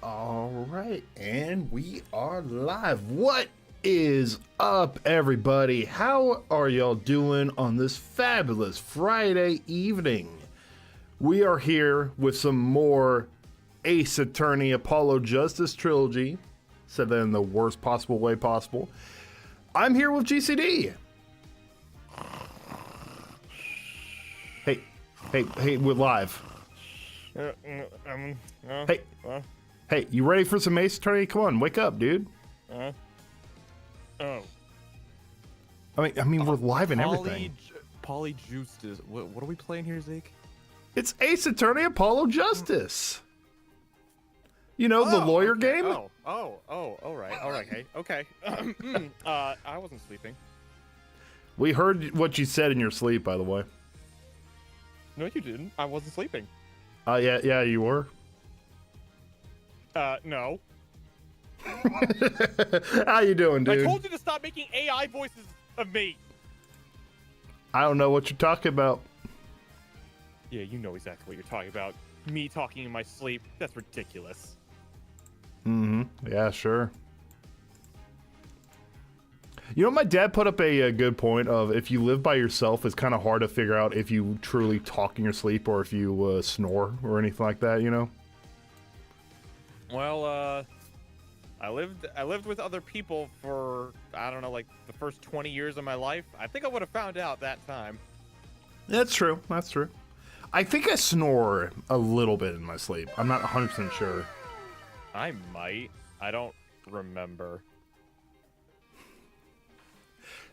All right, and we are live. What is up, everybody? How are y'all doing on this fabulous Friday evening? We are here with some more Ace Attorney Apollo Justice trilogy, said that in the worst possible way possible. I'm here with GCD. Hey, we're live. Hey, you ready for some Ace Attorney? Come on, wake up, dude. I mean, we're live and everything. Polyjuiced is what are we playing here, Zeke? It's Ace Attorney Apollo Justice. You know, the lawyer game? All right, hey, okay. I wasn't sleeping. We heard what you said in your sleep, by the way. No, you didn't. I wasn't sleeping. Yeah, you were. No. How you doing, dude? I told you to stop making AI voices of me. I don't know what you're talking about. Yeah, you know exactly what you're talking about. Me talking in my sleep. That's ridiculous. Yeah, sure. You know, my dad put up a good point of if you live by yourself, it's kind of hard to figure out if you truly talk in your sleep or if you snore or anything like that, you know? Well, I lived with other people for, I don't know, like the first 20 years of my life. I think I would have found out that time. That's true. That's true. I think I snore a little bit in my sleep. I'm not 100% sure. I might. I don't remember.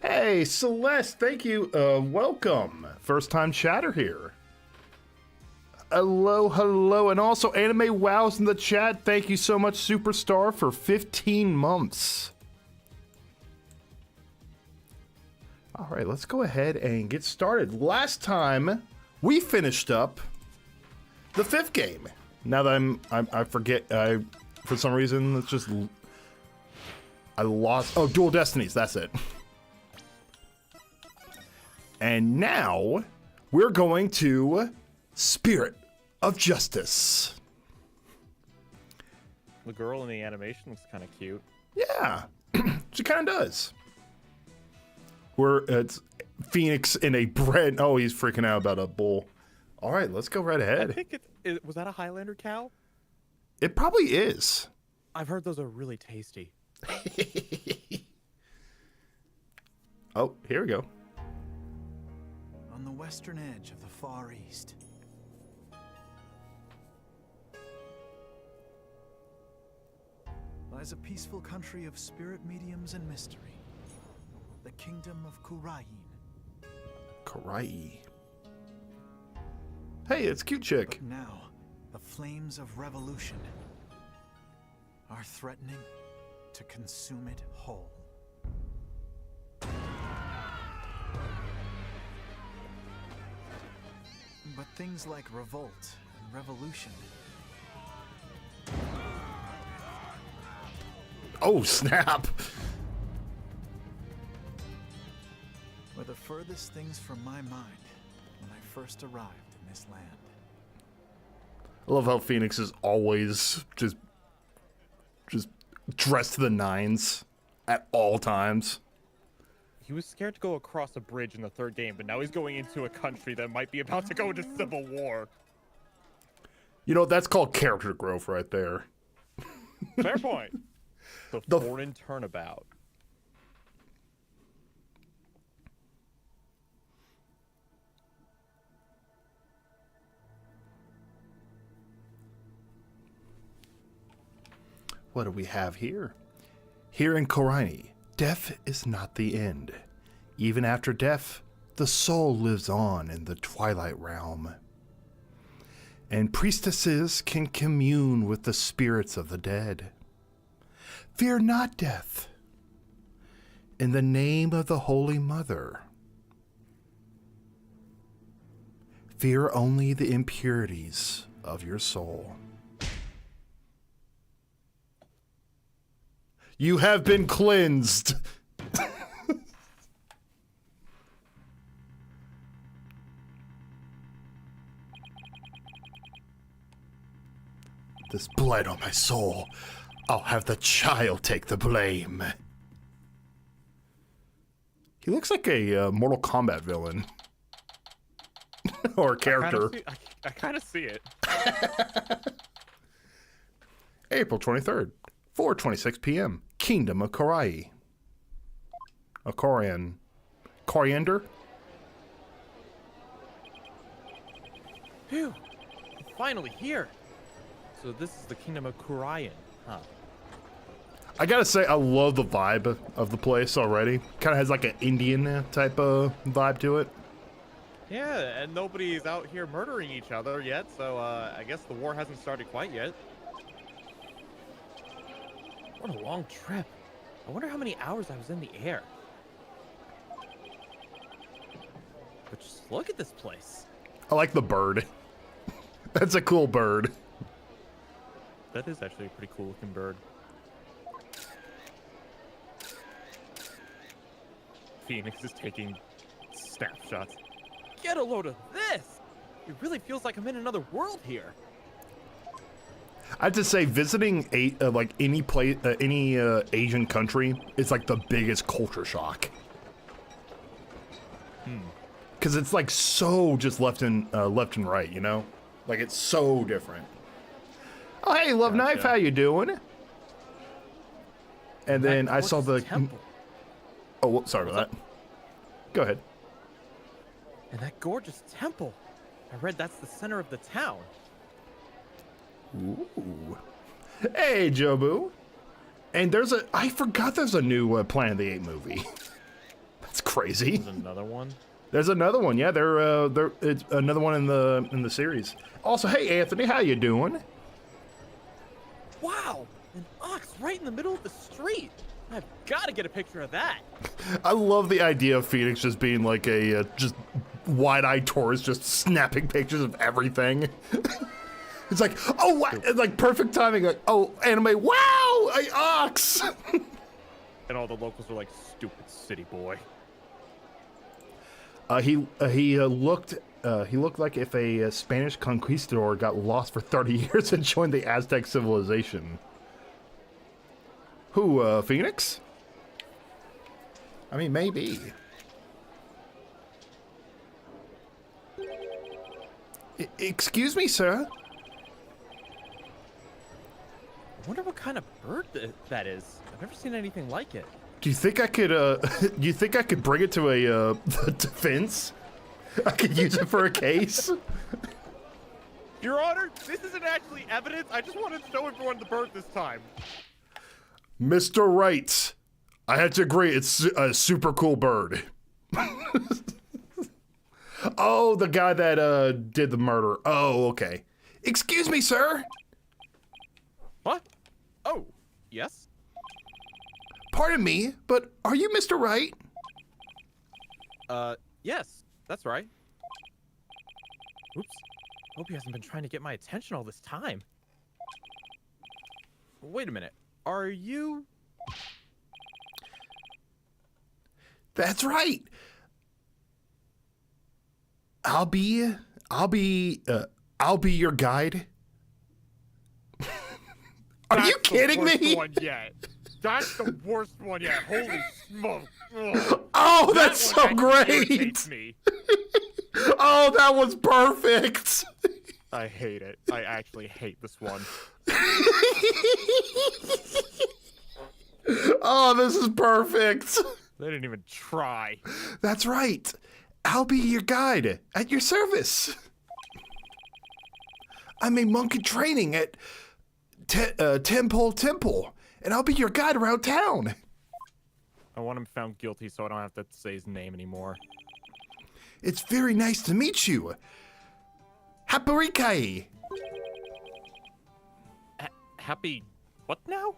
Hey, Celeste, thank you. Welcome. First time chatter here. Hello. And also, Anime Wows in the chat. Thank you so much, Superstar, for 15 months. All right, let's go ahead and get started. Last time, we finished up the 5th game. Now that I forget, for some reason, it's just, I lost, Dual Destinies, that's it. And now, we're going to Spirit of Justice. The girl in the animation looks kind of cute. Yeah, she kind of does. It's Phoenix in a bread. Oh, he's freaking out about a bull. All right, let's go right ahead. I think was that a Highlander cow? It probably is. I've heard those are really tasty. Oh, here we go. On the western edge of the Far East, lies a peaceful country of spirit mediums and mystery, the kingdom of Kurain. Karai. Hey, it's cute chick. But now, the flames of revolution are threatening to consume it whole. But things like revolt and revolution. Oh, snap. Were the furthest things from my mind when I first arrived in this land. I love how Phoenix is always just dressed to the nines at all times. He was scared to go across a bridge in the 3rd game, but now he's going into a country that might be about to go into civil war. You know, that's called character growth right there. Fair point. The foreign turnabout. What do we have here? Here in Kurain, death is not the end. Even after death, the soul lives on in the Twilight Realm. And priestesses can commune with the spirits of the dead. Fear not death. In the name of the Holy Mother. Fear only the impurities of your soul. You have been cleansed. The There's blood on my soul. I'll have the child take the blame. He looks like a Mortal Kombat villain. Or character. I kind of see it. April 23rd, 4:26 p.m. Kingdom of Korai. A coriander? Phew. I'm finally here. So this is the Kingdom of Korayan, huh? I gotta say, I love the vibe of the place already. Kind of has like an Indian type of vibe to it. Yeah, and nobody's out here murdering each other yet, so I guess the war hasn't started quite yet. What a long trip. I wonder how many hours I was in the air. But just look at this place. I like the bird. That's a cool bird. That is actually a pretty cool looking bird. Phoenix is taking snapshots. Get a load of this! It really feels like I'm in another world here. I have to say, visiting like any place, any Asian country, is like the biggest culture shock. Because it's like so just left and right, you know, like it's so different. Oh, hey, Love Gotcha. Knife, how you doing? And then I saw the. temple. Oh, sorry about that. Go ahead. And that gorgeous temple. I read that's the center of the town. Ooh. Hey, Jobu. And I forgot there's a new Planet of the Apes movie. That's crazy. There's another one. There's another one. Yeah, it's another one in the series. Also, hey, Anthony, how you doing? Wow, an ox right in the middle of the street. I've got to get a picture of that. I love the idea of Phoenix just being like a just wide-eyed tourist, just snapping pictures of everything. It's like, oh, it's like perfect timing. Like, oh, anime, wow, a ox. And all the locals were like, stupid city boy. He looked like if a Spanish conquistador got lost for 30 years and joined the Aztec civilization. Who, Phoenix? I mean, maybe. Excuse me, sir? I wonder what kind of bird that is. I've never seen anything like it. Do you think I could, do you think I could bring it to a, defense? I could use it for a case? Your Honor, this isn't actually evidence. I just wanted to show everyone the bird this time. Mr. Wright, I had to agree, it's a super cool bird. Oh, the guy that, did the murder. Oh, okay. Excuse me, sir? What? Oh, yes? Pardon me, but are you Mr. Wright? Yes, that's right. Oops. Hope he hasn't been trying to get my attention all this time. Wait a minute. Are you... That's right. I'll be your guide. Are you kidding me? That's the worst one yet. That's the worst one yet. Holy smoke. Ugh. Oh, that's That so one great. irritates me. Oh, that was perfect. I hate it. I actually hate this one. Oh, this is perfect. They didn't even try. That's right. I'll be your guide at your service. I'm a monk in training at Temple, and I'll be your guide around town. I want him found guilty so I don't have to say his name anymore. It's very nice to meet you. Haparikai. Happy... what now?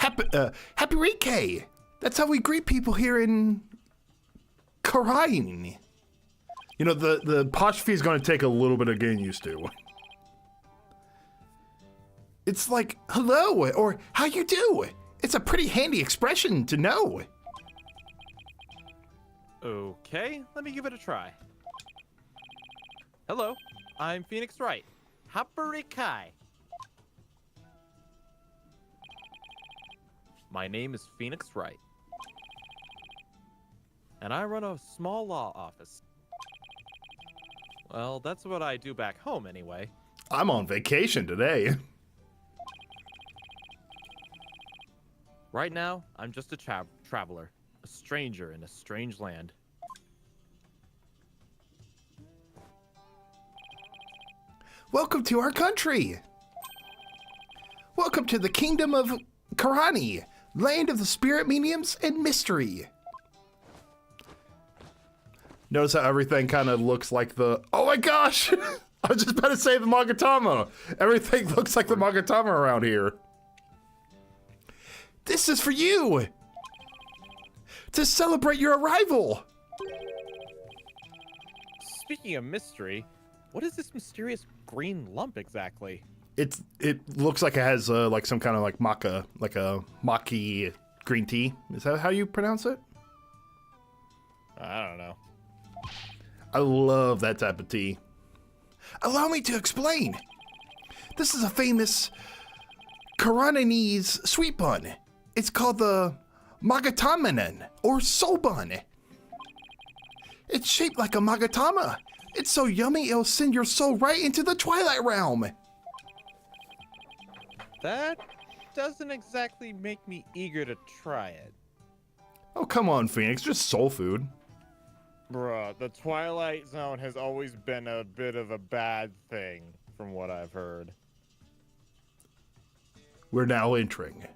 Hapirike. That's how we greet people here in Korai. You know, the apostrophe is going to take a little bit of getting used to. It's like, hello, or how you do. It's a pretty handy expression to know. Okay, let me give it a try. Hello, I'm Phoenix Wright. Haparikai. My name is Phoenix Wright. And I run a small law office. Well, that's what I do back home anyway. I'm on vacation today. Right now, I'm just a traveler, a stranger in a strange land. Welcome to our country. Welcome to the kingdom of Karani, land of the spirit mediums and mystery. Notice how everything kind of looks like the... Oh my gosh! I was just about to say the Magatama. Everything looks like the Magatama around here. This is for you! To celebrate your arrival! Speaking of mystery, what is this mysterious green lump exactly? It looks like it has like some kind of like maca, like a maki green tea. Is that how you pronounce it? I don't know. I love that type of tea. Allow me to explain. This is a famous Karananese sweet bun. It's called the Magatamanen, or soul bun. It's shaped like a Magatama. It's so yummy it'll send your soul right into the Twilight Realm. That doesn't exactly make me eager to try it. Oh, come on, Phoenix. Just soul food. Bruh, the Twilight Zone has always been a bit of a bad thing, from what I've heard. We're now entering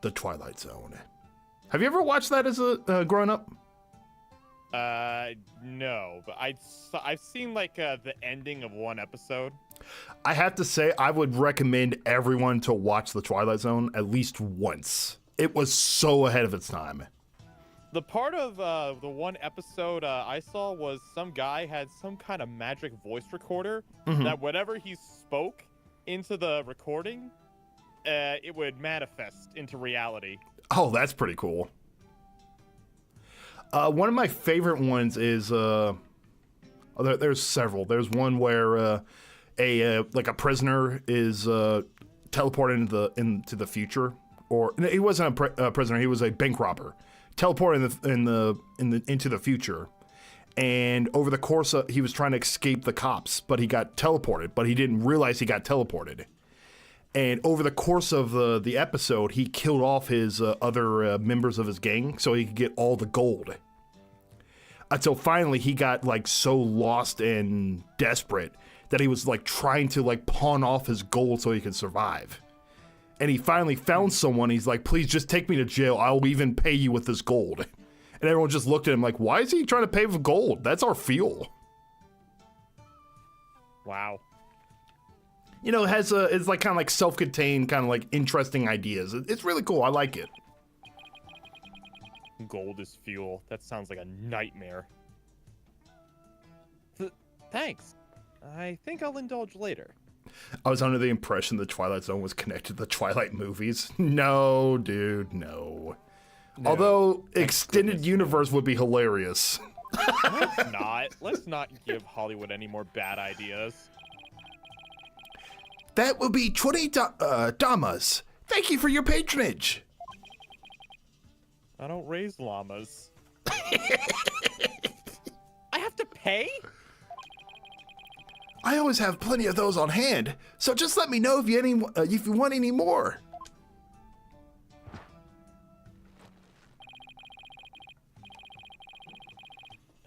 the Twilight Zone. Have you ever watched that as a growing up? No, but I've seen like the ending of one episode. I have to say, I would recommend everyone to watch the Twilight Zone at least once. It was so ahead of its time. The part of the one episode I saw was some guy had some kind of magic voice recorder that whenever he spoke into the recording, it would manifest into reality. Oh, that's pretty cool. One of my favorite ones is there's several. There's one where a prisoner is teleported into the future, or he wasn't a prisoner. He was a bank robber, teleported into the future, and over the course of, he was trying to escape the cops, but he got teleported, but he didn't realize he got teleported. And over the course of the episode, he killed off his other members of his gang so he could get all the gold. Until finally he got like so lost and desperate that he was like trying to like pawn off his gold so he could survive. And he finally found someone. He's like, please just take me to jail. I'll even pay you with this gold. And everyone just looked at him like, why is he trying to pay with gold? That's our fuel. Wow. You know, it's like kind of like self-contained, kind of like interesting ideas. It's really cool. I like it. Gold is fuel. That sounds like a nightmare. Thanks. I think I'll indulge later. I was under the impression the Twilight Zone was connected to the Twilight movies. No, dude, no. Although extended universe would be hilarious. Let's not give Hollywood any more bad ideas. That will be 20 damas. Thank you for your patronage. I don't raise llamas. I have to pay? I always have plenty of those on hand, so just let me know if you want any more.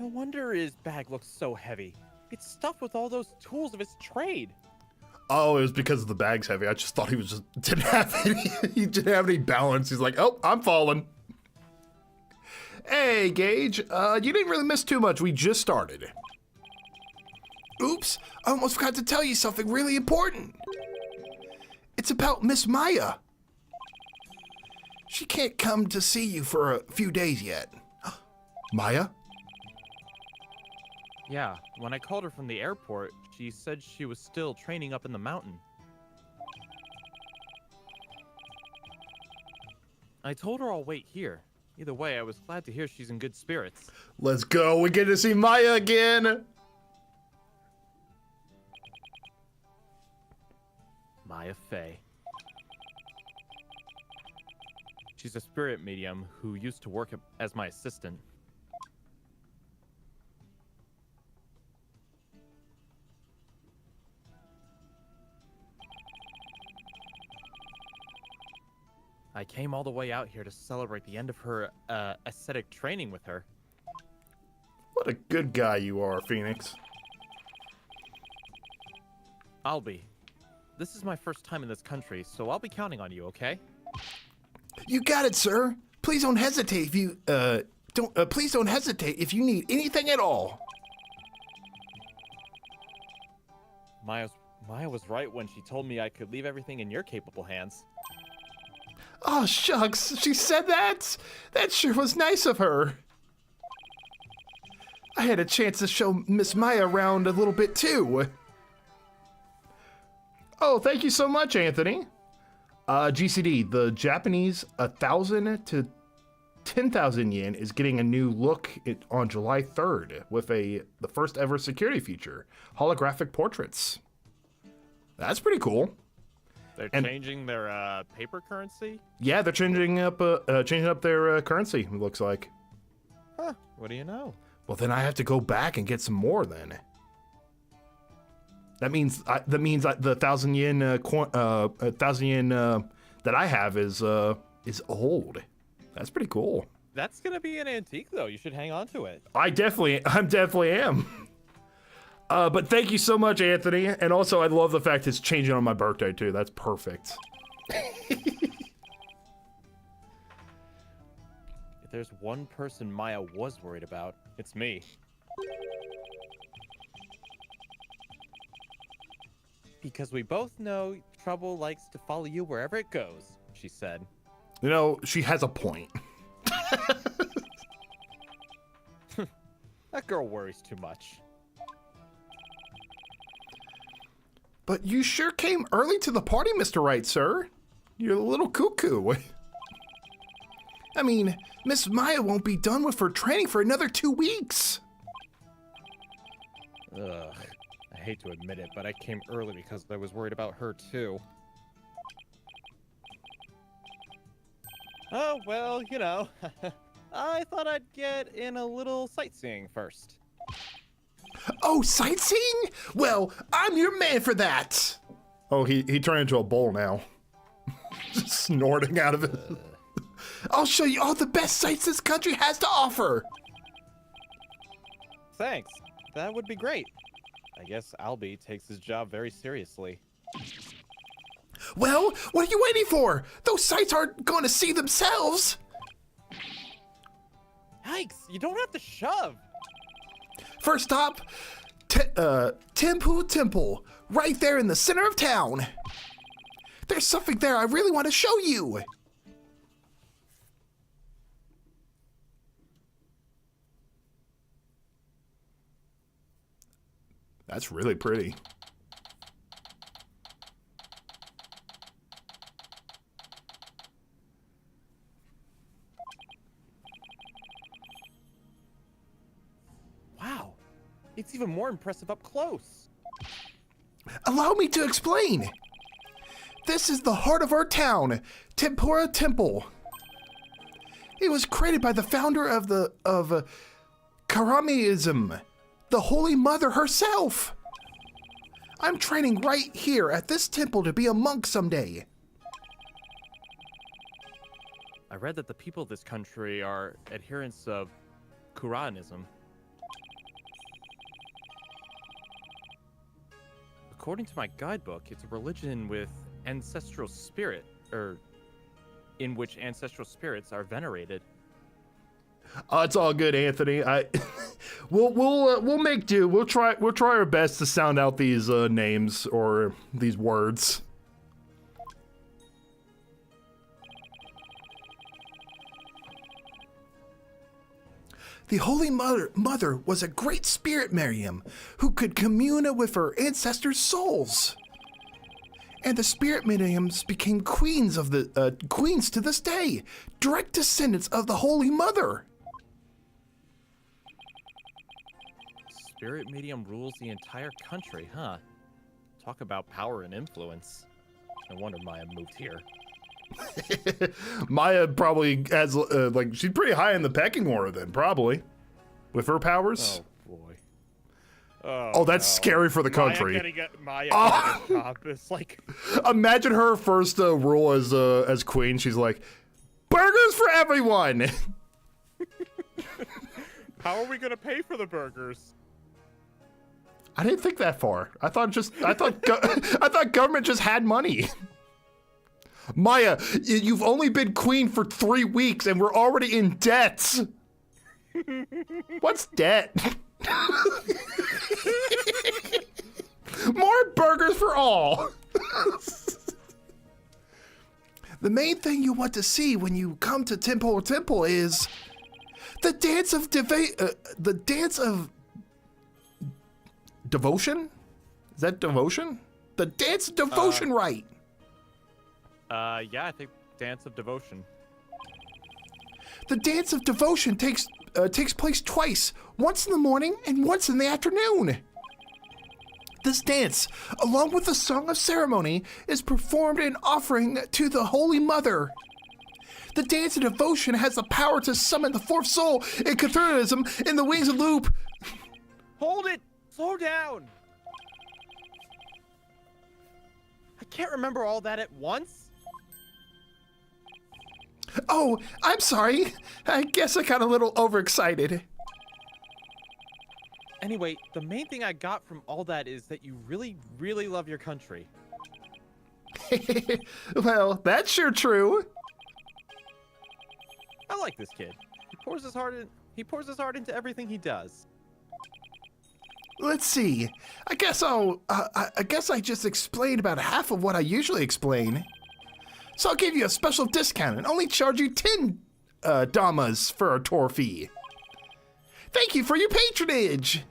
No wonder his bag looks so heavy. It's stuffed with all those tools of his trade. Oh, it was because the bag's heavy. I just thought he didn't have any balance. He's like, oh, I'm falling. Hey, Gage, you didn't really miss too much. We just started. Oops, I almost forgot to tell you something really important. It's about Miss Maya. She can't come to see you for a few days yet. Maya? Yeah, when I called her from the airport, she said she was still training up in the mountain. I told her I'll wait here. Either way, I was glad to hear she's in good spirits. Let's go. We get to see Maya again. Faye. She's a spirit medium who used to work as my assistant. I came all the way out here to celebrate the end of her ascetic training with her. What a good guy you are, Phoenix. I'll be. This is my first time in this country, so I'll be counting on you, okay? You got it, sir. Please don't hesitate if you please don't hesitate if you need anything at all. Maya was right when she told me I could leave everything in your capable hands. Oh, shucks. She said that? That sure was nice of her. I had a chance to show Miss Maya around a little bit, too. Oh, thank you so much, Anthony. GCD, the Japanese 1,000 to 10,000 yen is getting a new look on July 3rd with the first ever security feature, holographic portraits. That's pretty cool. They're changing their paper currency? Yeah, they're changing up their currency, it looks like. Huh, what do you know? Well, then I have to go back and get some more then. That means the 1,000 yen 1,000 yen that I have is old. That's pretty cool. That's gonna be an antique though. You should hang on to it. I definitely am. But thank you so much, Anthony. And also, I love the fact it's changing on my birthday too. That's perfect. If there's one person Maya was worried about, it's me. Because we both know trouble likes to follow you wherever it goes, she said. You know, she has a point. That girl worries too much. But you sure came early to the party, Mr. Wright, sir. You're a little cuckoo. I mean, Miss Maya won't be done with her training for another 2 weeks. Ugh. I hate to admit it, but I came early because I was worried about her too. Oh, well, you know, I thought I'd get in a little sightseeing first. Oh, sightseeing? Well, I'm your man for that. Oh, he turned into a bull now. Just snorting out of it. I'll show you all the best sights this country has to offer. Thanks. That would be great. I guess Albie takes his job very seriously. Well, what are you waiting for? Those sights aren't going to see themselves. Yikes, you don't have to shove. First stop, Tempu Temple, right there in the center of town. There's something there I really want to show you. That's really pretty. Wow, it's even more impressive up close. Allow me to explain. This is the heart of our town, Tempura Temple. It was created by the founder of Karamiism, the Holy Mother herself. I'm training right here at this temple to be a monk someday. I read that the people of this country are adherents of Quranism. According to my guidebook, it's a religion with ancestral spirit, in which ancestral spirits are venerated. It's all good, Anthony. We'll make do. We'll try our best to sound out these names or these words. The Holy Mother was a great spirit medium who could commune with her ancestors' souls. And the spirit mediums became queens to this day, direct descendants of the Holy Mother. Spirit medium rules the entire country, huh? Talk about power and influence. No wonder Maya moved here. Maya probably has, like, she's pretty high in the pecking order then, probably. With her powers. Oh, boy. Oh, that's scary for the country. Maya getting a job. It's like... Imagine her first rule as queen. She's like, burgers for everyone! How are we gonna pay for the burgers? I didn't think that far. I thought government just had money. Maya, you've only been queen for 3 weeks and we're already in debt. What's debt? More burgers for all. The main thing you want to see when you come to Temple is the dance of devotion? Is that devotion? The dance of devotion, right? Yeah, I think Dance of Devotion. The dance of devotion takes place twice, once in the morning and once in the afternoon. This dance, along with the Song of Ceremony, is performed in offering to the Holy Mother. The dance of devotion has the power to summon the fourth soul in Catholicism in the wings of loop. Hold it! Slow down! I can't remember all that at once. Oh, I'm sorry. I guess I got a little overexcited. Anyway, the main thing I got from all that is that you really, really love your country. Well, that's sure true. I like this kid. He pours his heart into everything he does. Let's see. I guess I just explained about half of what I usually explain. So I'll give you a special discount and only charge you 10 damas for a tour fee. Thank you for your patronage.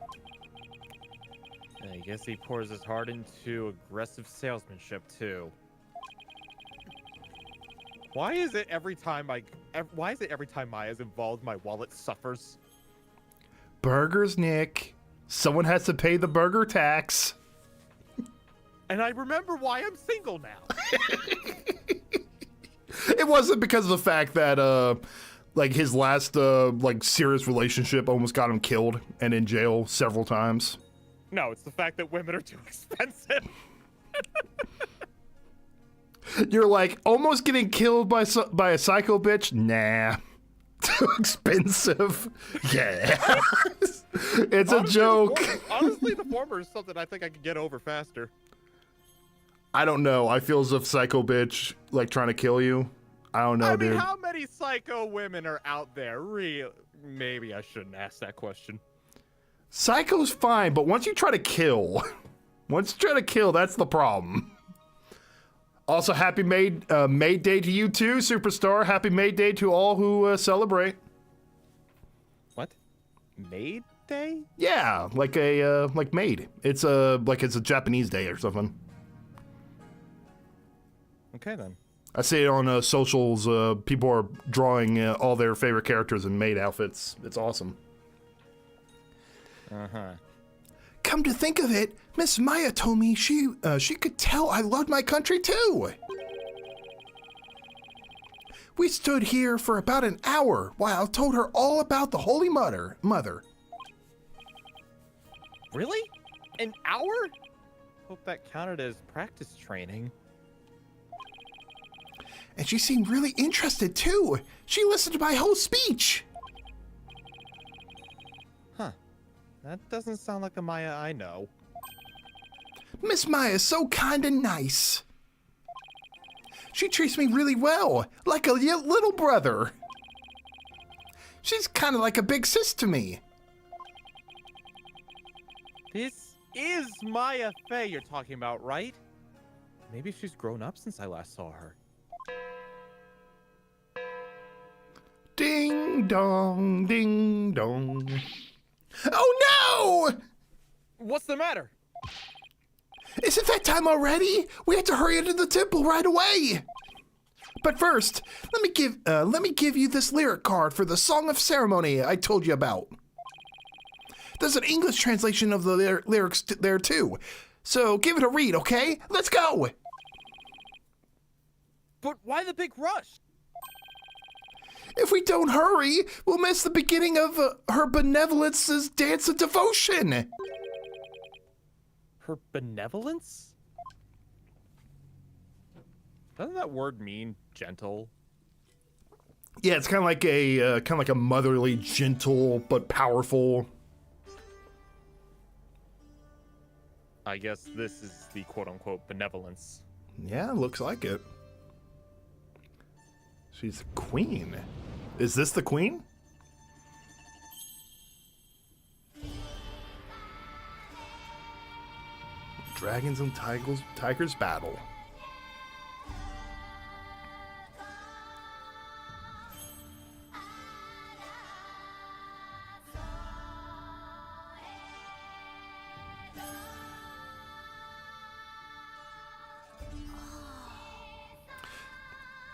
I guess he pours his heart into aggressive salesmanship too. Why is it every time Maya's involved, my wallet suffers? Burgers, Nick. Someone has to pay the burger tax. And I remember why I'm single now. It wasn't because of the fact that, like, his last, like, serious relationship almost got him killed and in jail several times. No, it's the fact that women are too expensive. You're like, almost getting killed by a psycho bitch? Nah. Too expensive. Yeah. It's honestly, a joke. Honestly, the former is something I think I could get over faster. I don't know. I feel as if psycho bitch, like, trying to kill you. I don't know, dude. I mean, how many psycho women are out there? Maybe I shouldn't ask that question. Psycho's fine, but once you try to kill, that's the problem. Also, happy Maid Day to you too, Superstar. Happy Maid Day to all who celebrate. What? Maid Day? Yeah, like a like Maid. It's a Japanese day or something. Okay then. I see it on socials. People are drawing all their favorite characters in maid outfits. It's awesome. Come to think of it, Miss Maya told me she could tell I loved my country too. We stood here for about an hour while I told her all about the Holy Mother. Really? An hour? Hope that counted as practice training. And she seemed really interested too. She listened to my whole speech. Huh. That doesn't sound like the Maya I know. Miss Maya's so kind and nice. She treats me really well, like a little brother. She's kind of like a big sis to me. This is Maya Fey you're talking about, right? Maybe she's grown up since I last saw her. Ding dong, ding dong. Oh no! What's the matter? Is it that time already? We have to hurry into the temple right away. But first, let me give you this lyric card for the Song of Ceremony I told you about. There's an English translation of the lyrics there too, so give it a read, okay? Let's go. But why the big rush? If we don't hurry, we'll miss the beginning of her benevolence's dance of devotion. Her benevolence? Doesn't that word mean gentle? Yeah, it's kind of like a motherly, gentle but powerful. I guess this is the quote-unquote benevolence. Yeah, looks like it. She's the queen. Is this the queen? Dragons and tigers battle.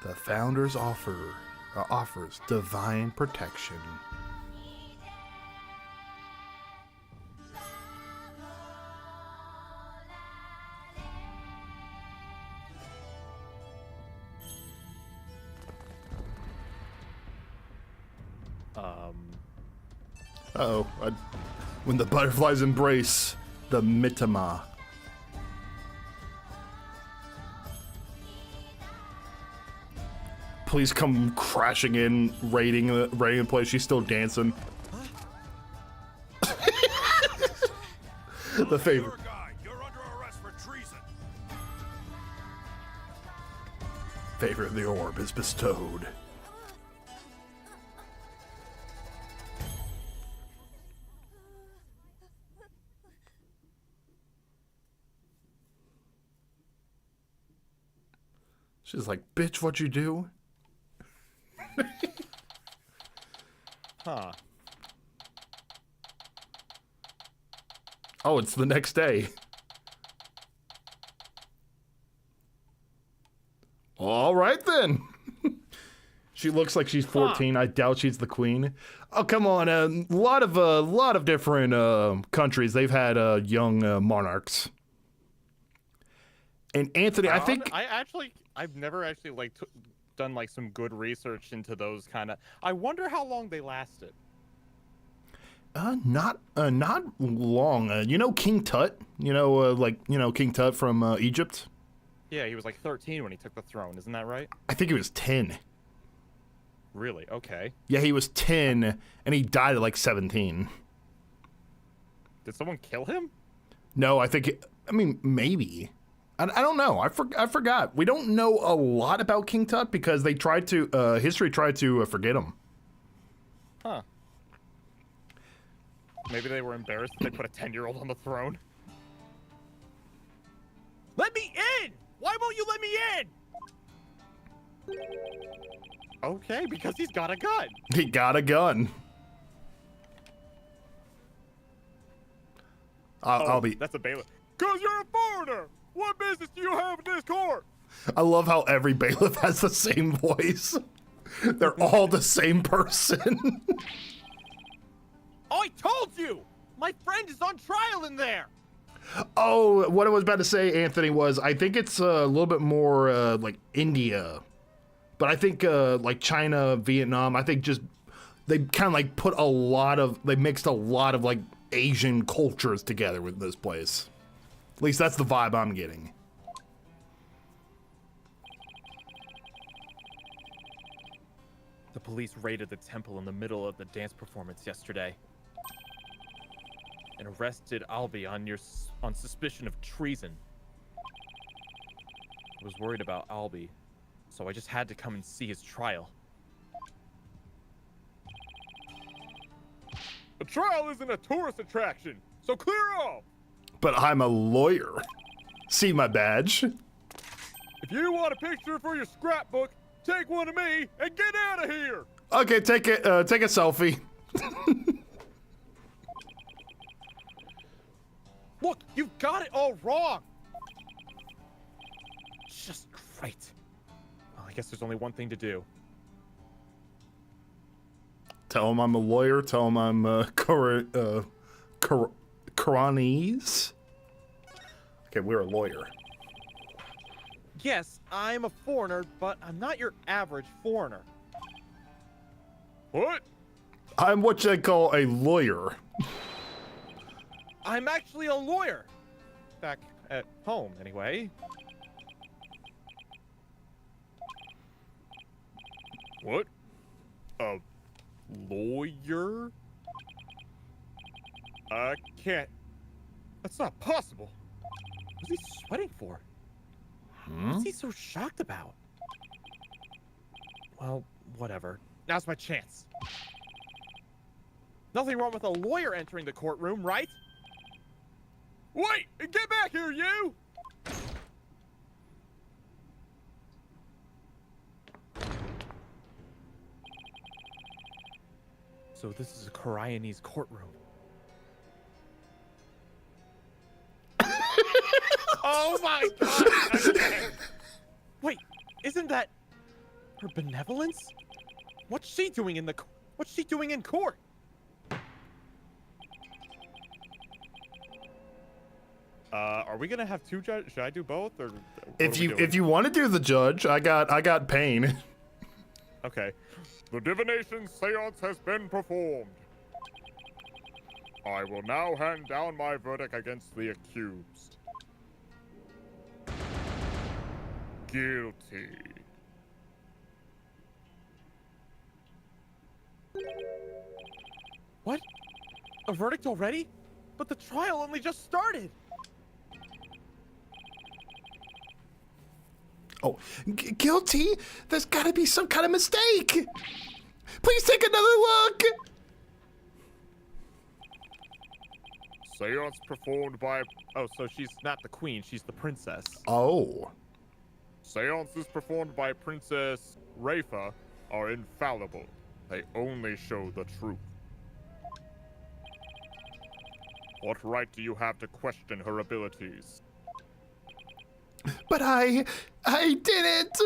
The Founder's offers divine protection. Uh-oh. When the butterflies embrace the Mitama. Please come crashing in, raiding the place. She's still dancing. The favorite. You're under arrest for treason. Favor of the orb is bestowed. She's like, bitch, what'd you do? Huh. Oh, it's the next day. All right then. She looks like she's 14. I doubt she's the queen. Oh, come on. A lot of different countries, they've had young monarchs. And Anthony, I think I've never actually done like some good research into those kind of. I wonder how long they lasted. Not long. You know King Tut? King Tut from Egypt? Yeah, he was like 13 when he took the throne. Isn't that right? I think he was 10. Really? Okay. Yeah, he was 10, and he died at like 17. Did someone kill him? No, maybe. I don't know. I forgot. We don't know a lot about King Tut because they tried to, history tried to forget him. Huh. Maybe they were embarrassed that they put a 10-year-old on the throne. Let me in! Why won't you let me in? Okay, because he's got a gun. He got a gun. I'll be. That's a bailiff. Cause you're a foreigner. What business do you have in this court? I love how every bailiff has the same voice. They're all the same person. Oh, I told you! My friend is on trial in there! Oh, what I was about to say, Anthony, was I think it's a little bit more like India. But I think like China, Vietnam, I think just they kind of like they mixed a lot of like Asian cultures together with this place. At least that's the vibe I'm getting. The police raided the temple in the middle of the dance performance yesterday and arrested Albi on suspicion of treason. I was worried about Albi, so I just had to come and see his trial. A trial isn't a tourist attraction, so clear off! But I'm a lawyer. See my badge? If you want a picture for your scrapbook, take one of me and get out of here! Okay, take a selfie. Look, you've got it all wrong! Just great. Well, I guess there's only one thing to do. Tell him I'm a lawyer. Tell him I'm Quranese. Okay, we're a lawyer. Yes, I'm a foreigner, but I'm not your average foreigner. What? I'm what I call a lawyer. I'm actually a lawyer. Back at home, anyway. What? A lawyer? I can't. That's not possible. What's he sweating for? What's he so shocked about? Well, whatever. Now's my chance. Nothing wrong with a lawyer entering the courtroom, right? Wait! Get back here, you! So this is a Koryanese courtroom. Oh my god! Again. Wait, isn't that her benevolence? What's she doing in court? Are we gonna have two judges? Should I do both, or If you want to do the judge, I got pain. Okay. The divination seance has been performed. I will now hand down my verdict against the accused. Guilty. What? A verdict already? But the trial only just started. Oh, guilty? There's got to be some kind of mistake. Please take another look. Seance performed by... Oh, so she's not the queen, she's the princess. Oh. Seances performed by Princess Rafa are infallible. They only show the truth. What right do you have to question her abilities? But I didn't.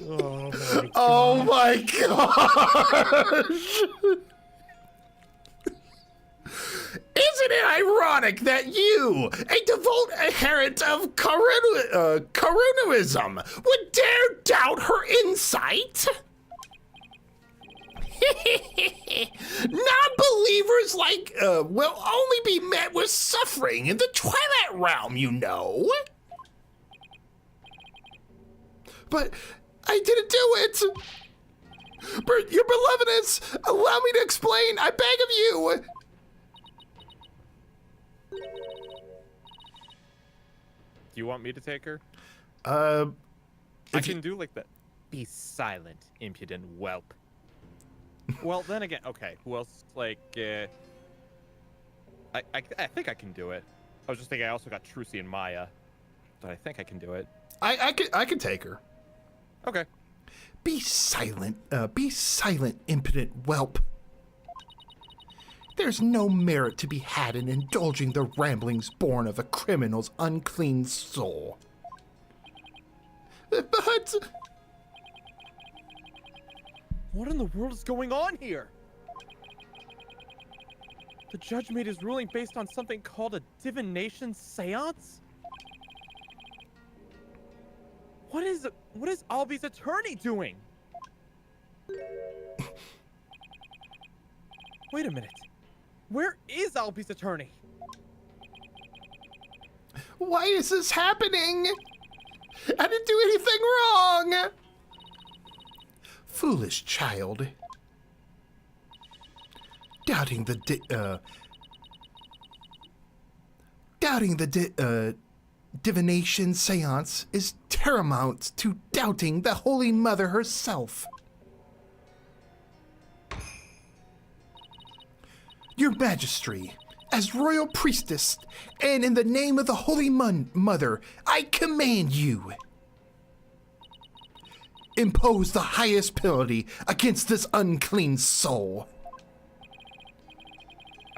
Oh my god. Oh my gosh. Isn't it ironic that you, a devout adherent of Karunaism, would dare doubt her insight? Non-believers will only be met with suffering in the Twilight Realm, you know. But I didn't do it. But your belovedness, allow me to explain. I beg of you. Do you want me to take her? I can do like that. Be silent, impudent whelp. Well, then again, okay. Who else? Like, I think I can do it. I was just thinking I also got Trucy and Maya, but I think I can do it. I could take her. Okay. Be silent, impudent whelp. There's no merit to be had in indulging the ramblings born of a criminal's unclean soul. But... What in the world is going on here? The judge made his ruling based on something called a divination seance? What is Albie's attorney doing? Wait a minute. Where is Albie's attorney? Why is this happening? I didn't do anything wrong. Foolish child. Doubting the divination seance is tantamount to doubting the Holy Mother herself. Your Majesty, as royal priestess, and in the name of the Holy Mother, I command you. Impose the highest penalty against this unclean soul.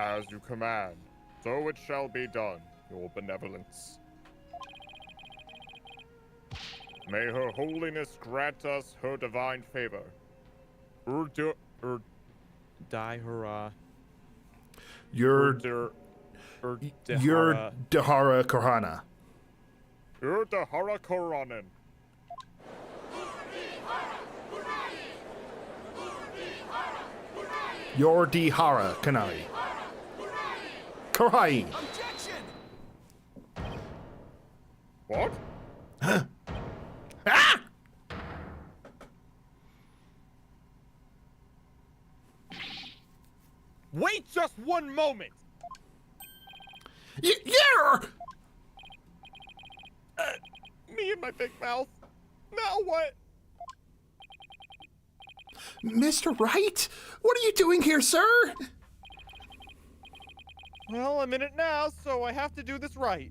As you command, so it shall be done, your benevolence. May her holiness grant us her divine favor. Your Dahara Kahana. Urdahara Koranen. Yordihara Kanai. Korai. Objection! What? Ah! Wait just one moment! Yeah! Me and my big mouth. Now what? Mr. Wright? What are you doing here, sir? Well, I'm in it now, so I have to do this right.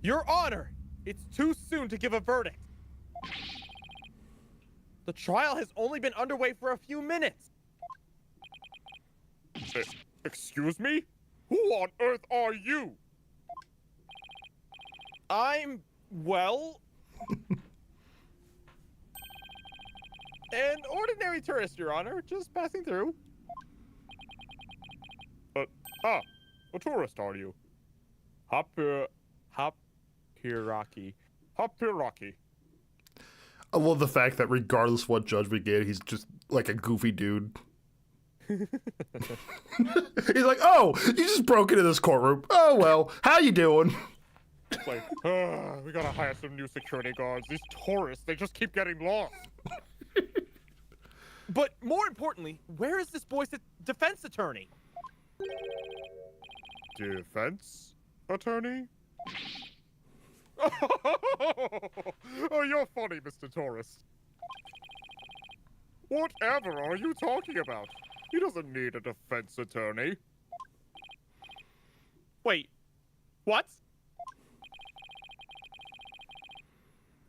Your Honor, it's too soon to give a verdict. The trial has only been underway for a few minutes. Excuse me? Who on earth are you? I'm, well... an ordinary tourist, Your Honor, just passing through. A tourist, are you? Hapiraki. Hapiraki. I love the fact that regardless of what judge we get, he's just like a goofy dude. He's like, oh, you just broke into this courtroom. Oh, well, how you doing? It's like, we gotta hire some new security guards. These tourists, they just keep getting lost. But more importantly, where is this boy's defense attorney? Defense attorney? Oh, you're funny, Mr. Tourist. Whatever are you talking about? He doesn't need a defense attorney. Wait, what?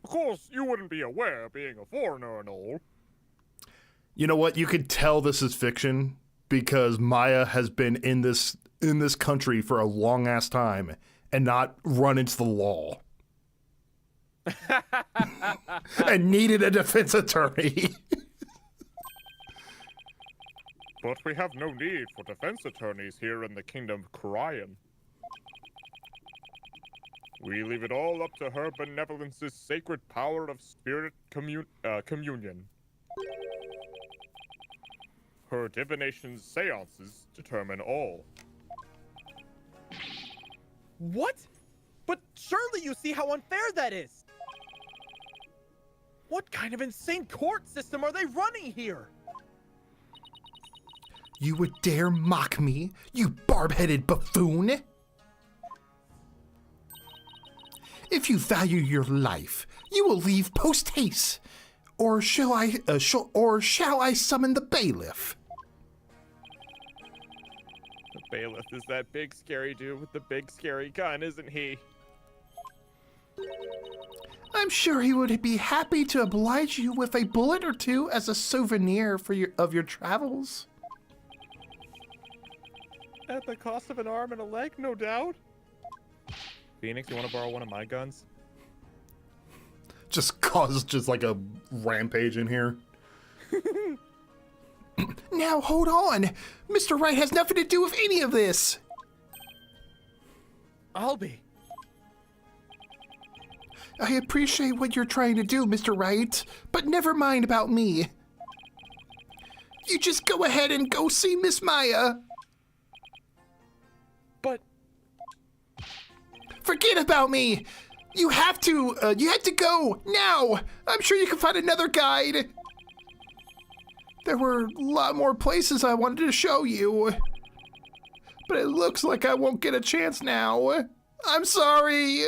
Of course, you wouldn't be aware, being a foreigner and all. You know what? You could tell this is fiction because Maya has been in this country for a long ass time and not run into the law. And needed a defense attorney. But we have no need for defense attorneys here in the Kingdom of Korayan. We leave it all up to her benevolence's sacred power of spirit communion. Her divination's seances determine all. What? But surely you see how unfair that is! What kind of insane court system are they running here? You would dare mock me, you barb-headed buffoon? If you value your life, you will leave post-haste. Or shall I summon the bailiff? The bailiff is that big scary dude with the big scary gun, isn't he? I'm sure he would be happy to oblige you with a bullet or two as a souvenir of your travels. At the cost of an arm and a leg, no doubt. Phoenix, you want to borrow one of my guns? Just causes just like a rampage in here. Now hold on. Mr. Wright has nothing to do with any of this. Albie. I appreciate what you're trying to do, Mr. Wright, but never mind about me. You just go ahead and go see Miss Maya. But... Forget about me. You have to go now. I'm sure you can find another guide. There were a lot more places I wanted to show you, but it looks like I won't get a chance now. I'm sorry.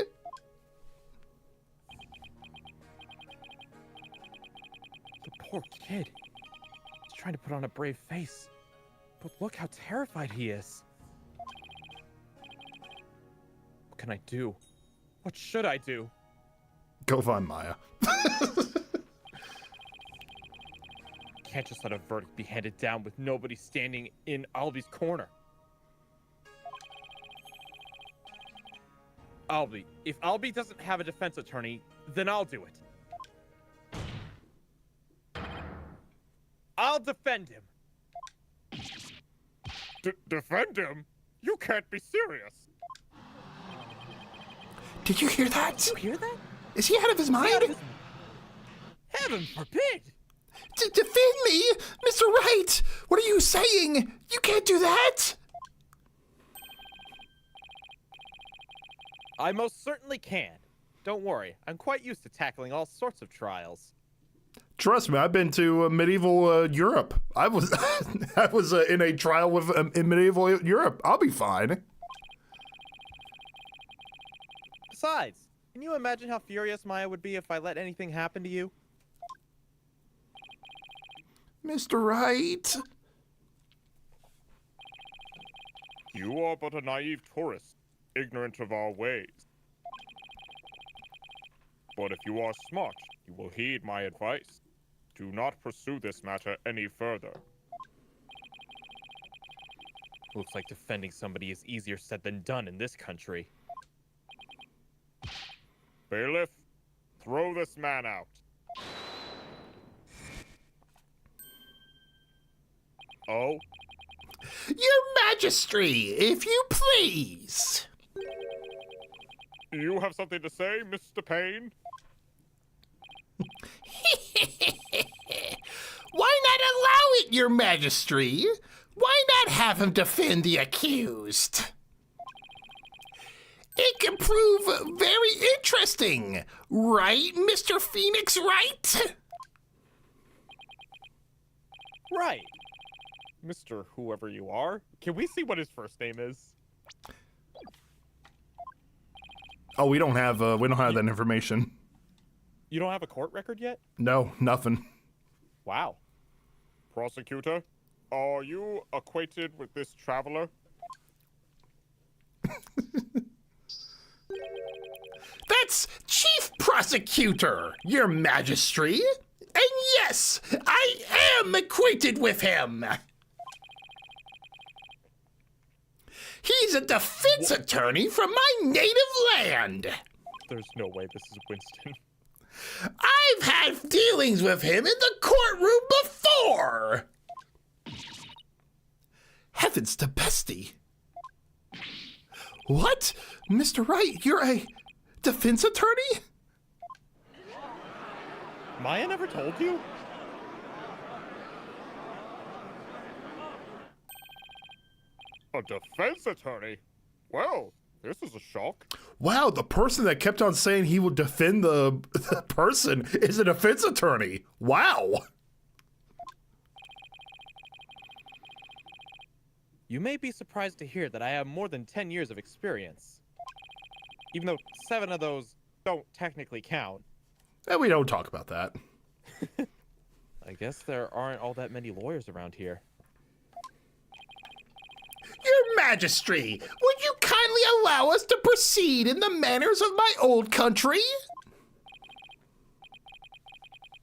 The poor kid. He's trying to put on a brave face. But look how terrified he is. What can I do? What should I do? Go find Maya. Can't just let a verdict be handed down with nobody standing in Albie's corner. Albie, if Albie doesn't have a defense attorney, then I'll do it. I'll defend him. Defend him? You can't be serious. Did you hear that? You hear that? Is he out of his mind? Heaven forbid! Defend me! Mr. Wright! What are you saying? You can't do that! I most certainly can. Don't worry, I'm quite used to tackling all sorts of trials. Trust me, I've been to medieval Europe. I was I was in a trial with in medieval Europe. I'll be fine. Besides, can you imagine how furious Maya would be if I let anything happen to you? Mr. Wright. You are but a naive tourist, ignorant of our ways. But if you are smart, you will heed my advice. Do not pursue this matter any further. Looks like defending somebody is easier said than done in this country. Bailiff, throw this man out. Oh? Your Majesty, if you please. You have something to say, Mr. Payne? Why not allow it, Your Majesty? Why not have him defend the accused? It can prove very interesting, right, Mr. Phoenix Wright? Right. Mr. Whoever you are. Can we see what his first name is? Oh, we don't have that information. You don't have a court record yet? No, nothing. Wow. Prosecutor, are you acquainted with this traveler? That's Chief Prosecutor, Your Majesty. And yes, I am acquainted with him. He's a defense attorney from my native land. There's no way this is Winston. I've had dealings with him in the courtroom before. Heavens to Bestie. What? Mr. Wright, you're a defense attorney? Maya never told you? A defense attorney? Well, this is a shock. Wow, the person that kept on saying he would defend the person is a defense attorney. Wow. You may be surprised to hear that I have more than 10 years of experience. Even though 7 of those don't technically count. And we don't talk about that. I guess there aren't all that many lawyers around here. Your Majesty, would you kindly allow us to proceed in the manners of my old country?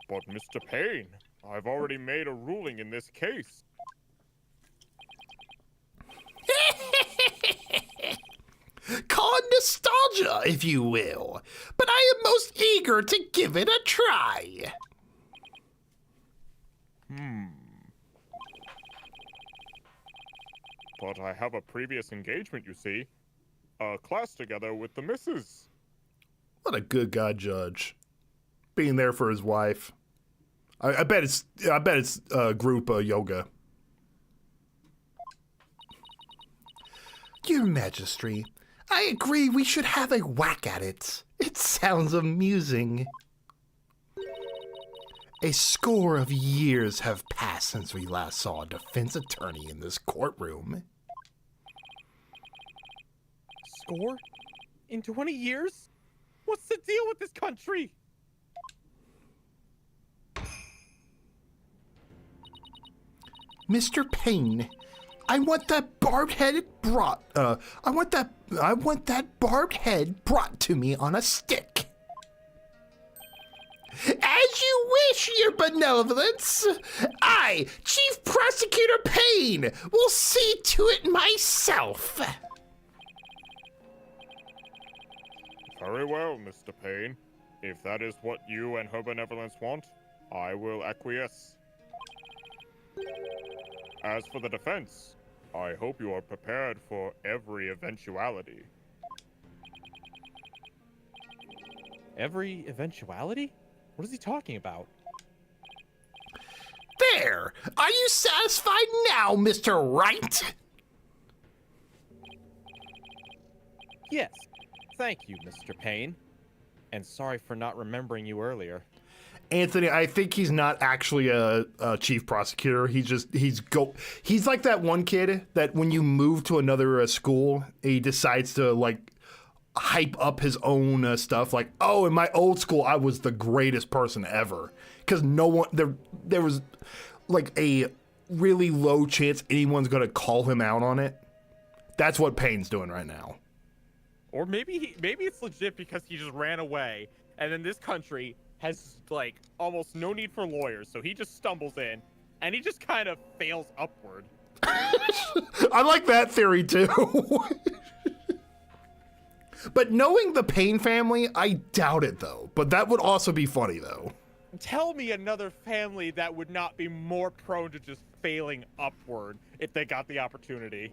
But Mr. Payne, I've already made a ruling in this case. Call it nostalgia, if you will, but I am most eager to give it a try. But I have a previous engagement, you see. A class together with the missus. What a good God judge, being there for his wife. I bet it's group yoga. Your Majesty, I agree we should have a whack at it. It sounds amusing. A score of years have passed since we last saw a defense attorney in this courtroom. Score? In 20 years? What's the deal with this country? Mr. Payne, I want that barbed head brought. I want that barbed head brought to me on a stick. As you wish, Your Benevolence. I, Chief Prosecutor Payne, will see to it myself. Very well, Mr. Payne. If that is what you and Her Benevolence want, I will acquiesce. As for the defense, I hope you are prepared for every eventuality. Every eventuality? What is he talking about? There! Are you satisfied now, Mr. Right? Yes. Thank you, Mr. Payne. And sorry for not remembering you earlier. Anthony, I think he's not actually a chief prosecutor. He's like that one kid that when you move to another school, he decides to like hype up his own stuff. Like, oh, in my old school, I was the greatest person ever. Because no one there was like a really low chance anyone's gonna call him out on it. That's what Payne's doing right now. Or maybe it's legit because he just ran away, and then this country has like almost no need for lawyers, so he just stumbles in, and he just kind of fails upward. I like that theory too. But knowing the Payne family, I doubt it though. But that would also be funny though. Tell me another family that would not be more prone to just failing upward if they got the opportunity.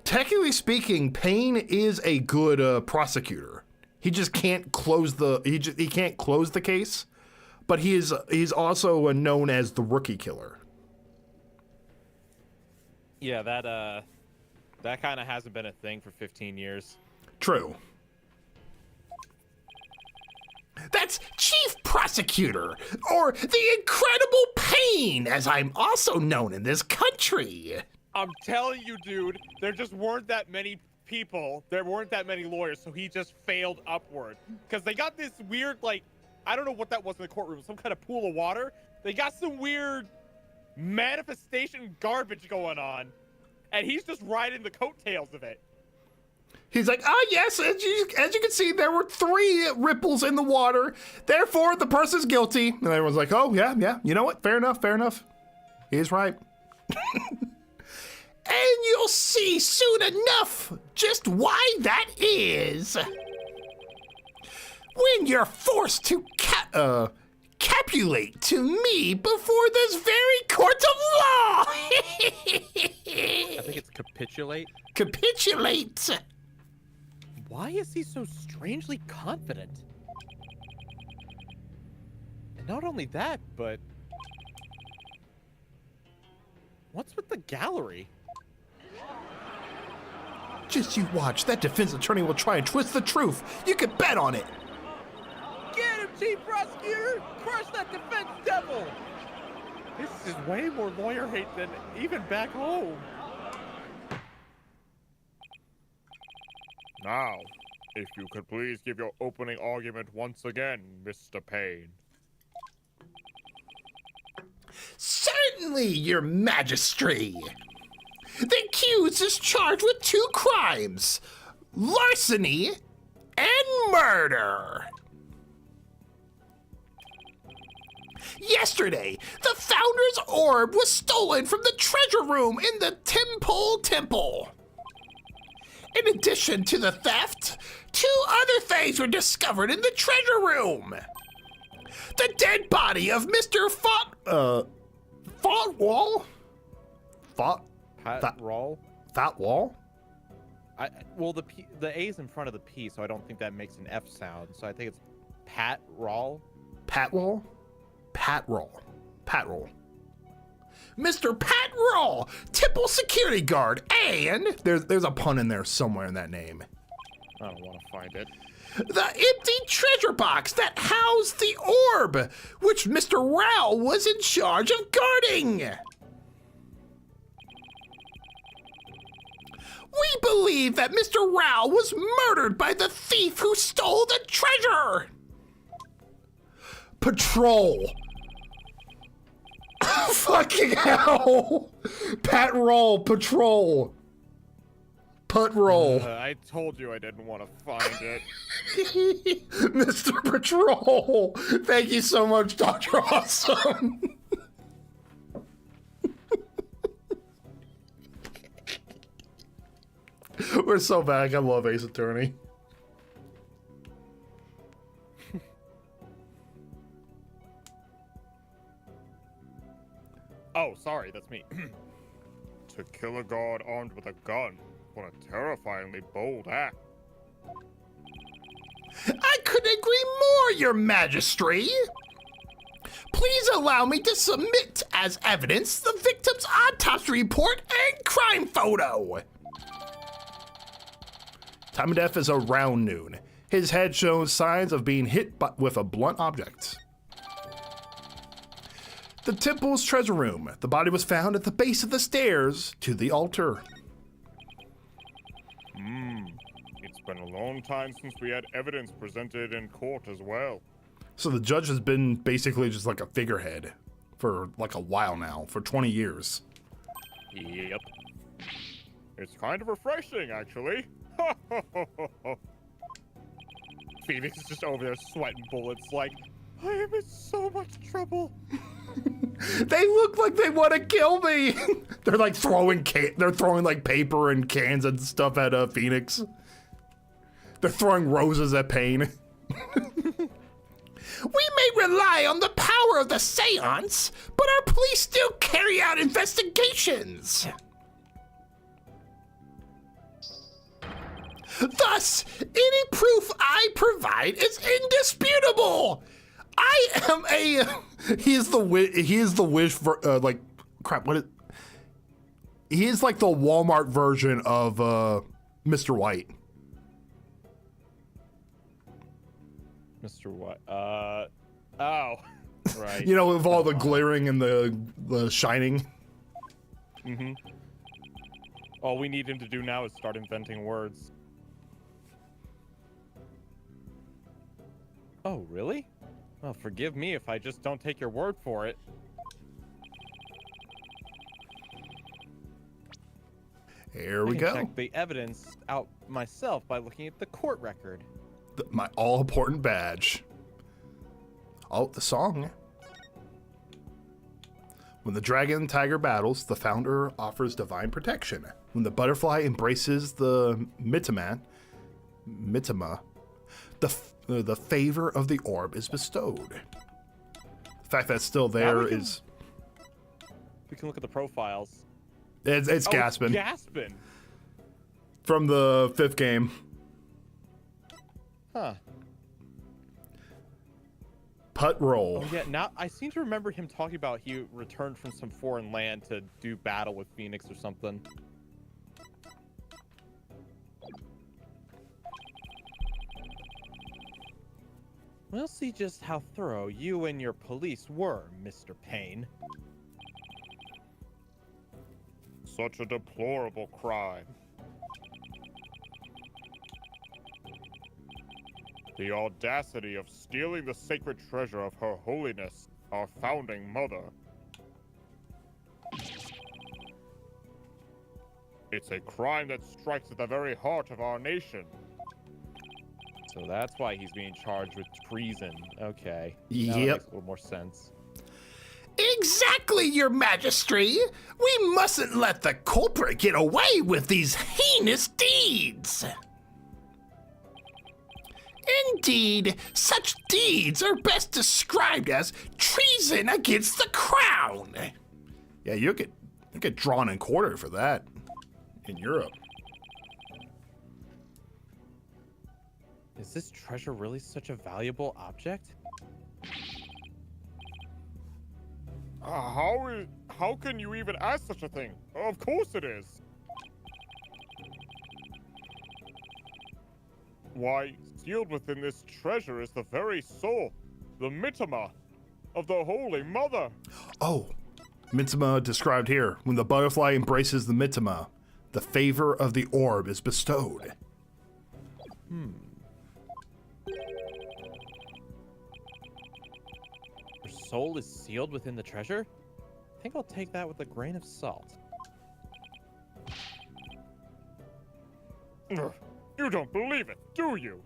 Technically speaking, Payne is a good prosecutor. He just can't close he can't close the case, but he's also known as the rookie killer. Yeah, that kind of hasn't been a thing for 15 years. True. That's Chief Prosecutor, or the Incredible Payne, as I'm also known in this country. I'm telling you, dude, there just weren't that many people. There weren't that many lawyers, so he just failed upward. Because they got this weird, like, I don't know what that was in the courtroom, some kind of pool of water. They got some weird manifestation garbage going on, and he's just riding the coattails of it. He's like, yes, as you can see, there were 3 ripples in the water. Therefore, the person's guilty. And everyone's like, oh, yeah. You know what? Fair enough. He's right. And you'll see soon enough just why that is. When you're forced to capulate to me before this very court of law. I think it's capitulate. Capitulate. Why is he so strangely confident? And not only that, but what's with the gallery? Just you watch. That defense attorney will try and twist the truth. You can bet on it. Get him, Chief Prosecutor! Crush that defense devil! This is way more lawyer hate than even back home. Now, if you could please give your opening argument once again, Mr. Payne. Certainly, Your Majesty. The accused is charged with 2 crimes: larceny and murder. Yesterday, the Founder's Orb was stolen from the treasure room in the Temple. In addition to the theft, 2 other things were discovered in the treasure room. The dead body of Mr. Fatwall? Roll? Fatwall? Well, the A's in front of the P, so I don't think that makes an F sound. So I think it's Pat Roll. Patwall? Patroll. Mr. Pat Roll, Temple security guard, and there's a pun in there somewhere in that name. I don't want to find it. The empty treasure box that housed the orb, which Mr. Rao was in charge of guarding. We believe that Mr. Rao was murdered by the thief who stole the treasure. Patrol. Fucking hell. Pat Roll, patrol. Put roll. I told you I didn't want to find it. Mr. Patrol. Thank you so much, Dr. Awesome. We're so back. I love Ace Attorney. Oh, sorry, that's me. To kill a guard armed with a gun. What a terrifyingly bold act. I couldn't agree more, your majesty. Please allow me to submit as evidence the victim's autopsy report and crime photo. Time of death is around noon. His head shows signs of being hit with a blunt object. The temple's treasure room. The body was found at the base of the stairs to the altar. It's been a long time since we had evidence presented in court as well. So the judge has been basically just like a figurehead for like a while now, for 20 years. Yep. It's kind of refreshing, actually. Phoenix is just over there sweating bullets like, I am in so much trouble. They look like they want to kill me. They're like throwing like paper and cans and stuff at Phoenix. They're throwing roses at Payne. We may rely on the power of the seance, but our police still carry out investigations. Thus, any proof I provide is indisputable. I am a. He is the wish for like crap. What is? He is like the Walmart version of Mr. White. Mr. What? Oh, right. You know, with all the glaring and the shining. Mm-hmm. All we need him to do now is start inventing words. Oh, really? Well, forgive me if I just don't take your word for it. Here we I can go. check the evidence out myself by looking at the court record. My all-important badge. Oh, the song. When the dragon tiger battles, the founder offers divine protection. When the butterfly embraces the mitama, the favor of the orb is bestowed. The fact that it's still there is... We can look at the profiles. It's Gaspin. Gaspin. From the 5th game. Huh. Putt roll. Oh, yeah, now I seem to remember him talking about he returned from some foreign land to do battle with Phoenix or something. We'll see just how thorough you and your police were, Mr. Payne. Such a deplorable crime. The audacity of stealing the sacred treasure of Her Holiness, our founding mother. It's a crime that strikes at the very heart of our nation. So that's why he's being charged with treason. Okay. Now that Yep. makes a little more sense. Exactly, your majesty. We mustn't let the culprit get away with these heinous deeds. Indeed, such deeds are best described as treason against the crown. Yeah, you get drawn and quartered for that in Europe. Is this treasure really such a valuable object? How can you even ask such a thing? Of course it is. Why, sealed within this treasure is the very soul, the mitama, of the Holy Mother. Oh, mitama described here. When the butterfly embraces the mitama, the favor of the orb is bestowed. Her soul is sealed within the treasure? I think I'll take that with a grain of salt. Ugh, you don't believe it, do you?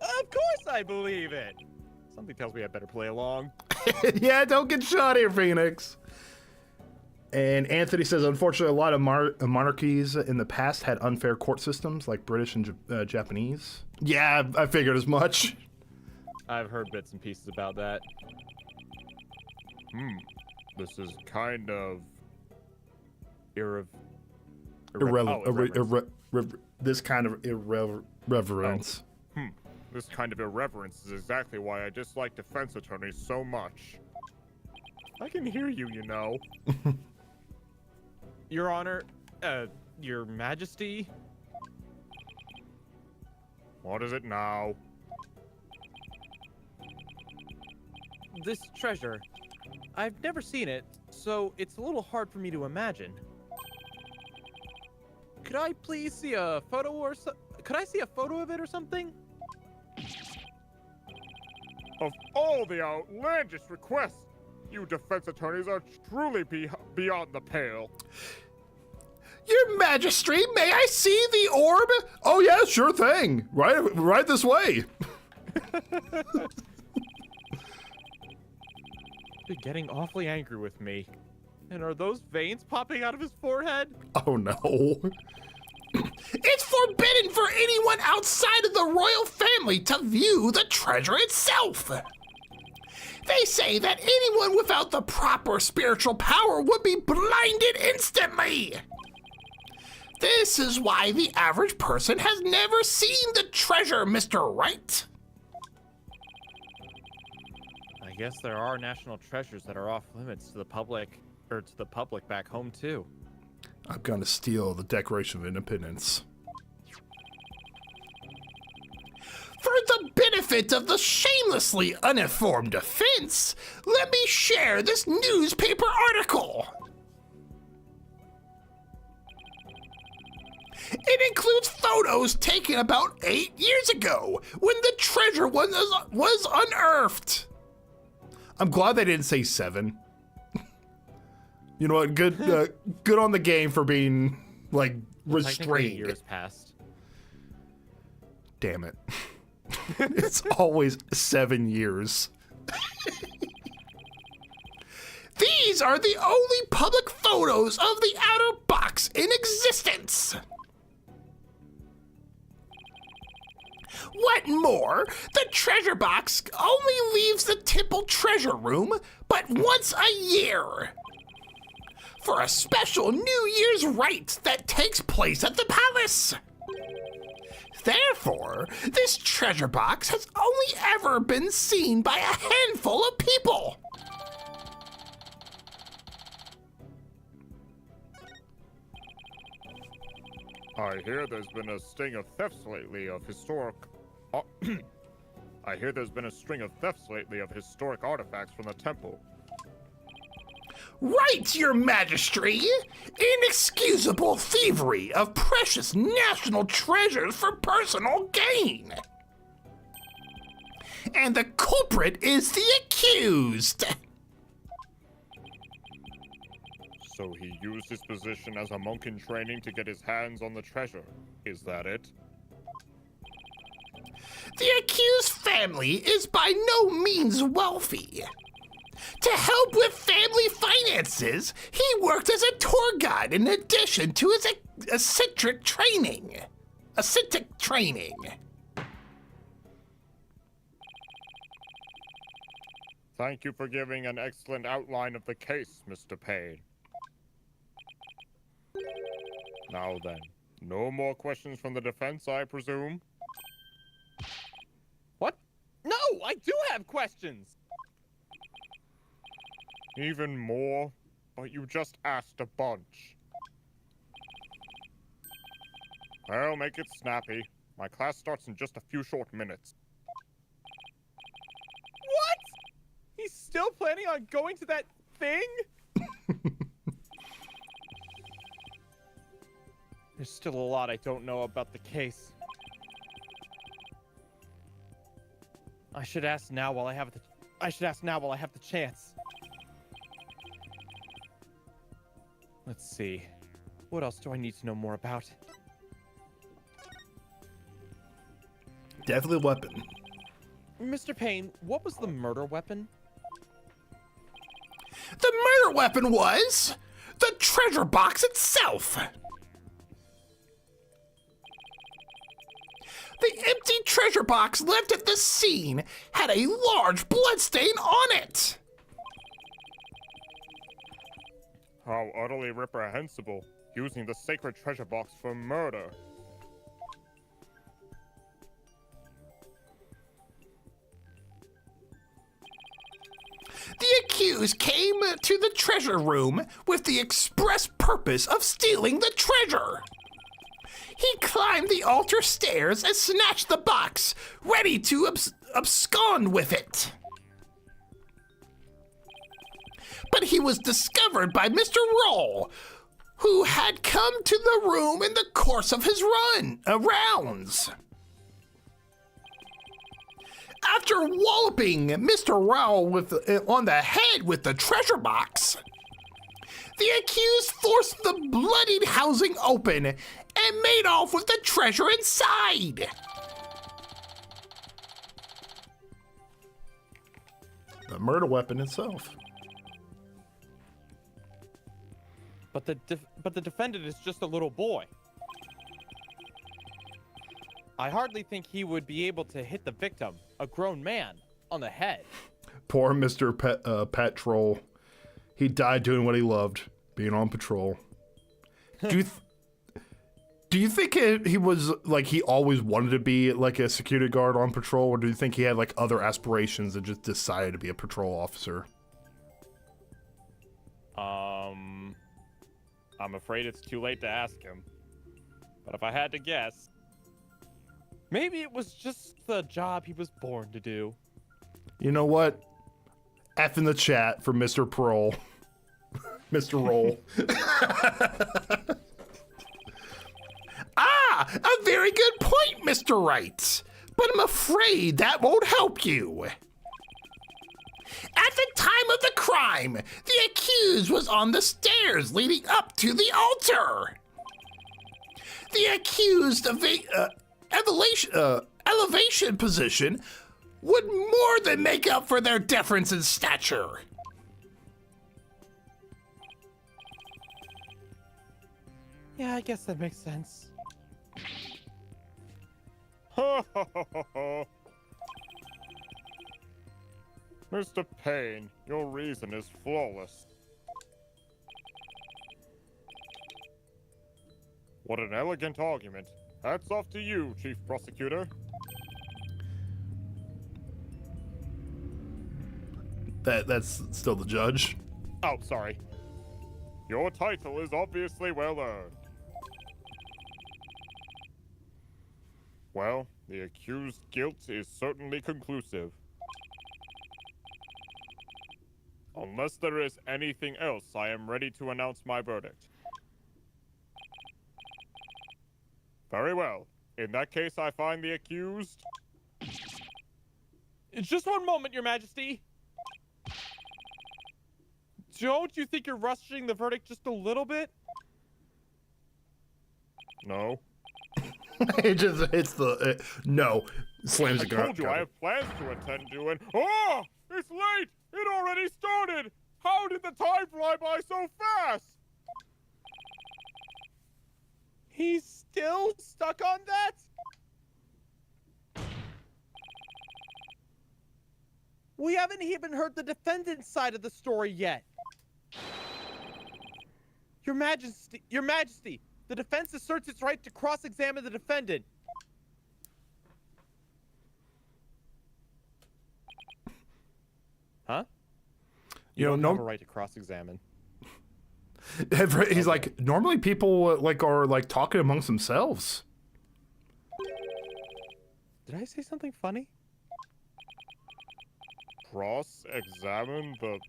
Of course I believe it! Something tells me I better play along. Yeah, don't get shot here, Phoenix. And Anthony says, unfortunately, a lot of monarchies in the past had unfair court systems, like British and Japanese. Yeah, I figured as much. I've heard bits and pieces about that. This is kind of... This kind of irreverence. This kind of irreverence is exactly why I dislike defense attorneys so much. I can hear you, you know. Your Honor, Your Majesty. What is it now? This treasure. I've never seen it, so it's a little hard for me to imagine. Could I please see a photo or could I see a photo of it or something? Of all the outlandish requests, you defense attorneys are truly beyond the pale. Your Majesty, may I see the orb? Oh yeah, sure thing. Right this way. You're getting awfully angry with me. And are those veins popping out of his forehead? Oh no. It's forbidden for anyone outside of the royal family to view the treasure itself. They say that anyone without the proper spiritual power would be blinded instantly. This is why the average person has never seen the treasure, Mr. Wright. I guess there are national treasures that are off limits to the public, or to the public back home too. I'm gonna steal the Declaration of Independence. For the benefit of the shamelessly uninformed defense, let me share this newspaper article. It includes photos taken about 8 years ago when the treasure was unearthed. I'm glad they didn't say 7. You know what? Good on the game for being like restrained. Years passed. Damn it! It's always 7 years. These are the only public photos of the outer box in existence. What more, the treasure box only leaves the temple treasure room but once a year, for a special New Year's rite that takes place at the palace. Therefore, this treasure box has only ever been seen by a handful of people. I hear there's been a string of thefts lately of historic... I hear there's been a string of thefts lately of historic artifacts from the temple. Right, Your Majesty! Inexcusable thievery of precious national treasures for personal gain! And the culprit is the accused! So he used his position as a monk in training to get his hands on the treasure. Is that it? The accused family is by no means wealthy. To help with family finances, he worked as a tour guide in addition to his eccentric training. Thank you for giving an excellent outline of the case, Mr. Payne. Now then, no more questions from the defense, I presume? What? No, I do have questions! Even more? But you just asked a bunch. Well, make it snappy. My class starts in just a few short minutes. What? He's still planning on going to that thing? There's still a lot I don't know about the case. I should ask now while I have the chance. Let's see. What else do I need to know more about? Definitely a weapon. Mr. Payne, what was the murder weapon? The murder weapon was the treasure box itself. The empty treasure box left at the scene had a large bloodstain on it. How utterly reprehensible, using the sacred treasure box for murder. accused came to the treasure room with the express purpose of stealing the treasure. He climbed the altar stairs and snatched the box, ready to abscond with it. But he was discovered by Mr. Roll, who had come to the room in the course of his rounds. After walloping Mr. Rowell on the head with the treasure box, the accused forced the bloodied housing open and made off with the treasure inside. The murder weapon itself. But the defendant is just a little boy. I hardly think he would be able to hit the victim, a grown man, on the head. Poor Mr. Patrol. He died doing what he loved, being on patrol. Do you think he was like he always wanted to be like a security guard on patrol, or do you think he had like other aspirations and just decided to be a patrol officer? I'm afraid it's too late to ask him. But if I had to guess, maybe it was just the job he was born to do. You know what? F in the chat for Mr. Parole. Mr. Roll. A very good point, Mr. Wright. But I'm afraid that won't help you. At the time of the crime, the accused was on the stairs leading up to the altar. The accused elevation position would more than make up for their difference in stature. Yeah, I guess that makes sense. Mr. Payne, your reason is flawless. What an elegant argument. Hats off to you, Chief Prosecutor. That's still the judge. Oh, sorry. Your title is obviously well earned. Well, the accused's guilt is certainly conclusive. Unless there is anything else, I am ready to announce my verdict. Very well. In that case, I find the accused... Just one moment, Your Majesty. Don't you think you're rushing the verdict just a little bit? No. It just hits the... no. Slams I the gun. told you I have plans to attend to and... Oh! It's late! It already started! How did the time fly by so fast? He's still stuck on that? We haven't even heard the defendant's side of the story yet. Your Majesty, the defense asserts its right to cross-examine the defendant. Huh? You know, don't no, have a right to cross-examine. he's like, normally people like are like talking amongst themselves. Did I say something funny? Cross-examine the...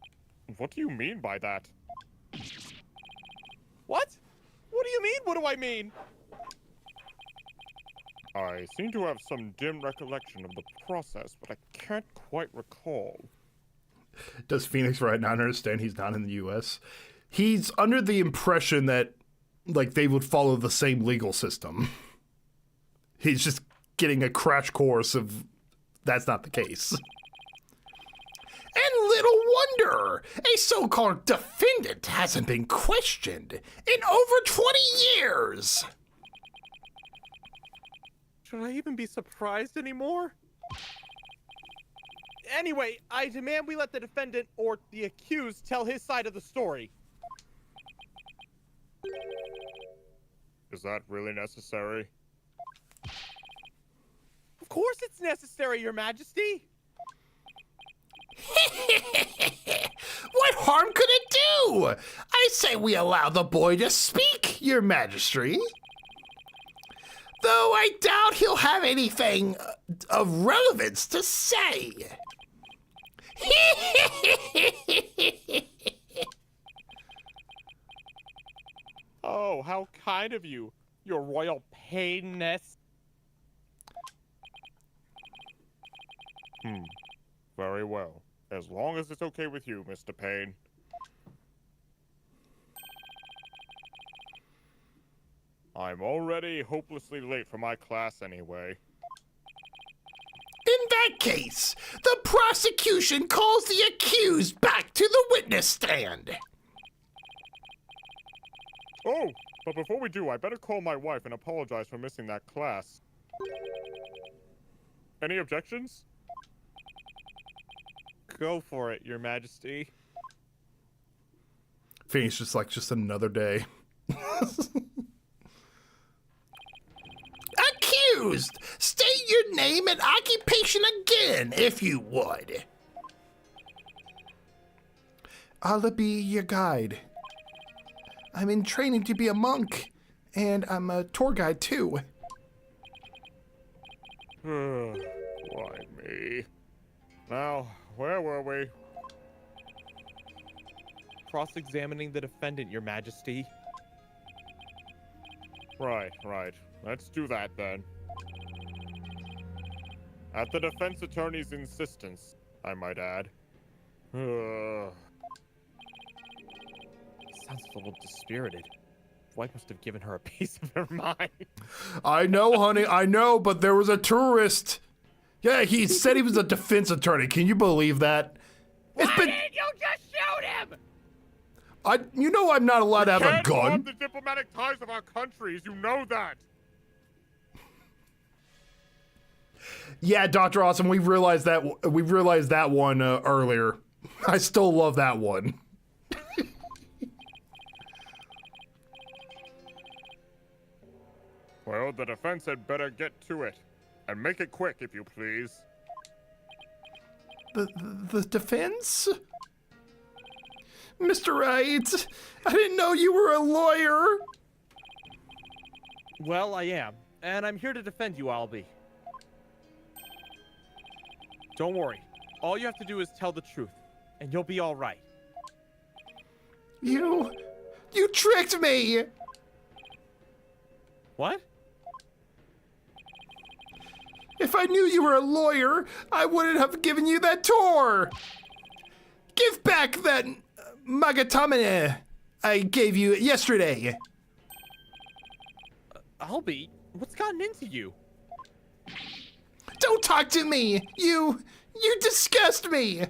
What do you mean by that? What? What do you mean? What do I mean? I seem to have some dim recollection of the process, but I can't quite recall. Does Phoenix Wright not understand he's not in the U.S.? He's under the impression that, like, they would follow the same legal system. He's just getting a crash course of that's not the case. And little wonder, a so-called defendant hasn't been questioned in over 20 years. Should I even be surprised anymore? Anyway, I demand we let the defendant or the accused tell his side of the story. Is that really necessary? Of course it's necessary, Your Majesty. What harm could it do? I say we allow the boy to speak, your majesty. Though I doubt he'll have anything of relevance to say. Oh, how kind of you, your royal painness. Very well. As long as it's okay with you, Mr. Payne. I'm already hopelessly late for my class anyway. In that case, the prosecution calls the accused back to the witness stand. Oh, but before we do, I better call my wife and apologize for missing that class. Any objections? Go for it, your majesty. Phoenix just another day. Accused! State your name and occupation again, if you would. I'll be your guide. I'm in training to be a monk, and I'm a tour guide too. Why me? Now, where were we? Cross-examining the defendant, your majesty. Right. Let's do that then. At the defense attorney's insistence, I might add. Sounds a little dispirited. Wife must have given her a piece of her mind. I know, honey, I know, but there was a tourist. Yeah, he said he was a defense attorney. Can you believe that? Why didn't you just shoot him? You know I'm not allowed to have a Can't gun. harm the diplomatic ties of our countries, you know that! Yeah, Dr. Awesome, we realized that one earlier. I still love that one. Well, the defense had better get to it. And make it quick, if you please. The defense? Mr. Wright, I didn't know you were a lawyer. Well, I am, and I'm here to defend you, Albie. Don't worry. All you have to do is tell the truth, and you'll be all right. You tricked me. What? If I knew you were a lawyer, I wouldn't have given you that tour. Give back that Magatamine I gave you yesterday. Albie, what's gotten into you? Don't talk to me. You disgust me.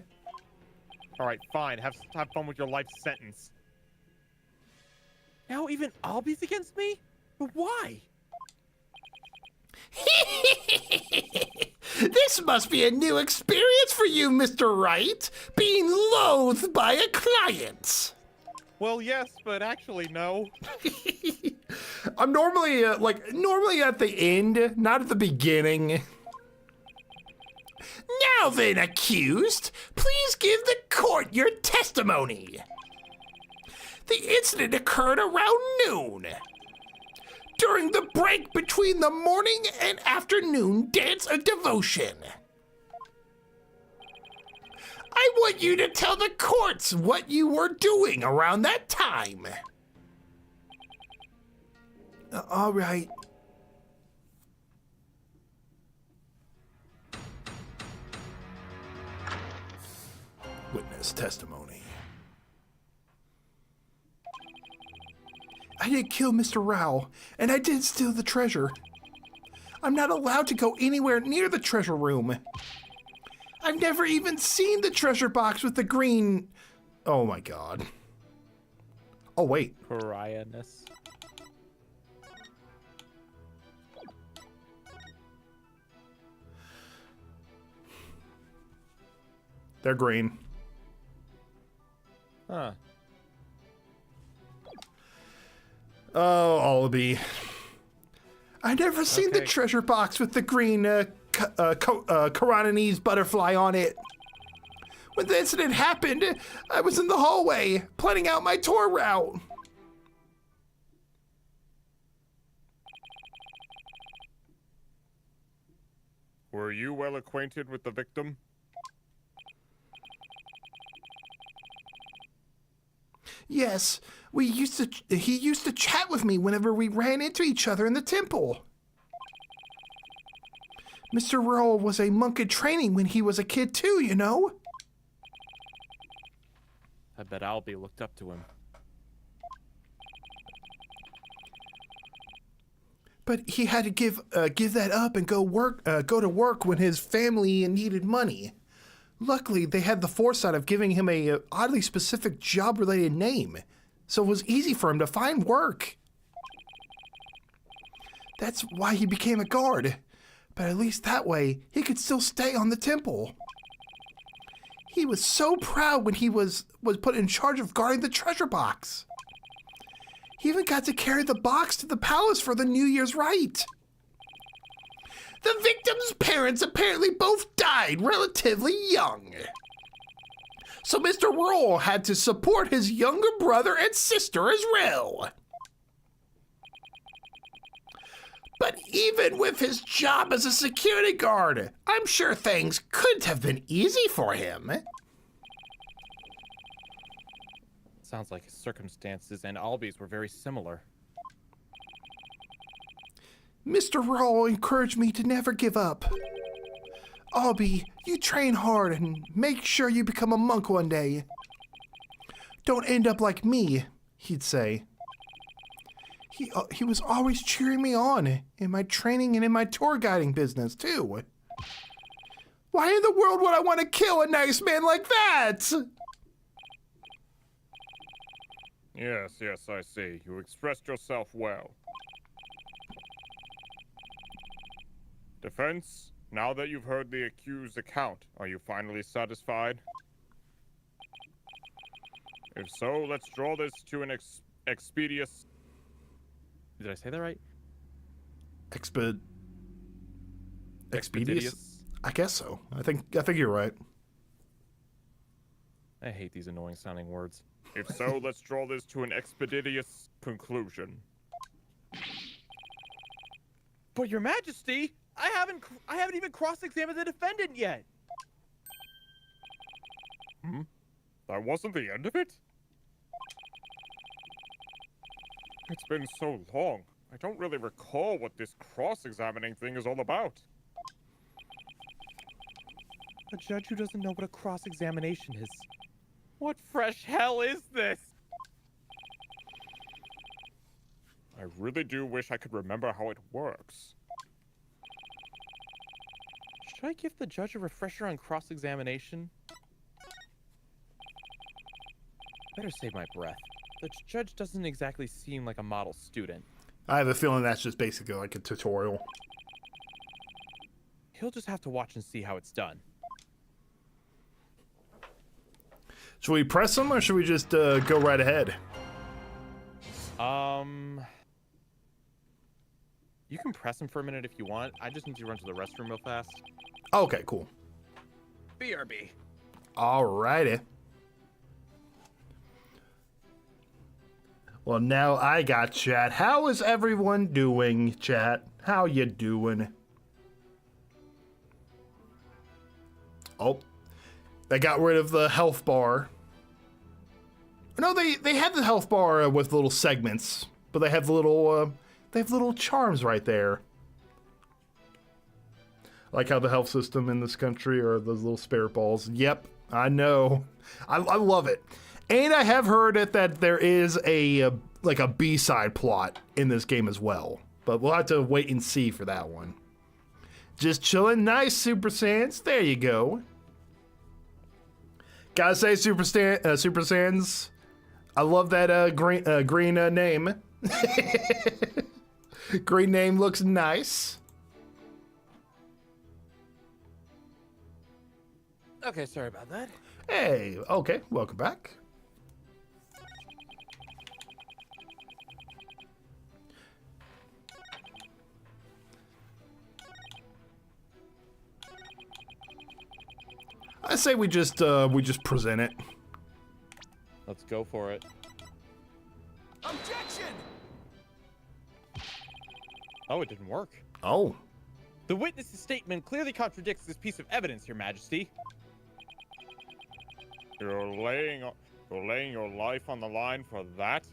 All right, fine. Have fun with your life sentence. Now even Albie's against me? But why? This must be a new experience for you, Mr. Wright, being loathed by a client. Well, yes, but actually, no. I'm normally at the end, not at the beginning. Now then, accused, please give the court your testimony. The incident occurred around noon. During the break between the morning and afternoon dance of devotion. I want you to tell the courts what you were doing around that time. All right. Witness testimony. I did kill Mr. Rao, and I did steal the treasure. I'm not allowed to go anywhere near the treasure room. I've never even seen the treasure box with the green... Oh my god. Oh wait. Pariahness. They're green. Huh. Oh, Allaby. I never seen the Okay. treasure box with the green Karanese butterfly on it. When the incident happened, I was in the hallway, planning out my tour route. Were you well acquainted with the victim? Yes, he used to chat with me whenever we ran into each other in the temple. Mr. Roll was a monk in training when he was a kid too, you know? I bet Albie looked up to him. But he had to give that up and go to work when his family needed money. Luckily, they had the foresight of giving him a oddly specific job-related name, so it was easy for him to find work. That's why he became a guard, but at least that way, he could still stay on the temple. He was so proud when he was put in charge of guarding the treasure box. He even got to carry the box to the palace for the New Year's rite. The victim's parents apparently both died relatively young. So Mr. Roll had to support his younger brother and sister as well. But even with his job as a security guard, I'm sure things couldn't have been easy for him. Sounds like his circumstances and Albie's were very similar. Mr. Roll encouraged me to never give up. Albie, you train hard and make sure you become a monk one day. Don't end up like me, he'd say. He was always cheering me on in my training and in my tour guiding business, too. Why in the world would I want to kill a nice man like that? Yes, I see. You expressed yourself well. Defense, now that you've heard the accused's account, are you finally satisfied? If so, let's draw this to an expeditious... Did I say that right? Expeditious? I guess so. I think you're right. I hate these annoying sounding words. If so, let's draw this to an expeditious conclusion. But Your Majesty, I haven't even cross-examined the defendant yet. That wasn't the end of it? It's been so long. I don't really recall what this cross-examining thing is all about. A judge who doesn't know what a cross-examination is. What fresh hell is this? I really do wish I could remember how it works. Should I give the judge a refresher on cross-examination? Better save my breath. The judge doesn't exactly seem like a model student. I have a feeling that's just basically like a tutorial. He'll just have to watch and see how it's done. Should we press him or should we just go right ahead? You can press him for a minute if you want. I just need to run to the restroom real fast. Okay, cool. BRB. Alrighty. Well, now I got chat. How is everyone doing, chat? How you doing? Oh, they got rid of the health bar. No, they had the health bar with little segments, but they have little charms right there. Like how the health system in this country are those little spirit balls. Yep, I know. I love it. And I have heard that there is a B-side plot in this game as well. But we'll have to wait and see for that one. Just chilling. Nice, Super Sans. There you go. Gotta say, Super Sans, I love that green name. Green name looks nice. Okay, sorry about that. Hey, okay, welcome back. I say we just present it. Let's go for it. Objection! Oh, it didn't work. Oh. The witness's statement clearly contradicts this piece of evidence, Your Majesty. You're laying your life on the line for that?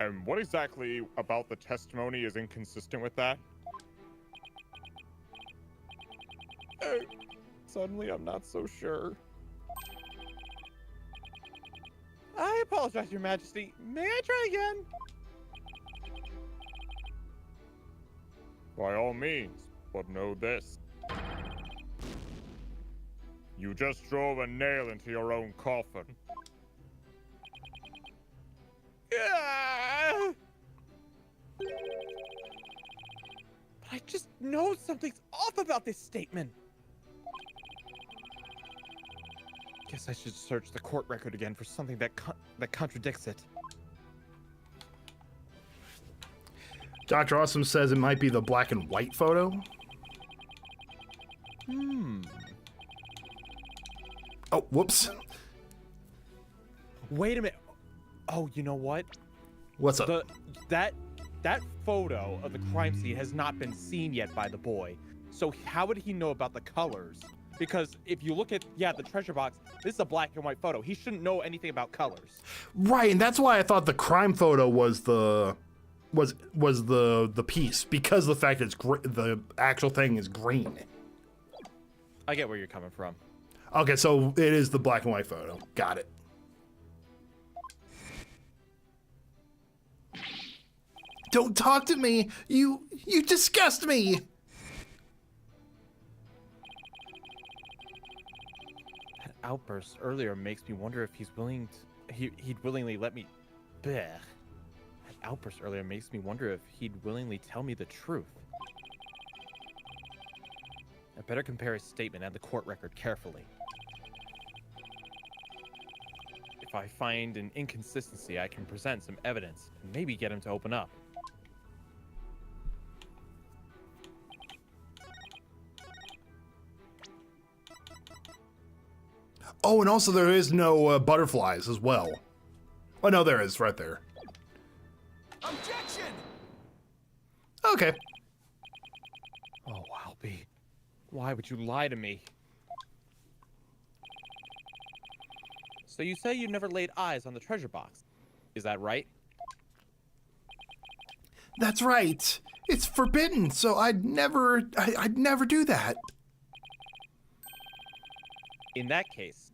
And what exactly about the testimony is inconsistent with that? Suddenly, I'm not so sure. I apologize, Your Majesty. May I try again? By all means, but know this. You just drove a nail into your own coffin. Ah! But I just know something's off about this statement. Guess I should search the court record again for something that contradicts it. Dr. Awesome says it might be the black and white photo. Oh, whoops. Wait a minute. Oh, you know what? What's up? That photo of the crime scene has not been seen yet by the boy. So how would he know about the colors? Because if you look at the treasure box, this is a black and white photo. He shouldn't know anything about colors. Right, and that's why I thought the crime photo was the piece, because of the fact it's the actual thing is green. I get where you're coming from. Okay, so it is the black and white photo. Got it. Don't talk to me. You disgust me. That outburst earlier makes me wonder if he'd willingly let me. Bleh. That outburst earlier makes me wonder if he'd willingly tell me the truth. I better compare his statement and the court record carefully. If I find an inconsistency, I can present some evidence and maybe get him to open up. Oh, and also there is no butterflies as well. Oh, no, there is right there. Objection! Okay. Oh, Albie. Why would you lie to me? So you say you never laid eyes on the treasure box. Is that right? That's right. It's forbidden, so I'd never do that. In that case,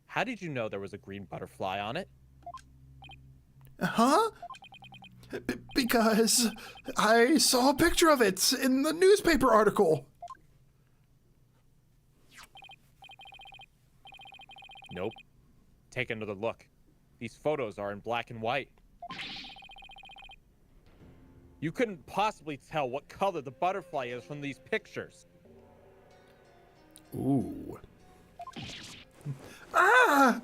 how did you know there was a green butterfly on it? Huh? Because I saw a picture of it in the newspaper article. Nope. Take another look. These photos are in black and white. You couldn't possibly tell what color the butterfly is from these pictures. Ooh. Ah!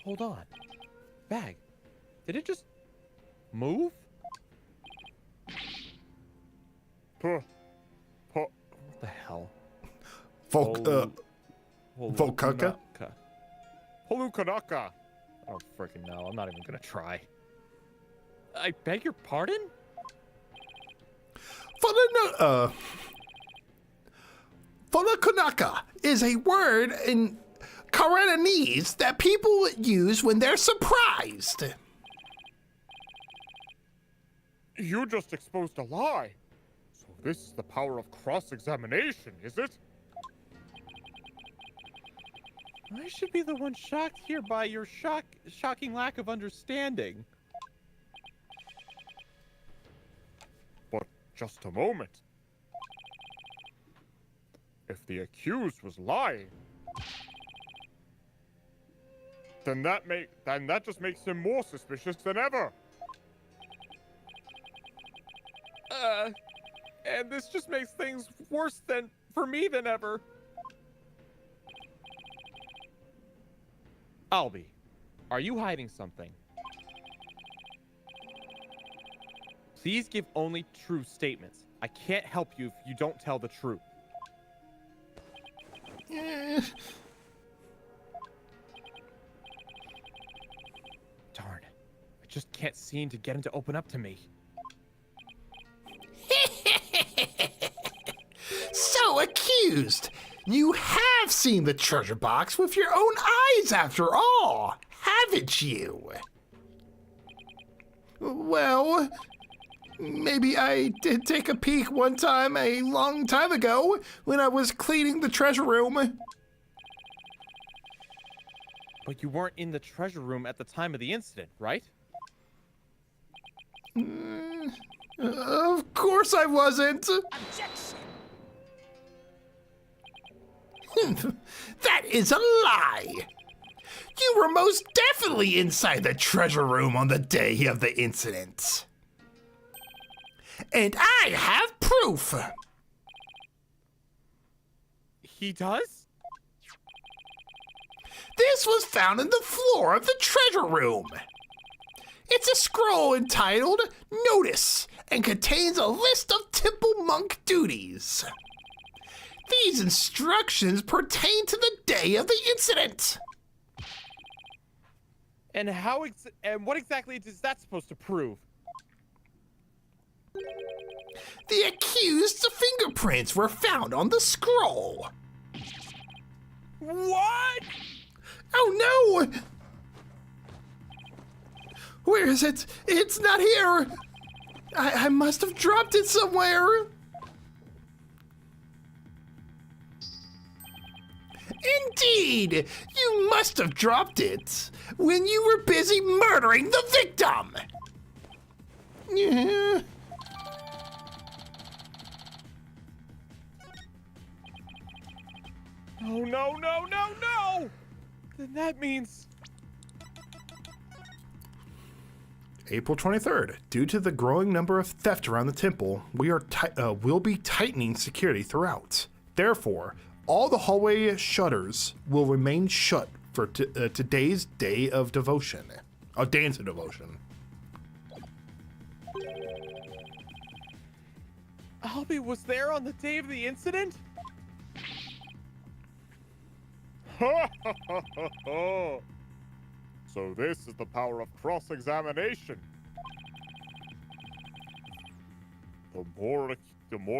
Hold on. Bag. Did it just move? Puh. Puh. What the hell? Volkaka? Holukanaka. I don't freaking know. I'm not even gonna try. I beg your pardon? Folakunaka is a word in Karenanese that people use when they're surprised. You just exposed a lie. So this is the power of cross-examination, is it? I should be the one shocked here by your shocking lack of understanding. But just a moment. If the accused was lying, then that just makes him more suspicious than ever. And this just makes things worse for me than ever. Albie, are you hiding something? Please give only true statements. I can't help you if you don't tell the truth. Eh, Darn. I just can't seem to get him to open up to me. So, accused, you have seen the treasure box with your own eyes after all, haven't you? Well, maybe I did take a peek one time a long time ago when I was cleaning the treasure room. But you weren't in the treasure room at the time of the incident, right? Of course I wasn't. Objection! That is a lie. You were most definitely inside the treasure room on the day of the incident. And I have proof. He does? This was found in the floor of the treasure room. It's a scroll entitled Notice and contains a list of temple monk duties. These instructions pertain to the day of the incident. And what exactly is that supposed to prove? The accused's fingerprints were found on the scroll. What? Oh no! Where is it? It's not here! I must have dropped it somewhere! Indeed! You must have dropped it when you were busy murdering the victim! Yeah. Oh, no, no, no, no! Then that means... April 23rd. Due to the growing number of theft around the temple, we'll be tightening security throughout. Therefore, all the hallway shutters will remain shut for today's day of devotion. A dance of devotion. Albie was there on the day of the incident? So this is the power of cross-examination. The more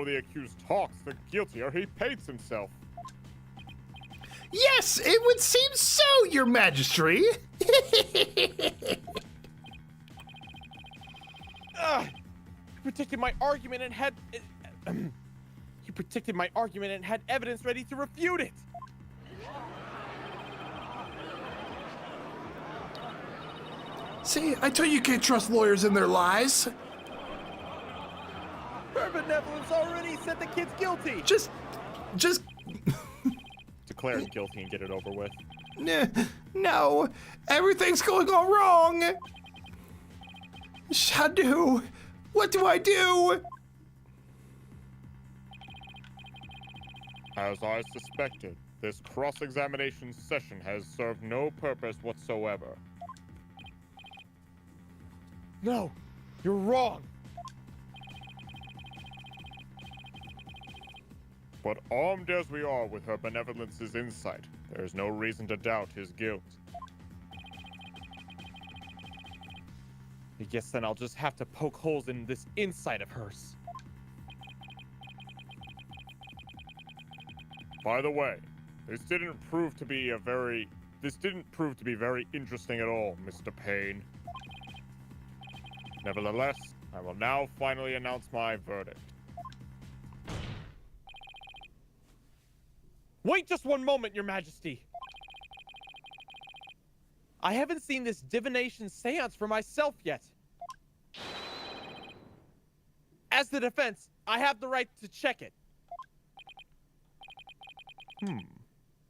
the accused talks, the guiltier he paints himself. Yes, it would seem so, Your Majesty. You predicted my argument and had... you predicted my argument and had evidence ready to refute it! See, I told you can't trust lawyers and their lies. Her benevolence already said the kid's guilty! Just... Declare him guilty and get it over with. No, everything's going all wrong. Shadu, what do I do? As I suspected, this cross-examination session has served no purpose whatsoever. No, you're wrong. But armed as we are with her benevolence's insight, there is no reason to doubt his guilt. I guess then I'll just have to poke holes in this insight of hers. By the way, this didn't prove to be very interesting at all, Mr. Payne. Nevertheless, I will now finally announce my verdict. Wait just one moment, Your Majesty. I haven't seen this divination seance for myself yet. As the defense, I have the right to check it.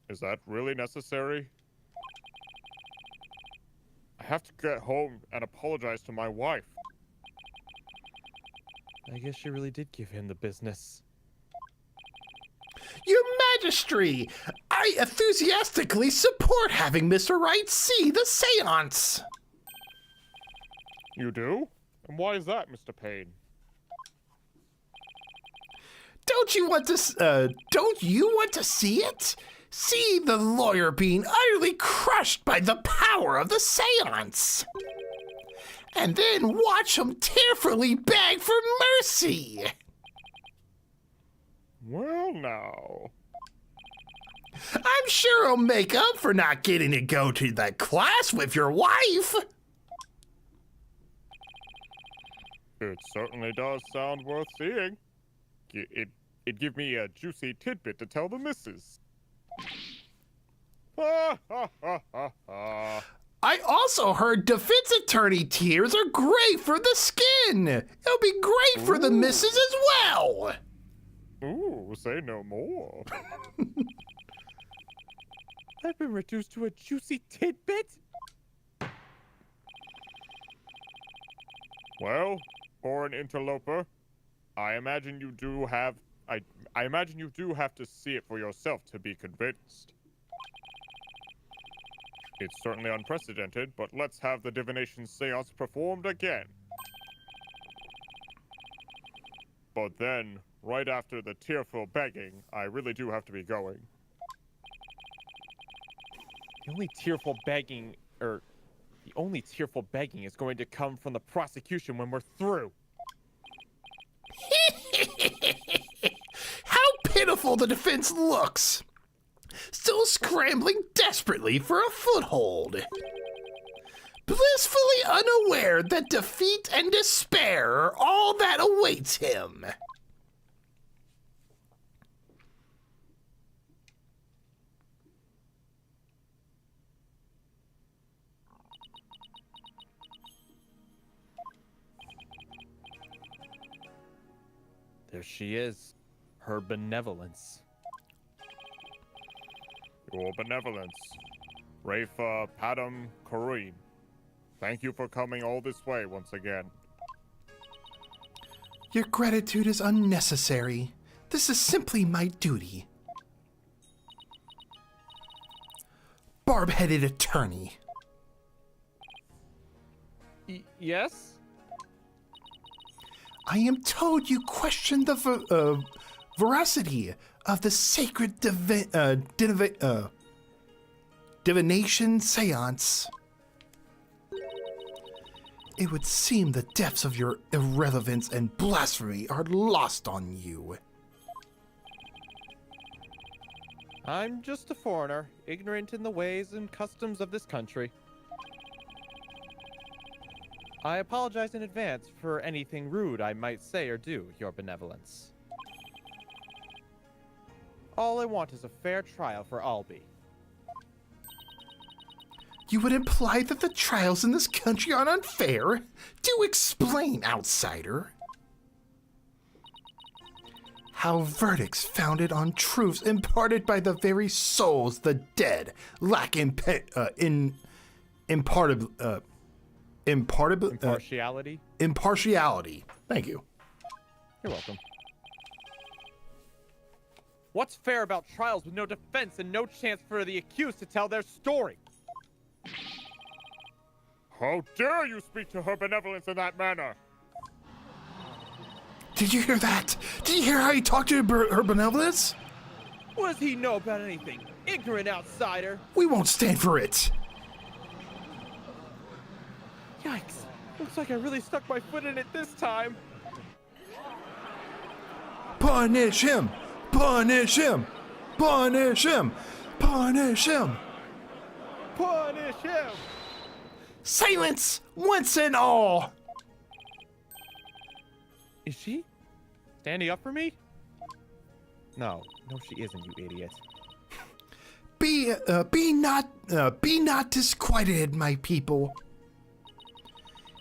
Is that really necessary? I have to get home and apologize to my wife. I guess you really did give him the business. Your Majesty, I enthusiastically support having Mr. Wright see the seance. You do? And why is that, Mr. Payne? Don't you want to see it? See the lawyer being utterly crushed by the power of the seance. And then watch him tearfully beg for mercy. Well, now. I'm sure he'll make up for not getting to go to that class with your wife. It certainly does sound worth seeing. It'd give me a juicy tidbit to tell the missus. Ha ha ha ha ha. I also heard defense attorney tears are great for the skin. It'll be great for the missus as well. Ooh, say no more. I've been reduced to a juicy tidbit? Well, for an interloper, I imagine you do have to see it for yourself to be convinced. It's certainly unprecedented, but let's have the divination seance performed again. But then, right after the tearful begging, I really do have to be going. The only tearful begging is going to come from the prosecution when we're through. How pitiful the defense looks. Still scrambling desperately for a foothold. Blissfully unaware that defeat and despair are all that awaits him. There she is. Her benevolence. Your benevolence. Rafa Padam Kareem. Thank you for coming all this way once again. Your gratitude is unnecessary. This is simply my duty. Barb-headed attorney. Yes? I am told you question the veracity of the sacred divination seance. It would seem the depths of your irrelevance and blasphemy are lost on you. I'm just a foreigner, ignorant in the ways and customs of this country. I apologize in advance for anything rude I might say or do, Your Benevolence. All I want is a fair trial for Albie. You would imply that the trials in this country are unfair? Do explain, outsider. How verdicts founded on truths imparted by the very souls the dead lack impartiality. Thank you. You're welcome. What's fair about trials with no defense and no chance for the accused to tell their story? How dare you speak to her benevolence in that manner? Did you hear that? Did you hear how he talked to her benevolence? What does he know about anything? Ignorant outsider. We won't stand for it. Yikes. Looks like I really stuck my foot in it this time. Punish him! Punish him! Punish him! Punish him! Punish him! Silence once and all! Is she standing up for me? No, she isn't, you idiot. Be not disquieted, my people.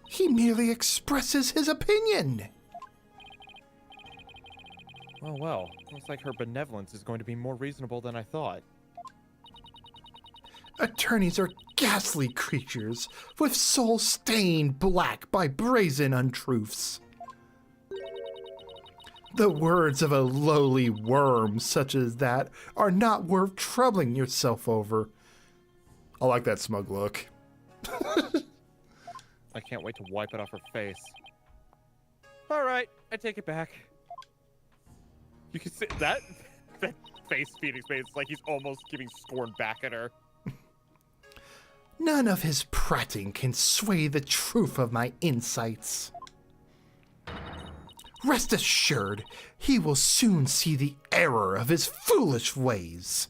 He merely expresses his opinion. Well, looks like her benevolence is going to be more reasonable than I thought. Attorneys are ghastly creatures with souls stained black by brazen untruths. The words of a lowly worm such as that are not worth troubling yourself over. I like that smug look. I can't wait to wipe it off her face. All right, I take it back. You can see that face Phoenix made. It's like he's almost giving scorn back at her. None of his prating can sway the truth of my insights. Rest assured, he will soon see the error of his foolish ways.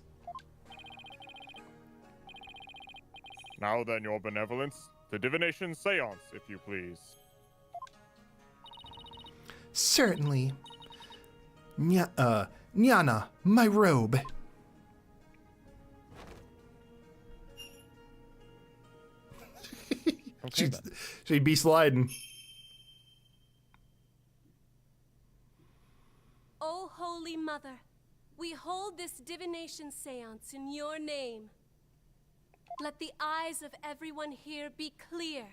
Now then, your benevolence, the divination seance, if you please. Certainly. Nyana, my robe. Okay, She'd be sliding. O Holy Mother, we hold this divination seance in your name. Let the eyes of everyone here be clear,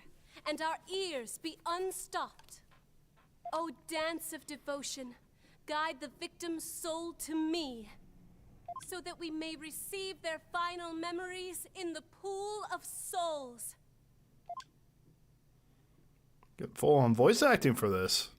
and our ears be unstopped. O dance of devotion, guide the victim's soul to me, so that we may receive their final memories in the pool of souls. Get full-on voice acting for this.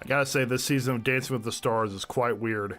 I gotta say, this season of Dancing with the Stars is quite weird.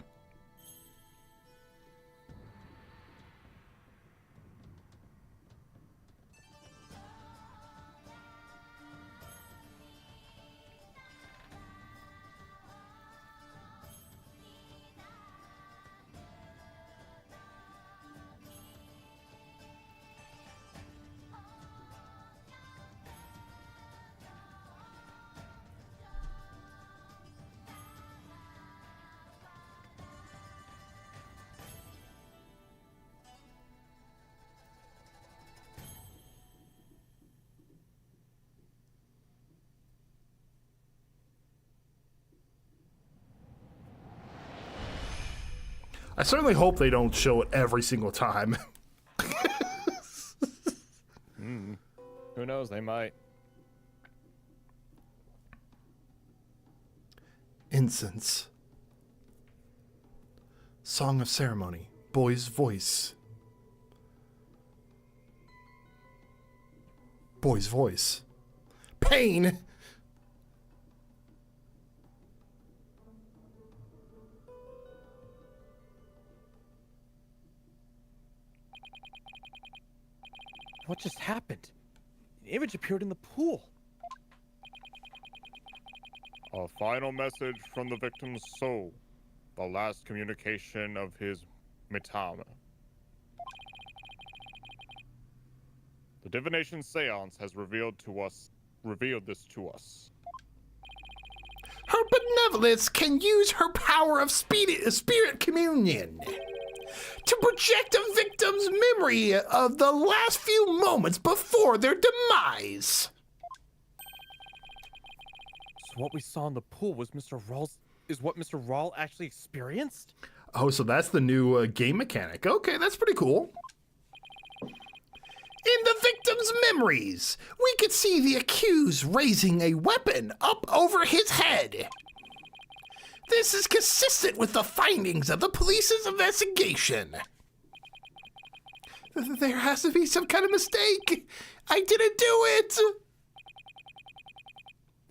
I certainly hope they don't show it every single time. Who knows? They might. Incense. Song of ceremony. Boy's voice. Boy's voice. Pain! What just happened? An image appeared in the pool. A final message from the victim's soul. The last communication of his mitama. The divination seance has revealed this to us. Her benevolence can use her power of spirit communion to project a victim's memory of the last few moments before their demise. So what we saw in the pool was what Mr. Rawl actually experienced? Oh, so that's the new game mechanic. Okay, that's pretty cool. In the victim's memories, we could see the accused raising a weapon up over his head. This is consistent with the findings of the police's investigation. There has to be some kind of mistake. I didn't do it.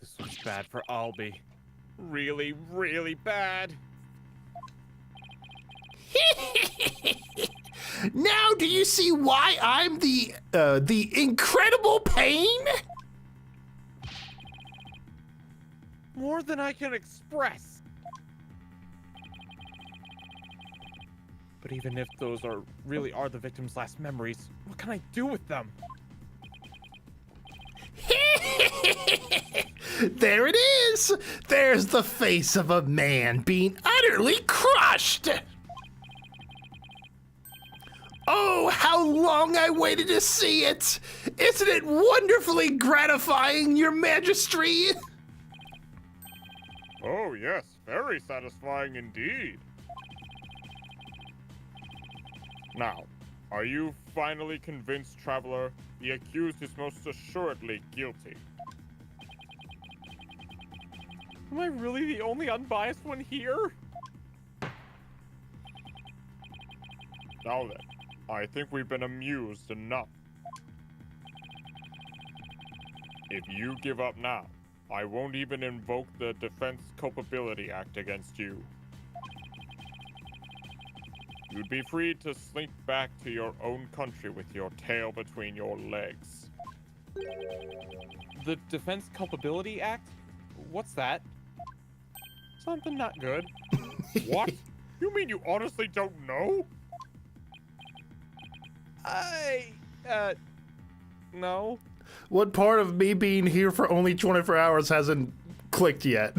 This was bad for Albie. Really, really bad. Now do you see why I'm the incredible pain? More than I can express. But even if those really are the victim's last memories, what can I do with them? There it is! There's the face of a man being utterly crushed! Oh, how long I waited to see it! Isn't it wonderfully gratifying, your majesty? Oh, yes, very satisfying indeed. Now, are you finally convinced, traveler? The accused is most assuredly guilty. Am I really the only unbiased one here? Now then, I think we've been amused enough. If you give up now, I won't even invoke the Defense Culpability Act against you. You'd be free to slink back to your own country with your tail between your legs. The Defense Culpability Act? What's that? Something not good. What? You mean you honestly don't know? No. What part of me being here for only 24 hours hasn't clicked yet?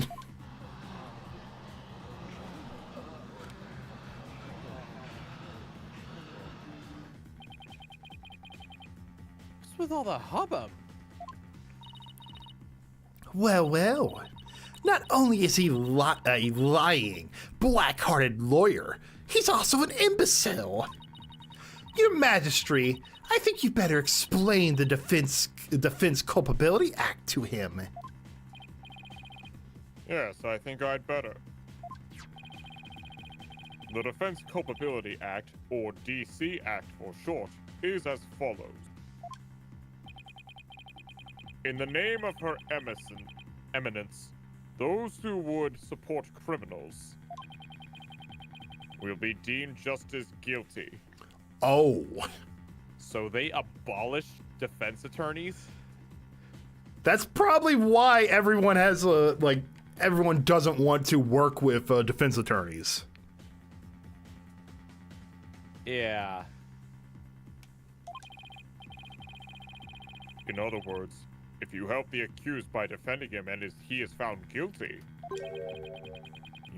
What's with all the hubbub? Well, well. Not only is he a lying, black-hearted lawyer, he's also an imbecile. Your Majesty, I think you better explain the Defense Culpability Act to him. Yes, I think I'd better. The Defense Culpability Act, or DC Act for short, is as follows. In the name of Her Eminence, those who would support criminals will be deemed just as guilty. Oh. So they abolished defense attorneys? That's probably why everyone has everyone doesn't want to work with defense attorneys. Yeah. In other words, if you help the accused by defending him and he is found guilty,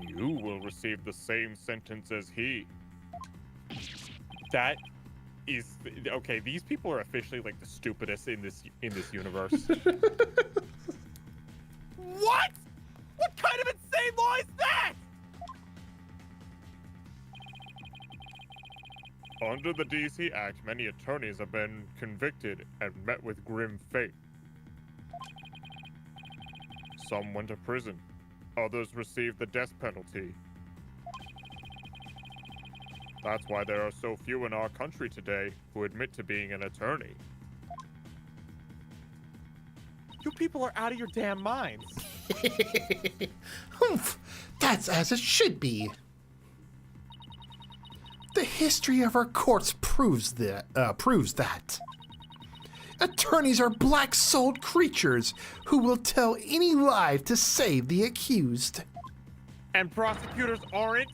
you will receive the same sentence as he. That is okay. These people are officially like the stupidest in this universe. What? What kind of insane law is that? Under the DC Act, many attorneys have been convicted and met with grim fate. Some went to prison. Others received the death penalty. That's why there are so few in our country today who admit to being an attorney. You people are out of your damn minds. Humph, that's as it should be. The history of our courts proves that. Attorneys are black-souled creatures who will tell any lie to save the accused. And prosecutors aren't?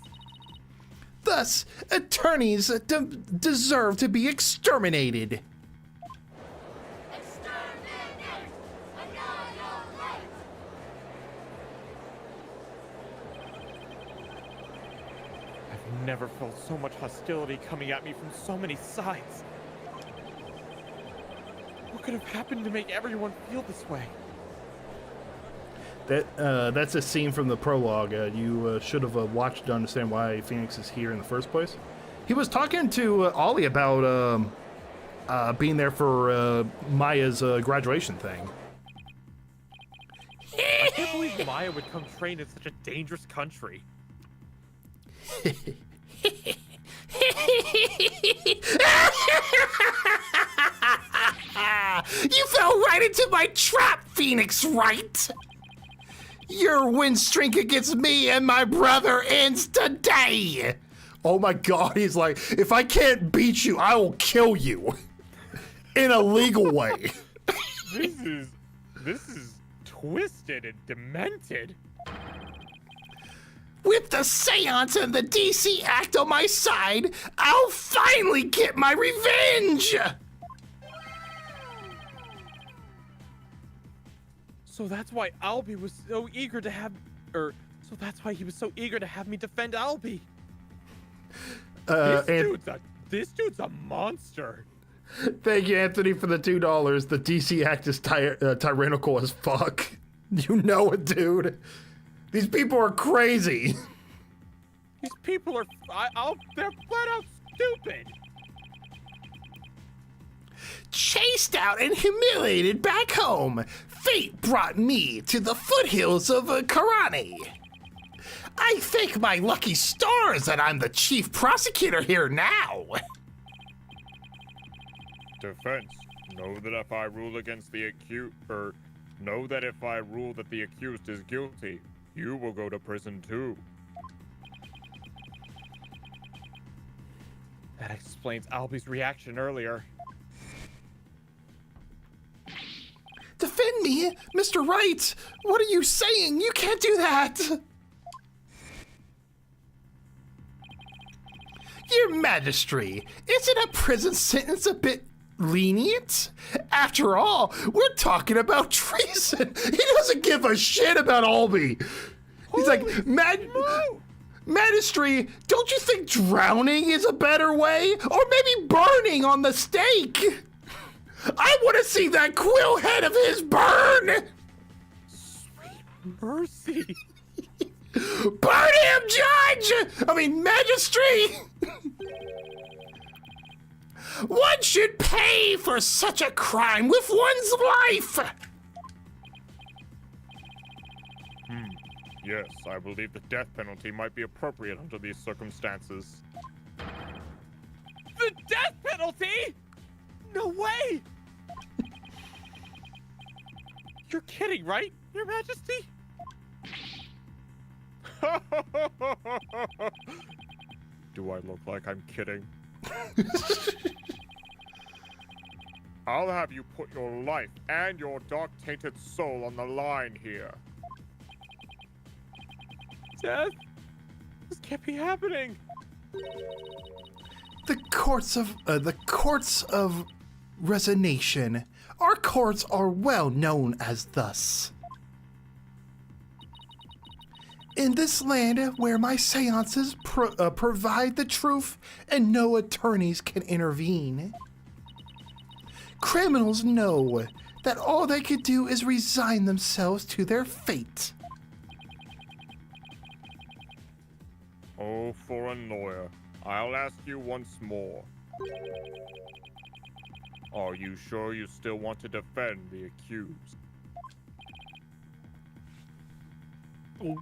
Thus, attorneys deserve to be exterminated. I've never felt so much hostility coming at me from so many sides. What could have happened to make everyone feel this way? That's a scene from the prologue. You should have watched to understand why Phoenix is here in the first place. He was talking to Ollie about being there for Maya's graduation thing. I can't believe Maya would come train in such a dangerous country. You fell right into my trap, Phoenix, right? Your win streak against me and my brother ends today. Oh my God, he's like, if I can't beat you, I will kill you. In a legal way. This is twisted and demented. With the seance and the DC Act on my side, I'll finally get my revenge! So that's why Albie was so eager to have, so that's why he was so eager to have me defend Albie. This dude's a monster. Thank you, Anthony, for the $2. The DC Act is tyrannical as fuck. You know it, dude. These people are crazy. These people are, they're flat out stupid. Chased out and humiliated back home, fate brought me to the foothills of Karani. I thank my lucky stars that I'm the chief prosecutor here now. Defense, know that if I rule against the accused, know that if I rule that the accused is guilty, you will go to prison too. That explains Albie's reaction earlier. Defend me, Mr. Wright. What are you saying? You can't do that. Your Majesty, isn't a prison sentence a bit lenient? After all, we're talking about treason. He doesn't give a shit about Albie. He's like, Majesty, don't you think drowning is a better way? Or maybe burning on the stake? I want to see that quill head of his burn! Sweet mercy. Burn him, Judge! Magistrate! One should pay for such a crime with one's life! Yes, I believe the death penalty might be appropriate under these circumstances. The death penalty? No way! You're kidding, right, Your Majesty? Do I look like I'm kidding? I'll have you put your life and your dark-tainted soul on the line here. Death? This can't be happening. The courts of resignation. Our courts are well known as thus. In this land where my seances provide the truth and no attorneys can intervene, criminals know that all they can do is resign themselves to their fate. Oh, foreign lawyer, I'll ask you once more. Are you sure you still want to defend the accused? Oh.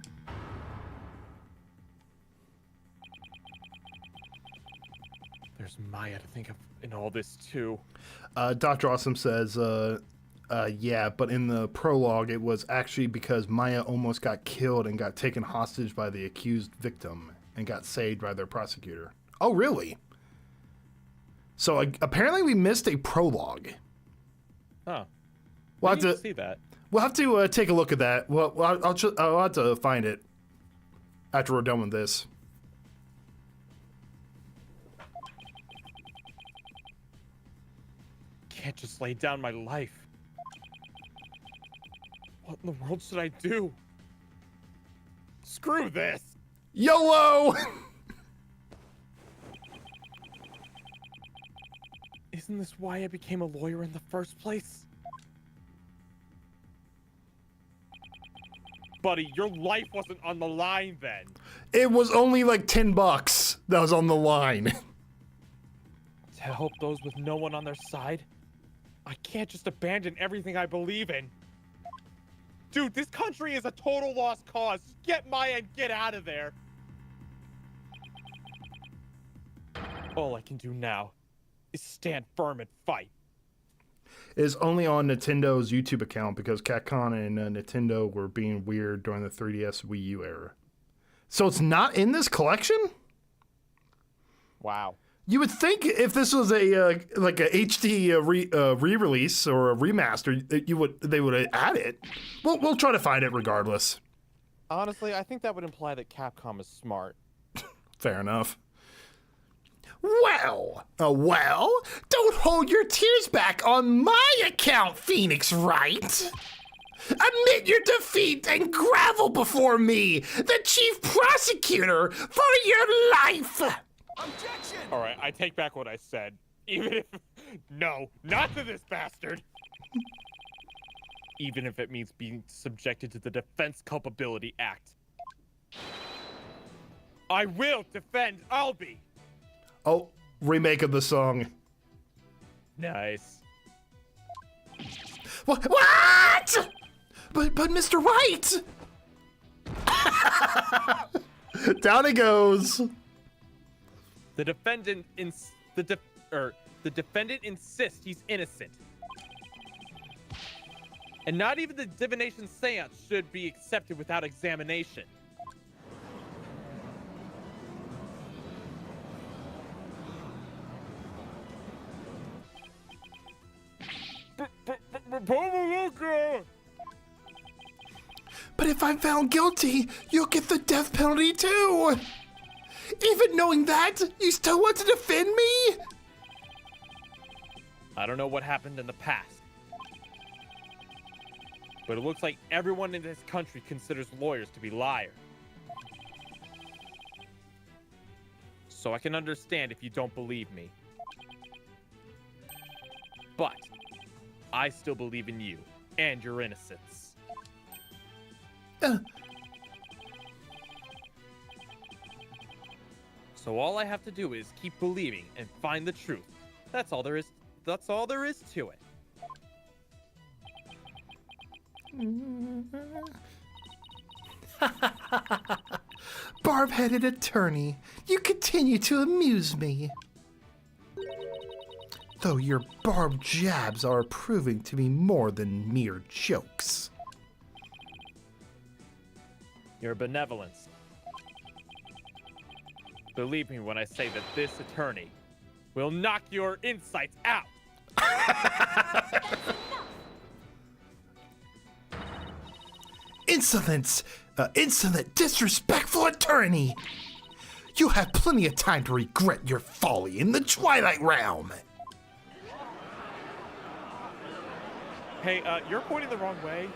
There's Maya to think of in all this, too. Dr. Awesome says, yeah, but in the prologue, it was actually because Maya almost got killed and got taken hostage by the accused victim and got saved by their prosecutor. Oh, really? So apparently we missed a prologue. Huh. We'll I have need to see that. We'll have to take a look at that. Well, I'll have to find it after we're done with this. Can't just lay down my life. What in the world should I do? Screw this! YOLO! Isn't this why I became a lawyer in the first place? Buddy, your life wasn't on the line then. It was only like $10 that was on the line. To help those with no one on their side? I can't just abandon everything I believe in. Dude, this country is a total lost cause. Just get Maya and get out of there. All I can do now is stand firm and fight. It is only on Nintendo's YouTube account because Capcom and Nintendo were being weird during the 3DS Wii U era. So it's not in this collection? Wow. You would think if this was a like a HD re-release or a remaster, they would add it. We'll try to find it regardless. Honestly, I think that would imply that Capcom is smart. Fair enough. Well, don't hold your tears back on my account, Phoenix Wright. Admit your defeat and grovel before me, the chief prosecutor, for your life! Objection! All right, I take back what I said. Even if... No, not to this bastard! Even if it means being subjected to the Defense Culpability Act. I will defend Albie! Oh, remake of the song. Nice. What? But Mr. Wright! Down he goes. The defendant the defendant insists he's innocent. And not even the divination seance should be accepted without examination. But if I'm found guilty, you'll get the death penalty too! Even knowing that, you still want to defend me? I don't know what happened in the past. But it looks like everyone in this country considers lawyers to be liars. So I can understand if you don't believe me. But I still believe in you and your innocence. So all I have to do is keep believing and find the truth. That's all there is to it. Barb-headed attorney, you continue to amuse me. Though your barbed jabs are proving to be more than mere jokes. Your benevolence. Believe me when I say that this attorney will knock your insights out. Insolence! Insolent, disrespectful attorney! You have plenty of time to regret your folly in the Twilight Realm! Hey, you're pointing the wrong way.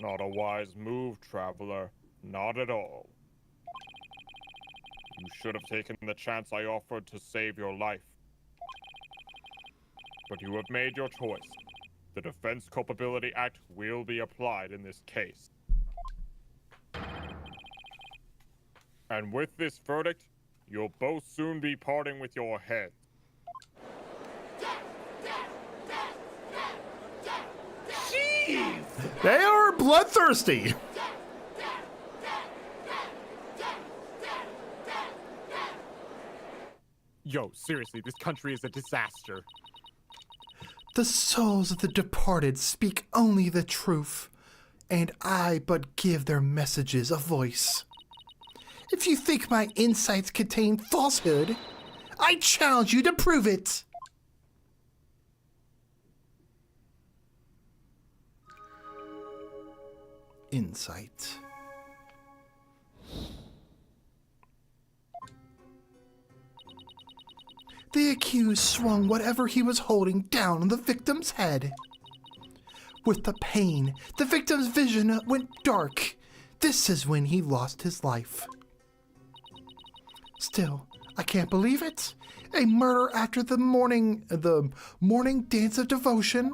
Not a wise move, traveler. Not at all. You should have taken the chance I offered to save your life. But you have made your choice. The Defense Culpability Act will be applied in this case. And with this verdict, you'll both soon be parting with your heads. They are bloodthirsty! Yo, seriously, this country is a disaster. The souls of the departed speak only the truth, and I but give their messages a voice. If you think my insights contain falsehood, I challenge you to prove it! Insight. The accused swung whatever he was holding down on the victim's head. With the pain, the victim's vision went dark. This is when he lost his life. Still, I can't believe it. A murder after the morning dance of devotion.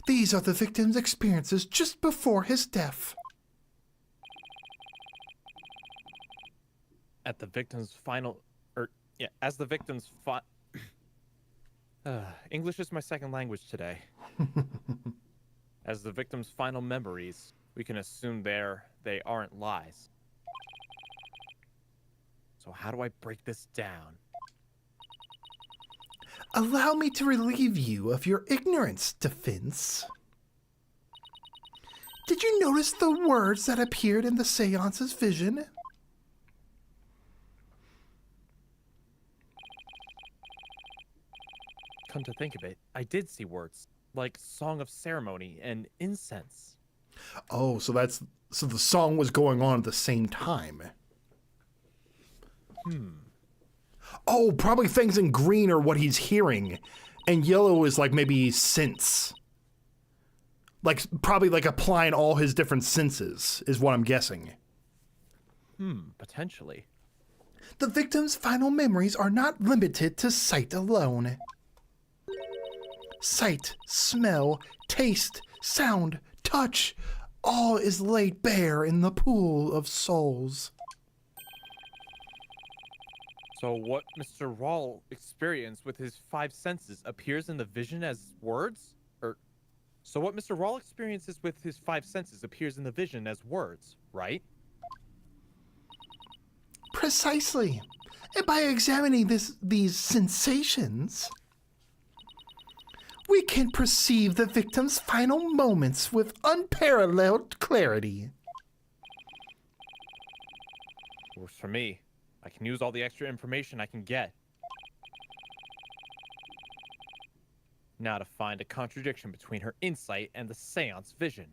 These are the victim's experiences just before his death. At the victim's final, as the victim's English is my second language today. As the victim's final memories, we can assume they aren't lies. So how do I break this down? Allow me to relieve you of your ignorance, Defense. Did you notice the words that appeared in the seance's vision? Come to think of it, I did see words like Song of Ceremony and Incense. Oh, so the song was going on at the same time. Oh, probably things in green are what he's hearing, and yellow is like maybe sense. Like probably like applying all his different senses is what I'm guessing. Potentially. The victim's final memories are not limited to sight alone. Sight, smell, taste, sound, touch, all is laid bare in the pool of souls. So what Mr. Rawl experienced with his 5 senses appears in the vision as words? So what Mr. Rawl experiences with his 5 senses appears in the vision as words, right? Precisely. And by examining these sensations, we can perceive the victim's final moments with unparalleled clarity. Works for me. I can use all the extra information I can get. Now to find a contradiction between her insight and the seance vision.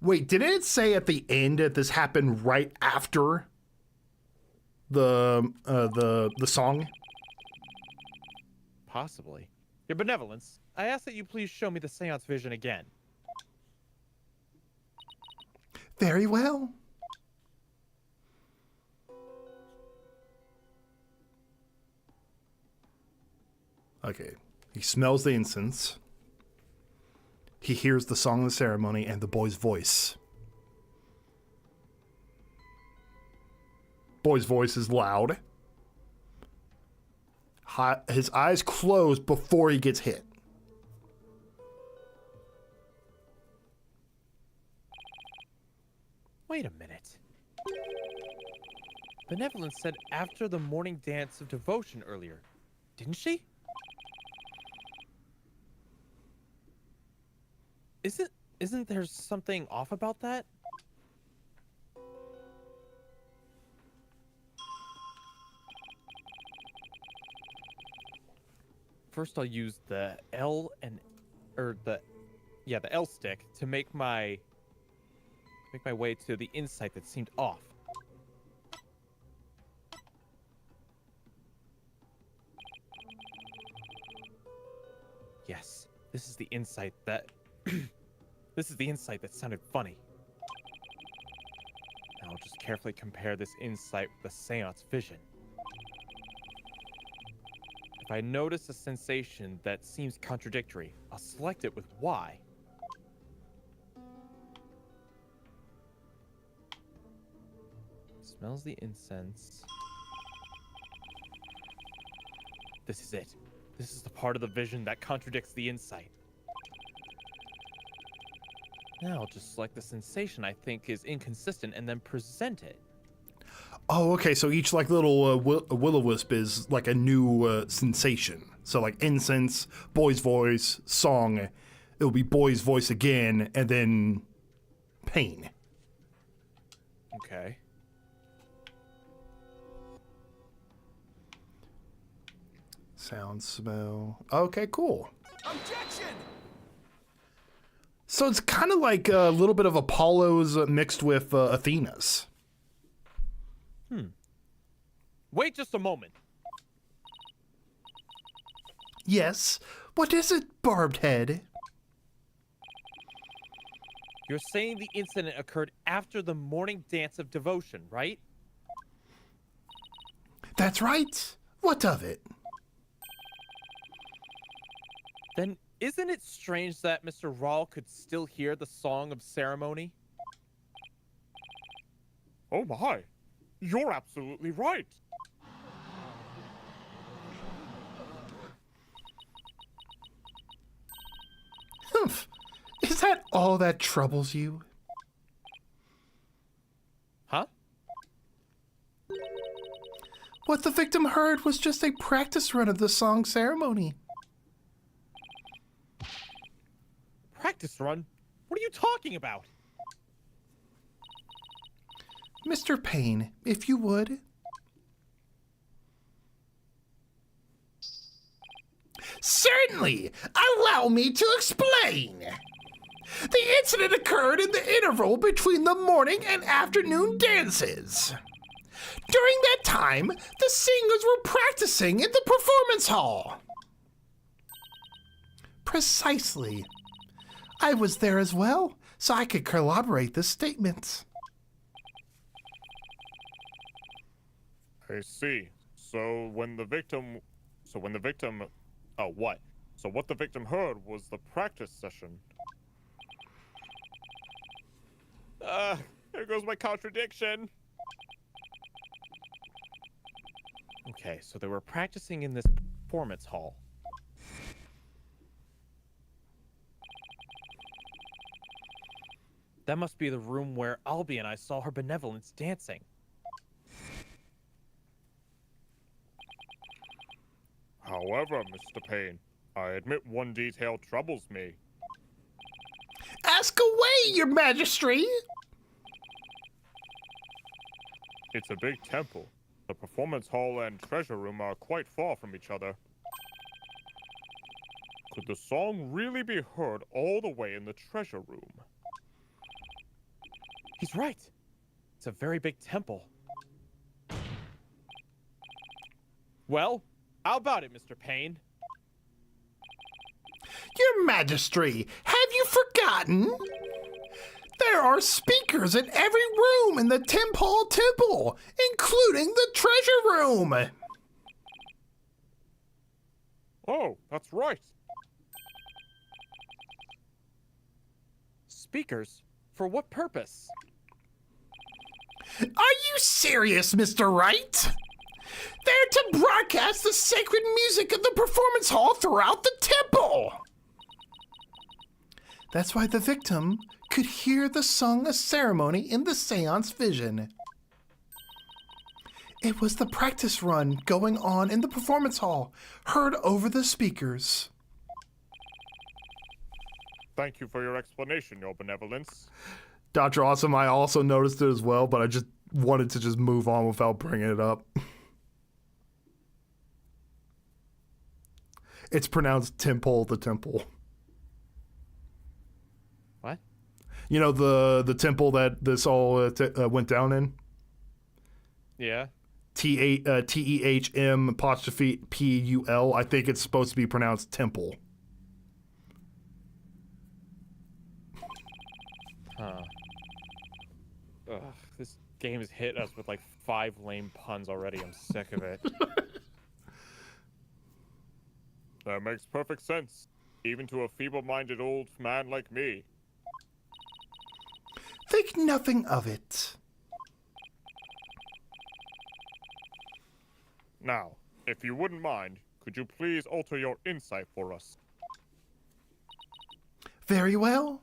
Wait, didn't it say at the end that this happened right after the song? Possibly. Your benevolence, I ask that you please show me the seance vision again. Very well. Okay. He smells the incense. He hears the song of the ceremony and the boy's voice. Boy's voice is loud. His eyes close before he gets hit. Wait a minute. Benevolence said after the morning dance of devotion earlier, didn't she? Isn't there something off about that? First I'll use the L stick to make my way to the insight that seemed off. Yes, this is the insight that this is the insight that sounded funny. Now I'll just carefully compare this insight with the seance vision. If I notice a sensation that seems contradictory, I'll select it with Y. Smells the incense. This is it. This is the part of the vision that contradicts the insight. Now I'll just select the sensation I think is inconsistent and then present it. Oh, okay. So each like little will-o-wisp is like a new sensation. So like incense, boy's voice, song. It'll be boy's voice again, and then pain. Okay. Sound, smell. Okay, cool. Objection! So it's kind of like a little bit of Apollo's mixed with Athena's. Wait just a moment. Yes. What is it, Barbed Head? You're saying the incident occurred after the morning dance of devotion, right? That's right. What of it? Then isn't it strange that Mr. Rawl could still hear the song of ceremony? Oh my, you're absolutely right. Humph. Is that all that troubles you? Huh? What the victim heard was just a practice run of the song ceremony. Practice run? What are you talking about? Mr. Payne, if you would. Certainly! Allow me to explain! The incident occurred in the interval between the morning and afternoon dances. During that time, the singers were practicing in the performance hall. Precisely. I was there as well, so I could corroborate this statement. I see. So when the victim, oh, what? So what the victim heard was the practice session. There goes my contradiction. Okay, so they were practicing in this performance hall. That must be the room where Albie and I saw her benevolence dancing. However, Mr. Payne, I admit one detail troubles me. Ask away, your majesty. It's a big temple. The performance hall and treasure room are quite far from each other. Could the song really be heard all the way in the treasure room? He's right. It's a very big temple. Well, how about it, Mr. Payne? Your majesty, have you forgotten? There are speakers in every room in the Temple Temple, including the treasure room. Oh, that's right. Speakers? For what purpose? Are you serious, Mr. Wright? They're to broadcast the sacred music of the performance hall throughout the temple. That's why the victim could hear the song of ceremony in the seance vision. It was the practice run going on in the performance hall, heard over the speakers. Thank you for your explanation, Your Benevolence. Dr. Awesome, I also noticed it as well, but I just wanted to just move on without bringing it up. It's pronounced Temple the Temple. What? You know, the temple that this all went down in? Yeah. T-E-H-M apostrophe P-U-L. I think it's supposed to be pronounced Temple. Huh. Ugh, this game has hit us with like 5 lame puns already. I'm sick of it. That makes perfect sense, even to a feeble-minded old man like me. Think nothing of it. Now, if you wouldn't mind, could you please alter your insight for us? Very well.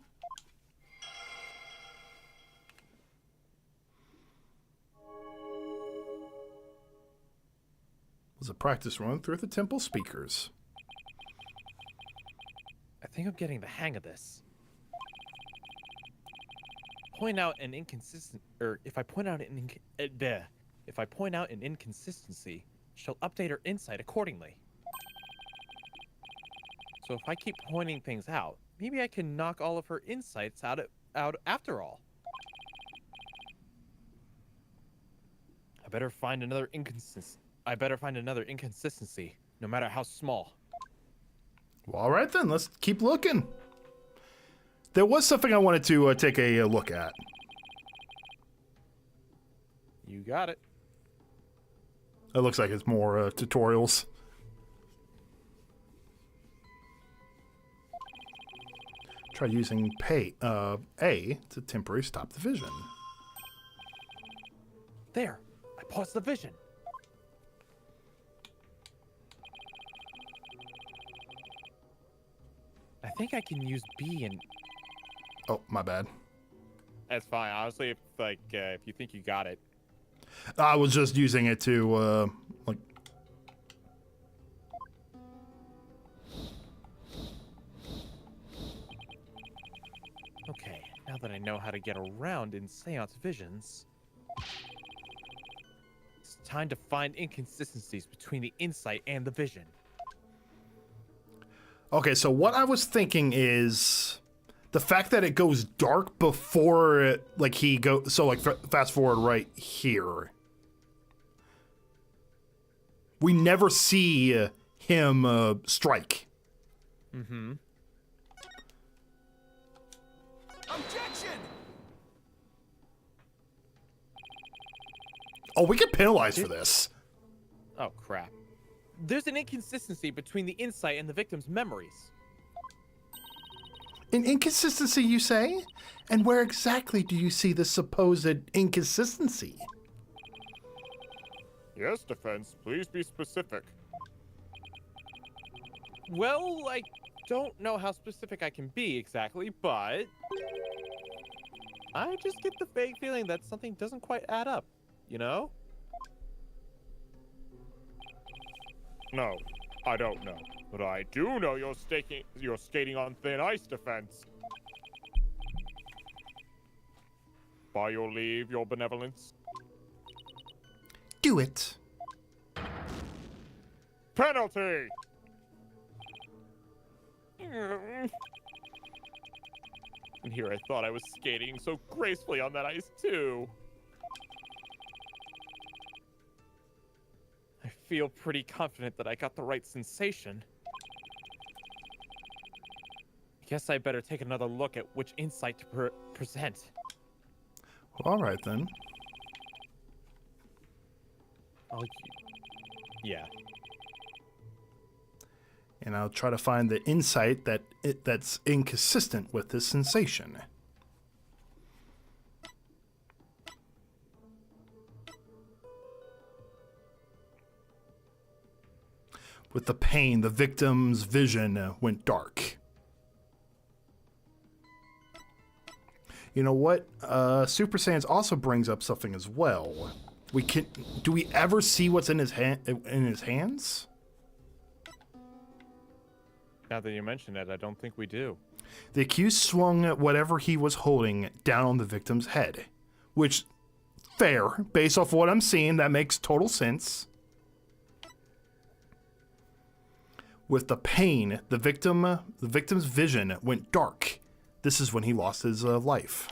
Was a practice run through the temple speakers. I think I'm getting the hang of this. Point out an if I point out an inconsistency, she'll update her insight accordingly. So if I keep pointing things out, maybe I can knock all of her insights out after all. I better find another inconsistency, no matter how small. Well, all right then, let's keep looking. There was something I wanted to take a look at. You got it. It looks like it's more tutorials. Try using A to temporarily stop the vision. There, I paused the vision. I think I can use B and... Oh, my bad. That's fine. Honestly, if you think you got it. I was just using it to, like... Okay, now that I know how to get around in seance visions, it's time to find inconsistencies between the insight and the vision. Okay, so what I was thinking is the fact that it goes dark before it, like he go, so like fast forward right here. We never see him strike. Mm-hmm. Objection! Oh, we get penalized for this. Oh, crap. There's an inconsistency between the insight and the victim's memories. An inconsistency, you say? And where exactly do you see the supposed inconsistency? Yes, defense. Please be specific. Well, I don't know how specific I can be exactly, but I just get the vague feeling that something doesn't quite add up, you know? No, I don't know. But I do know you're skating on thin ice, defense. By your leave, your benevolence. Do it. Penalty! And here I thought I was skating so gracefully on that ice, too. I feel pretty confident that I got the right sensation. I guess I better take another look at which insight to present. All right, then. Yeah. And I'll try to find the insight that's inconsistent with this sensation. With the pain, the victim's vision went dark. You know what? Super Saiyans also brings up something as well. Do we ever see what's in his hands? Now that you mention it, I don't think we do. The accused swung whatever he was holding down on the victim's head, which, fair, based off what I'm seeing, that makes total sense. With the pain, the victim's vision went dark. This is when he lost his life.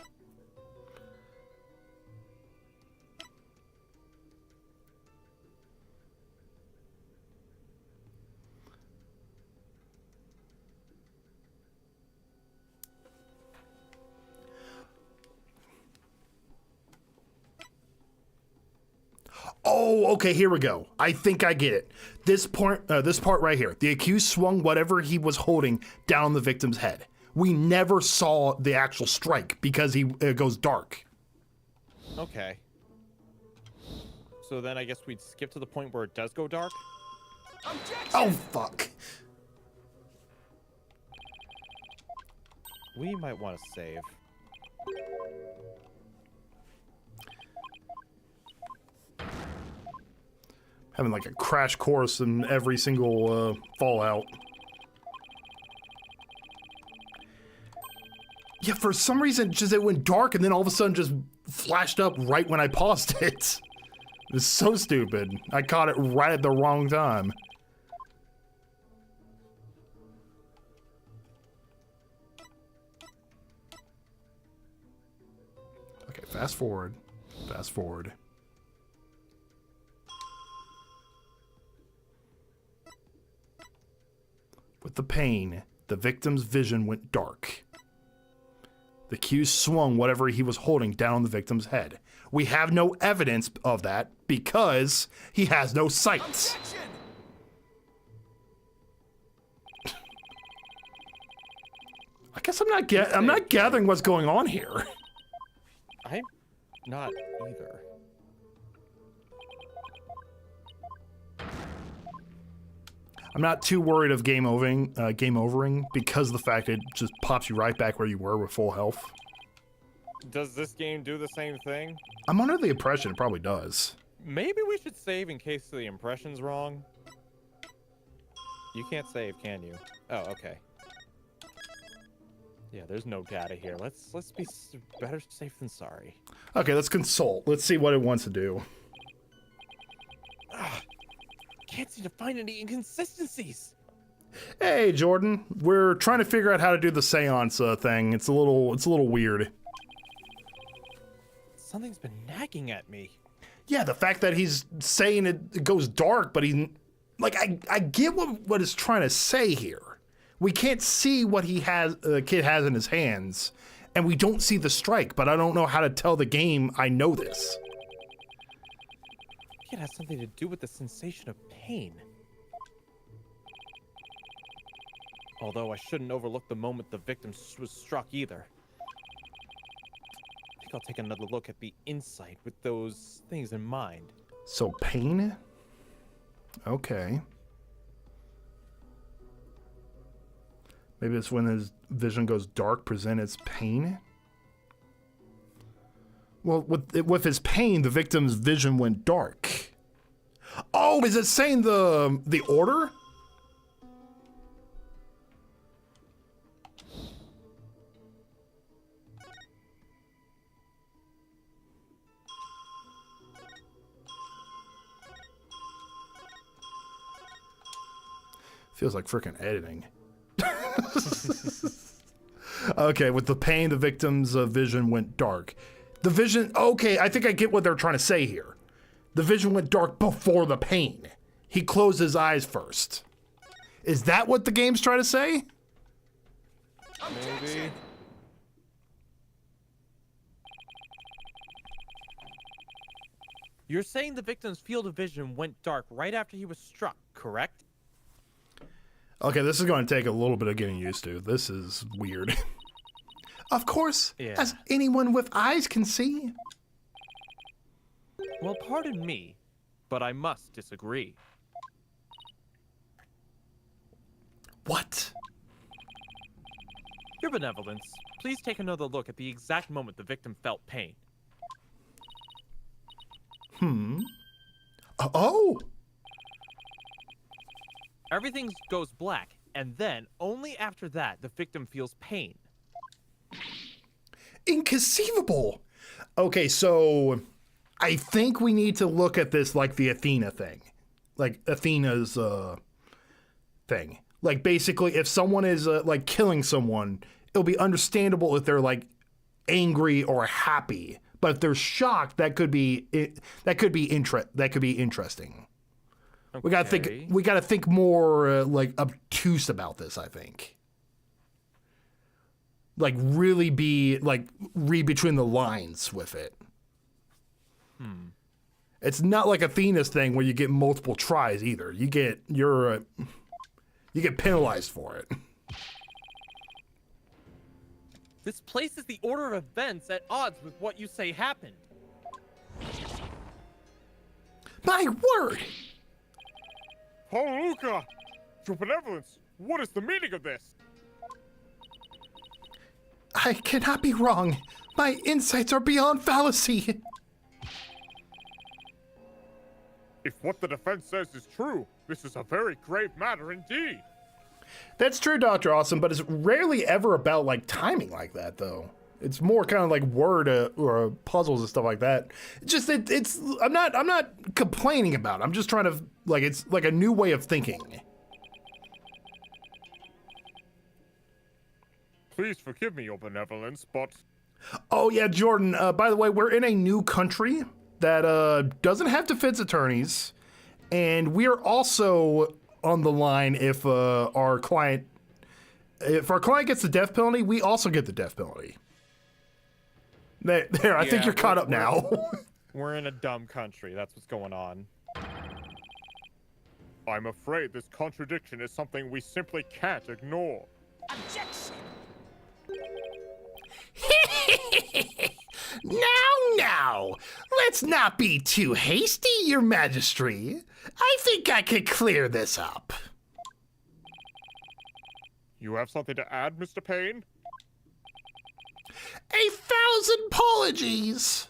Oh, okay, here we go. I think I get it. This part right here. The accused swung whatever he was holding down on the victim's head. We never saw the actual strike because it goes dark. Okay. So then I guess we'd skip to the point where it does go dark? Objection! Oh, fuck. We might want to save. Having like a crash course in every single Fallout. Yeah, for some reason, just it went dark and then all of a sudden just flashed up right when I paused it. It was so stupid. I caught it right at the wrong time. Okay, fast forward. Fast forward. With the pain, the victim's vision went dark. The accused swung whatever he was holding down on the victim's head. We have no evidence of that because he has no sight. Objection! I guess I'm not gathering what's going on here. I'm not either. I'm not too worried of game overing because of the fact it just pops you right back where you were with full health. Does this game do the same thing? I'm under the impression it probably does. Maybe we should save in case the impression's wrong. You can't save, can you? Oh, okay. Yeah, there's no data here. Let's be better safe than sorry. Okay, let's consult. Let's see what it wants to do. Can't seem to find any inconsistencies. Hey, Jordan. We're trying to figure out how to do the seance thing. It's a little weird. Something's been nagging at me. Yeah, the fact that he's saying it goes dark, but like I get what it's trying to say here. We can't see what the kid has in his hands, and we don't see the strike, but I don't know how to tell the game I know this. It has something to do with the sensation of pain. Although I shouldn't overlook the moment the victim was struck either. I think I'll take another look at the insight with those things in mind. So pain? Okay. Maybe it's when his vision goes dark, present as pain? Well, with his pain, the victim's vision went dark. Oh, is it saying the order? Feels like freaking editing. Okay, with the pain, the victim's vision went dark. The vision, okay, I think I get what they're trying to say here. The vision went dark before the pain. He closed his eyes first. Is that what the game's trying to say? Maybe. You're saying the victim's field of vision went dark right after he was struck, correct? Okay, this is going to take a little bit of getting used to. This is weird. Of course, as anyone with eyes can see. Well, pardon me, but I must disagree. What? Your Benevolence, please take another look at the exact moment the victim felt pain. Oh! Everything goes black, and then, only after that, the victim feels pain. Inconceivable! Okay, so I think we need to look at this like the Athena thing. Like Athena's thing. Like basically if someone is like killing someone, it'll be understandable if they're like angry or happy. But if they're shocked, that could be interesting. Okay. We gotta think more like obtuse about this, I think. Like really read between the lines with it. It's not like Athena's thing where you get multiple tries either. You get penalized for it. This places the order of events at odds with what you say happened. My word! Oh, Luca! Your Benevolence, what is the meaning of this? I cannot be wrong. My insights are beyond fallacy. If what the defense says is true, this is a very grave matter indeed. That's true, Dr. Awesome, but it's rarely ever about like timing like that, though. It's more kind of like word or puzzles and stuff like that. Just it's I'm not complaining about it. I'm just trying to like it's like a new way of thinking. Please forgive me, Your Benevolence, but Oh yeah, Jordan. By the way, we're in a new country that doesn't have defense attorneys, and we are also on the line if our client gets the death penalty, we also get the death penalty. There, I think you're caught up now. We're in a dumb country. That's what's going on. I'm afraid this contradiction is something we simply can't ignore. Objection! Now, let's not be too hasty, Your Majesty. I think I could clear this up. You have something to add, Mr. Payne? 1,000 apologies.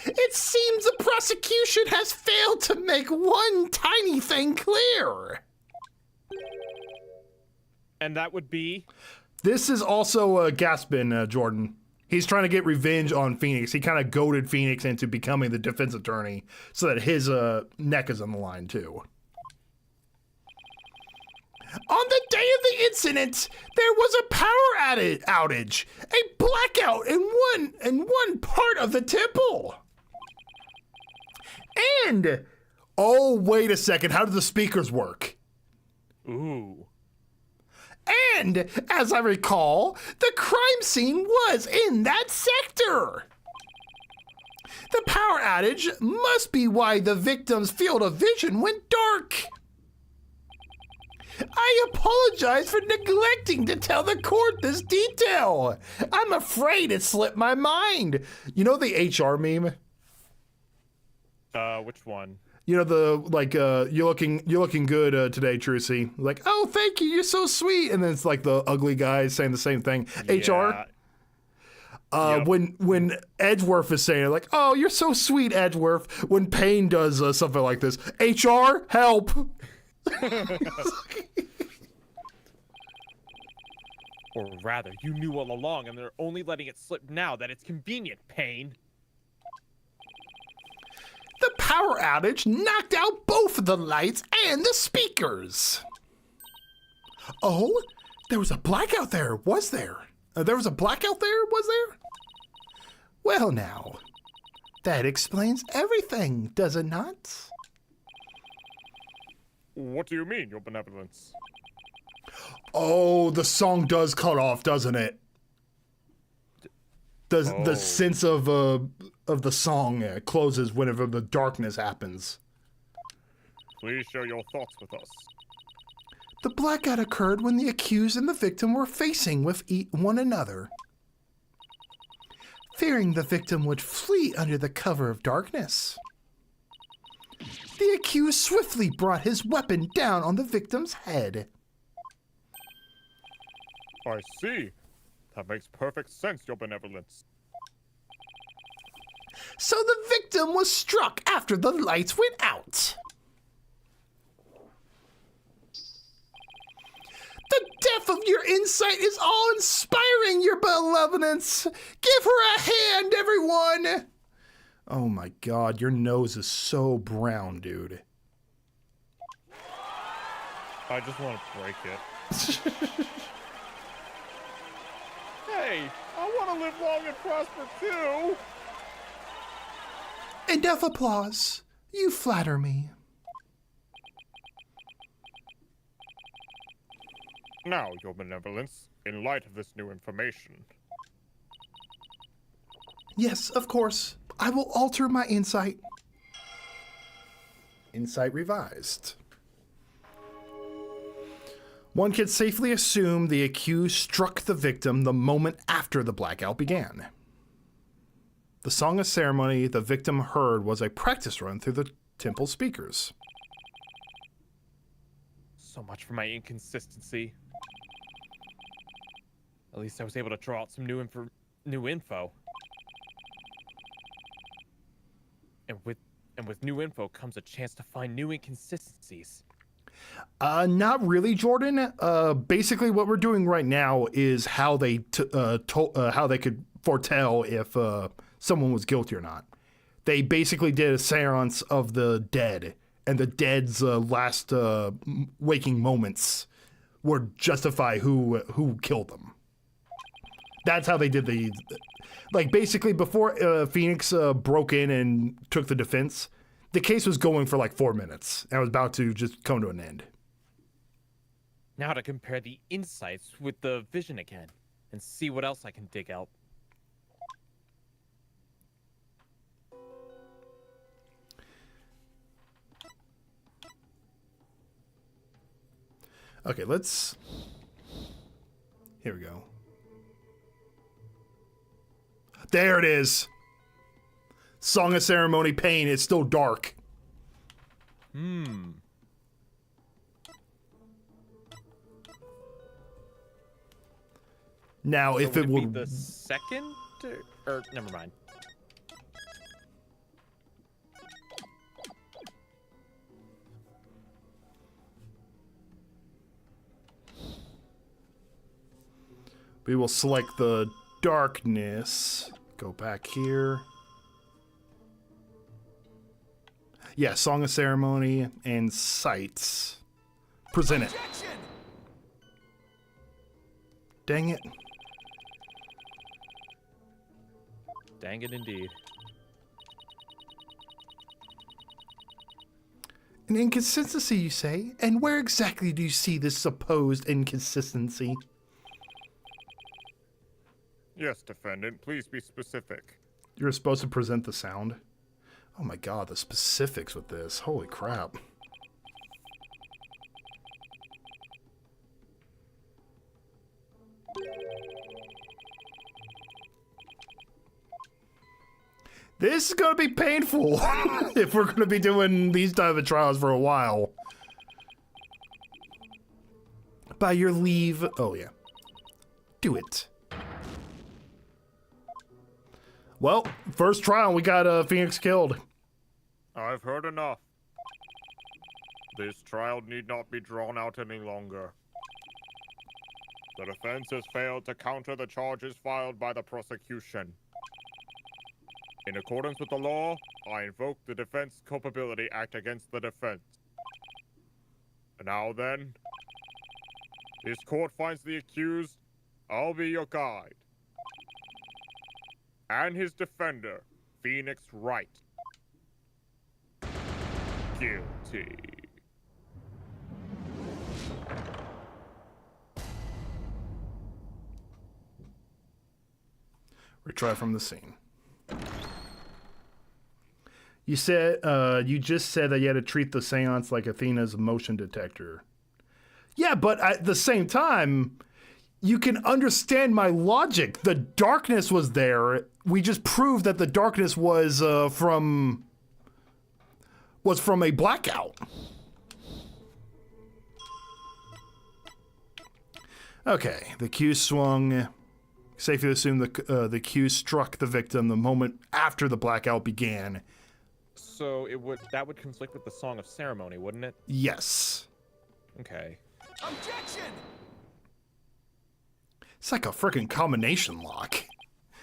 It seems the prosecution has failed to make one tiny thing clear. And that would be? This is also Gaspin, Jordan. He's trying to get revenge on Phoenix. He kind of goaded Phoenix into becoming the defense attorney so that his neck is on the line too. On the day of the incident, there was a power outage, a blackout in one part of the temple. And Oh, wait a second. How do the speakers work? Ooh. And, as I recall, the crime scene was in that sector. The power outage must be why the victim's field of vision went dark. I apologize for neglecting to tell the court this detail. I'm afraid it slipped my mind. You know the HR meme? Which one? You know the like you're looking good today, Trucy. Like, oh, thank you, you're so sweet. And then it's like the ugly guy saying the same thing. HR. Yep. When Edgeworth is saying it, like, oh, you're so sweet, Edgeworth. When Payne does something like this, HR, help. Or rather, you knew all along, and they're only letting it slip now that it's convenient, Payne. The power outage knocked out both of the lights and the speakers. Oh, there was a blackout there, was there? There was a blackout there, was there? Well, now, that explains everything, does it not? What do you mean, your benevolence? Oh, the song does cut off, doesn't it? The sense of the song closes whenever the darkness happens. Please share your thoughts with us. The blackout occurred when the accused and the victim were facing with one another. Fearing the victim would flee under the cover of darkness, the accused swiftly brought his weapon down on the victim's head. I see. That makes perfect sense, your benevolence. So the victim was struck after the lights went out. The depth of your insight is awe-inspiring, your benevolence. Give her a hand, everyone. Oh my God, your nose is so brown, dude. I just want to break it. Hey, I want to live long and prosper too. Enough applause. You flatter me. Now, your benevolence, in light of this new information. Yes, of course. I will alter my insight. Insight revised. One can safely assume the accused struck the victim the moment after the blackout began. The song of ceremony the victim heard was a practice run through the temple speakers. So much for my inconsistency. At least I was able to draw out some new info. And with new info comes a chance to find new inconsistencies. Not really, Jordan. Basically, what we're doing right now is how they how they could foretell if someone was guilty or not. They basically did a seance of the dead, and the dead's last waking moments would justify who killed them. That's how they did the, like, basically before Phoenix broke in and took the defense, the case was going for like 4 minutes and was about to just come to an end. Now to compare the insights with the vision again and see what else I can dig out. Okay, let's... Here we go. There it is! Song of Ceremony Pain. It's still dark. Now, So if it be would... the second? Or never mind. We will select the darkness. Go back here. Yeah, Song of Ceremony and Sights. Present it. Dang it. Dang it indeed. An inconsistency, you say? And where exactly do you see this supposed inconsistency? Yes, defendant, please be specific. You're supposed to present the sound. Oh my god, the specifics with this. Holy crap. This is going to be painful if we're going to be doing these type of trials for a while. By your leave. Oh, yeah. Do it. Well, first trial, we got Phoenix killed. I've heard enough. This trial need not be drawn out any longer. The defense has failed to counter the charges filed by the prosecution. In accordance with the law, I invoke the Defense Culpability Act against the defense. And now then, this court finds the accused, I'll be your guide, and his defender, Phoenix Wright, guilty. Retry from the scene. You said, you just said that you had to treat the seance like Athena's motion detector. Yeah, but at the same time, you can understand my logic. The darkness was there. We just proved that the darkness was from a blackout. Okay, the cue swung. Safe to assume the cue struck the victim the moment after the blackout began. So that would conflict with the Song of Ceremony, wouldn't it? Yes. Okay. Objection! It's like a freaking combination lock.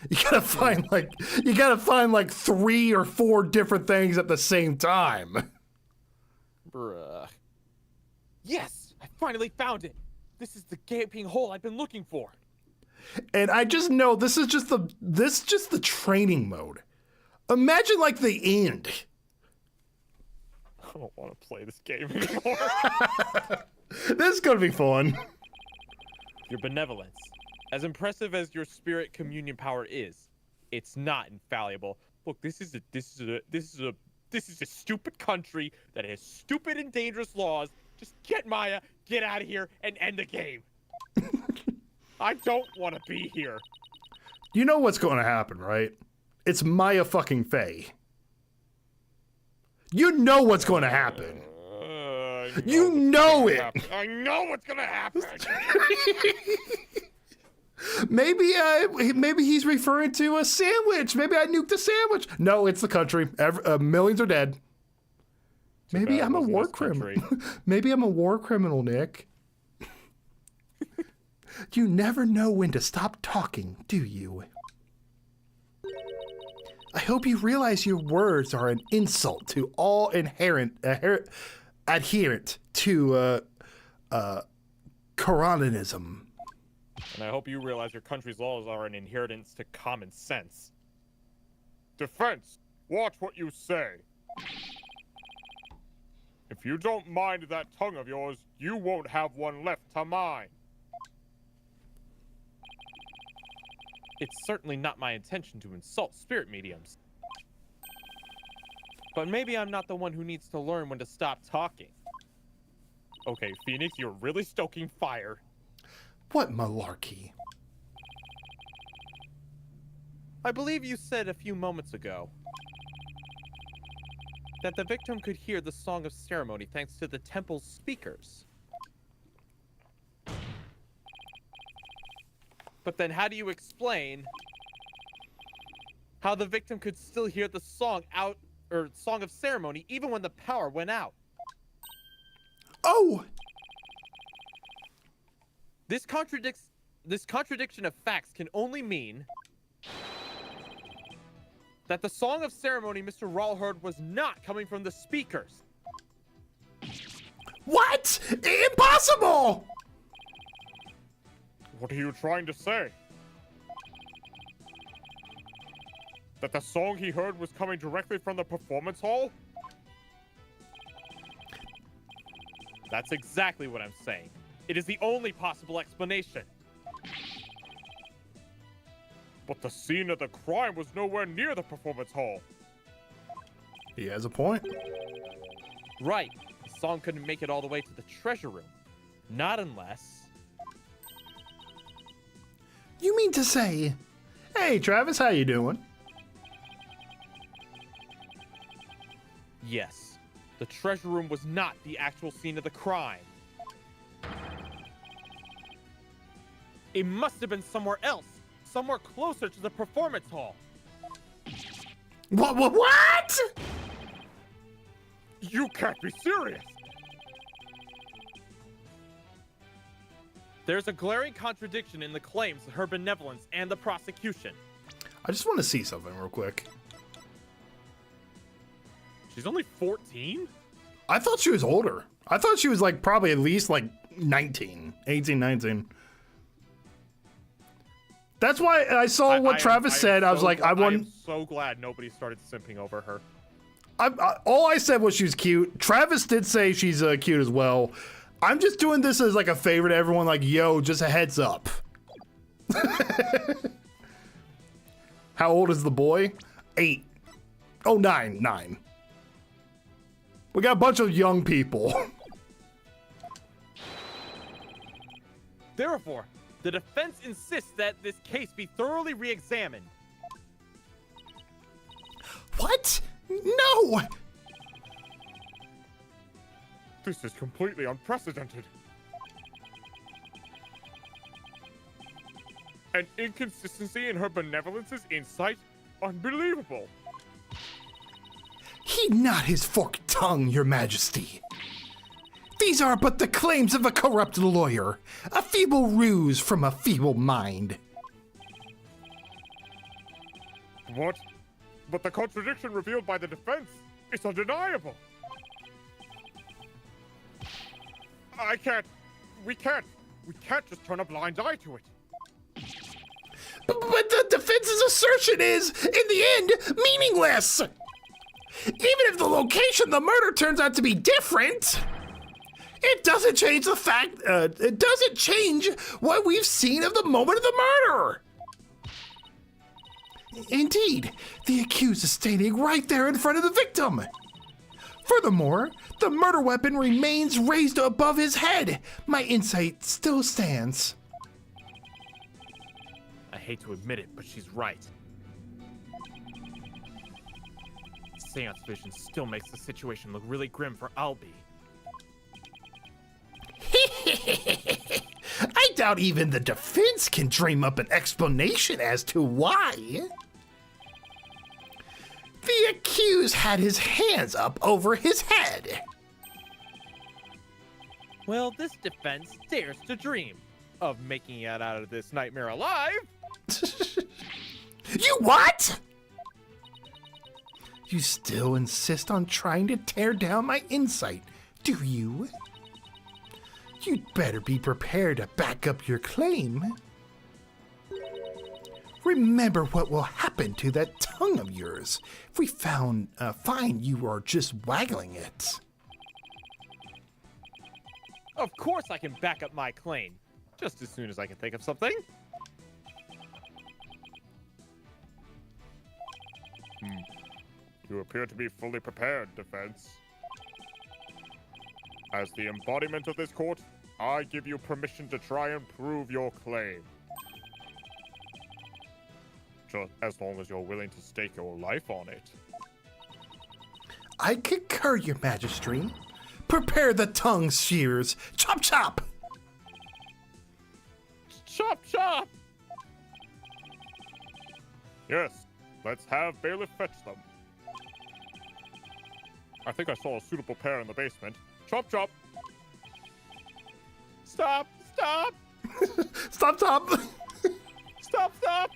You gotta find like 3 or 4 different things at the same time. Bruh. Yes! I finally found it! This is the gaping hole I've been looking for. And I just know this is just the training mode. Imagine like the end. I don't want to play this game anymore. This is gonna be fun. Your benevolence, as impressive as your spirit communion power is, it's not infallible. Look, this is a stupid country that has stupid and dangerous laws. Just get Maya, get out of here, and end the game. I don't want to be here. You know what's going to happen, right? It's Maya fucking Faye. You know what's going to happen. You know it. I know what's gonna happen. Maybe he's referring to a sandwich. Maybe I nuked a sandwich. No, it's the country. Millions are dead. Maybe I'm a war criminal. Maybe I'm a war criminal, Nick. You never know when to stop talking, do you? I hope you realize your words are an insult to all adherent to Quranism. And I hope you realize your country's laws are an inheritance to common sense. Defense, watch what you say. If you don't mind that tongue of yours, you won't have one left to mind. It's certainly not my intention to insult spirit mediums. But maybe I'm not the one who needs to learn when to stop talking. Okay, Phoenix, you're really stoking fire. What malarkey? I believe you said a few moments ago that the victim could hear the Song of Ceremony thanks to the temple's speakers. But then how do you explain how the victim could still hear the Song of Ceremony even when the power went out? Oh! This contradiction of facts can only mean that the Song of Ceremony Mr. Rawl heard was not coming from the speakers. What? Impossible! What are you trying to say? That the song he heard was coming directly from the performance hall? That's exactly what I'm saying. It is the only possible explanation. But the scene of the crime was nowhere near the performance hall. He has a point. Right. The song couldn't make it all the way to the treasure room. Not unless... You mean to say, hey Travis, how you doing? Yes. The treasure room was not the actual scene of the crime. It must have been somewhere else. Somewhere closer to the performance hall. What? You can't be serious! There's a glaring contradiction in the claims of her benevolence and the prosecution. I just want to see something real quick. She's only 14? I thought she was older. I thought she was like probably at least like 19, 18, 19. That's why I saw what Travis said. I was like, I am so glad nobody started simping over her. All I said was she was cute. Travis did say she's cute as well. I'm just doing this as like a favor to everyone. Like, yo, just a heads up. How old is the boy? 8. Oh, 9. We got a bunch of young people. Therefore, the defense insists that this case be thoroughly re-examined. What? No! This is completely unprecedented. An inconsistency in her benevolence's insight? Unbelievable. Heed not his forked tongue, your majesty. These are but the claims of a corrupt lawyer, a feeble ruse from a feeble mind. What? But the contradiction revealed by the defense is undeniable. We can't just turn a blind eye to it. But the defense's assertion is, in the end, meaningless. Even if the location of the murder turns out to be different, it doesn't change the fact, it doesn't change what we've seen of the moment of the murder. Indeed, the accused is standing right there in front of the victim. Furthermore, the murder weapon remains raised above his head. My insight still stands. I hate to admit it, but she's right. Seance vision still makes the situation look really grim for Albie. I doubt even the defense can dream up an explanation as to why. The accused had his hands up over his head. Well, this defense dares to dream of making it out of this nightmare alive. You what? You still insist on trying to tear down my insight, do you? You'd better be prepared to back up your claim. Remember what will happen to that tongue of yours if we find you are just waggling it. Of course I can back up my claim, just as soon as I can think of something. You appear to be fully prepared, defense. As the embodiment of this court, I give you permission to try and prove your claim. Just as long as you're willing to stake your life on it. I concur, your majesty. Prepare the tongue shears. Chop chop! Chop chop! Yes, let's have bailiff fetch them. I think I saw a suitable pair in the basement. Chop chop! Stop! Stop! Stop top! Stop! Stop!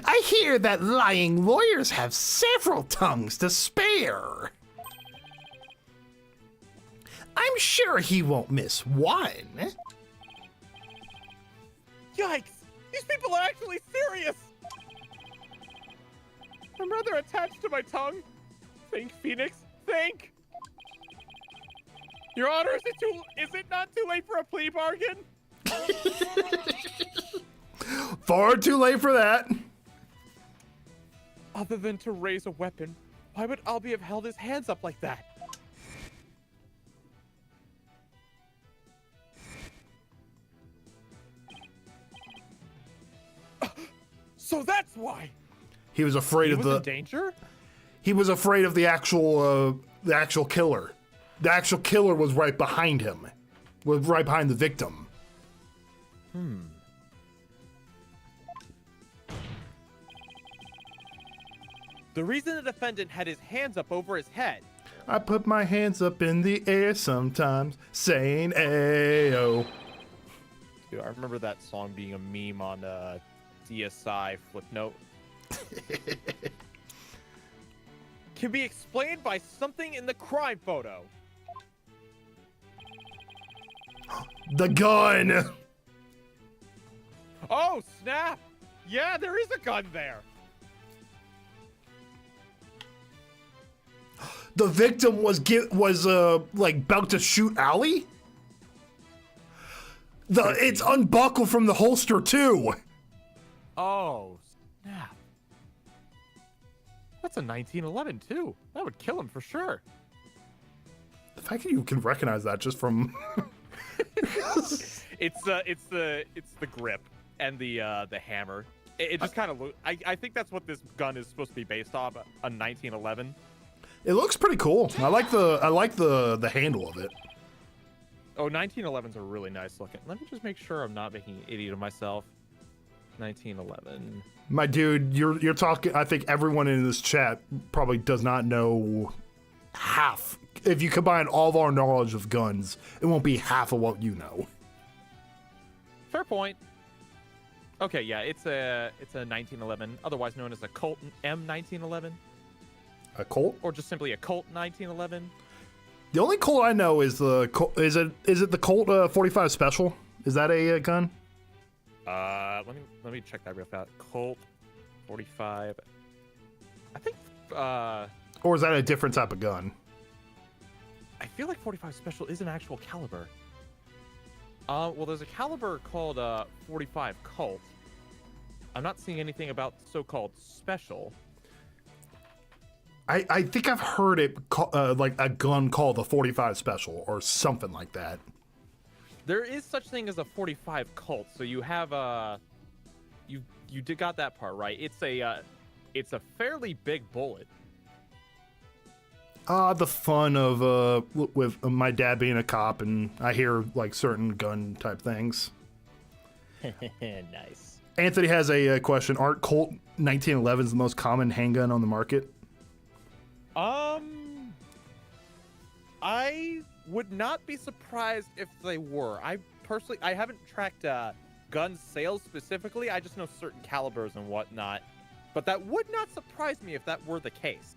I hear that lying lawyers have several tongues to spare. I'm sure he won't miss one. Yikes! These people are actually serious! I'm rather attached to my tongue. Think, Phoenix, think! Your Honor, is it not too late for a plea bargain? Far too late for that. Other than to raise a weapon, why would Albie have held his hands up like that? So that's why He was afraid he of was in danger. He was afraid of the actual killer. The actual killer was right behind him. Was right behind the victim. The reason the defendant had his hands up over his head. I put my hands up in the air sometimes, saying "Ayo." Dude, I remember that song being a meme on DSI Flipnote. Can be explained by something in the crime photo. The gun. Oh, snap! Yeah, there is a gun there. The victim was like about to shoot Allie. It's unbuckled from the holster too. Oh, snap. That's a 1911 too. That would kill him for sure. The fact that you can recognize that just from It's the grip and the hammer. It just kind of I think that's what this gun is supposed to be based off, a 1911. It looks pretty cool. I like the handle of it. Oh, 1911s are really nice looking. Let me just make sure I'm not making an idiot of myself. 1911. My dude, you're talking. I think everyone in this chat probably does not know half. If you combine all of our knowledge of guns, it won't be half of what you know. Fair point. Okay, yeah, it's a 1911, otherwise known as a Colt M1911, A Colt? or just simply a Colt 1911. The only Colt I know is is it the Colt 45 Special? Is that a gun? Let me check that real fast. Colt 45. I think Or is that a different type of gun? I feel like 45 Special is an actual caliber. Well, there's a caliber called 45 Colt. I'm not seeing anything about so-called Special. I think I've heard it like a gun called the 45 Special or something like that. There is such thing as a 45 Colt, so you have you did got that part right. It's a fairly big bullet. The fun of with my dad being a cop, and I hear like certain gun type things. Nice. Anthony has a question. Aren't Colt 1911s the most common handgun on the market? I would not be surprised if they were. I haven't tracked gun sales specifically. I just know certain calibers and whatnot. But that would not surprise me if that were the case,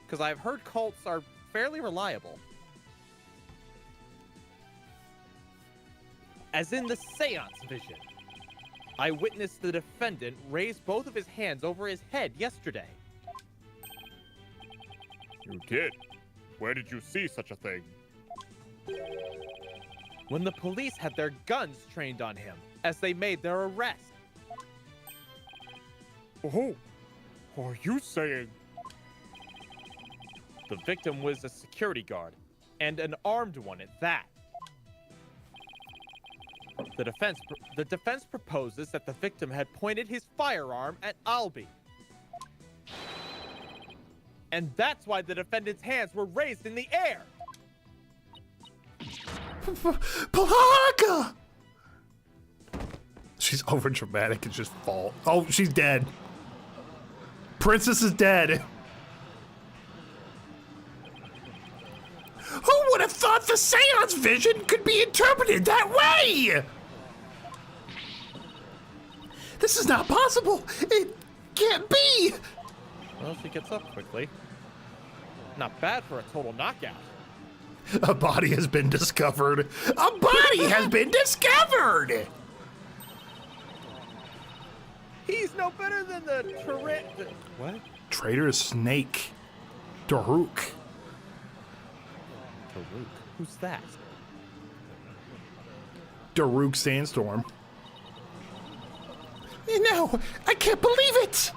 because I've heard Colts are fairly reliable. As in the seance vision, I witnessed the defendant raise both of his hands over his head yesterday. You did? Where did you see such a thing? When the police had their guns trained on him as they made their arrest. Oh, are you saying? The victim was a security guard, and an armed one at that. The defense proposes that the victim had pointed his firearm at Albie. And that's why the defendant's hands were raised in the air. Palaka! She's over dramatic and just fall. Oh, she's dead. Princess is dead. Who would have thought the seance vision could be interpreted that way? This is not possible. It can't be. Well, she gets up quickly. Not bad for a total knockout. A body has been discovered. A body has been discovered. He's no better than the what? Traitor Snake. Daruk. Taruk. Who's that? Daruk Sandstorm. No, I can't believe it!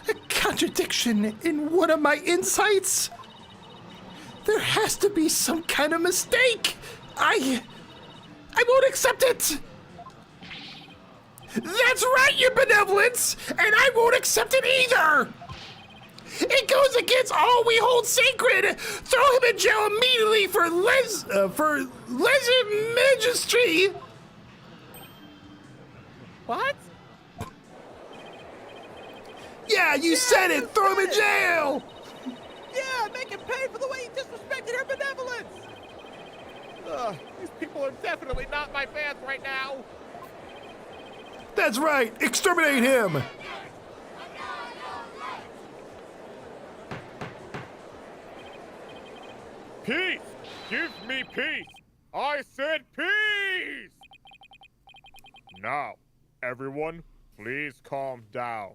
A contradiction in one of my insights? There has to be some kind of mistake! I won't accept it! That's right, your benevolence! And I won't accept it either! It goes against all we hold sacred! Throw him in jail immediately for lese magistry! What? Yeah, you said it! Throw him in jail! Yeah, make him pay for the way he disrespected her benevolence! These people are definitely not my fans right now. That's right! Exterminate him! Peace! Give me peace! I said peace! Now, everyone, please calm down.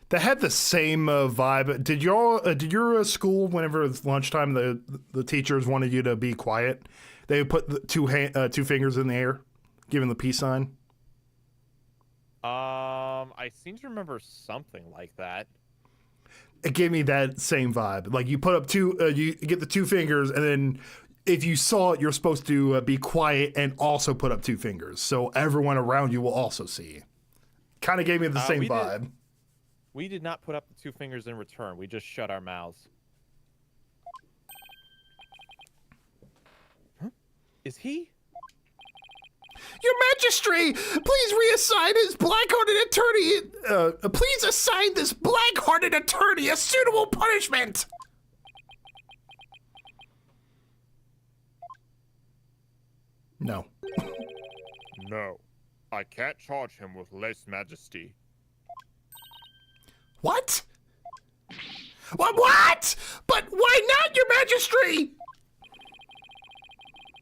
They had the same vibe. Did your school, whenever it's lunchtime, the teachers wanted you to be quiet? They would put the two fingers in the air, giving the peace sign. I seem to remember something like that. It gave me that same vibe. Like you put up you get the two fingers, and then if you saw it, you're supposed to be quiet and also put up two fingers, so everyone around you will also see. Kind of gave me the same vibe. We did not put up the two fingers in return. We just shut our mouths. Huh? Is he? Your Majesty, please reassign his black-hearted attorney. Please assign this black-hearted attorney a suitable punishment. No. No, I can't charge him with lese majesty. What? What? But why not, Your Majesty?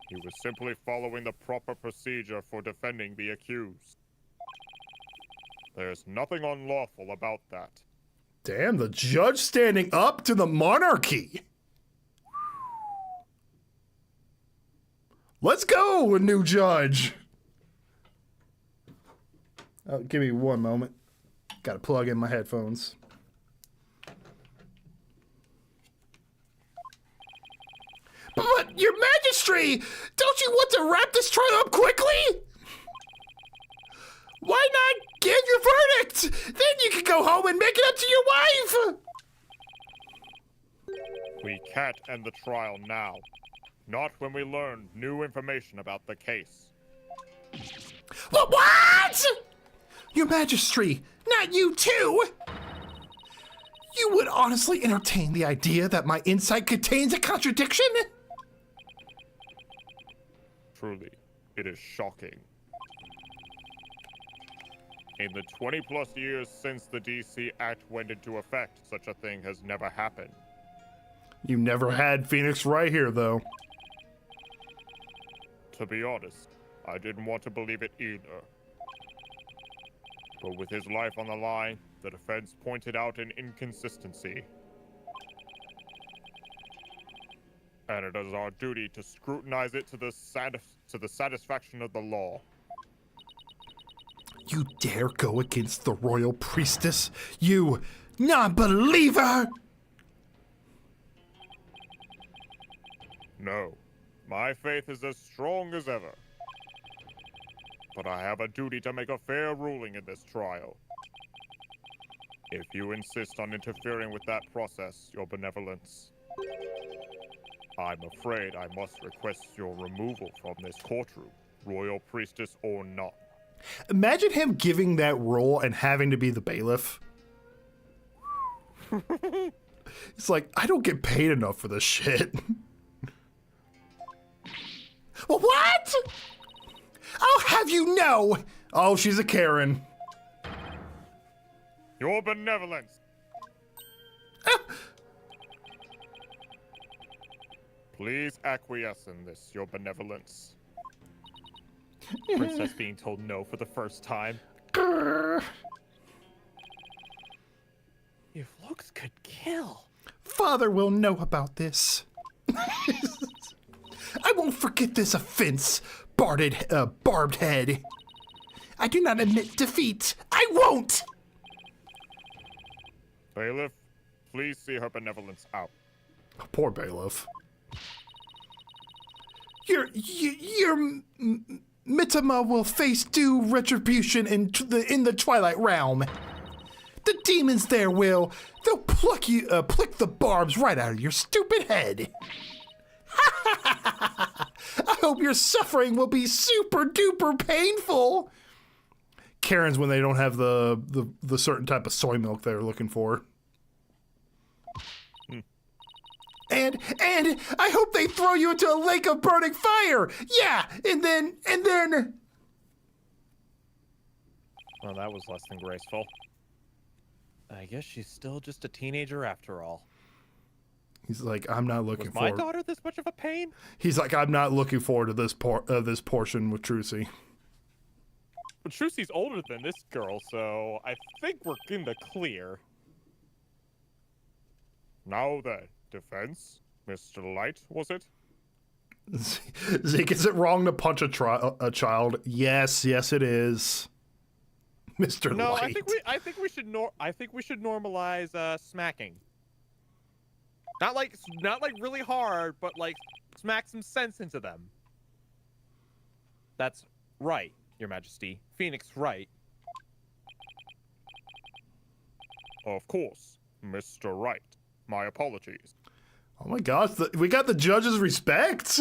He was simply following the proper procedure for defending the accused. There's nothing unlawful about that. Damn, the judge standing up to the monarchy. Let's go, new judge. Oh, give me one moment. Gotta plug in my headphones. But, Your Majesty, don't you want to wrap this trial up quickly? Why not give your verdict? Then you can go home and make it up to your wife. We can't end the trial now. Not when we learn new information about the case. What? Your Majesty, not you too. You would honestly entertain the idea that my insight contains a contradiction? Truly, it is shocking. In the 20+ years since the DC Act went into effect, such a thing has never happened. You never had Phoenix right here, though. To be honest, I didn't want to believe it either. But with his life on the line, the defense pointed out an inconsistency. And it is our duty to scrutinize it to the satisfaction of the law. You dare go against the royal priestess? You non-believer! No, my faith is as strong as ever. But I have a duty to make a fair ruling in this trial. If you insist on interfering with that process, your benevolence, I'm afraid I must request your removal from this courtroom, royal priestess or not. Imagine him giving that role and having to be the bailiff. It's like, I don't get paid enough for this shit. What? I'll have you know. Oh, she's a Karen. Your benevolence! Please acquiesce in this, your benevolence. Princess being told no for the first time. If looks could kill. Father will know about this. won't forget this offense, barbed head. I do not admit defeat. I won't! Bailiff, please see her benevolence out. Poor bailiff. Your Mitama will face due retribution in the Twilight Realm. The demons there they'll pluck the barbs right out of your stupid head. I hope your suffering will be super duper painful. Karens when they don't have the certain type of soy milk they're looking for. And I hope they throw you into a lake of burning fire. Yeah, and then. Well, that was less than graceful. I guess she's still just a teenager after all. He's like, I'm not looking Was my forward. daughter this much of a pain? He's like, I'm not looking forward to this portion with Trucy. But Trucy's older than this girl, so I think we're in the clear. Now then, defense, Mr. Light, was it? Zeke, is it wrong to punch a child? Yes, it is. Mr. No, Light. I think we should normalize smacking. Not like really hard, but like smack some sense into them. That's right, Your Majesty. Phoenix right. Of course, Mr. Right. My apologies. Oh my gosh, we got the judge's respect.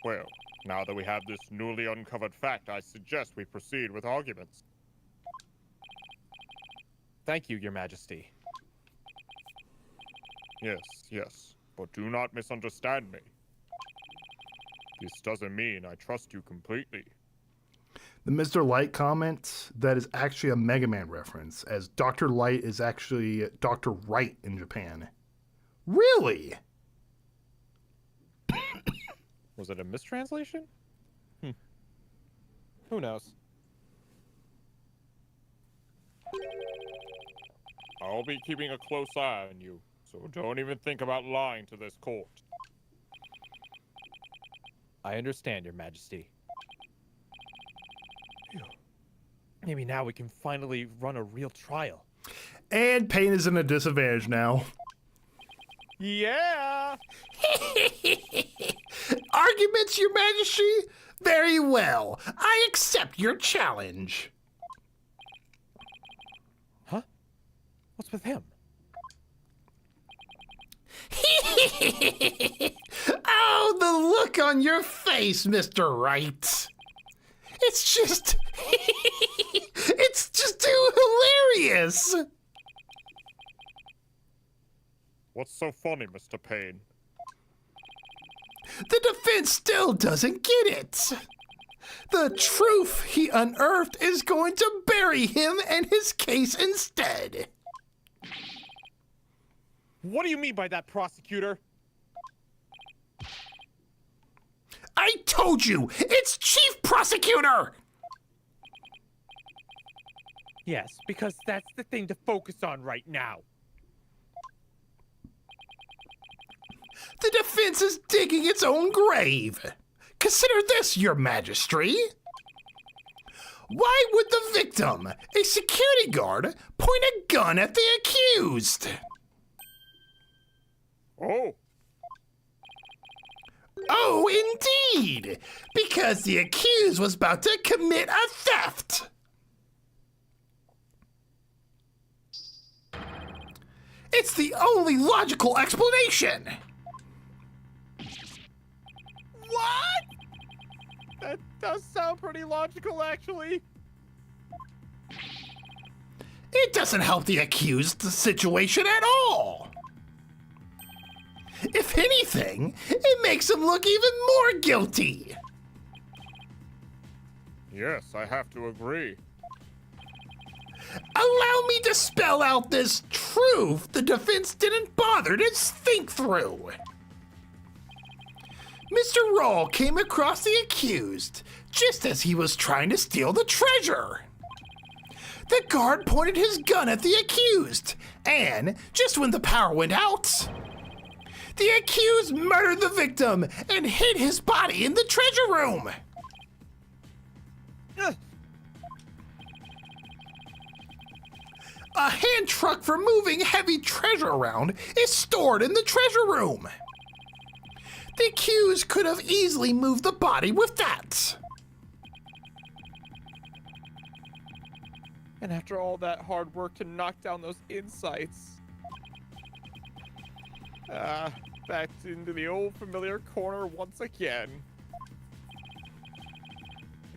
Well, now that we have this newly uncovered fact, I suggest we proceed with arguments. Thank you, Your Majesty. Yes, but do not misunderstand me. This doesn't mean I trust you completely. The Mr. Light comment, that is actually a Mega Man reference, as Dr. Light is actually Dr. Right in Japan. Really? Was it a mistranslation? Who knows? I'll be keeping a close eye on you, so don't even think about lying to this court. I understand, Your Majesty. Phew. Maybe now we can finally run a real trial. And Pain is in a disadvantage now. Yeah! Arguments, Your Majesty? Very well. I accept your challenge. Huh? What's with him? Oh, the look on your face, Mr. Right. It's just... it's just too hilarious. What's so funny, Mr. Payne? The defense still doesn't get it. The truth he unearthed is going to bury him and his case instead. What do you mean by that, prosecutor? I told you, it's Chief Prosecutor! Yes, because that's the thing to focus on right now. The defense is digging its own grave. Consider this, Your Majesty. Why would the victim, a security guard, point a gun at the accused? Oh, Oh, indeed! Because the accused was about to commit a theft! It's the only logical explanation! What? That does sound pretty logical, actually. It doesn't help the accused situation at all! If anything, it makes him look even more guilty! yes, I have to agree. Allow me to spell out this truth the defense didn't bother to think through. Mr. Rawl came across the accused just as he was trying to steal the treasure. The guard pointed his gun at the accused, and just when the power went out, The accused murdered the victim and hid his body in the treasure room. A hand truck for moving heavy treasure around is stored in the treasure room. The accused could have easily moved the body with that. And after all that hard work to knock down those insights. Back into the old familiar corner once again.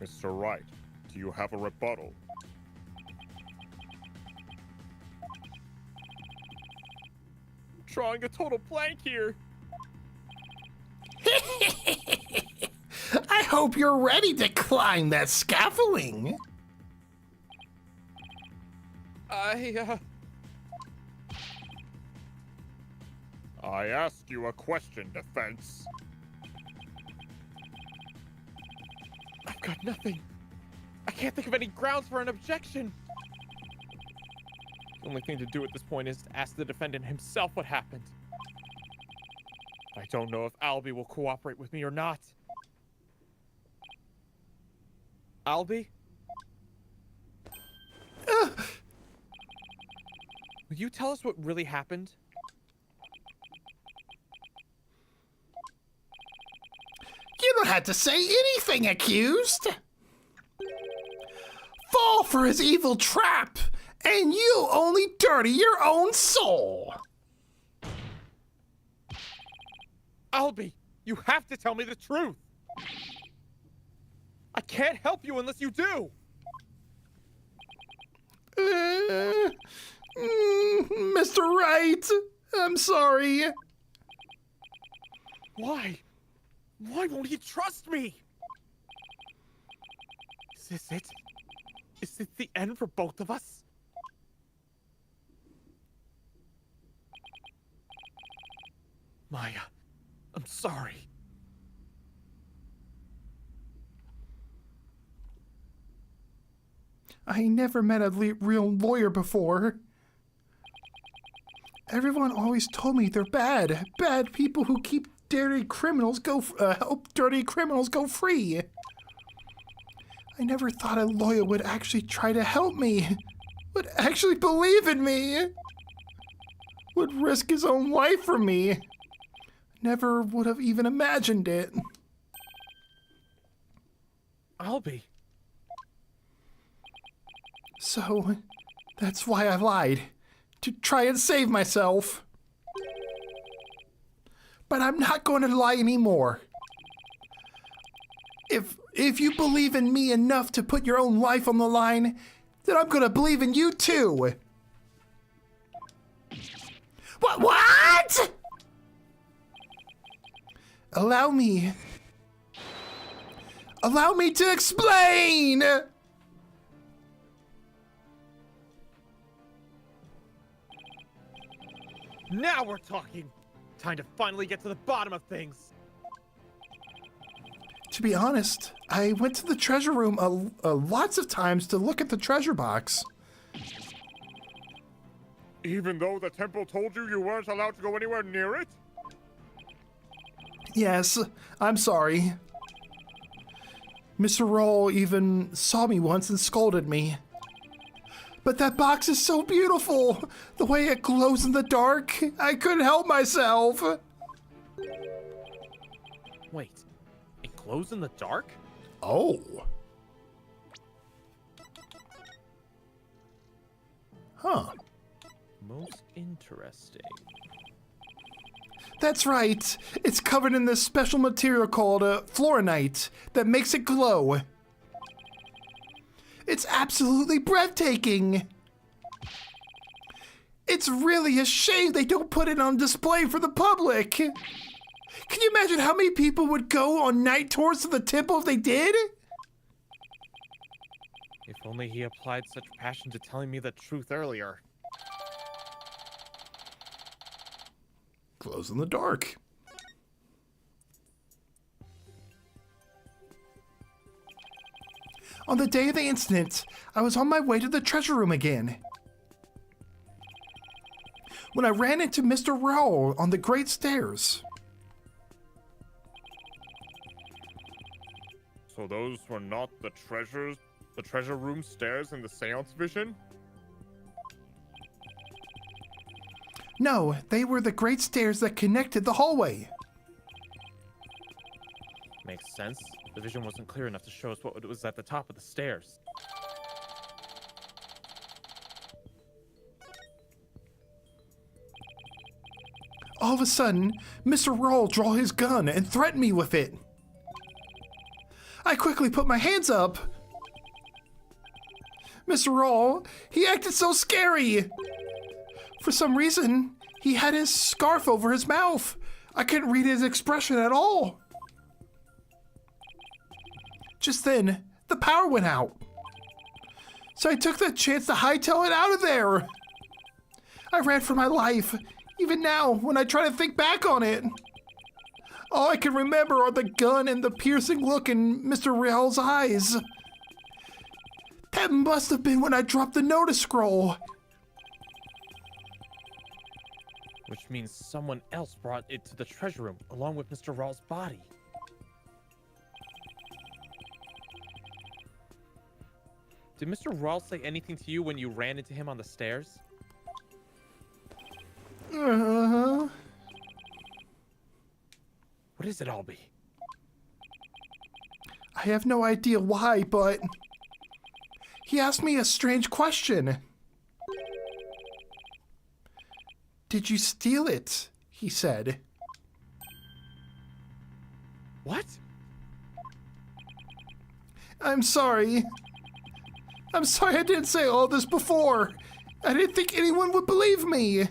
Mr. Wright, do you have a rebuttal? Drawing a total blank here. I hope you're ready to climb that scaffolding. I asked you a question, defense. I've got nothing. I can't think of any grounds for an objection. The only thing to do at this point is to ask the defendant himself what happened. I don't know if Albie will cooperate with me or not. Albie? Will you tell us what really happened? You don't have to say anything, accused. Fall for his evil trap, and you'll only dirty your own soul. Albie, you have to tell me the truth. I can't help you unless you do. Mr. Wright, I'm sorry. Why? Why won't he trust me? Is this it? Is this the end for both of us? Maya, I'm sorry. I never met a real lawyer before. Everyone always told me they're bad people who keep dirty criminals help dirty criminals go free. I never thought a lawyer would actually try to help me, would actually believe in me, would risk his own life for me. Never would have even imagined it. Albie. So, that's why I lied, to try and save myself. But I'm not going to lie anymore. If you believe in me enough to put your own life on the line, then I'm going to believe in you too. What? Allow me to explain! Now we're talking! Time to finally get to the bottom of things! To be honest, I went to the treasure room lots of times to look at the treasure box. Even though the temple told you you weren't allowed to go anywhere near it? Yes, I'm sorry. Mr. Roll even saw me once and scolded me. But that box is so beautiful! The way it glows in the dark, I couldn't help myself! Wait, it glows in the dark? Oh. Huh. Most interesting. That's right. It's covered in this special material called fluorinite that makes it glow. It's absolutely breathtaking. It's really a shame they don't put it on display for the public. Can you imagine how many people would go on night tours to the temple if they did? If only he applied such passion to telling me the truth earlier. Glows in the dark. On the day of the incident, I was on my way to the treasure room again. when I ran into Mr. Rowell on the Great Stairs. So those were not the treasure room stairs in the seance vision? No, they were the great stairs that connected the hallway. Makes sense. The vision wasn't clear enough to show us what was at the top of the stairs. All of a sudden, Mr. Roll drew his gun and threatened me with it. I quickly put my hands up. Mr. Roll, he acted so scary. For some reason, he had his scarf over his mouth. I couldn't read his expression at all. Just then, the power went out. So I took the chance to hightail it out of there. I ran for my life. Even now, when I try to think back on it, all I can remember are the gun and the piercing look in Mr. Real's eyes. That must have been when I dropped the notice scroll. Which means someone else brought it to the treasure room, along with Mr. Rawls' body. Did Mr. Rawls say anything to you when you ran into him on the stairs? Uh-huh. What is it, Albie? I have no idea why, but he asked me a strange question. Did you steal it? He said. What? I'm sorry. I'm sorry I didn't say all this before. I didn't think anyone would believe me.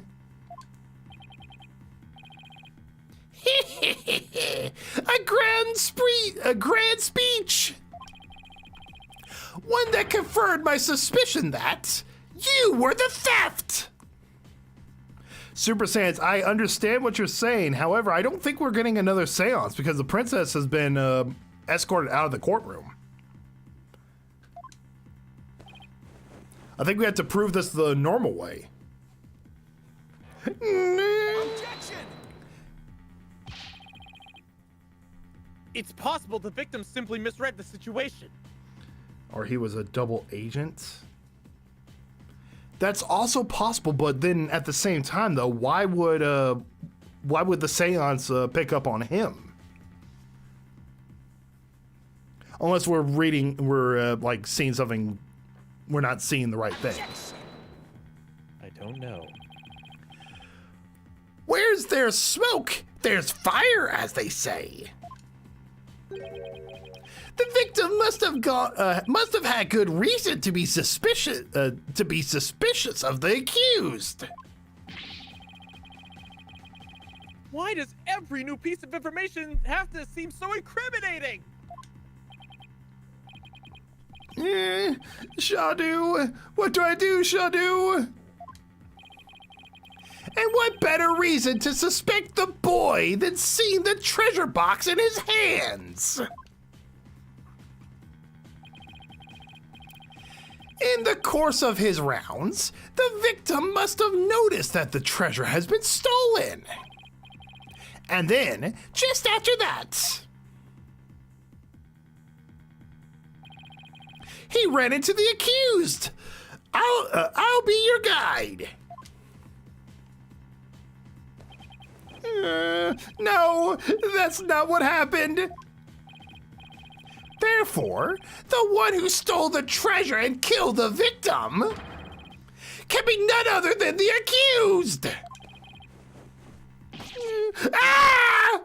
A grand speech. One that confirmed my suspicion that you were the theft. Super Saiyans, I understand what you're saying. However, I don't think we're getting another seance because the princess has been escorted out of the courtroom. I think we have to prove this the normal way. Objection! It's possible the victim simply misread the situation. Or he was a double agent. That's also possible, but then at the same time, though, why would the seance pick up on him? Unless we're like seeing something, we're not seeing the right thing. I don't know. Where's there smoke, there's fire, as they say. The victim must have had good reason to be suspicious of the accused. Why does every new piece of information have to seem so incriminating? Shadu, what do I do, Shadu? And what better reason to suspect the boy than seeing the treasure box in his hands? In the course of his rounds, the victim must have noticed that the treasure has been stolen. And then, just after that, he ran into the accused. I'll be your guide. No, that's not what happened. Therefore, the one who stole the treasure and killed the victim can be none other than the accused. Ah!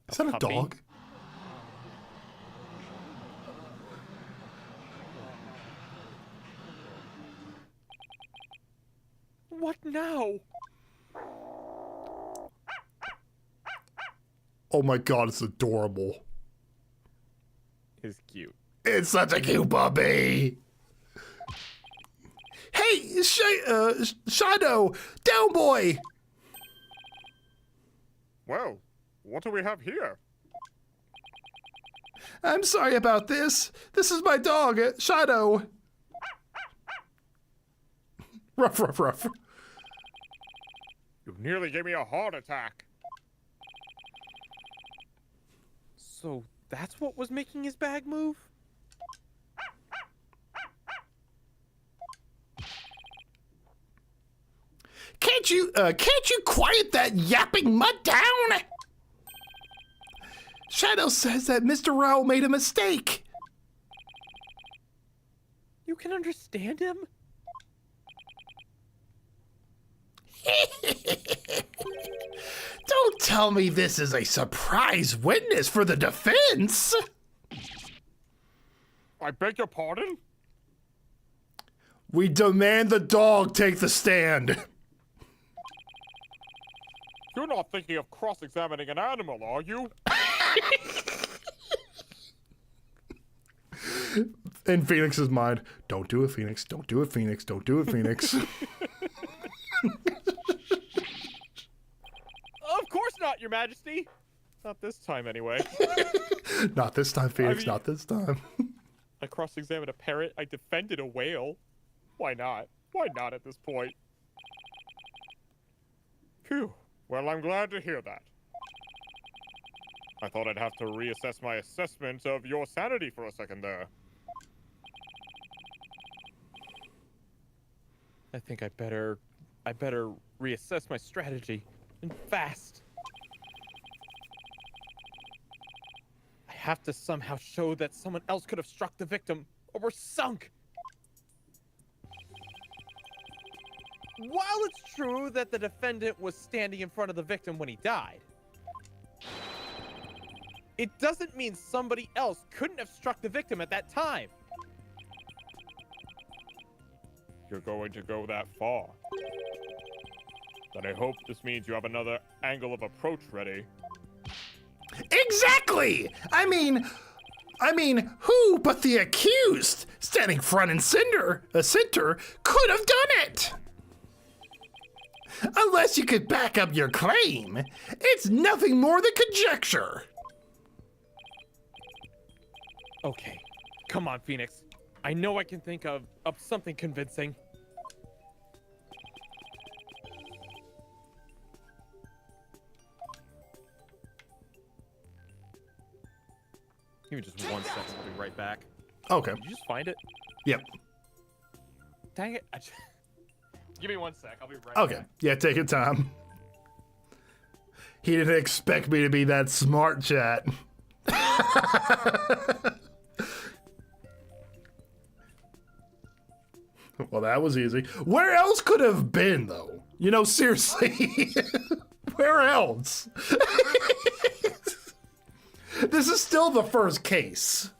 Is that a puppy? dog? What now? Oh my god, it's adorable. It's cute. It's such a cute puppy. Hey, Shadow, down boy. Well, what do we have here? I'm sorry about this. This is my dog, Shadow. Ruff, ruff, ruff. You nearly gave me a heart attack. So that's what was making his bag move? Can't you quiet that yapping mutt down? Shadow says that Mr. Rao made a mistake. You can understand him? Don't tell me this is a surprise witness for the defense. I beg your pardon? We demand the dog take the stand. You're not thinking of cross-examining an animal, are you? In Phoenix's mind, don't do it, Phoenix. Don't do it, Phoenix. Don't do it, Phoenix. Of course not, Your Majesty. Not this time, anyway. Not this time, Phoenix. I mean- Not this time. I cross-examined a parrot. I defended a whale. Why not? Why not at this point? Phew. Well, I'm glad to hear that. I thought I'd have to reassess my assessment of your sanity for a second there. I think I better reassess my strategy, and fast. I have to somehow show that someone else could have struck the victim, or we're sunk. While it's true that the defendant was standing in front of the victim when he died, it doesn't mean somebody else couldn't have struck the victim at that time. You're going to go that far. Then I hope this means you have another angle of approach ready. Exactly. I mean, who but the accused, standing front and center, could have done it? Unless you could back up your claim, it's nothing more than conjecture. Okay, come on, Phoenix. I know I can think of something convincing. Give me just 1 second, I'll be right back. Okay. Did you just find it? Yep. Dang it. Give me 1 sec, I'll be right Okay. back. Yeah, take your time. He didn't expect me to be that smart, chat. Well, that was easy. Where else could it have been, though? You know, seriously. Where else? This is still the first case.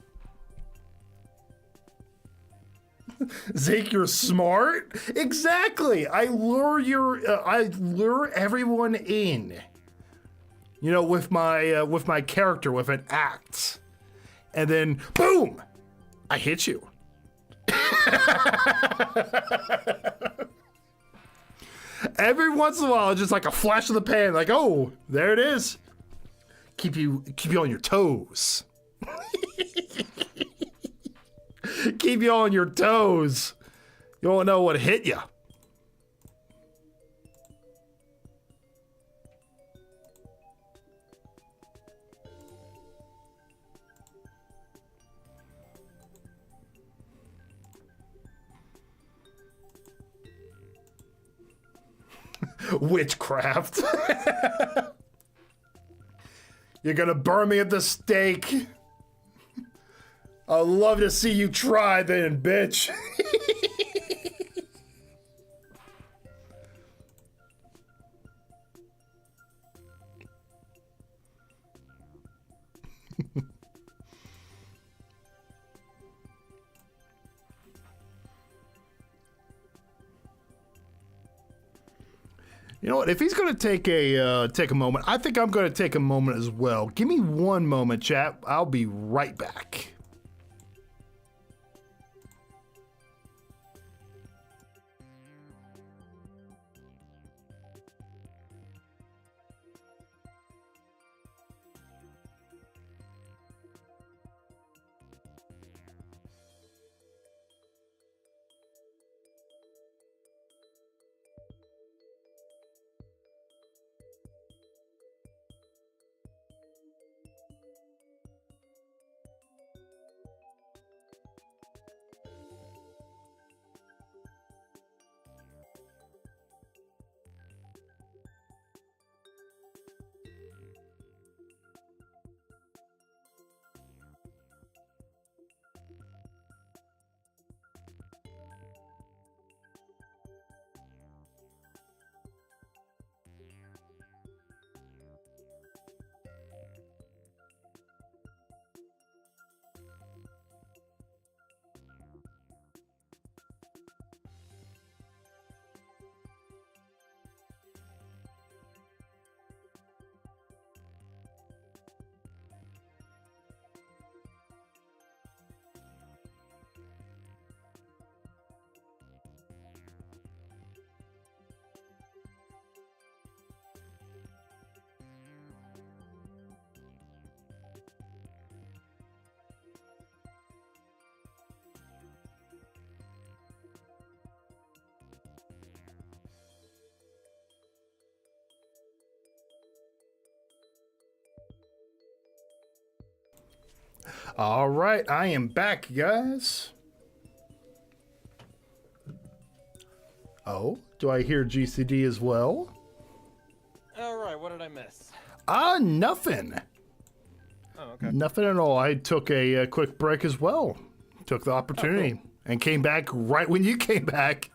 Zeke, you're smart? Exactly. I lure everyone in. You know, with my character, with an act. And then, boom! I hit you. Every once in a while, just like a flash of the pan, like, oh, there it is. Keep you on your toes. Keep you on your toes. You won't know what hit you. Witchcraft. You're gonna burn me at the stake. I'd love to see you try then, bitch. You know what? If he's gonna take a moment, I think I'm gonna take a moment as well. Give me one moment, chat. I'll be right back. All right, I am back, guys. Oh, do I hear GCD as well? All right, what did I miss? Nothing. Oh, okay. Nothing at all. I took a quick break as well. Took the opportunity and came back right when you came back.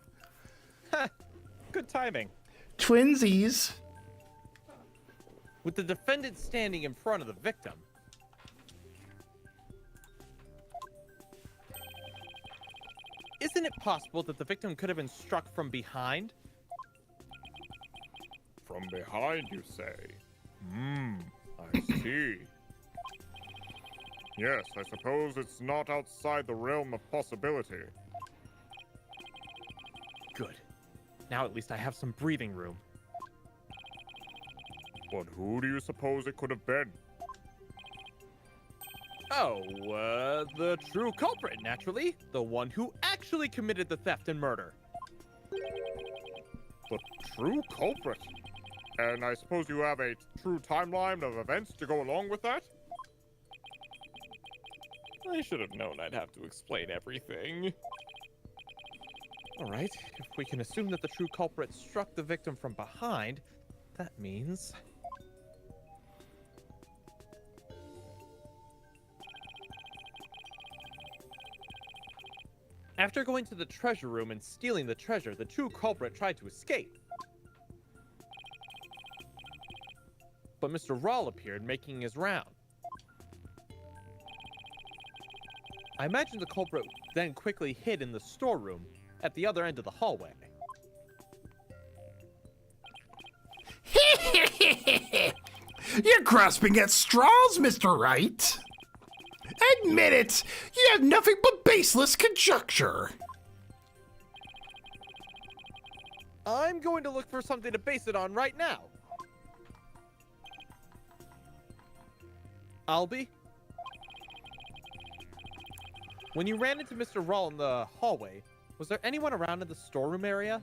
Good timing. Twinsies. With the defendant standing in front of the victim. Isn't it possible that the victim could have been struck from behind? From behind, you say? I see. Yes, I suppose it's not outside the realm of possibility. Good. Now at least I have some breathing room. But who do you suppose it could have been? Oh, the true culprit, naturally. The one who actually committed the theft and murder. The true culprit? And I suppose you have a true timeline of events to go along with that? I should have known I'd have to explain everything. Alright, if we can assume that the true culprit struck the victim from behind, that means... After going to the treasure room and stealing the treasure, the true culprit tried to escape. But Mr. Rawl appeared, making his round. I imagine the culprit then quickly hid in the storeroom at the other end of the hallway. You're grasping at straws, Mr. Wright. Admit it, you have nothing but baseless conjecture. I'm going to look for something to base it on right now. Albie? When you ran into Mr. Rawl in the hallway, was there anyone around in the storeroom area?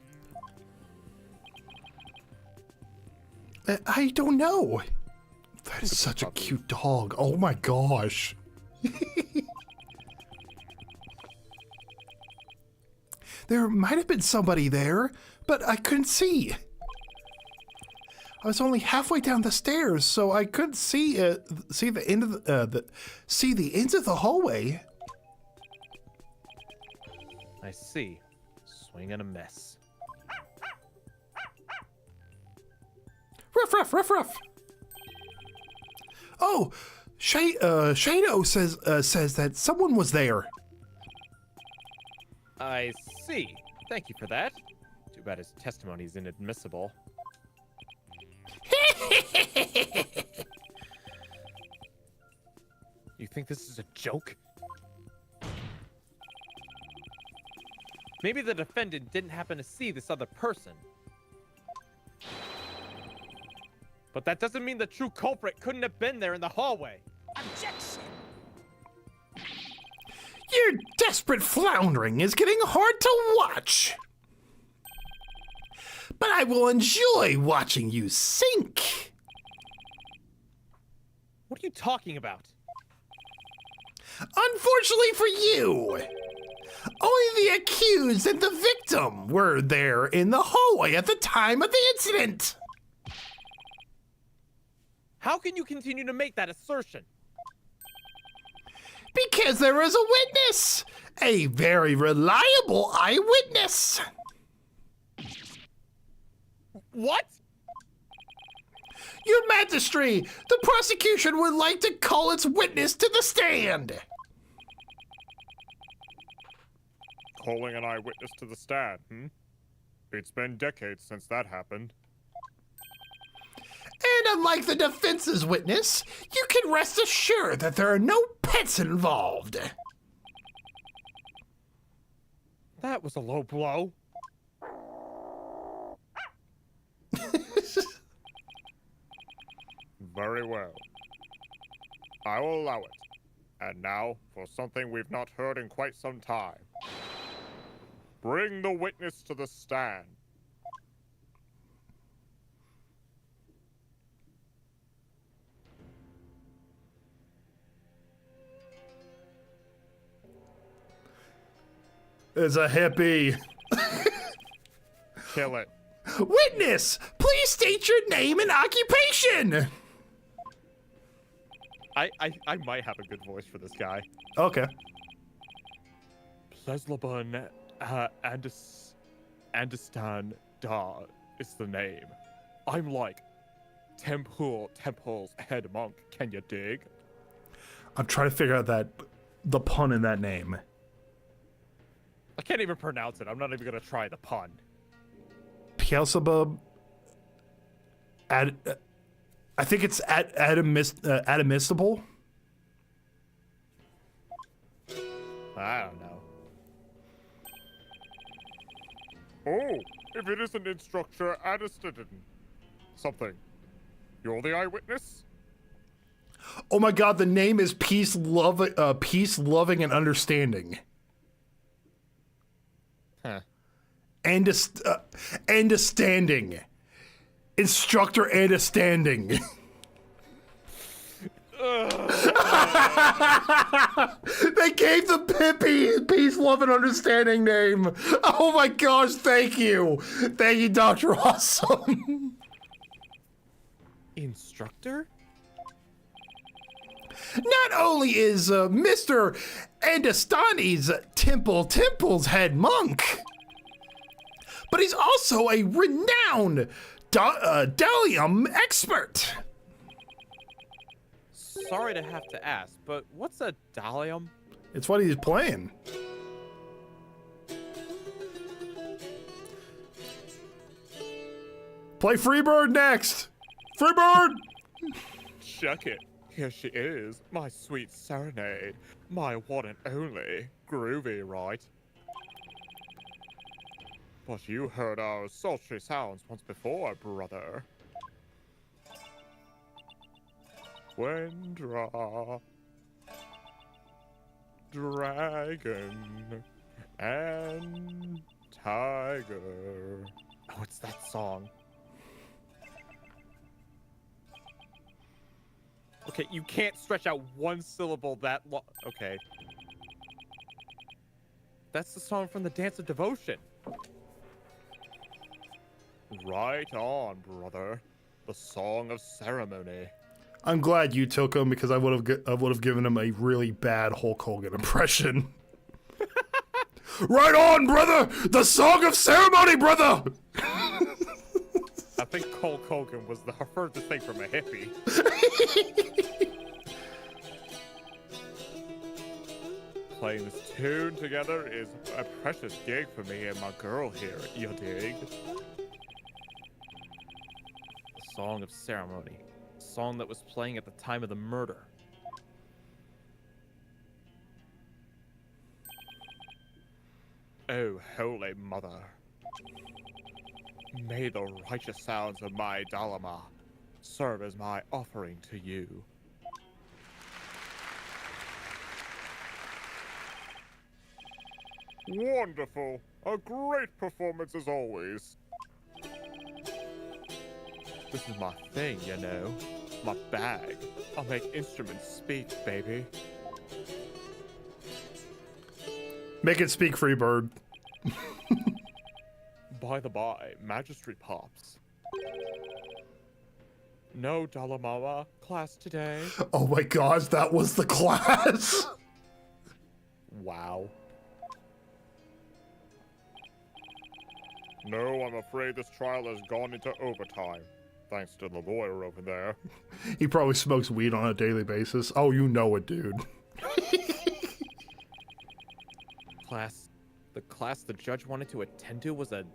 I don't know. That is such a cute dog. Oh my gosh. There might have been somebody there, but I couldn't see. I was only halfway down the stairs, so I couldn't see the end of the ends of the hallway. I see. Swing and a miss. Ruff, ruff, ruff, ruff. Oh, Shado says that someone was there. I see. Thank you for that. Too bad his testimony is inadmissible. You think this is a joke? Maybe the defendant didn't happen to see this other person. But that doesn't mean the true culprit couldn't have been there in the hallway. Objection! Your desperate floundering is getting hard to watch. But I will enjoy watching you sink. What are you talking about? Unfortunately for you, only the accused and the victim were there in the hallway at the time of the incident. How can you continue to make that assertion? Because there is a witness, a very reliable eyewitness. What? Your Majesty, the prosecution would like to call its witness to the stand. Calling an eyewitness to the stand, It's been decades since that happened. And unlike the defense's witness, you can rest assured that there are no pets involved. That was a low blow. Very well. I will allow it. And now, for something we've not heard in quite some time. Bring the witness to the stand. It's a hippie. Kill it. Witness, please state your name and occupation. I might have a good voice for this guy. Okay. Pleslabun Andistan Da is the name. I'm like Temple's head monk. Can you dig? I'm trying to figure out the pun in that name. I can't even pronounce it. I'm not even gonna try the pun. Beelzebub. I think it's Adamistable. I don't know. Oh, if it isn't Instructor Addiston. Something. You're the eyewitness? Oh my god, the name is Peace, Loving, and Understanding. Huh. Understanding. Instructor Understanding. They gave the Pippi Peace, Love, and Understanding name. Oh my gosh, thank you. Thank you, Dr. Awesome. Instructor? Not only is Mr. Andastani's Temple's head monk, but he's also a renowned Dalium expert. Sorry to have to ask, but what's a Dalium? It's what he's playing. Play Freebird next. Freebird! Check it. Here she is, my sweet serenade. My one and only. Groovy, right? But you heard our sultry sounds once before, brother. Wendra, dragon, and tiger. Oh, it's that song. Okay, you can't stretch out one syllable that long. Okay. That's the song from the Dance of Devotion. Right on, brother. The Song of Ceremony. I'm glad you took him because I would have given him a really bad Hulk Hogan impression. Right on, brother! The Song of Ceremony, brother! I think Hulk Hogan was the furthest thing from a hippie. Playing this tune together is a precious gig for me and my girl here, you dig? The Song of Ceremony. A song that was playing at the time of the murder. Oh, Holy Mother. May the righteous sounds of my Dalama serve as my offering to you. Wonderful! A great performance as always. This is my thing, you know. My bag. I'll make instruments speak, baby. Make it speak, Freebird. By the by, Magistry Pops. No Dalamama class today. Oh my gosh, that was the class! Wow. No, I'm afraid this trial has gone into overtime. Thanks to the lawyer over there. He probably smokes weed on a daily basis. Oh, you know it, dude. The class the judge wanted to attend to was a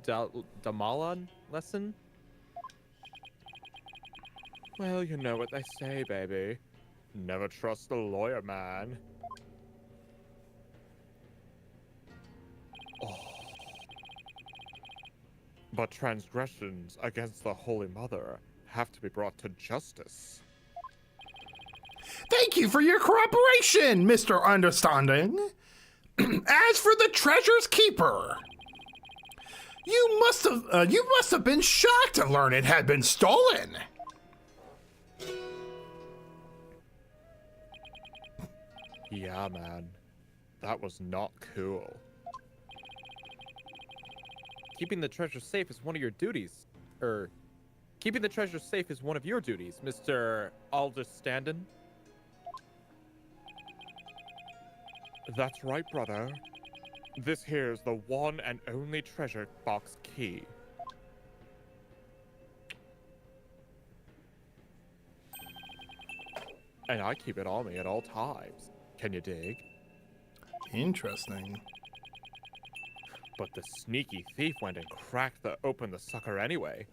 Damalan lesson? Well, you know what they say, baby. Never trust the lawyer, man. Oh. But transgressions against the Holy Mother have to be brought to justice. Thank you for your cooperation, Mr. Understanding. As for the treasure's keeper, you must have been shocked to learn it had been stolen. Yeah, man. That was not cool. keeping the treasure safe is one of your duties. Keeping the treasure safe is one of your duties, Mr. Alderstanden. That's right, brother. This here's the one and only treasure box key. And I keep it on me at all times. Can you dig? Interesting. But the sneaky thief went and cracked open the sucker anyway.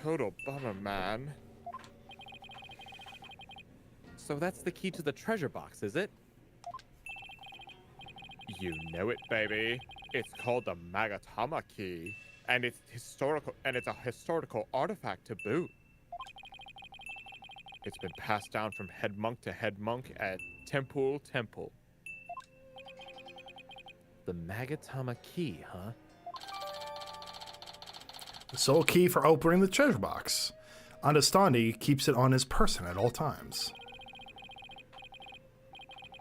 Total bummer, man. So that's the key to the treasure box, is it? You know it, baby. It's called the Magatama key, and it's a historical artifact to boot. It's been passed down from head monk to head monk at Temple. The Magatama key, huh? The sole key for opening the treasure box. Understandi keeps it on his person at all times.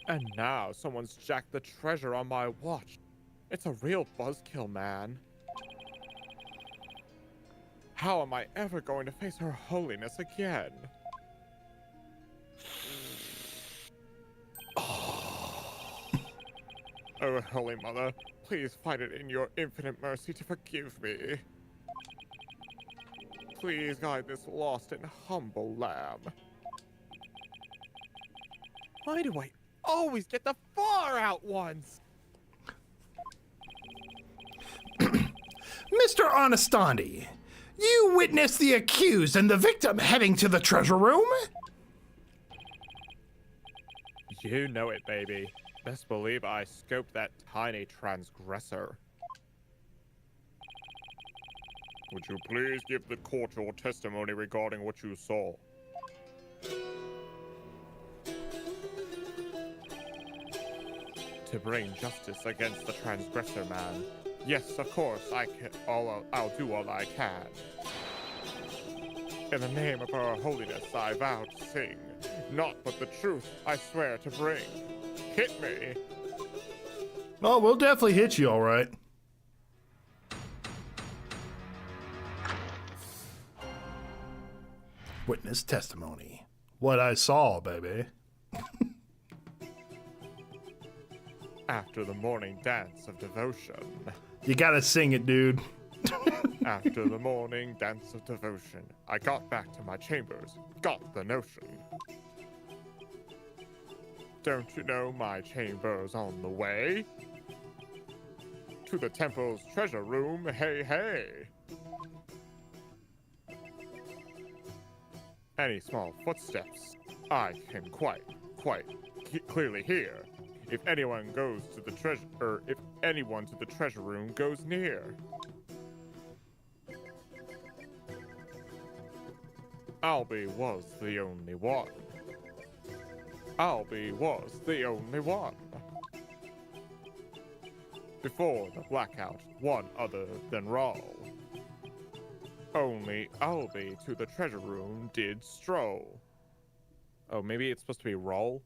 And now someone's jacked the treasure on my watch. It's a real buzzkill, man. How am I ever going to face Her Holiness again? Oh, Holy Mother, please find it in your infinite mercy to forgive me. Please guide this lost and humble lamb. Why do I always get the far out ones? Mr. Onestandi, you witnessed the accused and the victim heading to the treasure room? You know it, baby. Best believe I scoped that tiny transgressor. Would you please give the court your testimony regarding what you saw? To bring justice against the transgressor, man. Yes, of course, I'll do all I can. In the name of Her Holiness, I vow to sing. Naught but the truth I swear to bring. Hit me! Oh, we'll definitely hit you, all right. Witness testimony. What I saw, baby. After the morning dance of devotion. You gotta sing it, dude. After the morning dance of devotion, I got back to my chambers, got the notion. Don't you know my chamber's on the way? To the temple's treasure room, hey, hey! Any small footsteps, I can quite clearly hear. If anyone goes to the treasure, or if anyone to the treasure room goes near. Albie was the only one. Albie was the only one. Before the blackout, one other than Rawl. Only Albie to the treasure room did stroll. Oh, maybe it's supposed to be roll?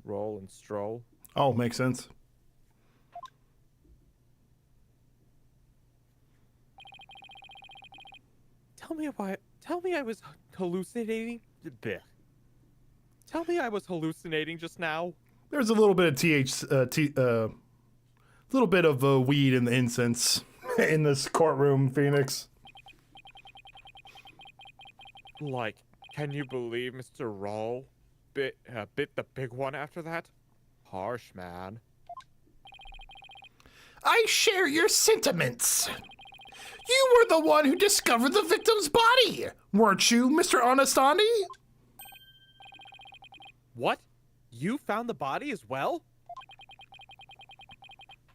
Roll and stroll? Oh, makes sense. Tell me I was hallucinating? Blech. Tell me I was hallucinating just now? There's a little bit of little bit of weed in the incense in this courtroom, Phoenix. Like, can you believe Mr. Rawl bit the big one after that? Harsh, man. I share your sentiments. You were the one who discovered the victim's body, weren't you, Mr. Onestandi? What? You found the body as well?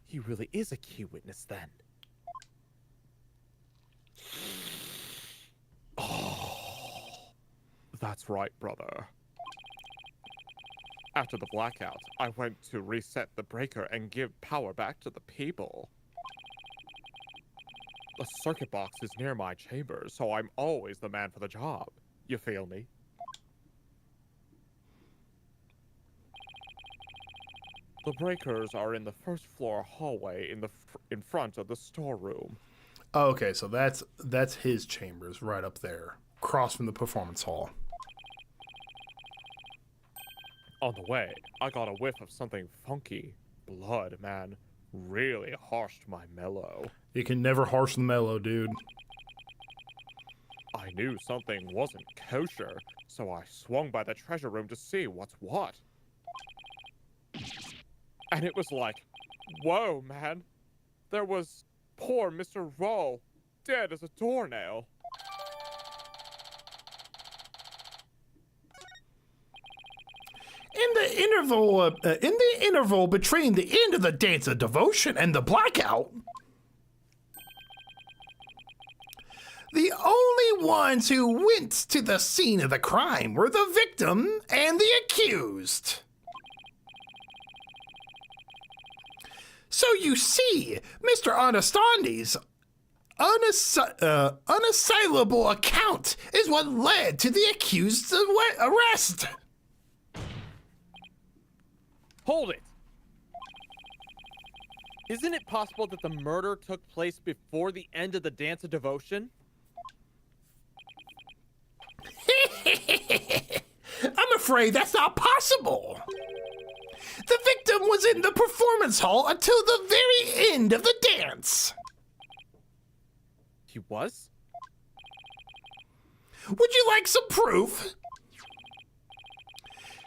He really is a key witness then. That's right, brother. After the blackout, I went to reset the breaker and give power back to the people. The circuit box is near my chambers, so I'm always the man for the job. You feel me? The breakers are in the first floor hallway in front of the storeroom. Oh, okay, so that's his chambers right up there, across from the performance hall. On the way, I got a whiff of something funky. Blood, man. Really harshed my mellow. You can never harsh the mellow, dude. I knew something wasn't kosher, so I swung by the treasure room to see what's what. And it was like, whoa, man. There was poor Mr. Roll, dead as a doornail. In the interval between the end of the dance of devotion and the blackout, the only ones who went to the scene of the crime were the victim and the accused. So you see, Mr. Anastandi's unassailable account is what led to the accused's arrest. Hold it! Isn't it possible that the murder took place before the end of the Dance of Devotion? I'm afraid that's not possible. The victim was in the performance hall until the very end of the dance. He was? Would you like some proof?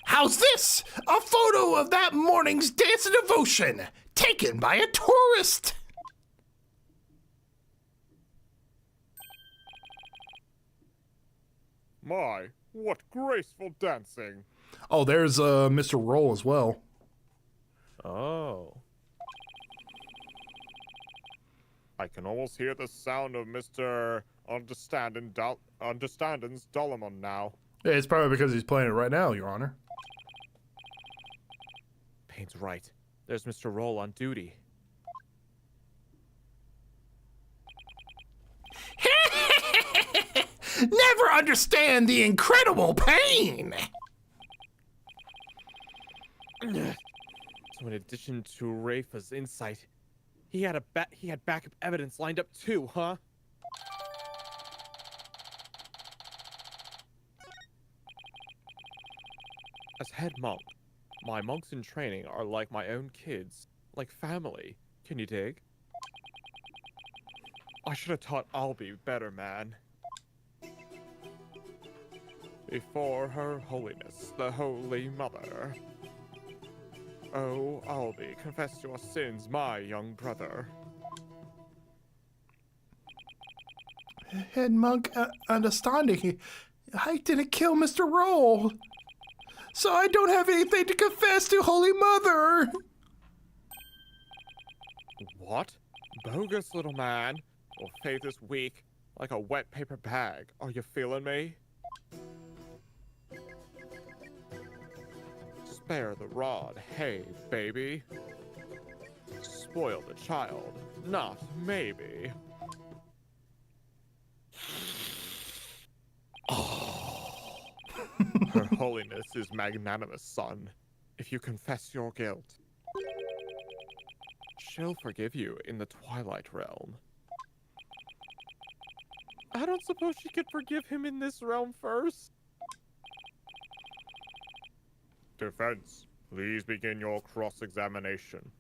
How's this? A photo of that morning's dance of devotion, taken by a tourist. My, what graceful dancing. Oh, there's Mr. Roll as well. Oh. I can almost hear the sound of Mr. Understanding's Dolomon now. Yeah, it's probably because he's playing it right now, Your Honor. Payne's right. There's Mr. Roll on duty. Never understand the incredible pain. So in addition to Rafa's insight, he had backup evidence lined up too, huh? As head monk, my monks in training are like my own kids, like family. Can you dig? I should have taught Albie better, man. Before Her Holiness, the Holy Mother. Oh, Albie, confess your sins, my young brother. Head monk, understanding, I didn't kill Mr. Roll, so I don't have anything to confess to Holy Mother. What? Bogus, little man. Your faith is weak, like a wet paper bag. Are you feeling me? Spare the rod, hey, baby. Spoil the child, not maybe. Her Holiness is magnanimous, son. If you confess your guilt, she'll forgive you in the Twilight Realm. I don't suppose she could forgive him in this realm first? Defense, please begin your cross-examination.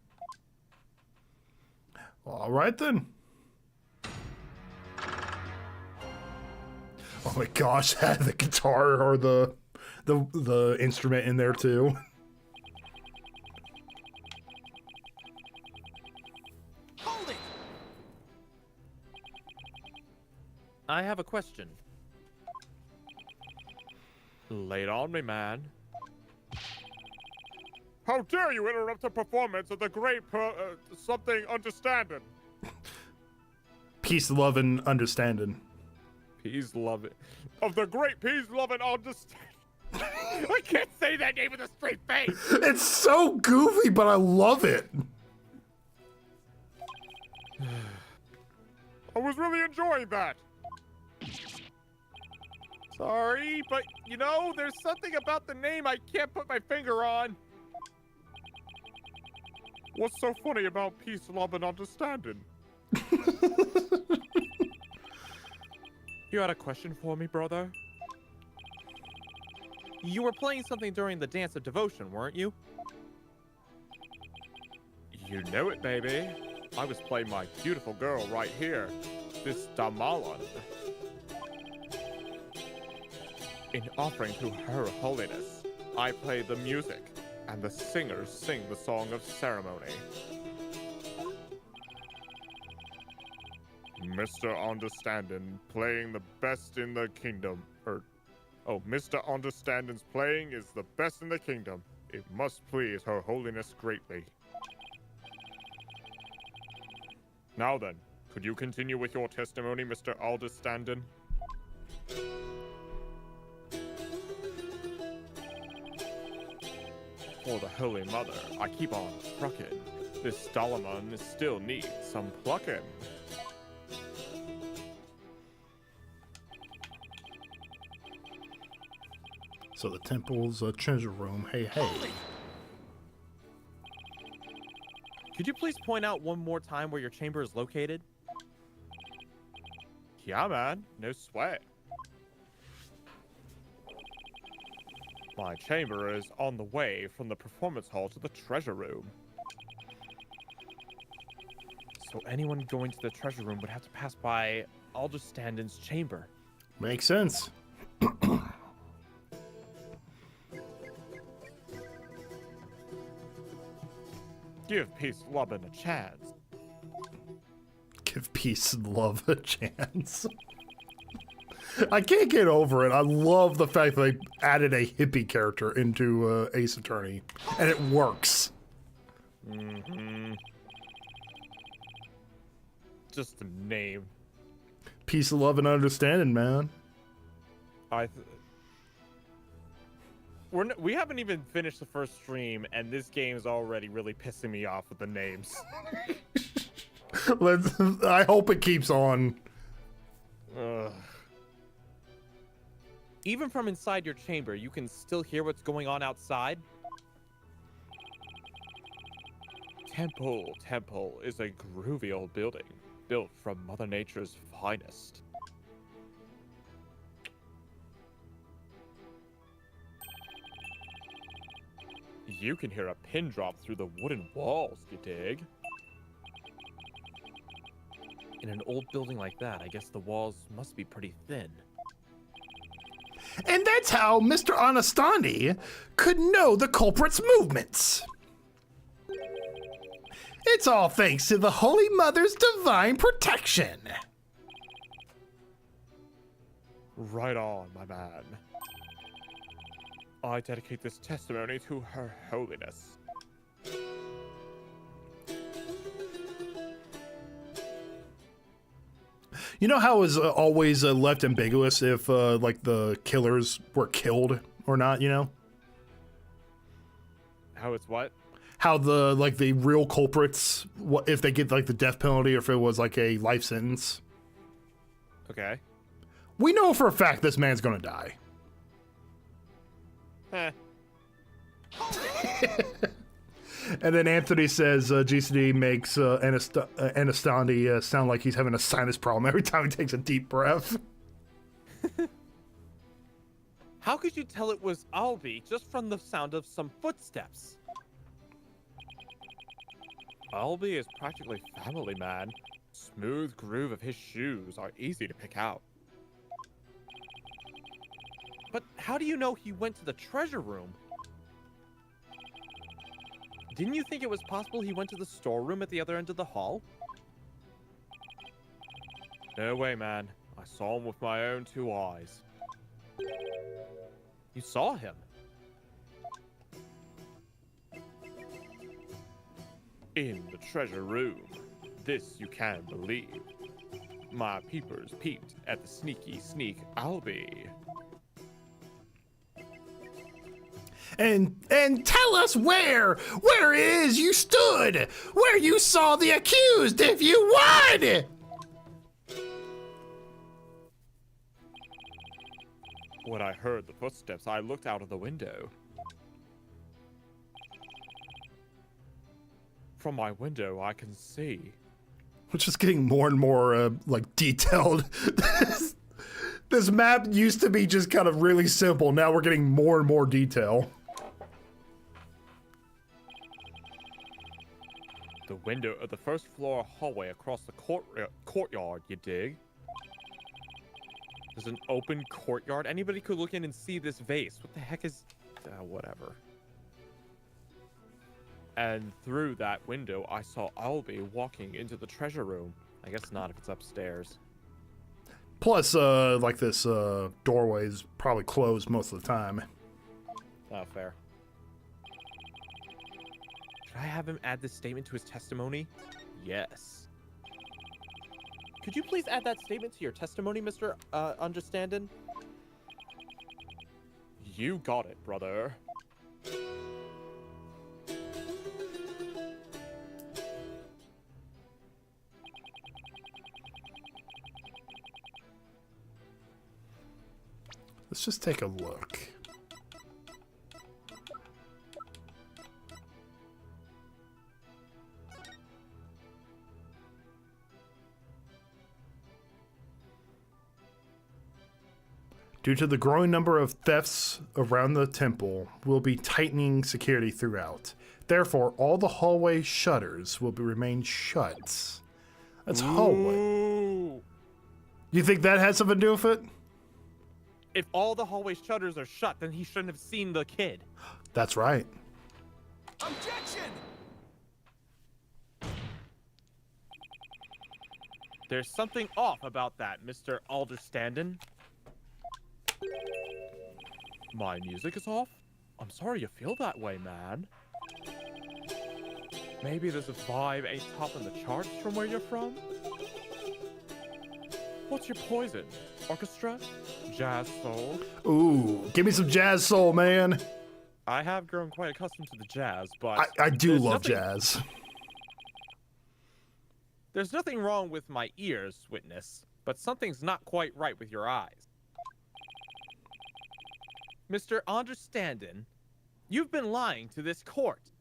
All right then. Oh my gosh, had the guitar or the instrument in there too. Hold it! I have a question. Lay it on me, man. How dare you interrupt the performance of the great something understanding? Peace, love, and understanding. Peace, love it. Of the great peace, love, and understanding. I can't say that name with a straight face. It's so goofy, but I love it. I was really enjoying that. Sorry, but you know, there's something about the name I can't put my finger on. What's so funny about peace, love, and understanding? You had a question for me, brother? You were playing something during the Dance of Devotion, weren't you? You know it, baby. I was playing my beautiful girl right here, this Damalan. In offering to Her Holiness, I play the music, and the singers sing the song of ceremony. Mr. Understanding playing the best in the kingdom. Mr. Understanding's playing is the best in the kingdom. It must please Her Holiness greatly. Now then, could you continue with your testimony, Mr. Understanding? For the Holy Mother, I keep on trucking. This Dalaman still needs some plucking. So the temple's a treasure room. Hey, hey. Could you please point out one more time where your chamber is located? Yeah, man. No sweat. My chamber is on the way from the performance hall to the treasure room. So anyone going to the treasure room would have to pass by Alderstanden's chamber. Makes sense. Give peace, love, and a chance. Give peace and love a chance. I can't get over it. I love the fact that they added a hippie character into Ace Attorney, and it works. Mm-hmm. Just the name. Peace, love, and understanding, man. We haven't even finished the first stream, and this game's already really pissing me off with the names. I hope it keeps on. Ugh. Even from inside your chamber, you can still hear what's going on outside. Temple is a groovy old building, built from Mother Nature's finest. You can hear a pin drop through the wooden walls, you dig? In an old building like that, I guess the walls must be pretty thin. And that's how Mr. Anastandi could know the culprit's movements. It's all thanks to the Holy Mother's divine protection. Right on, my man. I dedicate this testimony to Her Holiness. You know how it was always left ambiguous if like the killers were killed or not, you know? How it's what? How the real culprits, what if they get like the death penalty or if it was like a life sentence. Okay. We know for a fact this man's gonna die. And then Anthony says GCD makes Anastandi sound like he's having a sinus problem every time he takes a deep breath. How could you tell it was Albie just from the sound of some footsteps? Albie is practically family, man. Smooth groove of his shoes are easy to pick out. But how do you know he went to the treasure room? Didn't you think it was possible he went to the storeroom at the other end of the hall? No way, man. I saw him with my own two eyes. You saw him? In the treasure room. This you can believe. My peepers peeped at the sneaky sneak Albie. And tell us where it is you stood, where you saw the accused, if you would. When I heard the footsteps, I looked out of the window. from my window, I can see. Which is getting more and more like detailed. This map used to be just kind of really simple. Now we're getting more and more detail. The window of the first floor hallway across the courtyard, you dig? There's an open courtyard. Anybody could look in and see this vase. What the heck is... whatever. And through that window, I saw Albie walking into the treasure room. I guess not if it's upstairs. Plus, like this doorway is probably closed most of the time. Oh, fair. Should I have him add this statement to his testimony? Yes. Could you please add that statement to your testimony, Mr. Understandin'? You got it, brother. Let's just take a look. Due to the growing number of thefts around the temple, we'll be tightening security throughout. Therefore, all the hallway shutters will remain shut. That's hallway. Ooh. You think that has something to do with it? If all the hallway shutters are shut, then he shouldn't have seen the kid. That's right. Objection! There's something off about that, Mr. Alderstandin. My music is off? I'm sorry you feel that way, man. Maybe there's a vibe ain't topping the charts from where you're from? What's your poison? Orchestra? Jazz soul? Ooh, give me some jazz soul, man. I have grown quite accustomed to the jazz, but... I do there's love nothing- jazz. There's nothing wrong with my ears, witness, but something's not quite right with your eyes. Mr. Understandin', you've been lying to this court.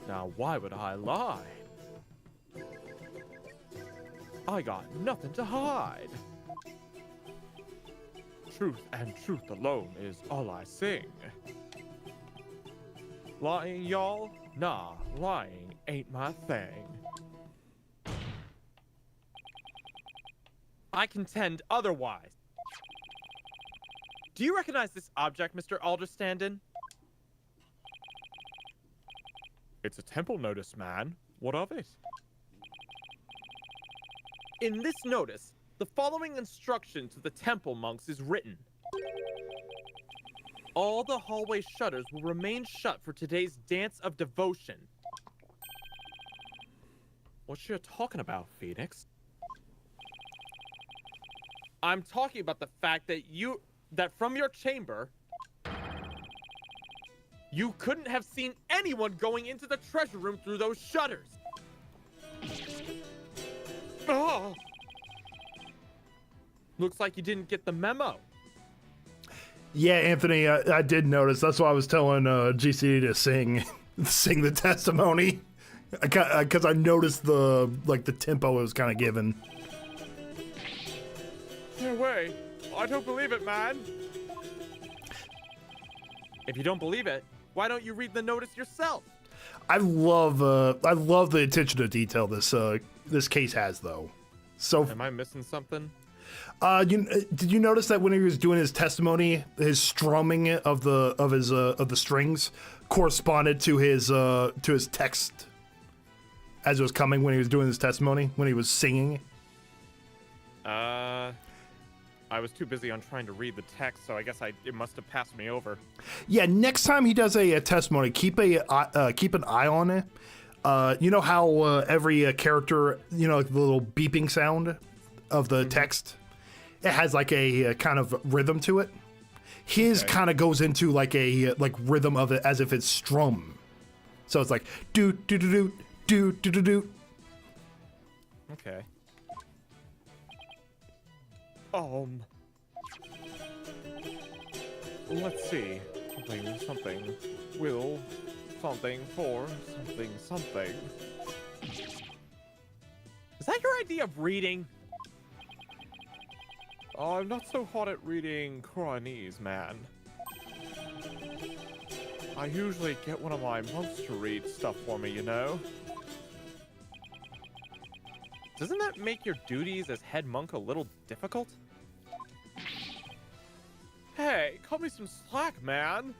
Now, why would I lie? I got nothing to hide. Truth and truth alone is all I sing. Lying, y'all? Nah, lying ain't my thing. I contend otherwise. Do you recognize this object, Mr. Alderstandin? It's a temple notice, man. What of it? In this notice, the following instruction to the temple monks is written. All the hallway shutters will remain shut for today's dance of devotion. What you talking about, Phoenix? I'm talking about the fact that that from your chamber, you couldn't have seen anyone going into the treasure room through those shutters. Oh! Looks like you didn't get the memo. Yeah, Anthony, I did notice. That's why I was telling GCD to sing the testimony, because I noticed the tempo it was kind of given. No way. I don't believe it, man. If you don't believe it, why don't you read the notice yourself? I love the attention to detail this case has, though. So, Am I missing something? did you notice that when he was doing his testimony, his strumming of the strings corresponded to his text as it was coming when he was doing his testimony, when he was singing? I was too busy on trying to read the text, so I guess it must have passed me over. Yeah, next time he does a testimony, keep an eye on it. You know how every character, like the little beeping sound of the text, it has like a kind of rhythm to it. His kind of goes into like a rhythm of it as if it's strum. So it's like do do do do do do do do. Okay. Let's see. Something, something. Will. Something for something, something. Is that your idea of reading? Oh, I'm not so hot at reading Koranese, man. I usually get one of my monks to read stuff for me, you know? Doesn't that make your duties as head monk a little difficult? Hey, cut me some slack, man!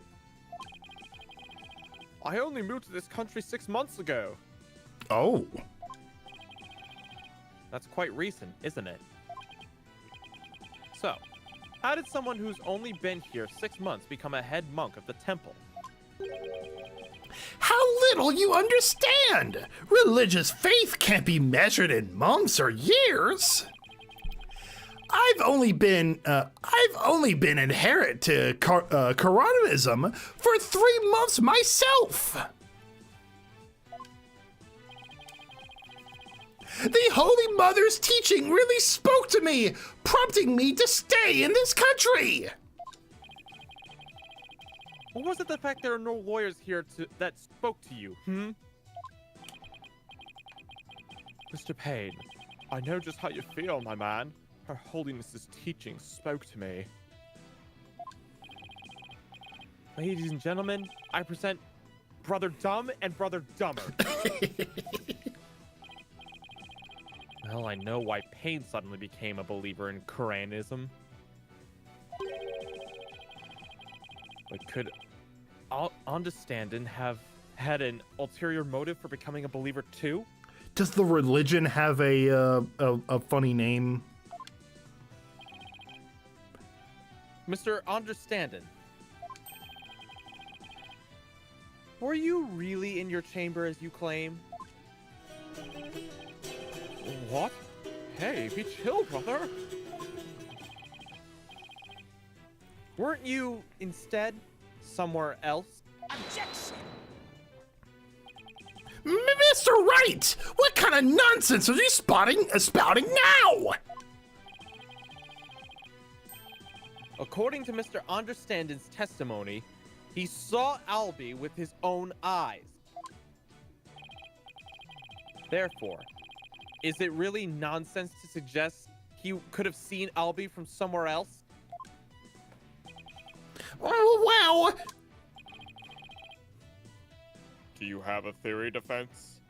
I only moved to this country 6 months ago. Oh. That's quite recent, isn't it? So, how did someone who's only been here 6 months become a head monk of the temple? How little you understand! Religious faith can't be measured in months or years. I've only been inherent to Quranism for 3 months myself. The Holy Mother's teaching really spoke to me, prompting me to stay in this country. Or was it the fact there are no lawyers here that spoke to you, Mr. Payne, I know just how you feel, my man. Her Holiness's teaching spoke to me. Ladies and gentlemen, I present Brother Dumb and Brother Dumber. Well, I know why Payne suddenly became a believer in Quranism. But could Understanding have had an ulterior motive for becoming a believer too? Does the religion have a funny name? Mr. Understanding, were you really in your chamber as you claim? What? Hey, be chill, brother. Weren't you, instead, somewhere else? Objection! Mr. Wright, what kind of nonsense are you spouting now? According to Mr. Understanding's testimony, he saw Albie with his own eyes. Therefore, is it really nonsense to suggest he could have seen Albie from somewhere else? Oh, well. Do you have a theory, Defense?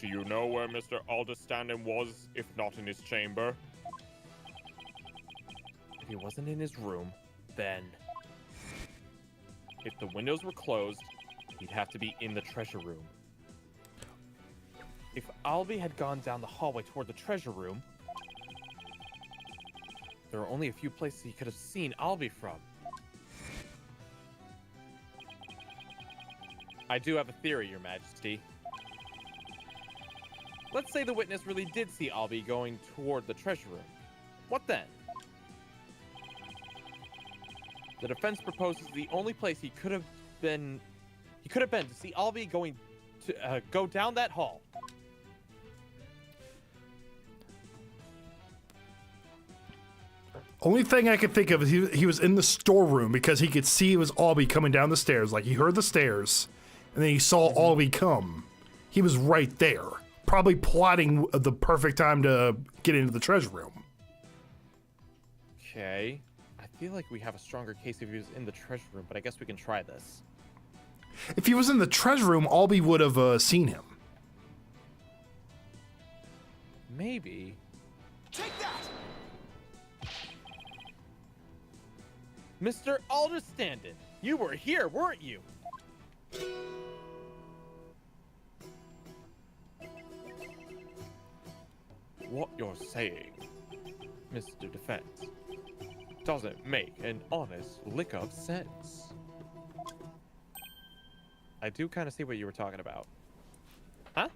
Do you know where Mr. Alderstanding was, if not in his chamber? If he wasn't in his room, then... if the windows were closed, he'd have to be in the treasure room. If Albie had gone down the hallway toward the treasure room, there are only a few places he could have seen Albie from. I do have a theory, Your Majesty. Let's say the witness really did see Albie going toward the treasure room. What then? The defense proposes the only place he could have been to see Albie going to go down that hall. Only thing I could think of is he was in the storeroom because he could see it was Albie coming down the stairs. Like, he heard the stairs, and then he saw Albie come. He was right there, probably plotting the perfect time to get into the treasure room. Okay. I feel like we have a stronger case if he was in the treasure room, but I guess we can try this. If he was in the treasure room, Albie would have seen him. Maybe. Take that! Mr. Alderstanding, you were here, weren't you? What you're saying, Mr. Defense, doesn't make an honest lick of sense. I do kind of see what you were talking about. Huh?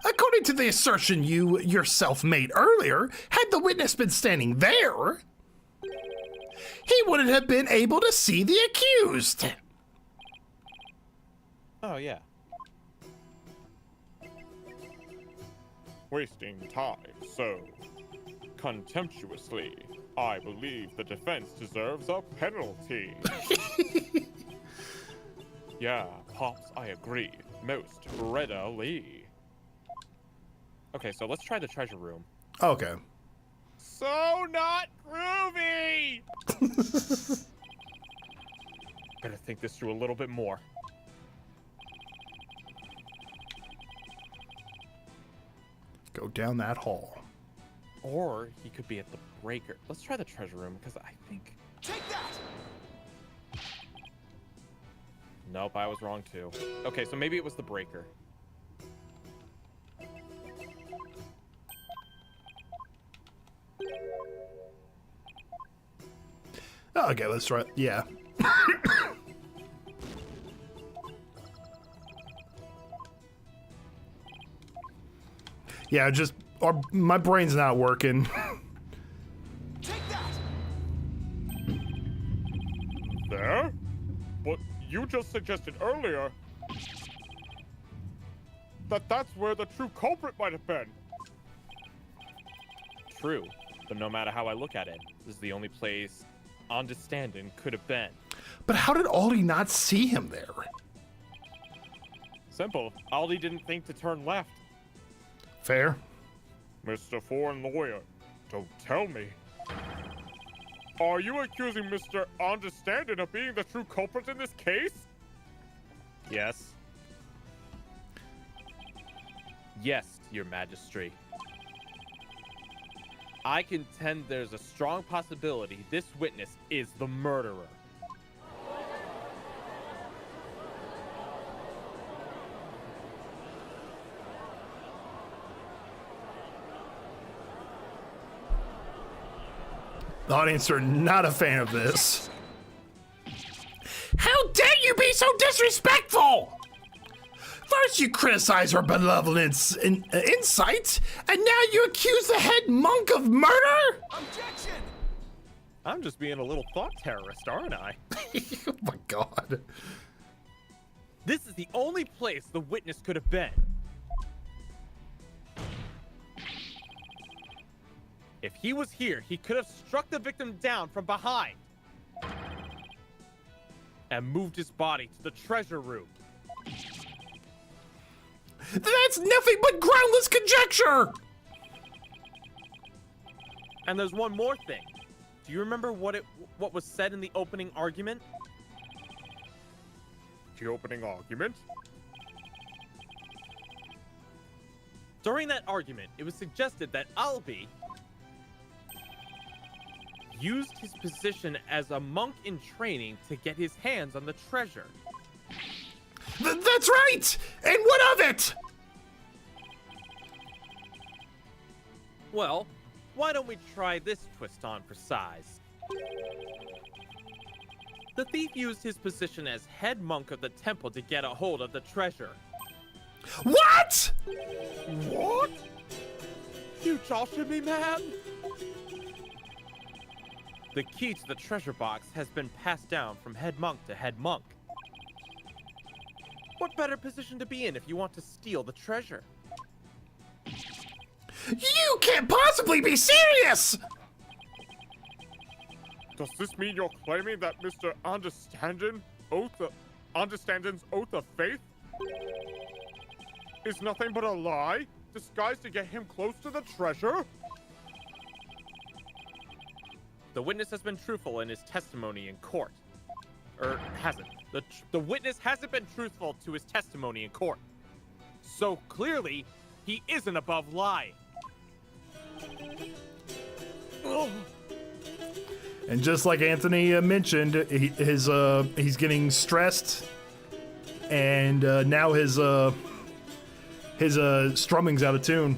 According to the assertion you yourself made earlier, had the witness been standing there, he wouldn't have been able to see the accused. Oh, yeah. Wasting time so contemptuously. I believe the defense deserves a penalty. Yeah, Pops, I agree. Most readily. Okay, so let's try the treasure room. Okay. So not groovy! Better think this through a little bit more. Go down that hall. Or he could be at the breaker. Let's try the treasure room, because I think... Take that! Nope, I was wrong too. Okay, so maybe it was the breaker. Okay, let's try. Yeah. Yeah, just my brain's not working. Take that! There? But you just suggested earlier that that's where the true culprit might have been. True, but no matter how I look at it, this is the only place understanding could have been. But how did Aldi not see him there? Simple. Aldi didn't think to turn left. Fair. Mr. Foreign Lawyer, don't tell me. Are you accusing Mr. Understanding of being the true culprit in this case? Yes. Yes, Your Majesty. I contend there's a strong possibility this witness is the murderer. The audience are not a fan of this. How dare you be so disrespectful? First you criticize her benevolence and insight, and now you accuse the head monk of murder? Objection! I'm just being a little thought terrorist, aren't I? Oh my god. This is the only place the witness could have been. If he was here, he could have struck the victim down from behind and moved his body to the treasure room. That's nothing but groundless conjecture! And there's one more thing. Do you remember what was said in the opening argument? The opening argument? During that argument, it was suggested that Albi used his position as a monk in training to get his hands on the treasure. That's right! And what of it? Well, why don't we try this twist on for size? The thief used his position as head monk of the temple to get a hold of the treasure. What? What? You joshing me, man? The key to the treasure box has been passed down from head monk to head monk. What better position to be in if you want to steal the treasure? You can't possibly be serious! Does this mean you're claiming that Mr. Understanding's oath of faith is nothing but a lie disguised to get him close to the treasure? The witness has been truthful in his testimony in court. Hasn't. The witness hasn't been truthful to his testimony in court. So clearly, he isn't above lying. And just like Anthony mentioned, he's getting stressed, and now his strumming's out of tune.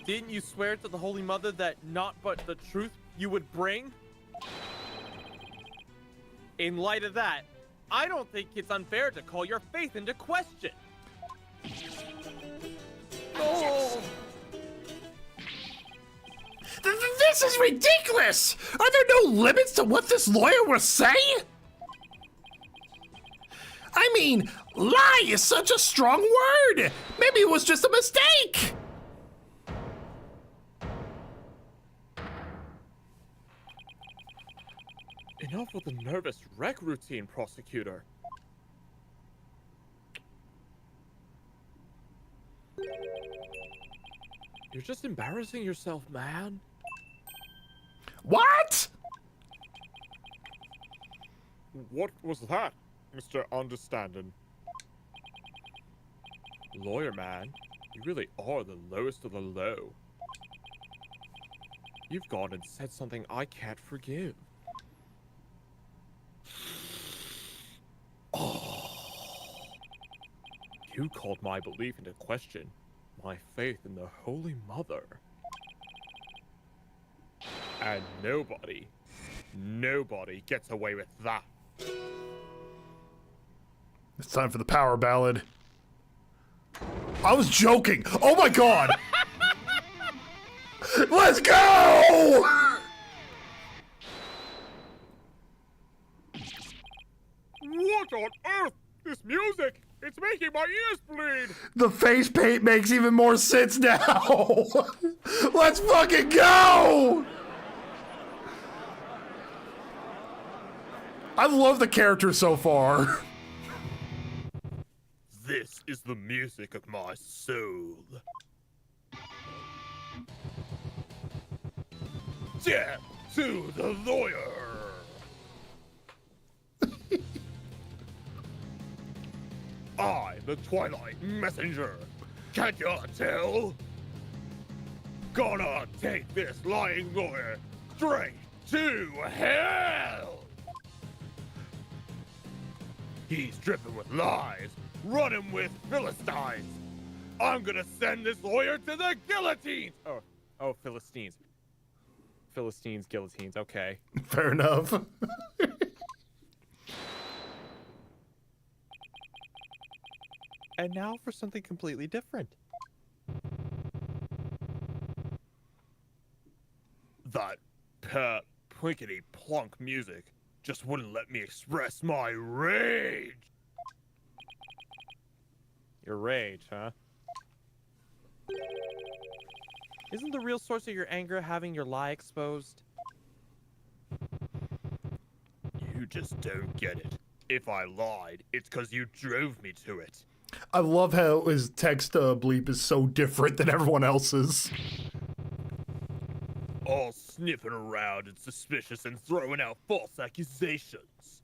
Didn't you swear to the Holy Mother that not but the truth you would bring? In light of that, I don't think it's unfair to call your faith into question. Oh. This is ridiculous! Are there no limits to what this lawyer will say? I mean, lie is such a strong word. Maybe it was just a mistake. Enough with the nervous wreck routine, prosecutor. You're just embarrassing yourself, man. What? What was that, Mr. Understanding? Lawyer man, you really are the lowest of the low. You've gone and said something I can't forgive. You called my belief into question, my faith in the Holy Mother. And nobody gets away with that. It's time for the power ballad. I was joking. Oh my god. Let's go! What on earth? This music! It's making my ears bleed! The face paint makes even more sense now. Let's fucking go! I love the character so far. This is the music of my soul. Death to the lawyer! I, the Twilight Messenger. Can't you tell? Gonna take this lying lawyer straight to hell! He's dripping with lies, running with Philistines. I'm gonna send this lawyer to the guillotines! Oh, Philistines. Philistines, guillotines, okay. Fair enough. And now for something completely different. That pet plinkety plunk music just wouldn't let me express my rage. Your rage, huh? Isn't the real source of your anger having your lie exposed? You just don't get it. If I lied, it's 'cause you drove me to it. I love how his text bleep is so different than everyone else's. All sniffing around and suspicious and throwing out false accusations.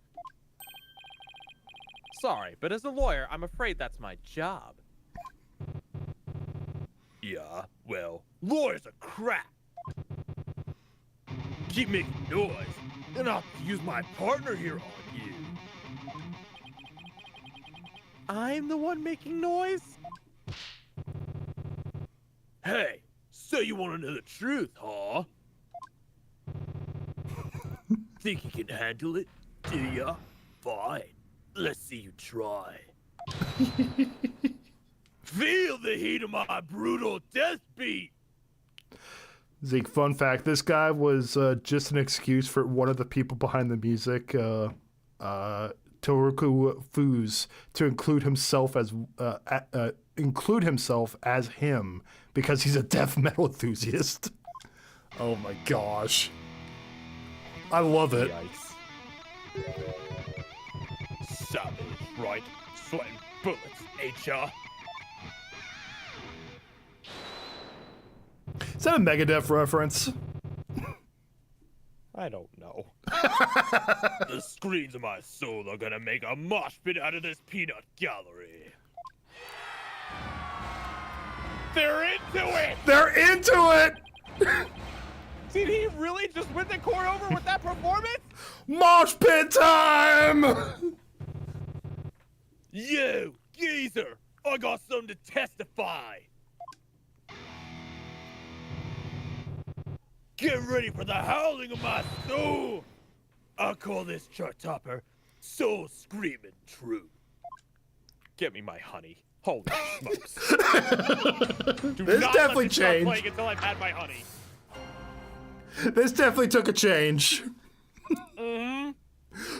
Sorry, but as a lawyer, I'm afraid that's my job. Yeah, well, lawyers are crap. Keep making noise, and I'll have to use my partner here on you. I'm the one making noise? Hey, so you want to know the truth, huh? Think you can handle it, do ya? Fine, let's see you try. Feel the heat of my brutal death beat! Zeke, fun fact, this guy was just an excuse for one of the people behind the music, Toruku Fuse, to include himself as him because he's a death metal enthusiast. Oh my gosh. I love it. Yikes. Savage, right? Sweating bullets, ain't ya? Is that a Megadeth reference? I don't know. The screams of my soul are gonna make a mosh pit out of this peanut gallery. They're into it! They're into it! Did he really just win the court over with that performance? Mosh pit time! You, geezer! I got something to testify! Get ready for the howling of my soul! I call this chart topper Soul Screaming Truth. Get me my honey. Holy smokes. Do This not definitely let this stop changed. playing until I've had my honey. This definitely took a change.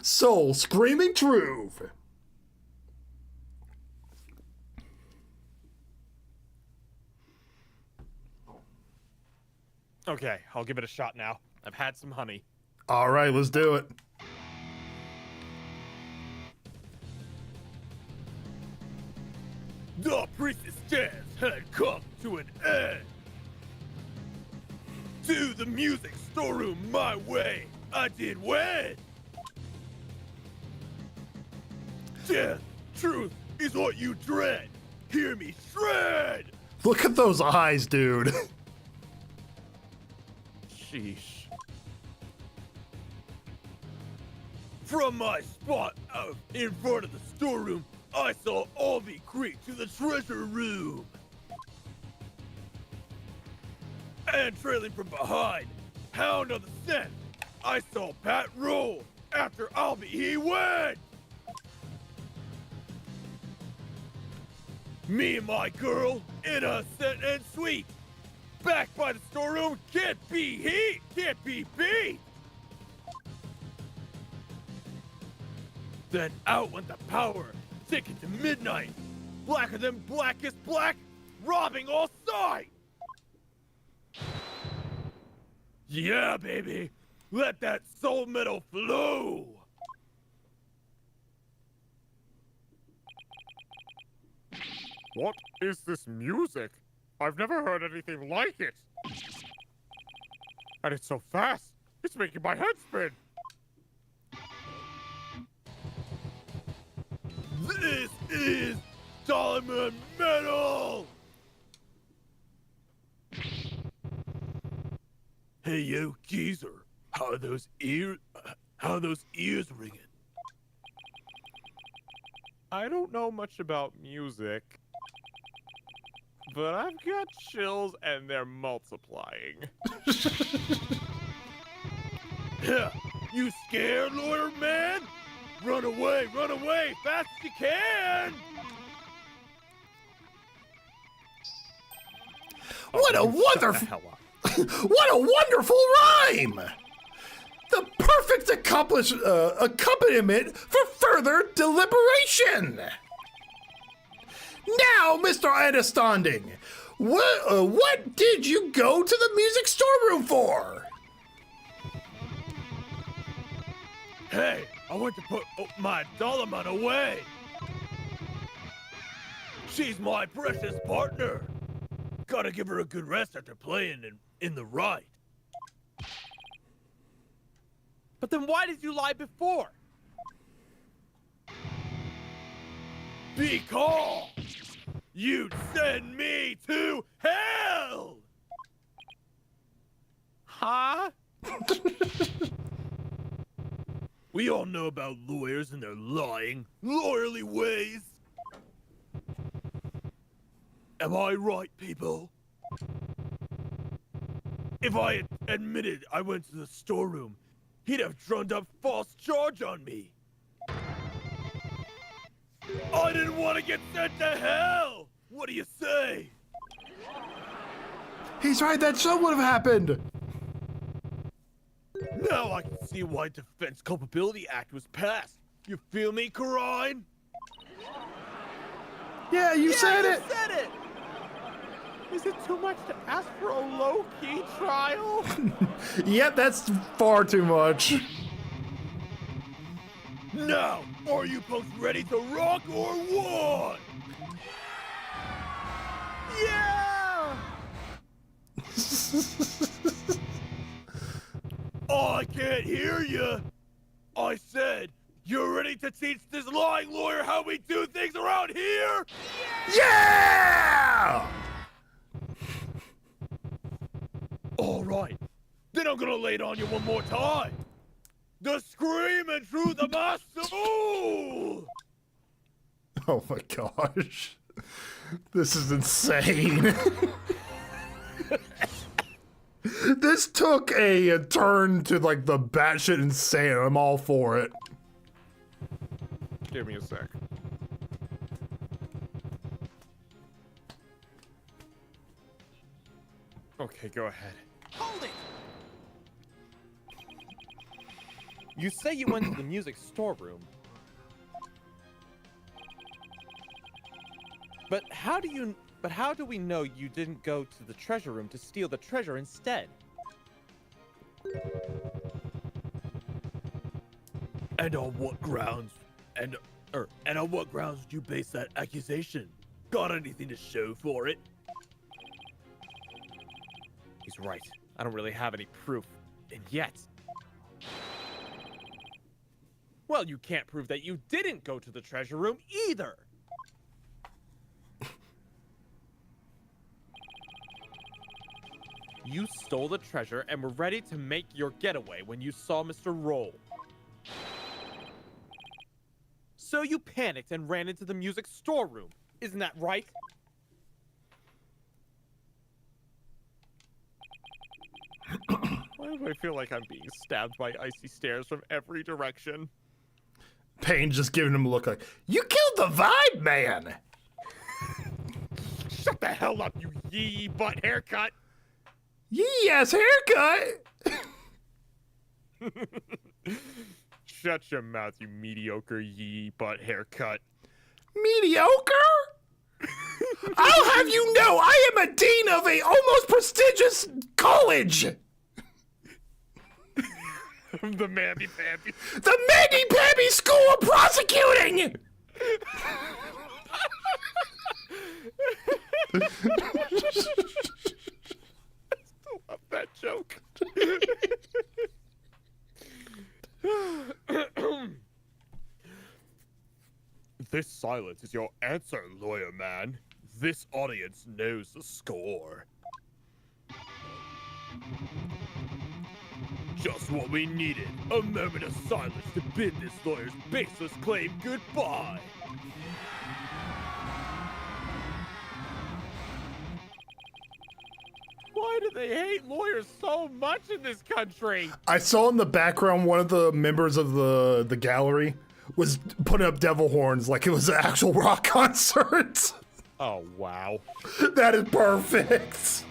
Soul Screaming Truth. Okay, I'll give it a shot now. I've had some honey. All right, let's do it. The priestess dance had come to an end. To the music storeroom my way, I did wed. Death, truth is what you dread. Hear me shred. Look at those eyes, dude. Sheesh. From my spot out in front of the storeroom, I saw Albie creep to the treasure room. And trailing from behind, hound on the scent, I saw Pat roll after Albie he went. Me and my girl, innocent and sweet, back by the storeroom, can't be heat, can't be beat. Then out went the power, ticking to midnight, blacker than blackest black, robbing all sight. Yeah, baby, let that soul metal flow. What is this music? I've never heard anything like it. And it's so fast, it's making my head spin. This is Diamond Metal! Hey, you, geezer. How are those ears ringing? I don't know much about music, but I've got chills and they're multiplying. Yeah, you scared, lawyer man? Run away, fast as you can! What a wonderful, Hell up. what a wonderful rhyme! The perfect accompaniment for further deliberation. Now, Mr. Understanding, what did you go to the music storeroom for? Hey, I went to put my Dolomite away. She's my precious partner. Gotta give her a good rest after playing in the ride. But then why did you lie before? Because you'd send me to hell! Huh? We all know about lawyers and their lying, lawyerly ways. Am I right, people? If I had admitted I went to the storeroom, he'd have drummed up false charge on me. I didn't want to get sent to hell! What do you say? He's right, that show would have happened. Now I can see why Defense Culpability Act was passed. You feel me, Karine? Yeah, you said it. Said it! Is it too much to ask for a low-key trial? Yep, that's far too much. Now, are you folks ready to rock or what? Yeah! I can't hear you. I said, you're ready to teach this lying lawyer how we do things around here? Yeah! All right, then I'm gonna lay it on you one more time. The scream and truth of my soul. Oh my gosh. This is insane. This took a turn to like the batshit insane. I'm all for it. Give me a sec. Okay, go ahead. Hold it! You say you went to the music storeroom. But how do we know you didn't go to the treasure room to steal the treasure instead? And on what grounds? And on what grounds would you base that accusation? Got anything to show for it? He's right. I don't really have any proof. And yet... Well, you can't prove that you didn't go to the treasure room either! You stole the treasure and were ready to make your getaway when you saw Mr. Roll. So you panicked and ran into the music storeroom. Isn't that right? Why do I feel like I'm being stabbed by icy stares from every direction? Payne just giving him a look like, you killed the vibe, man! Shut the hell up, you yee butt haircut! Yee-ass haircut! Shut your mouth, you mediocre yee butt haircut. Mediocre? I'll have you know I am a dean of a almost prestigious college! The mamby-pamby. The Mamby-Pamby School of Prosecuting! I love that joke. This silence is your answer, lawyer man. This audience knows the score. Just what we needed. A moment of silence to bid this lawyer's baseless claim goodbye. Why do they hate lawyers so much in this country? I saw in the background one of the members of the gallery was putting up devil horns like it was an actual rock concert. Oh, wow. That is perfect.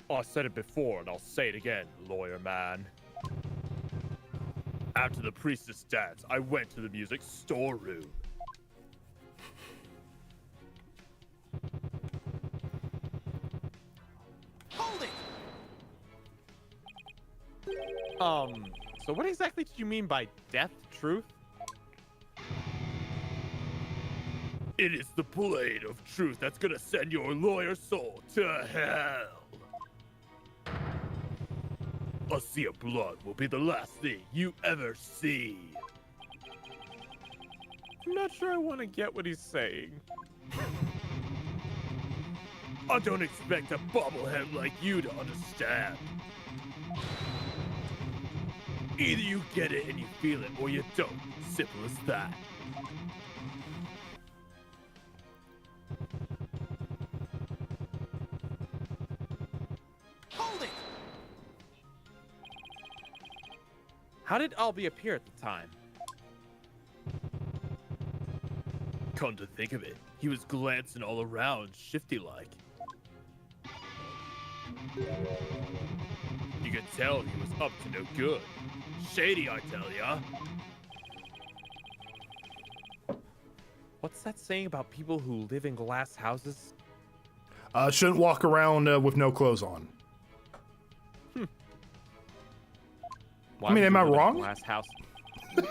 I said it before and I'll say it again, lawyer man. After the priestess dance, I went to the music storeroom. Hold it! So what exactly did you mean by death truth? It is the blade of truth that's gonna send your lawyer soul to hell. A sea of blood will be the last thing you ever see. I'm not sure I want to get what he's saying. I don't expect a bobblehead like you to understand. Either you get it and you feel it, or you don't. Simple as that. Hold it! How did Albie appear at the time? Come to think of it, he was glancing all around, shifty-like. You could tell he was up to no good. Shady, I tell ya. What's that saying about people who live in glass houses? Shouldn't walk around with no clothes on. Why I mean, would am you I live in a wrong? glass house?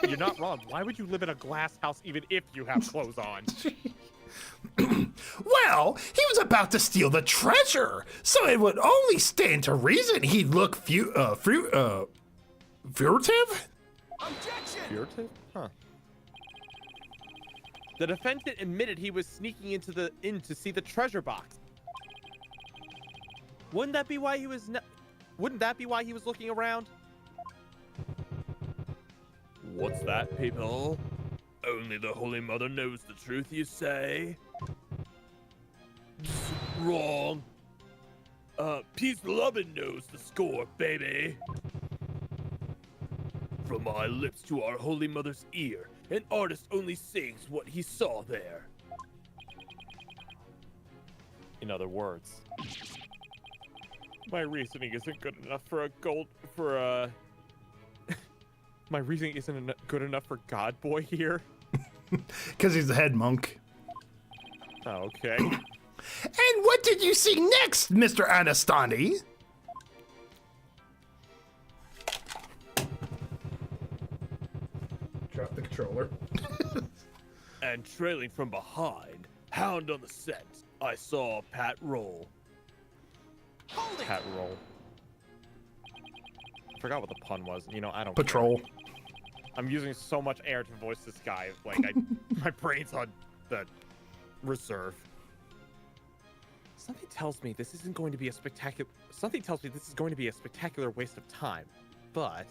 You're not wrong. Why would you live in a glass house even if you have clothes on? Well, he was about to steal the treasure, so it would only stand to reason he'd look furtive? Objection! Furtive? Huh. The defendant admitted he was sneaking into the to see the treasure box. Wouldn't that be why he was looking around? What's that, people? Only the Holy Mother knows the truth, you say? Wrong. Peace Lovin' knows the score, baby. From my lips to our Holy Mother's ear, an artist only sings what he saw there. In other words, my reasoning isn't good enough for my reasoning isn't good enough for God Boy here. Because he's the head monk. Okay. And what did you see next, Mr. Anastani? Drop the controller. And trailing from behind, hound on the scent, I saw Pat roll. Pat roll. I forgot what the pun was. You know, I don't Patrol. care. I'm using so much air to voice this guy. Like, my brain's on the reserve. Something tells me this isn't going to be a spectacular. Something tells me this is going to be a spectacular waste of time. But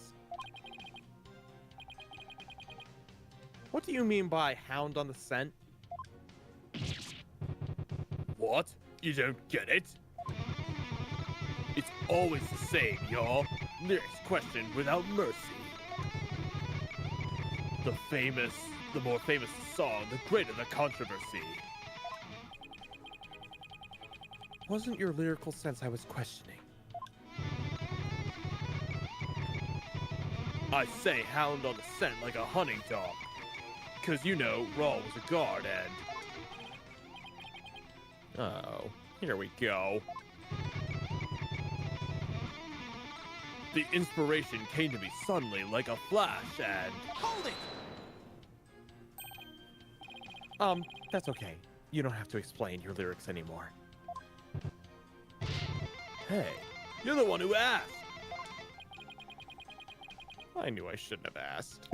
what do you mean by hound on the scent? What? You don't get it? It's always the same, y'all. Lyrics questioned without mercy. The more famous the song, the greater the controversy. Wasn't your lyrical sense I was questioning? I say hound on the scent like a hunting dog. 'Cause you know, Raw was a guard and... Oh, here we go. The inspiration came to me suddenly like a flash and... Hold it! That's okay. You don't have to explain your lyrics anymore. Hey, you're the one who asked! I knew I shouldn't have asked.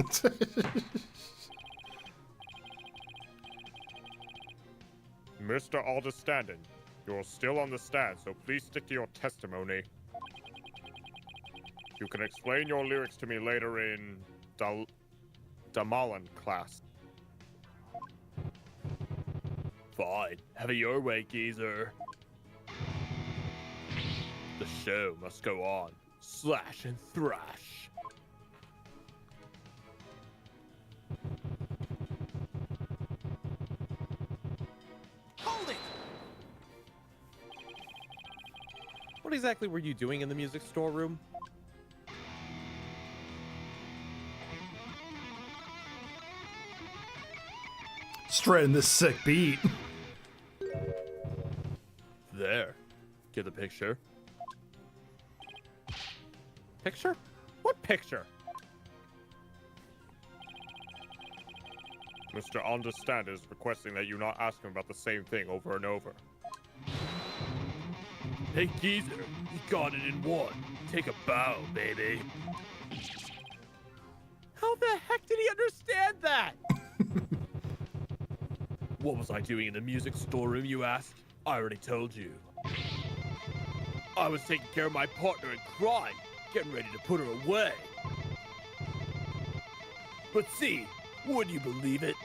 Mr. Alderstanden, you're still on the stand, so please stick to your testimony. You can explain your lyrics to me later in Damalan class. Fine, have it your way, geezer. The show must go on. Slash and thrash. Hold it! What exactly were you doing in the music storeroom? Straight in this sick beat. There. Get the picture? Picture? What picture? Mr. Alderstanden is requesting that you not ask him about the same thing over and over. Hey, geezer, you got it in one. Take a bow, baby. How the heck did he understand that? What was I doing in the music storeroom, you ask? I already told you. I was taking care of my partner in crime, getting ready to put her away. But see, would you believe it?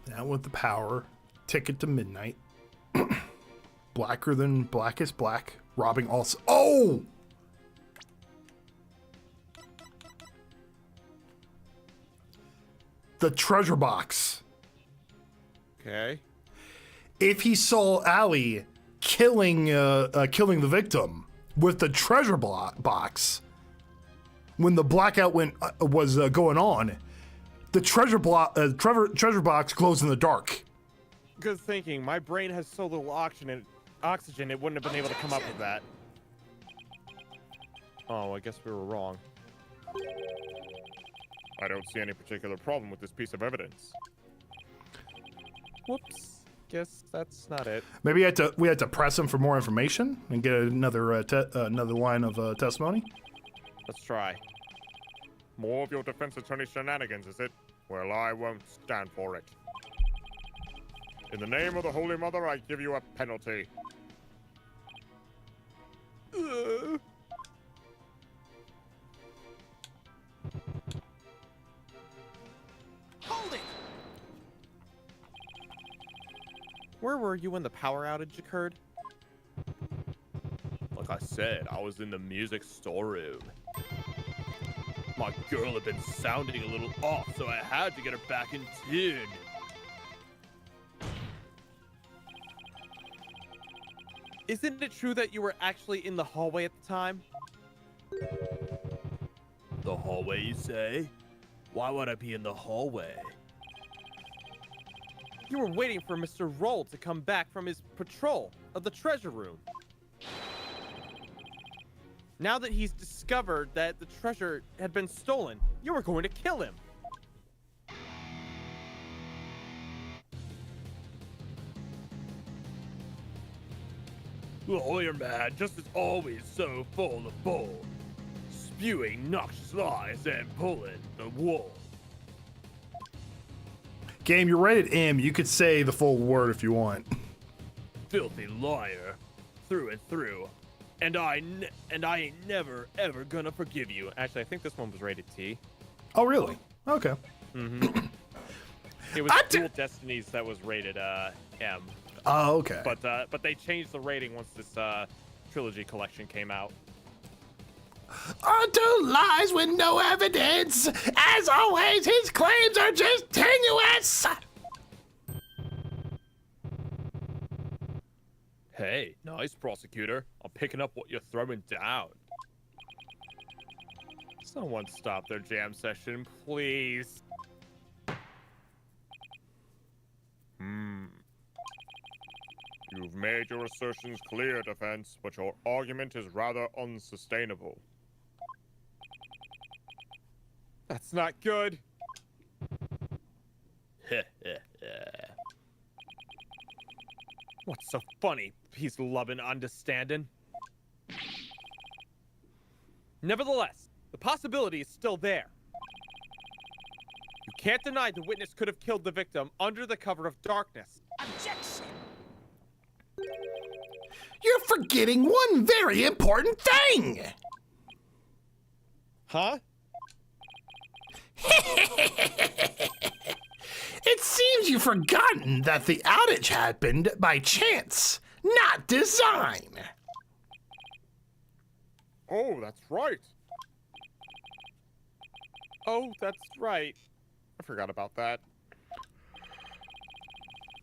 Now with the power, ticket to midnight. Blacker than blackest black, robbing all. Oh! The treasure box. Okay. If he saw Allie killing the victim with the treasure box, when the blackout was going on, the treasure box glows in the dark. Good thinking. My brain has so little oxygen, it wouldn't have been able to come up with that. Oh, I guess we were wrong. I don't see any particular problem with this piece of evidence. Whoops. Guess that's not it. Maybe we had to press him for more information and get another another line of testimony. Let's try. More of your defense attorney shenanigans, is it? Well, I won't stand for it. In the name of the Holy Mother, I give you a penalty. Hold it! Where were you when the power outage occurred? Like I said, I was in the music storeroom. My girl had been sounding a little off, so I had to get her back in tune. Isn't it true that you were actually in the hallway at the time? The hallway, you say? Why would I be in the hallway? You were waiting for Mr. Roll to come back from his patrol of the treasure room. Now that he's discovered that the treasure had been stolen, you were going to kill him. The lawyer man just is always so full of bull, spewing noxious lies and pulling the wool. Game, you're rated M. You could say the full word if you want. Filthy liar, through and through. And I ain't never ever gonna forgive you. Actually, I think this one was rated T. Oh, really? Okay. It was Dual Destinies that was rated M. Oh, okay. But they changed the rating once this trilogy collection came out. Unto lies with no evidence. As always, his claims are just tenuous. Hey, nice, prosecutor. I'm picking up what you're throwing down. Someone stop their jam session, please. You've made your assertions clear, defense, but your argument is rather unsustainable. That's not good. What's so funny, peace loving understanding? Nevertheless, the possibility is still there. You can't deny the witness could have killed the victim under the cover of darkness. Objection! You're forgetting one very important thing! Huh? It seems you've forgotten that the outage happened by chance, not design. Oh, that's right. Oh, that's right. I forgot about that.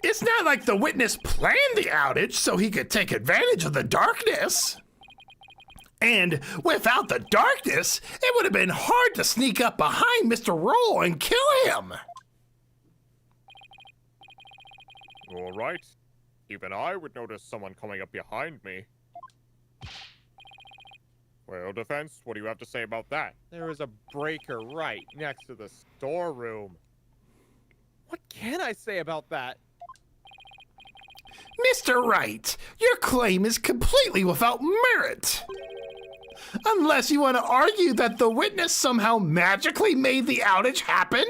It's not like the witness planned the outage so he could take advantage of the darkness. And without the darkness, it would have been hard to sneak up behind Mr. Roll and kill him. All right. Even I would notice someone coming up behind me. Well, defense, what do you have to say about that? There is a breaker right next to the storeroom. What can I say about that? Mr. Wright, your claim is completely without merit. Unless you want to argue that the witness somehow magically made the outage happen?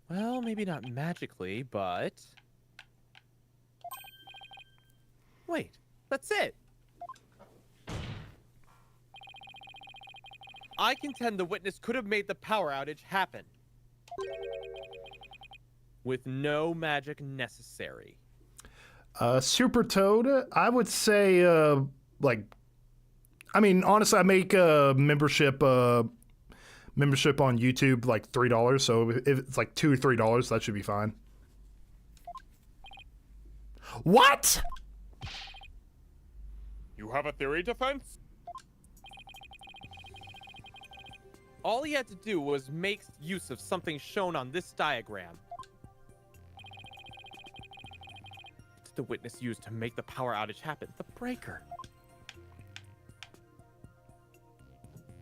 Well, maybe not magically, but... Wait, that's it! I contend the witness could have made the power outage happen. With no magic necessary. Super Toad, I would say, honestly, I make a membership on YouTube like $3, so if it's like $2 or $3, that should be fine. What? You have a theory, defense? All he had to do was make use of something shown on this diagram. What did the witness use to make the power outage happen? The breaker.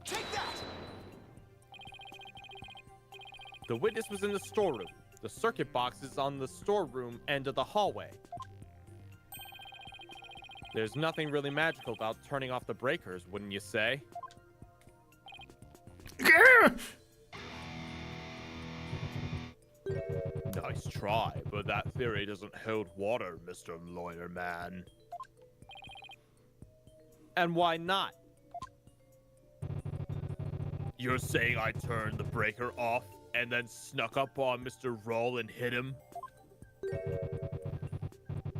Take that! The witness was in the storeroom. The circuit box is on the storeroom end of the hallway. There's nothing really magical about turning off the breakers, wouldn't you say? Nice try, but that theory doesn't hold water, Mr. Lawyer Man. And why not? You're saying I turned the breaker off and then snuck up on Mr. Roll and hit him?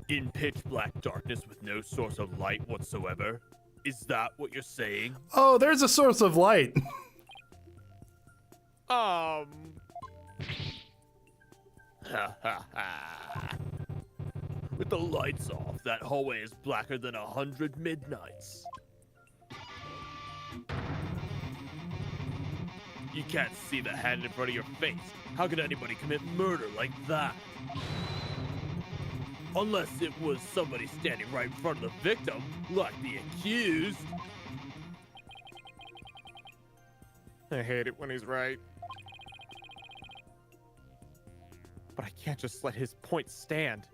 In pitch black darkness with no source of light whatsoever? Is that what you're saying? Oh, there's a source of light. Ha ha ha. With the lights off, that hallway is blacker than 100 midnights. You can't see the hand in front of your face. How could anybody commit murder like that? Unless it was somebody standing right in front of the victim, like the accused. I hate it when he's right. But I can't just let his point stand.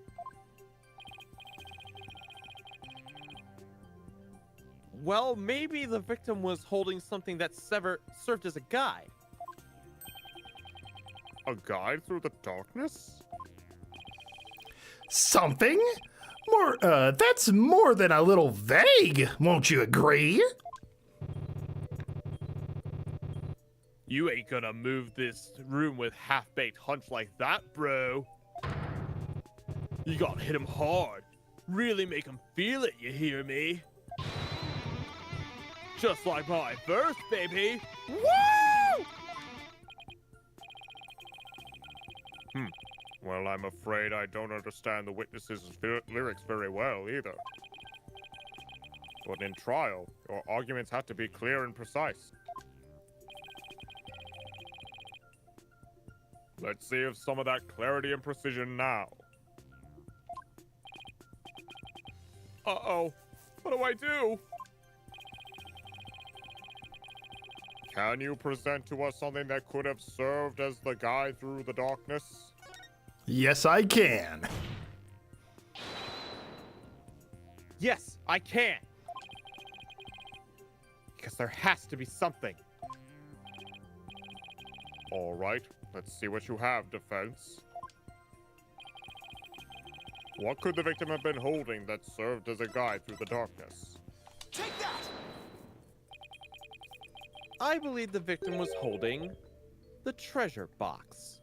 Well, maybe the victim was holding something that served as a guide. A guide through the darkness? Something? That's more than a little vague, won't you agree? You ain't gonna move this room with half-baked hunch like that, bro. You gotta hit him hard. Really make him feel it, you hear me? Just like my verse, baby. Woo! Well, I'm afraid I don't understand the witness's lyrics very well either. But in trial, your arguments have to be clear and precise. Let's see if some of that clarity and precision now. Uh-oh. What do I do? Can you present to us something that could have served as the guide through the darkness? Yes, I can. Yes, I can. Because there has to be something. All right, let's see what you have, defense. What could the victim have been holding that served as a guide through the darkness? Take that! I believe the victim was holding the treasure box.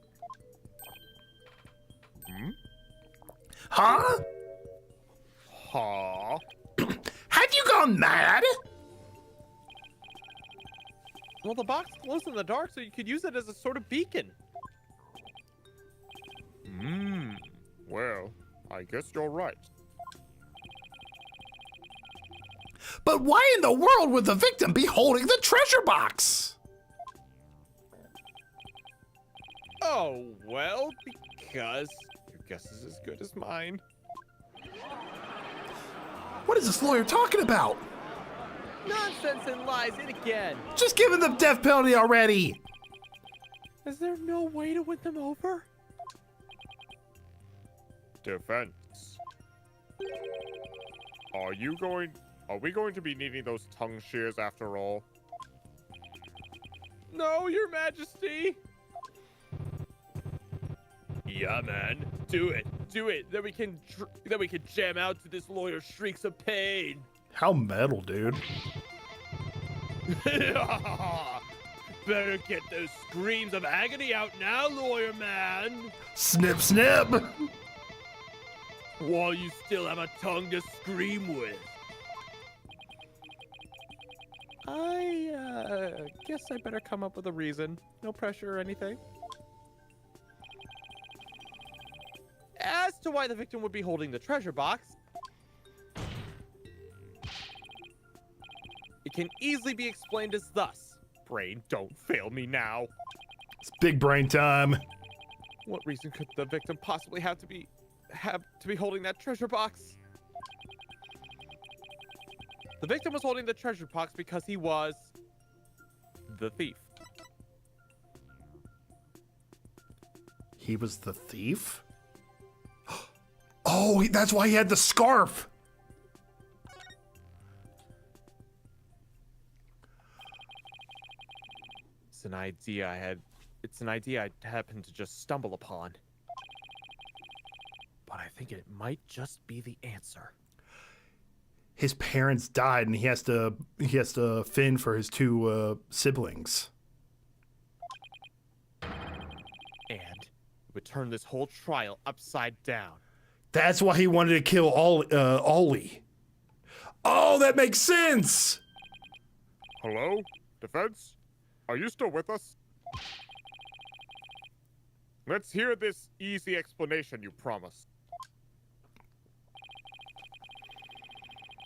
Huh? Ha! Have you gone mad? Well, the box glows in the dark, so you could use it as a sort of beacon. Well, I guess you're right. But why in the world would the victim be holding the treasure box? Oh, well, because your guess is as good as mine. What is this lawyer talking about? Nonsense and lies, it again. Just give him the death penalty already. Is there no way to win them over? Defense. Are we going to be needing those tongue shears after all? No, Your Majesty. Yeah, man. Do it. Do it. Then we can jam out to this lawyer's shrieks of pain. How metal, dude. Better get those screams of agony out now, lawyer man. Snip, snip. While you still have a tongue to scream with. I guess I better come up with a reason. No pressure or anything. As to why the victim would be holding the treasure box, it can easily be explained as thus. Brain, don't fail me now. It's big brain time. What reason could the victim possibly have to be holding that treasure box? The victim was holding the treasure box because he was the thief. He was the thief? Oh, that's why he had the scarf. It's an idea I happened to just stumble upon. But I think it might just be the answer. His parents died, and he has to fend for his two siblings. And it would turn this whole trial upside down. That's why he wanted to kill Ollie. Oh, that makes sense. Hello? Defense? Are you still with us? Let's hear this easy explanation you promised.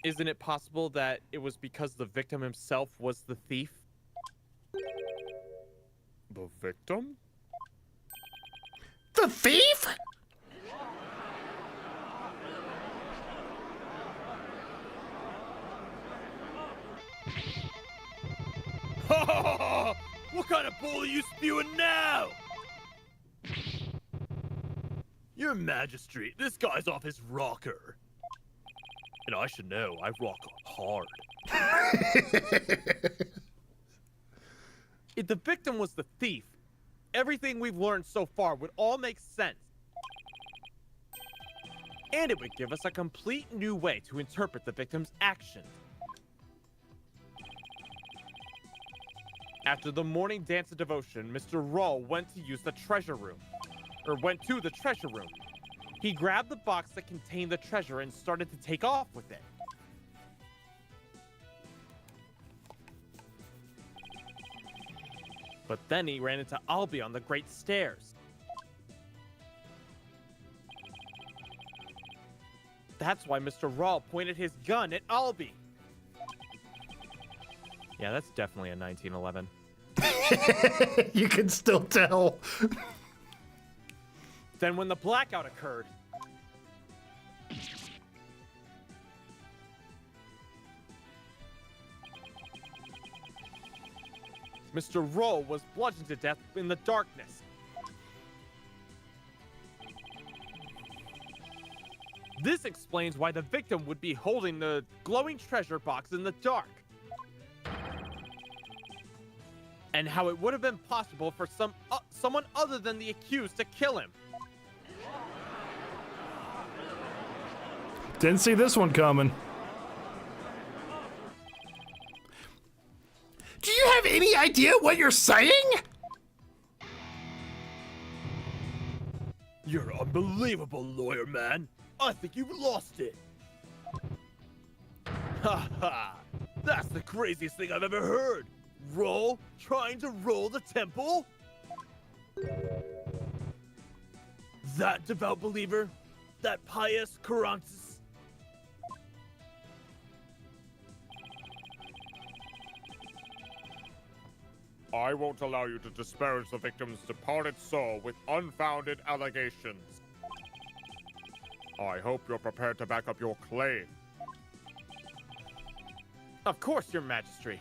Isn't it possible that it was because the victim himself was the thief? The victim? The thief? What kind of bull are you spewing now? Your Majesty, this guy's off his rocker. And I should know, I rock hard. If the victim was the thief, everything we've learned so far would all make sense. And it would give us a complete new way to interpret the victim's actions. After the morning dance of devotion, Mr. Rull went to use the treasure room. Or went to the treasure room. He grabbed the box that contained the treasure and started to take off with it. But then he ran into Albie on the Great Stairs. That's why Mr. Rull pointed his gun at Albie. Yeah, that's definitely a 1911. You can still tell. Then when the blackout occurred, Mr. Rull was bludgeoned to death in the darkness. This explains why the victim would be holding the glowing treasure box in the dark. And how it would have been possible for someone other than the accused to kill him. Didn't see this one coming. Do you have any idea what you're saying? You're unbelievable, lawyer man. I think you've lost it. Ha ha! That's the craziest thing I've ever heard. Roll? Trying to roll the temple? That devout believer? That pious Carantis? I won't allow you to disparage the victim's departed soul with unfounded allegations. I hope you're prepared to back up your claim. Of course, your majesty.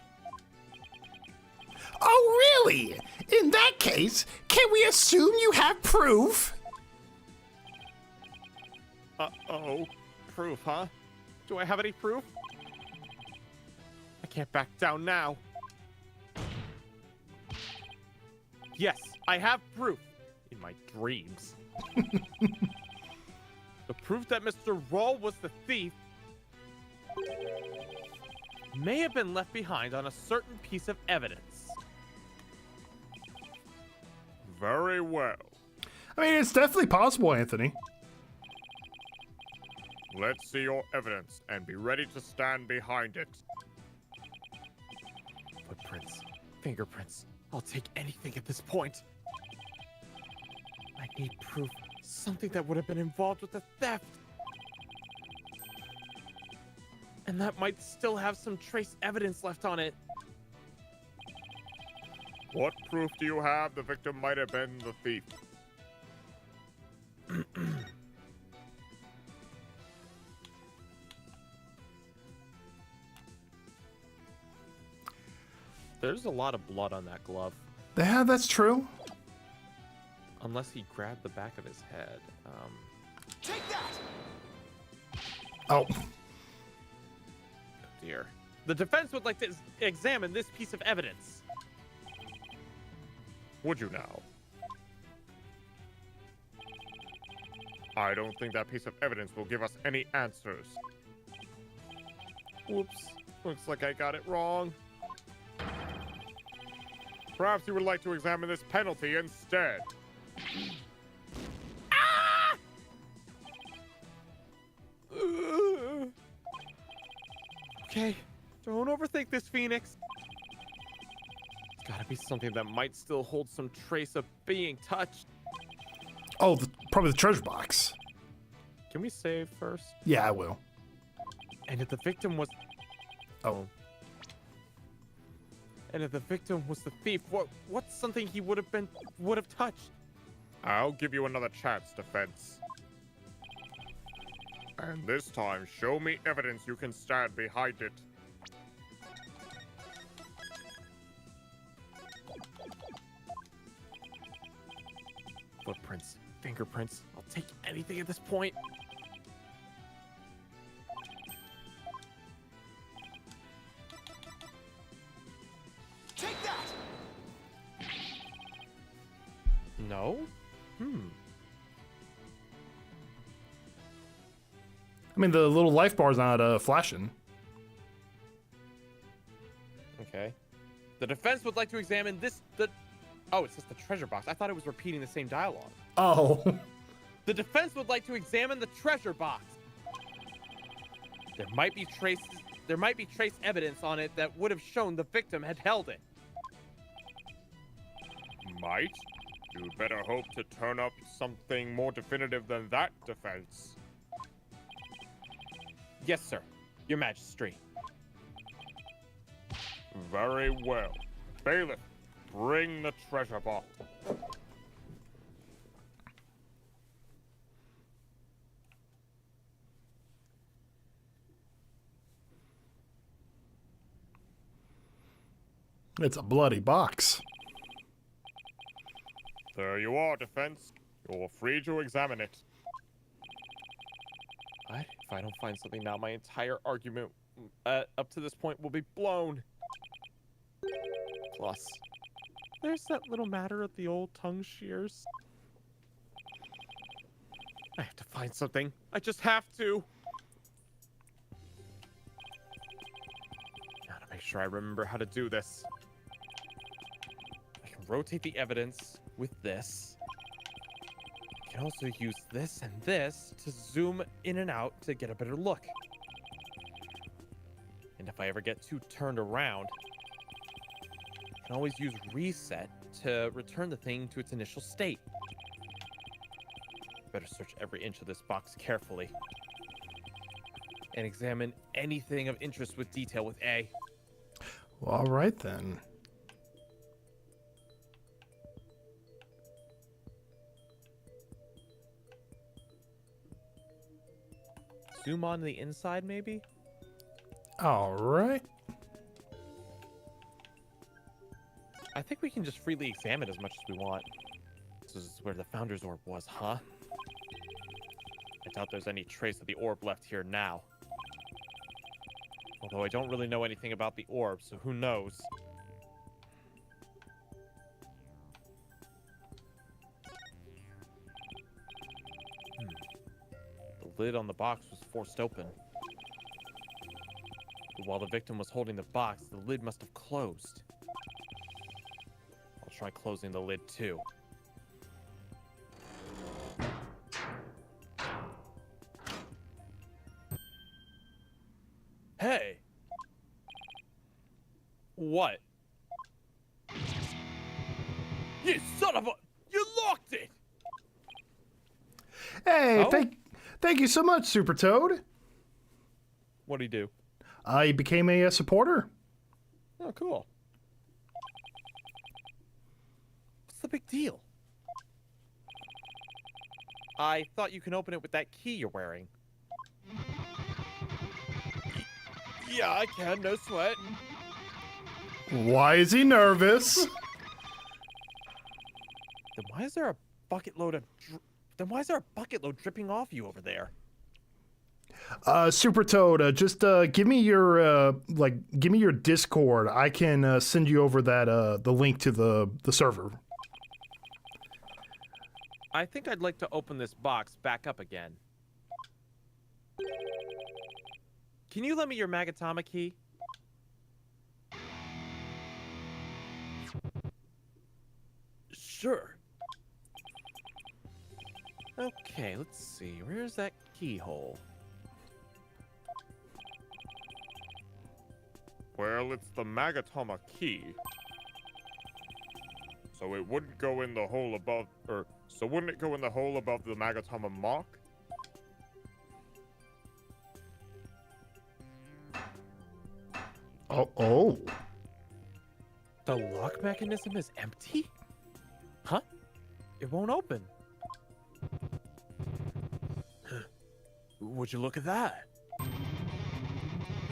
Oh, really? In that case, can we assume you have proof? Uh-oh. Proof, huh? Do I have any proof? I can't back down now. Yes, I have proof. In my dreams. The proof that Mr. Rull was the thief may have been left behind on a certain piece of evidence. Very well. I mean, it's definitely possible, Anthony. Let's see your evidence and be ready to stand behind it. Footprints, fingerprints. I'll take anything at this point. I need proof. Something that would have been involved with the theft. And that might still have some trace evidence left on it. What proof do you have the victim might have been the thief? There's a lot of blood on that glove. Yeah, that's true. Unless he grabbed the back of his head. Take that! Oh, Dear. The defense would like to examine this piece of evidence. Would you now? I don't think that piece of evidence will give us any answers. Whoops. Looks like I got it wrong. Perhaps you would like to examine this penalty instead. Okay, don't overthink this, Phoenix. It's gotta be something that might still hold some trace of being touched. oh, probably the treasure box. Can we save first? Yeah, I will. And if the victim was... Oh. And if the victim was the thief, what's something he would have touched? I'll give you another chance, defense. And this time, show me evidence you can stand behind it. fingerprints. I'll take anything at this point. Take that! No? I mean, the little life bar's not flashing. Okay. The defense would like to examine this. Oh, it's just the treasure box. I thought it was repeating the same dialogue. Oh. The defense would like to examine the treasure box. There might be trace evidence on it that would have shown the victim had held it. Might? You better hope to turn up something more definitive than that, defense. Yes, sir. Your Majesty. Very well. Bailiff, bring the treasure box. It's a bloody box. There you are, defense. You're free to examine it. What? If I don't find something now, my entire argument up to this point will be blown. Plus, there's that little matter of the old tongue shears. I have to find something. I just have to. Gotta make sure I remember how to do this. I can rotate the evidence with this. I can also use this and this to zoom in and out to get a better look. And if I ever get too turned around, I can always use reset to return the thing to its initial state. Better search every inch of this box carefully and examine anything of interest with detail with A. Well, all right then. Zoom on the inside, maybe? All right. I think we can just freely examine as much as we want. This is where the Founder's Orb was, huh? I doubt there's any trace of the orb left here now. Although I don't really know anything about the orb, so who knows? The lid on the box was forced open. But while the victim was holding the box, the lid must have closed. I'll try closing the lid too. Hey! What? You son of a... You locked it! Hey, Oh? thank you so much, Super Toad. What'd he do? I became a supporter. Oh, cool. What's the big deal? I thought you can open it with that key you're wearing. Yeah, I can, no sweat. Why is he nervous? Then why is there a bucket load dripping off you over there? Super Toad, just give me your give me your Discord. I can send you over that the link to the server. I think I'd like to open this box back up again. Can you lend me your Magatama key? Sure. Okay, let's see. Where's that keyhole? Well, it's the Magatama key. So it wouldn't go in the hole above, so wouldn't it go in the hole above the Magatama mark? Oh. The lock mechanism is empty? Huh? It won't open. Would you look at that?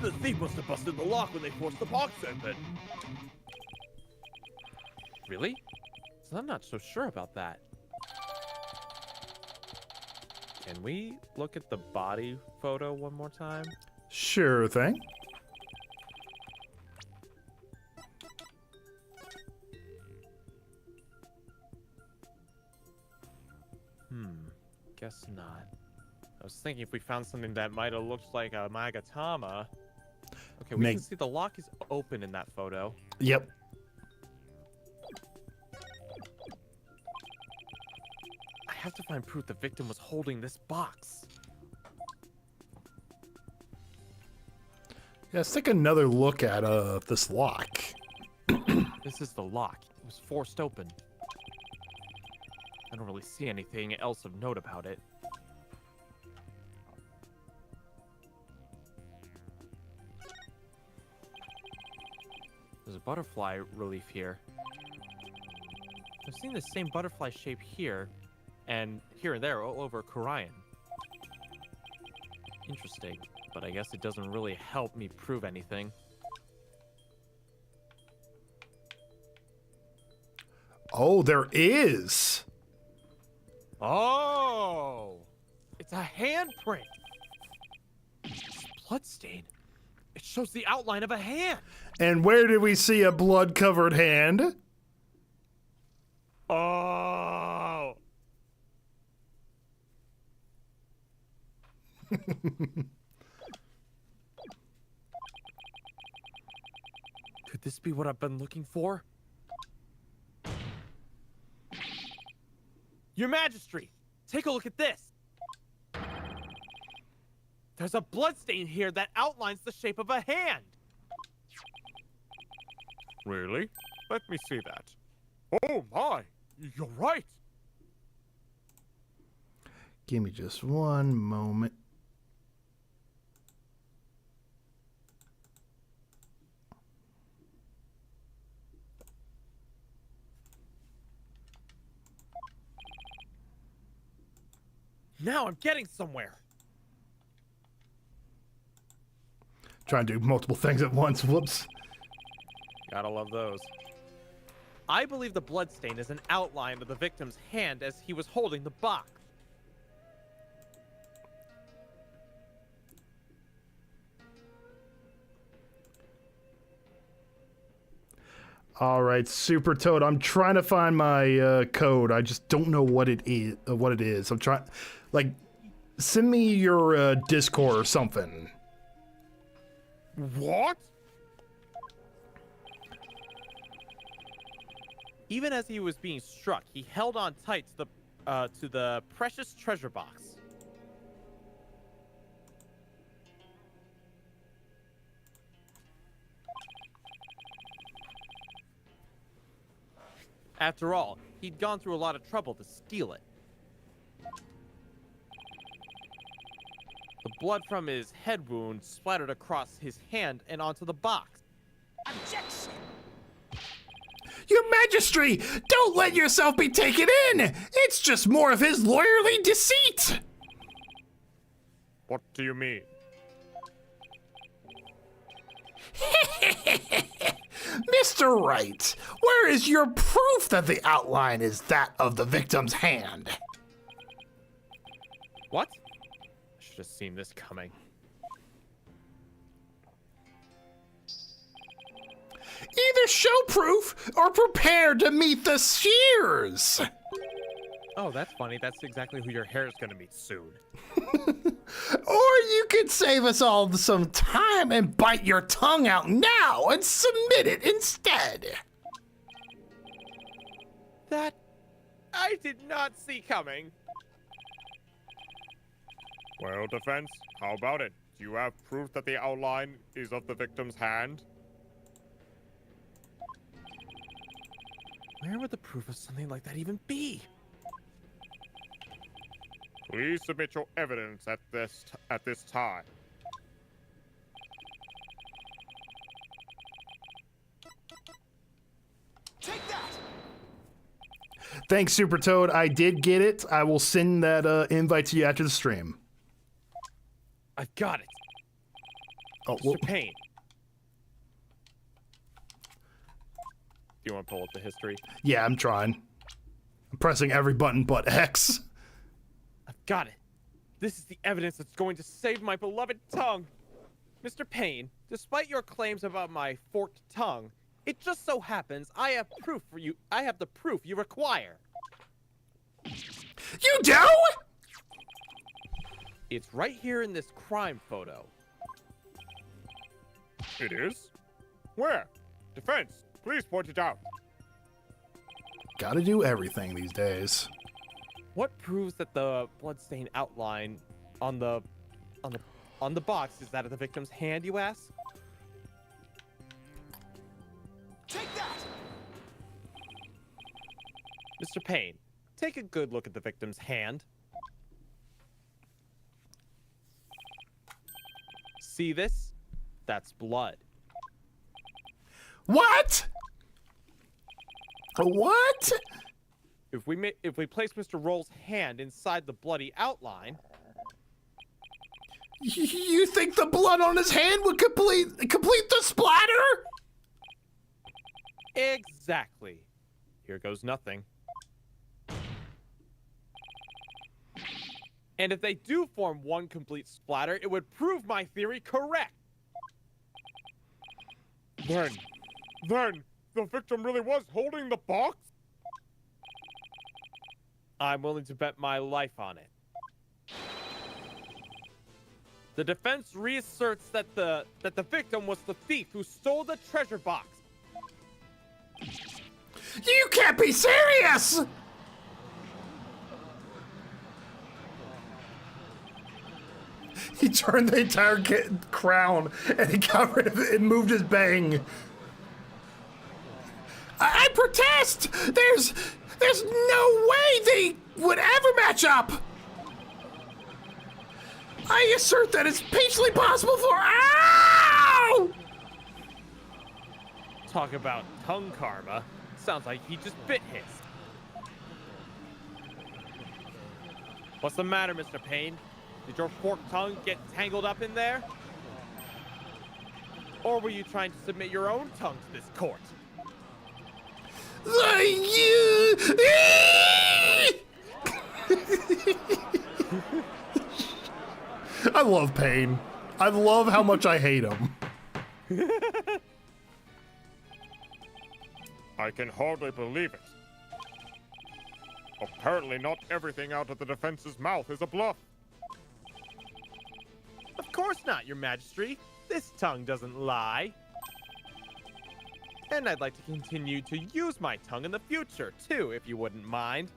The thief must have busted the lock when they forced the box open. Really? So I'm not so sure about that. Can we look at the body photo one more time? Sure thing. Guess not. I was thinking if we found something that might have looked like a Magatama. Okay, we can see the lock is open in that photo. Yep. I have to find proof the victim was holding this box. Yeah, let's take another look at this lock. This is the lock. It was forced open. I don't really see anything else of note about it. There's a butterfly relief here. I've seen the same butterfly shape here, and here and there all over Korian. Interesting, but I guess it doesn't really help me prove anything. Oh, there is. Oh! It's a handprint! This bloodstain. It shows the outline of a hand! And where did we see a blood-covered hand? Oh! Could this be what I've been looking for? Your Majesty, take a look at this. There's a bloodstain here that outlines the shape of a hand. Really? Let me see that. Oh my! You're right! Give me just one moment. Now I'm getting somewhere. Trying to do multiple things at once. Whoops. Gotta love those. I believe the bloodstain is an outline of the victim's hand as he was holding the box. All right, Super Toad. I'm trying to find my code. I just don't know what it is. I'm trying, like, send me your Discord or something. What? Even as he was being struck, he held on tight to the precious treasure box. After all, he'd gone through a lot of trouble to steal it. The blood from his head wound splattered across his hand and onto the box. Objection! Your Majesty, don't let yourself be taken in! It's just more of his lawyerly deceit! What do you mean? Mr. Wright, where is your proof that the outline is that of the victim's hand? What? I should have seen this coming. Either show proof or prepare to meet the shears! Oh, that's funny. That's exactly who your hair is going to meet soon. Or you could save us all some time and bite your tongue out now and submit it instead. That I did not see coming. Well, defense, how about it? Do you have proof that the outline is of the victim's hand? Where would the proof of something like that even be? Please submit your evidence at this time. Take that! Thanks, Super Toad. I did get it. I will send that invite to you after the stream. I've got it. Oh, Mr. Payne. Do you want to pull up the history? yeah, I'm trying. I'm pressing every button but X. I've got it. This is the evidence that's going to save my beloved tongue. Mr. Payne, despite your claims about my forked tongue, it just so happens I have proof for you. I have the proof you require. You do? It's right here in this crime photo. It is? Where? Defense, please point it out. Gotta do everything these days. What proves that the bloodstain outline on the box is that of the victim's hand, you ask? Take that! Mr. Payne, take a good look at the victim's hand. See this? That's blood. What? What? If we place Mr. Roll's hand inside the bloody outline, You think the blood on his hand would complete the splatter? exactly. Here goes nothing. And if they do form one complete splatter, it would prove my theory correct. Then, the victim really was holding the box? I'm willing to bet my life on it. The defense reasserts that the victim was the thief who stole the treasure box. You can't be serious! He turned the entire crown and he got rid of it and moved his bang. I protest! There's no way they would ever match up! I assert that it's patently possible for— Ow! Talk about tongue karma. Sounds like he just bit his. What's the matter, Mr. Payne? Did your forked tongue get tangled up in there? Or were you trying to submit your own tongue to this court? I love Pain. I love how much I hate him. I can hardly believe it. Apparently not everything out of the defense's mouth is a bluff. Of course not, Your Majesty. This tongue doesn't lie. And I'd like to continue to use my tongue in the future, too, if you wouldn't mind.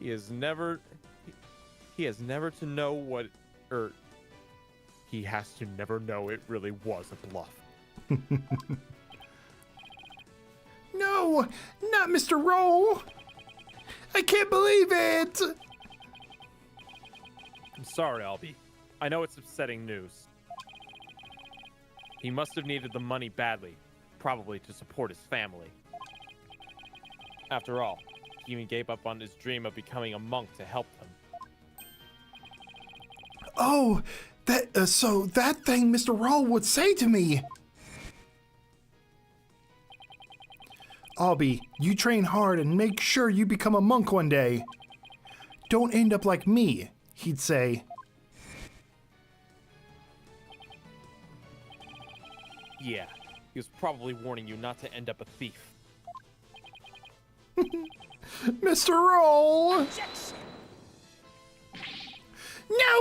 He has never to know what, he has to never know it really was a bluff. No, not Mr. Roll. I can't believe it. I'm sorry, Albie. I know it's upsetting news. He must have needed the money badly, probably to support his family. After all, he even gave up on his dream of becoming a monk to help them. Oh, so that thing Mr. Roll would say to me. Albie, you train hard and make sure you become a monk one day. Don't end up like me, he'd say. Yeah, he was probably warning you not to end up a thief. Mr. Roll! Now,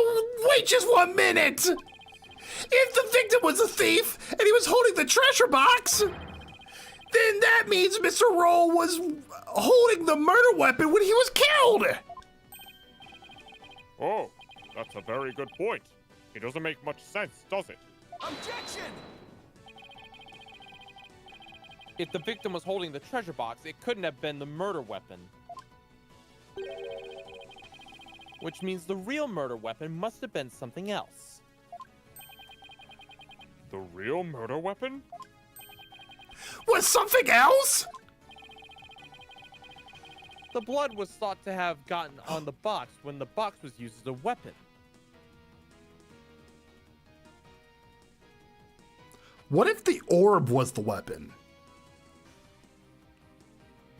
wait just 1 minute! If the victim was a thief and he was holding the treasure box, then that means Mr. Roll was holding the murder weapon when he was killed! Oh, that's a very good point. It doesn't make much sense, does it? Objection! If the victim was holding the treasure box, it couldn't have been the murder weapon. Which means the real murder weapon must have been something else. The real murder weapon? Was something else? The blood was thought to have gotten on the box when the box was used as a weapon. What if the orb was the weapon?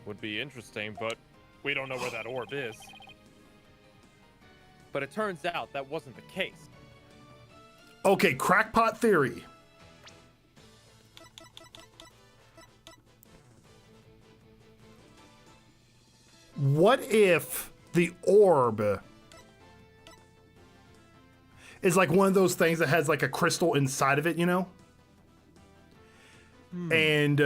Would be interesting, but we don't know where that orb is. But it turns out that wasn't the case. Okay, crackpot theory. What if the orb is like one of those things that has like a crystal inside of it, you know? And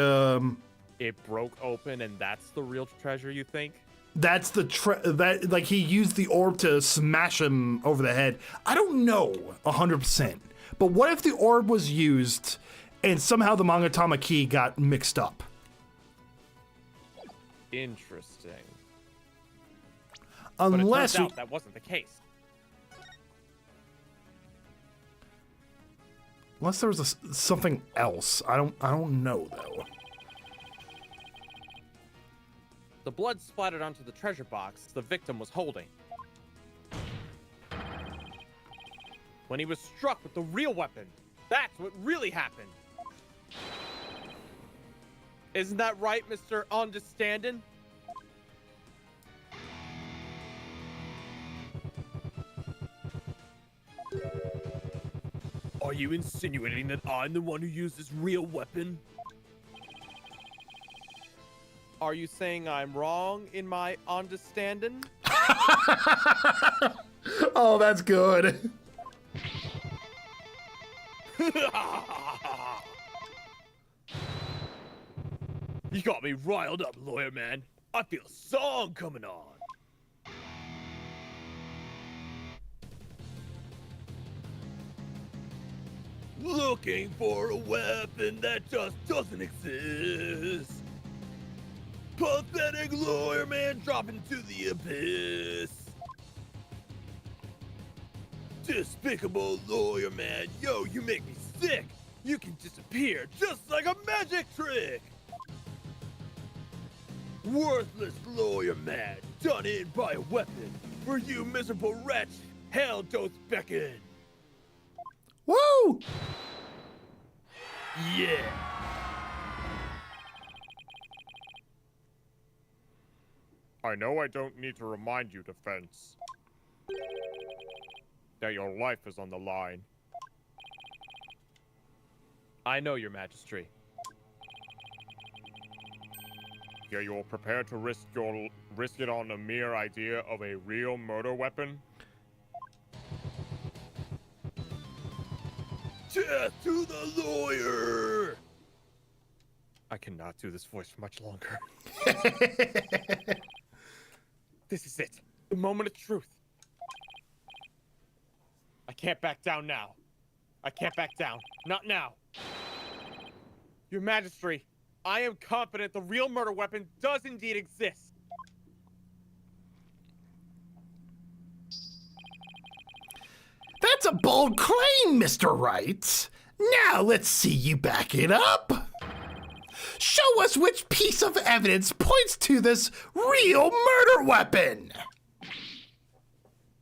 It broke open, and that's the real treasure, you think? that's that like he used the orb to smash him over the head. I don't know 100%. But what if the orb was used and somehow the Mangatama key got mixed up? Interesting. Unless but it turns out that wasn't the case. unless there was something else. I don't know though. The blood splattered onto the treasure box the victim was holding. When he was struck with the real weapon, that's what really happened. Isn't that right, Mr. Understanding? Are you insinuating that I'm the one who used this real weapon? Are you saying I'm wrong in my understanding? Oh, that's good. You got me riled up, lawyer man. I feel a song coming on. Looking for a weapon that just doesn't exist. Pathetic lawyer man dropping to the abyss. Despicable lawyer man, yo, you make me sick. You can disappear just like a magic trick. Worthless lawyer man, done in by a weapon. For you miserable wretch, hell doth beckon. Woo! Yeah. I know I don't need to remind you, defense, that your life is on the line. I know, Your Majesty. Yet you're prepared to risk it on the mere idea of a real murder weapon? Death to the lawyer! I cannot do this voice for much longer. This is it. The moment of truth. I can't back down now. I can't back down. Not now. Your Majesty, I am confident the real murder weapon does indeed exist. That's a bold claim, Mr. Wright. Now let's see you back it up. Show us which piece of evidence points to this real murder weapon.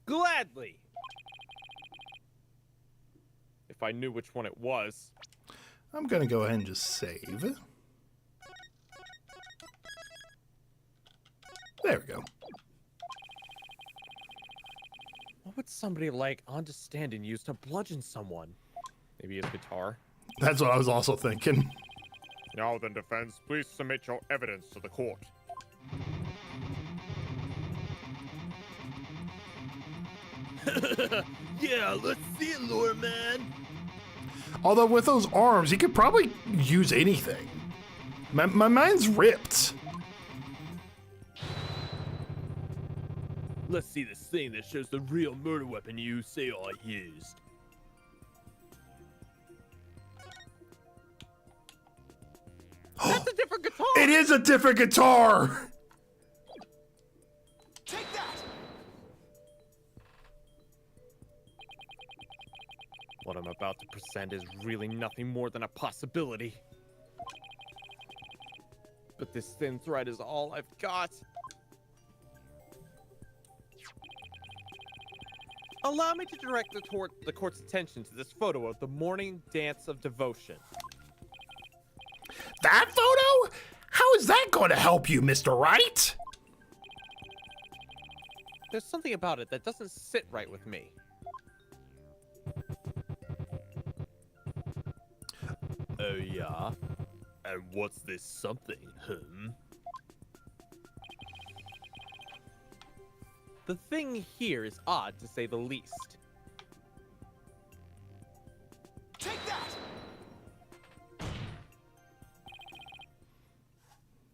Gladly. If I knew which one it was. I'm gonna go ahead and just save. There we go. What would somebody like Understanding use to bludgeon someone? Maybe his guitar? That's what I was also thinking. Now then, defense, please submit your evidence to the court. Yeah, let's see it, lawyer man. Although with those arms, he could probably use anything. My mind's ripped. Let's see this thing that shows the real murder weapon you say I used. That's a different guitar! It is a different guitar! Take that! What I'm about to present is really nothing more than a possibility. But this thin thread is all I've got. Allow me to direct the court's attention to this photo of the morning dance of devotion. That photo? How is that going to help you, Mr. Wright? There's something about it that doesn't sit right with me. Oh, yeah? And what's this something, The thing here is odd, to say the least. Take that!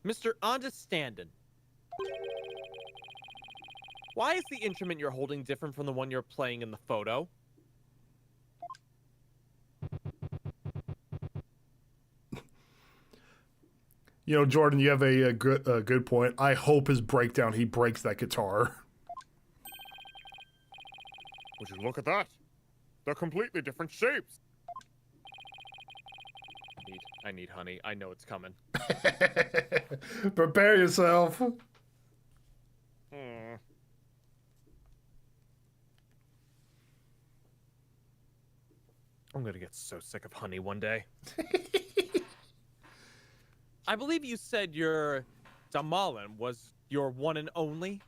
Mr. Understandin. Why is the instrument you're holding different from the one you're playing in the photo? You know, Jordan, you have a good point. I hope his breakdown, he breaks that guitar. Would you look at that? They're completely different shapes. I need honey. I know it's coming. Prepare yourself. I'm gonna get so sick of honey one day. I believe you said your Damalin was your one and only?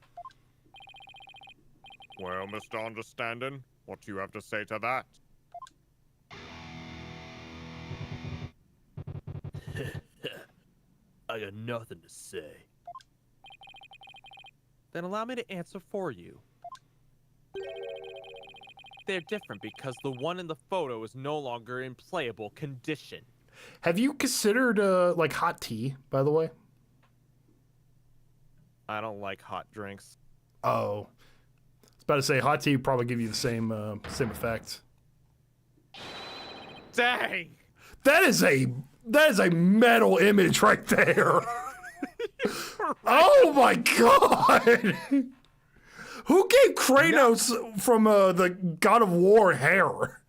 Well, Mr. Understanding, what do you have to say to that? I got nothing to say. Then allow me to answer for you. They're different because the one in the photo is no longer in playable condition. Have you considered, like, hot tea, by the way? I don't like hot drinks. Oh. I was about to say, hot tea would probably give you the same effect. Dang! That is a metal image right there. Oh my god! Who gave Kratos from the God of War hair?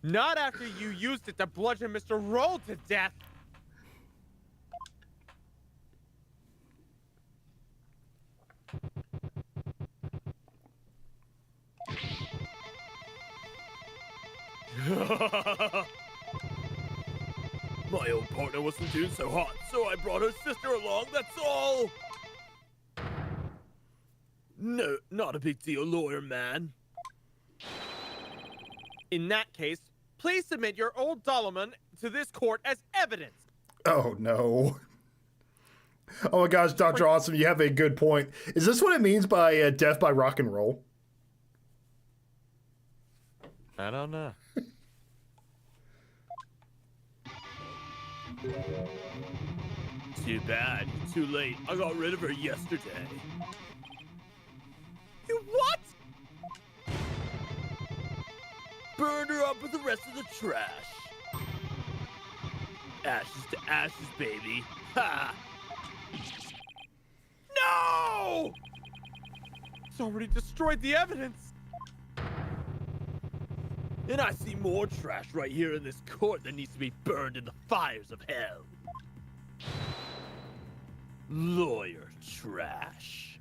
Not after you used it to bludgeon Mr. Roll to death. My old partner wasn't doing so hot, so I brought her sister along, that's all! No, not a big deal, lawyer man. In that case, please submit your old Dolomon to this court as evidence. Oh no. Oh my gosh, Dr. Awesome, you have a good point. Is this what it means by death by rock and roll? I don't know. Too bad, too late. I got rid of her yesterday. You what? Burned her up with the rest of the trash. Ashes to ashes, baby. Ha! No! It's already destroyed the evidence. And I see more trash right here in this court that needs to be burned in the fires of hell. Lawyer trash.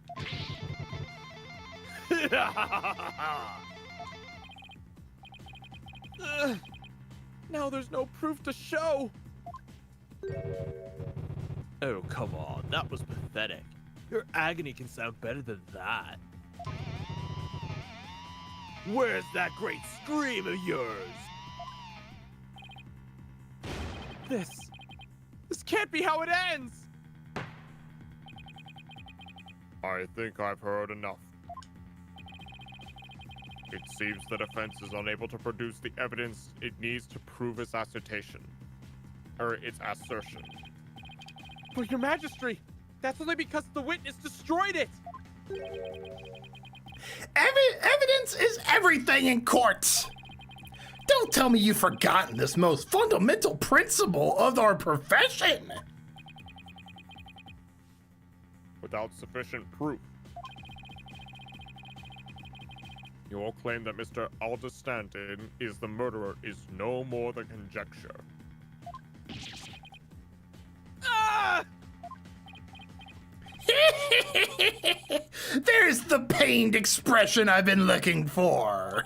Now there's no proof to show. Oh, come on. That was pathetic. Your agony can sound better than that. Where's that great scream of yours? This can't be how it ends. I think I've heard enough. It seems the defense is unable to produce the evidence it needs to prove its assertion. Its assertion. But your Majesty, that's only because the witness destroyed it. Evidence is everything in courts. Don't tell me you've forgotten this most fundamental principle of our profession. Without sufficient proof. Your claim that Mr. Alderstanton is the murderer is no more than conjecture. Ah! There's the pained expression I've been looking for.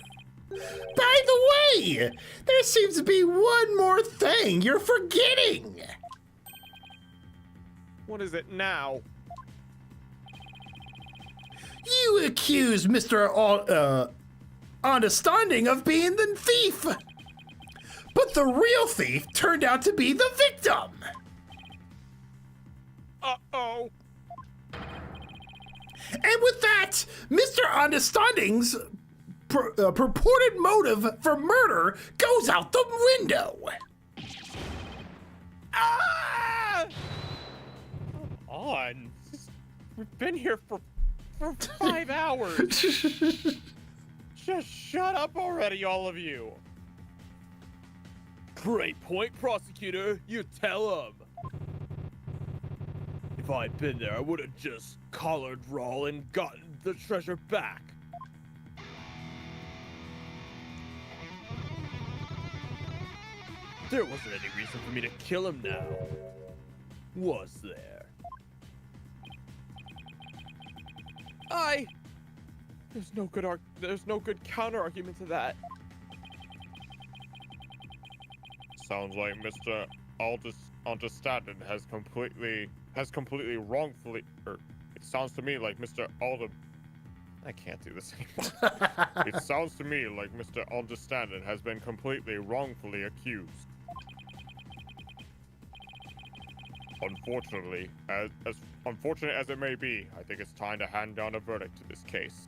By the way, there seems to be one more thing you're forgetting. What is it now? You accuse Mr. Understanding of being the thief. But the real thief turned out to be the victim. Uh-oh. And with that, Mr. Understanding's purported motive for murder goes out the window. Ah! Come on. We've been here for 5 hours. Just shut up already, all of you. Great point, prosecutor. You tell him. If I'd been there, I would have just collared Rawl and gotten the treasure back. There wasn't any reason for me to kill him now, was there? There's no good counter argument to that. Sounds like Mr. Understanding has completely wrongfully, or it sounds to me like Mr. I can't do this anymore. It sounds to me like Mr. Understanding has been completely wrongfully accused. Unfortunately, as unfortunate as it may be, I think it's time to hand down a verdict to this case.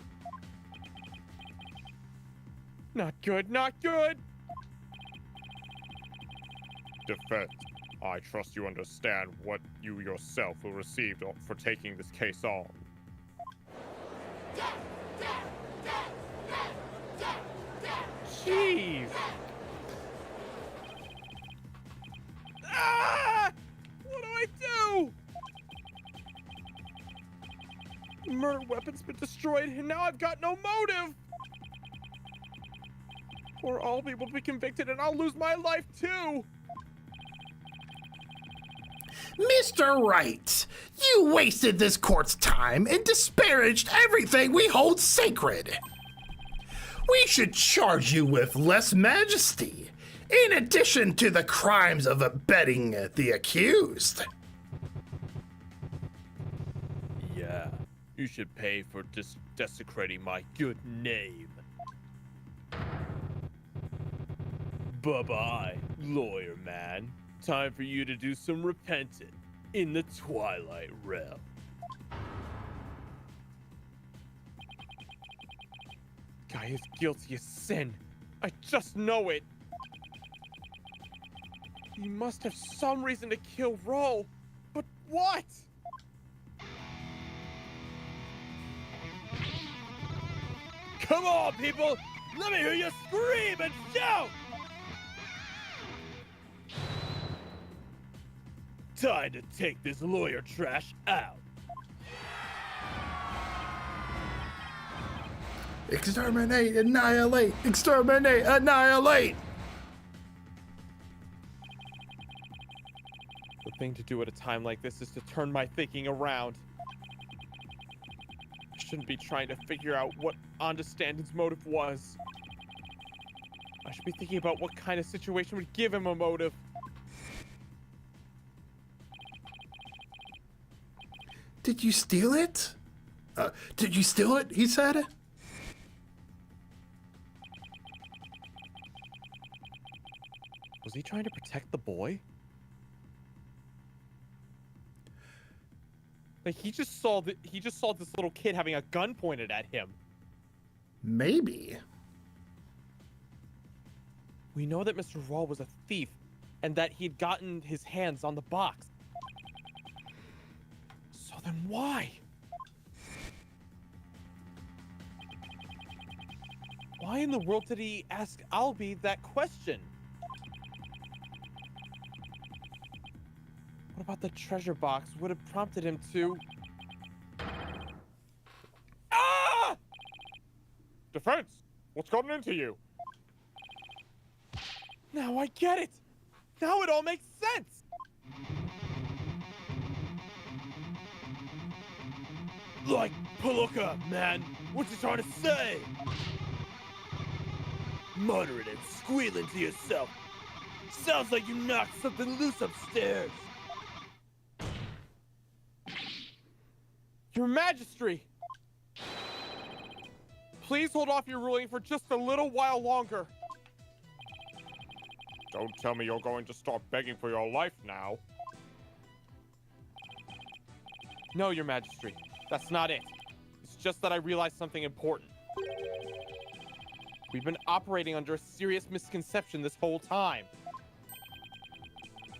Not good, not good. Defense, I trust you understand what you yourself will receive for taking this case on. Jeez. Ah! What do I do? The murder weapon's been destroyed, and now I've got no motive. Or all people be convicted, and I'll lose my life too. Mr. Wright, you wasted this court's time and disparaged everything we hold sacred. We should charge you with less majesty, in addition to the crimes of abetting the accused. Yeah, you should pay for desecrating my good name. Bye-bye, lawyer man. Time for you to do some repenting in the Twilight Realm. Guy is guilty of sin. I just know it. He must have some reason to kill Rawl. But what? Come on, people! Let me hear you scream and shout! Time to take this lawyer trash out. Exterminate, annihilate, exterminate, annihilate! The thing to do at a time like this is to turn my thinking around. I shouldn't be trying to figure out what Understanding's motive was. I should be thinking about what kind of situation would give him a motive. Did you steal it? Did you steal it, he said? Was he trying to protect the boy? Like he just saw this little kid having a gun pointed at him. Maybe. We know that Mr. Rawl was a thief and that he'd gotten his hands on the box. So then why? Why in the world did he ask Albie that question? What about the treasure box would have prompted him to... Ah! Defense, what's gotten into you? Now I get it! Now it all makes sense! Like Palooka, man. What you trying to say? Muttering and squealing to yourself. Sounds like you knocked something loose upstairs. Your Majesty! Please hold off your ruling for just a little while longer. Don't tell me you're going to start begging for your life now. No, Your Majesty. That's not it. It's just that I realized something important. We've been operating under a serious misconception this whole time.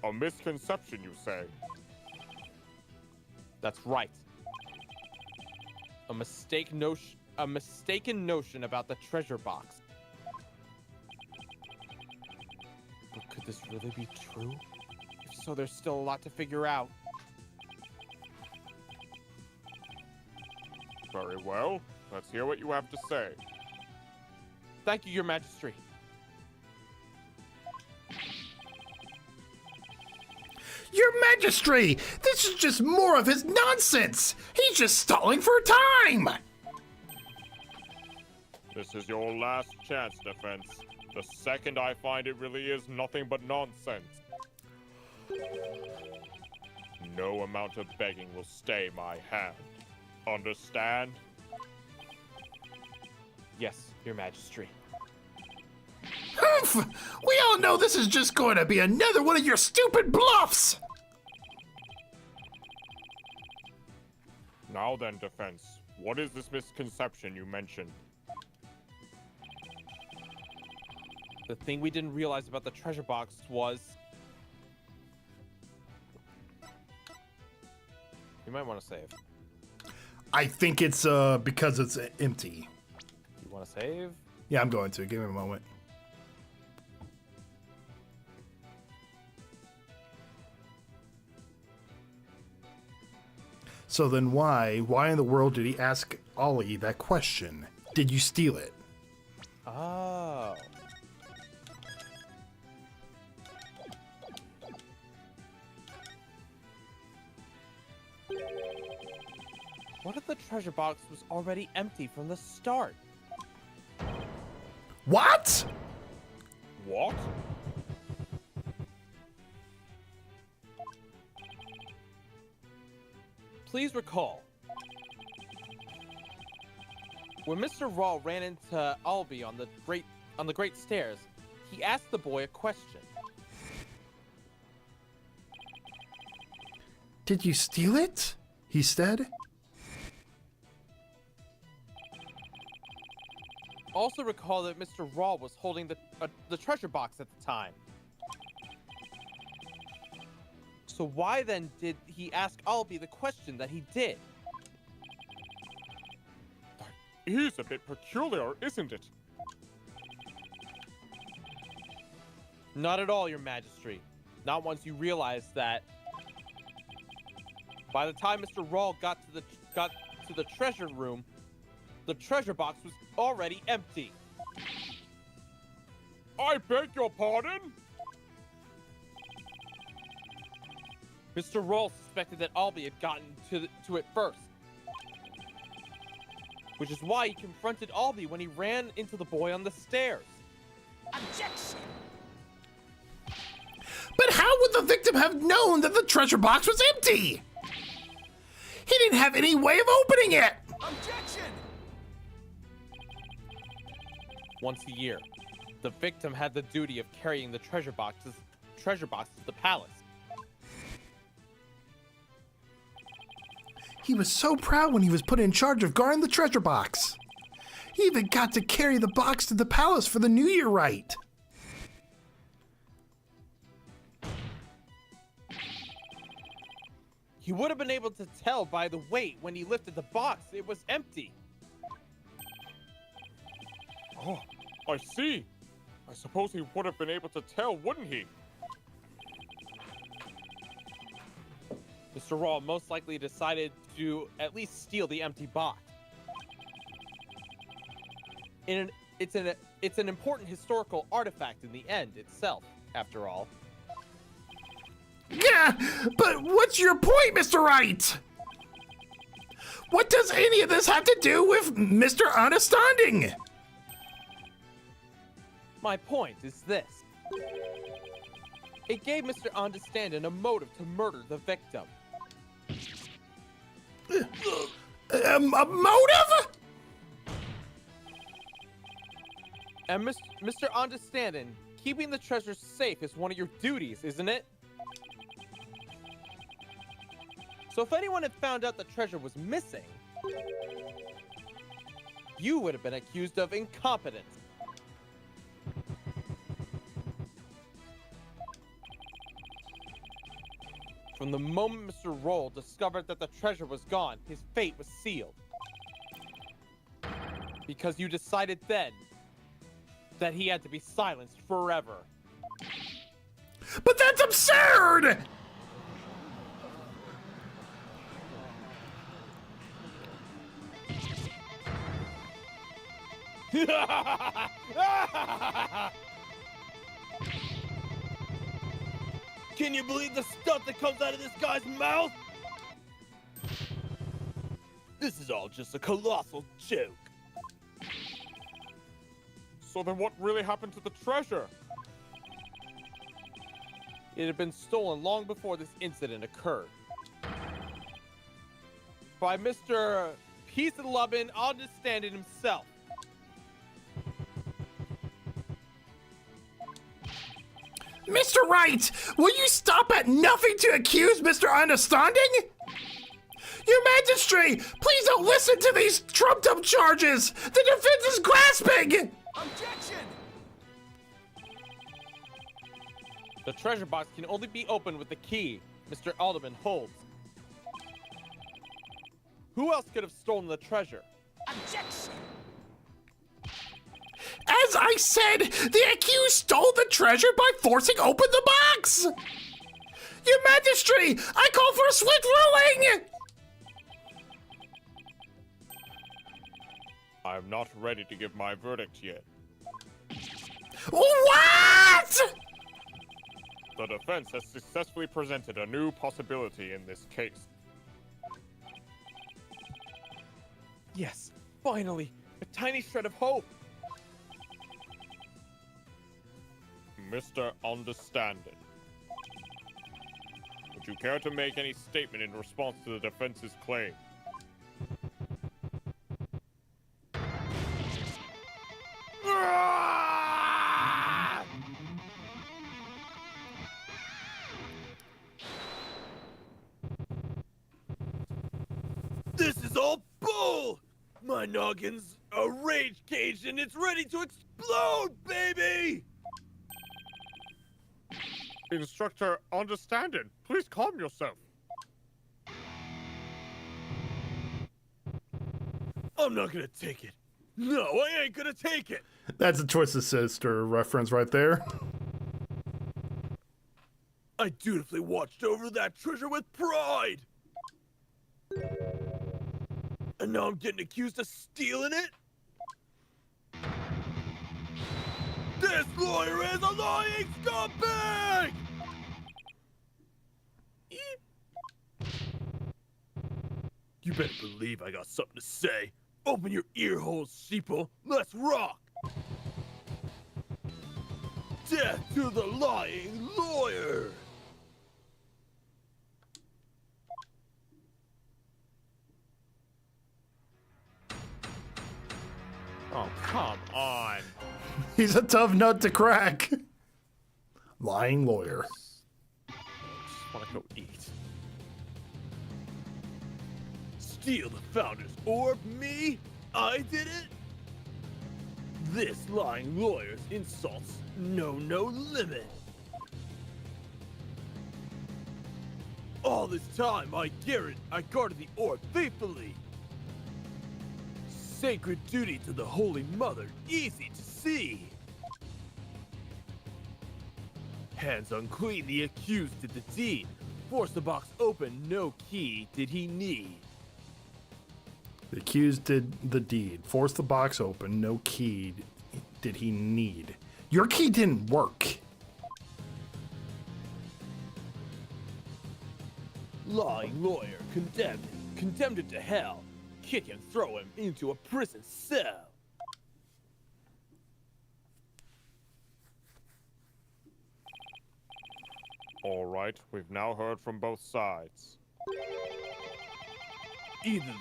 A misconception, you say? That's right. A mistaken notion about the treasure box. But could this really be true? If so, there's still a lot to figure out. Very well. Let's hear what you have to say. Thank you, Your Majesty. Your Majesty, this is just more of his nonsense. He's just stalling for time. This is your last chance, Defense. The second I find it really is nothing but nonsense. No amount of begging will stay my hand. Understand? Yes, Your Majesty. Humph! We all know this is just going to be another one of your stupid bluffs. Now then, Defense, what is this misconception you mentioned? The thing we didn't realize about the treasure box was... You might want to save. I think it's because it's empty. You want to save? Yeah, I'm going to. Give me a moment. So then why in the world did he ask Ollie that question? Did you steal it? Oh. What if the treasure box was already empty from the start? What? What? Please recall, when Mr. Raw ran into Albie on the great stairs, he asked the boy a question. Did you steal it? He said. Also recall that Mr. Raw was holding the treasure box at the time. So why then did he ask Albie the question that he did? That is a bit peculiar, isn't it? Not at all, Your Majesty. Not once you realize that by the time Mr. Raw got to the treasure room, the treasure box was already empty. I beg your pardon? Mr. Raw suspected that Albie had gotten to it first. Which is why he confronted Albie when he ran into the boy on the stairs. Objection! But how would the victim have known that the treasure box was empty? He didn't have any way of opening it. Objection! Once a year, the victim had the duty of carrying the treasure box to the palace. He was so proud when he was put in charge of guarding the treasure box. He even got to carry the box to the palace for the New Year rite. He would have been able to tell by the weight when he lifted the box it was empty. Oh, I see. I suppose he would have been able to tell, wouldn't he? Mr. Raw most likely decided to at least steal the empty box. It's an important historical artifact in the end itself, after all. Yeah, but what's your point, Mr. Wright? What does any of this have to do with Mr. Understanding? My point is this. It gave Mr. Understanding a motive to murder the victim. A motive? And Mr. Understanding, keeping the treasure safe is one of your duties, isn't it? So if anyone had found out the treasure was missing, you would have been accused of incompetence. From the moment Mr. Roll discovered that the treasure was gone, his fate was sealed. Because you decided then that he had to be silenced forever. But that's absurd! Can you believe the stuff that comes out of this guy's mouth? This is all just a colossal joke. So then what really happened to the treasure? It had been stolen long before this incident occurred. By Mr. Peace and Lovin' Understanding himself. Mr. Wright, will you stop at nothing to accuse Mr. Understanding? Your Majesty, please don't listen to these trumped-up charges! The defense is grasping! Objection! The treasure box can only be opened with the key Mr. Alderman holds. Who else could have stolen the treasure? Objection! As I said, the accused stole the treasure by forcing open the box! Your Majesty, I call for a swift ruling! I'm not ready to give my verdict yet. What?! The defense has successfully presented a new possibility in this case. Yes, finally, a tiny shred of hope. Mr. Understanding, would you care to make any statement in response to the defense's claim? This is all bull! My noggin's a rage cage and it's ready to explode, baby! Instructor Understanding, please calm yourself. I'm not gonna take it. No, I ain't gonna take it! That's a Twisted Sister reference right there. I dutifully watched over that treasure with pride! And now I'm getting accused of stealing it? This lawyer is a lying scumbag! You better believe I got something to say. Open your ear holes, sheeple. Let's rock! Death to the lying lawyer! Oh, come on. He's a tough nut to crack. Lying lawyer. Just want to go eat. Steal the Founder's orb? Me? I did it? This lying lawyer's insults know no limit. All this time, I guarded the orb faithfully. Sacred duty to the Holy Mother, easy to see. Hands unclean, the accused did the deed. Force the box open, no key did he need. The accused did the deed. Forced the box open. No key did he need. Your key didn't work. Lying lawyer condemned him to hell. Kick and throw him into a prison cell. All right, we've now heard from both sides. Either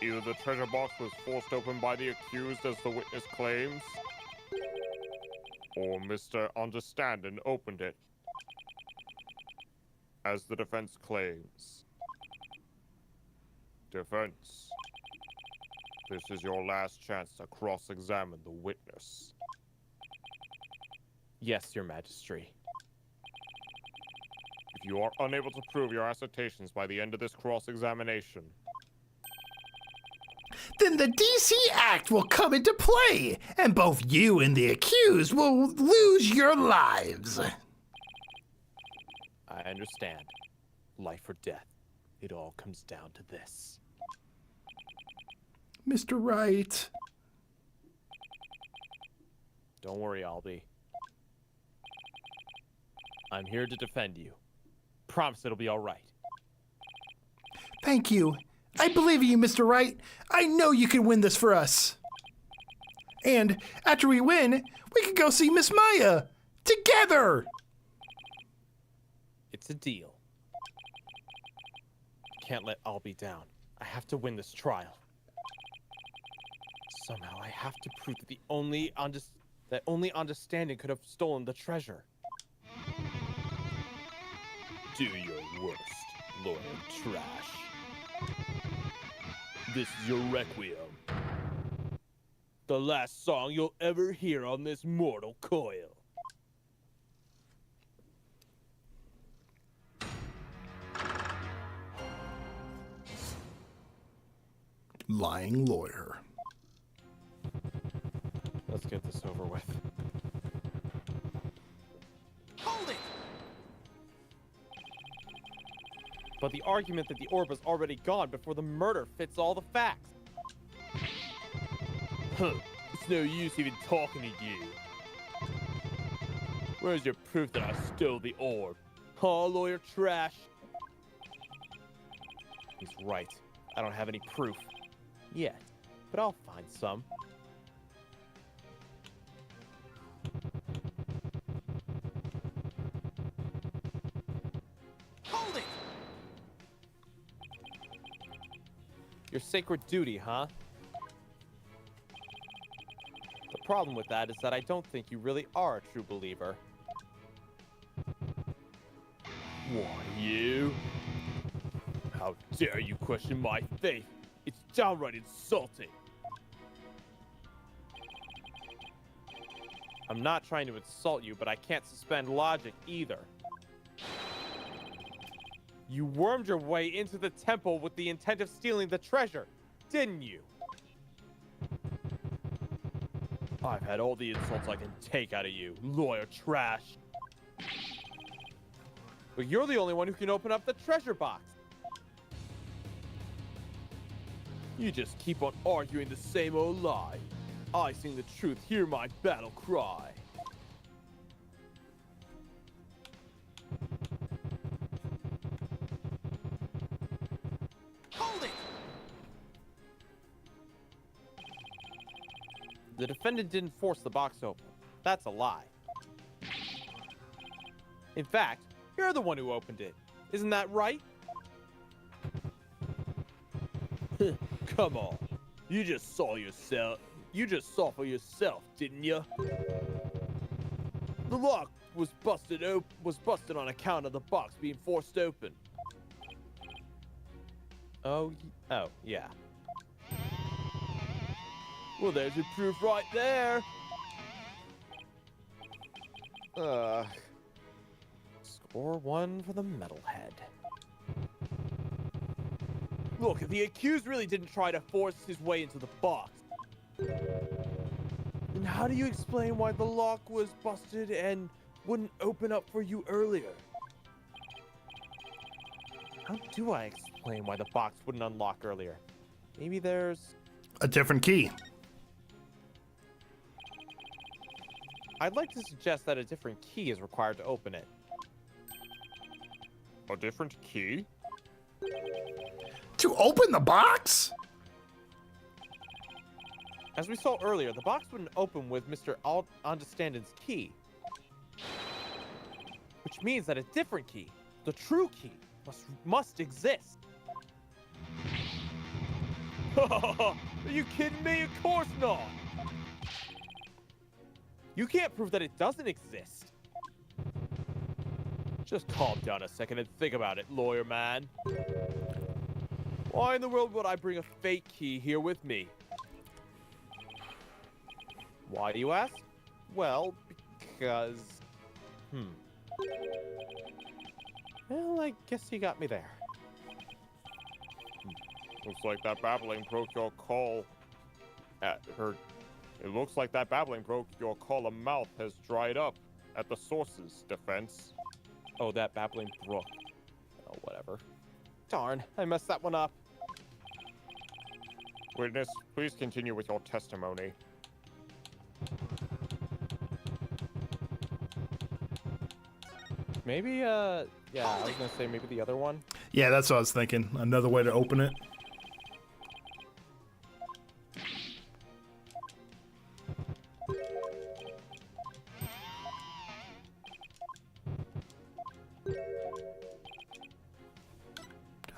Either the treasure box was forced open by the accused as the witness claims, Or Mr. Understanding opened it. As the defense claims. Defense. This is your last chance to cross-examine the witness. Yes, Your Majesty. If you are unable to prove your assertions by the end of this cross-examination, Then the DC Act will come into play, and both you and the accused will lose your lives. I understand. Life or death. It all comes down to this. Mr. Wright. Don't worry, Albie. I'm here to defend you. Promise it'll be all right. Thank you. I believe in you, Mr. Wright. I know you can win this for us. And after we win, we can go see Miss Maya together. It's a deal. Can't let Albie down. I have to win this trial. Somehow I have to prove that only understanding could have stolen the treasure. Do your worst, Lord of Trash. This is your requiem. The last song you'll ever hear on this mortal coil. Lying lawyer. Let's get this over with. Hold it! But the argument that the orb was already gone before the murder fits all the facts. Huh. It's no use even talking to you. Where's your proof that I stole the orb? Huh, lawyer trash? He's right. I don't have any proof. Yet. But I'll find some. Hold it! Your sacred duty, huh? The problem with that is that I don't think you really are a true believer. Why, you? How dare you question my faith? It's downright insulting. I'm not trying to insult you, but I can't suspend logic either. You wormed your way into the temple with the intent of stealing the treasure, didn't you? I've had all the insults I can take out of you, lawyer trash. But you're the only one who can open up the treasure box. You just keep on arguing the same old lie. I sing the truth, hear my battle cry. Hold it! The defendant didn't force the box open. That's a lie. In fact, you're the one who opened it. Isn't that right? Come on. You just saw for yourself, didn't you? The lock was busted on account of the box being forced open. Oh, yeah. Well, there's your proof right there. Score one for the metalhead. Look, the accused really didn't try to force his way into the box. And how do you explain why the lock was busted and wouldn't open up for you earlier? How do I explain why the box wouldn't unlock earlier? Maybe there's A different key. I'd like to suggest that a different key is required to open it. a different key? To open the box? As we saw earlier, the box wouldn't open with Mr. Understanding's key. Which means that a different key, the true key, must exist. Are you kidding me? Of course not! You can't prove that it doesn't exist. Just calm down a second and think about it, lawyer man. Why in the world would I bring a fake key here with me? Why do you ask? Well, because... Well, I guess you got me there. Looks like that babbling broke your call at her. It looks like that babbling broke your collar mouth has dried up at the source's defense. Oh, that babbling brook. Oh, whatever. Darn, I messed that one up. Witness, please continue with your testimony. Maybe, yeah, I was gonna say maybe the other one. Yeah, that's what I was thinking. Another way to open it.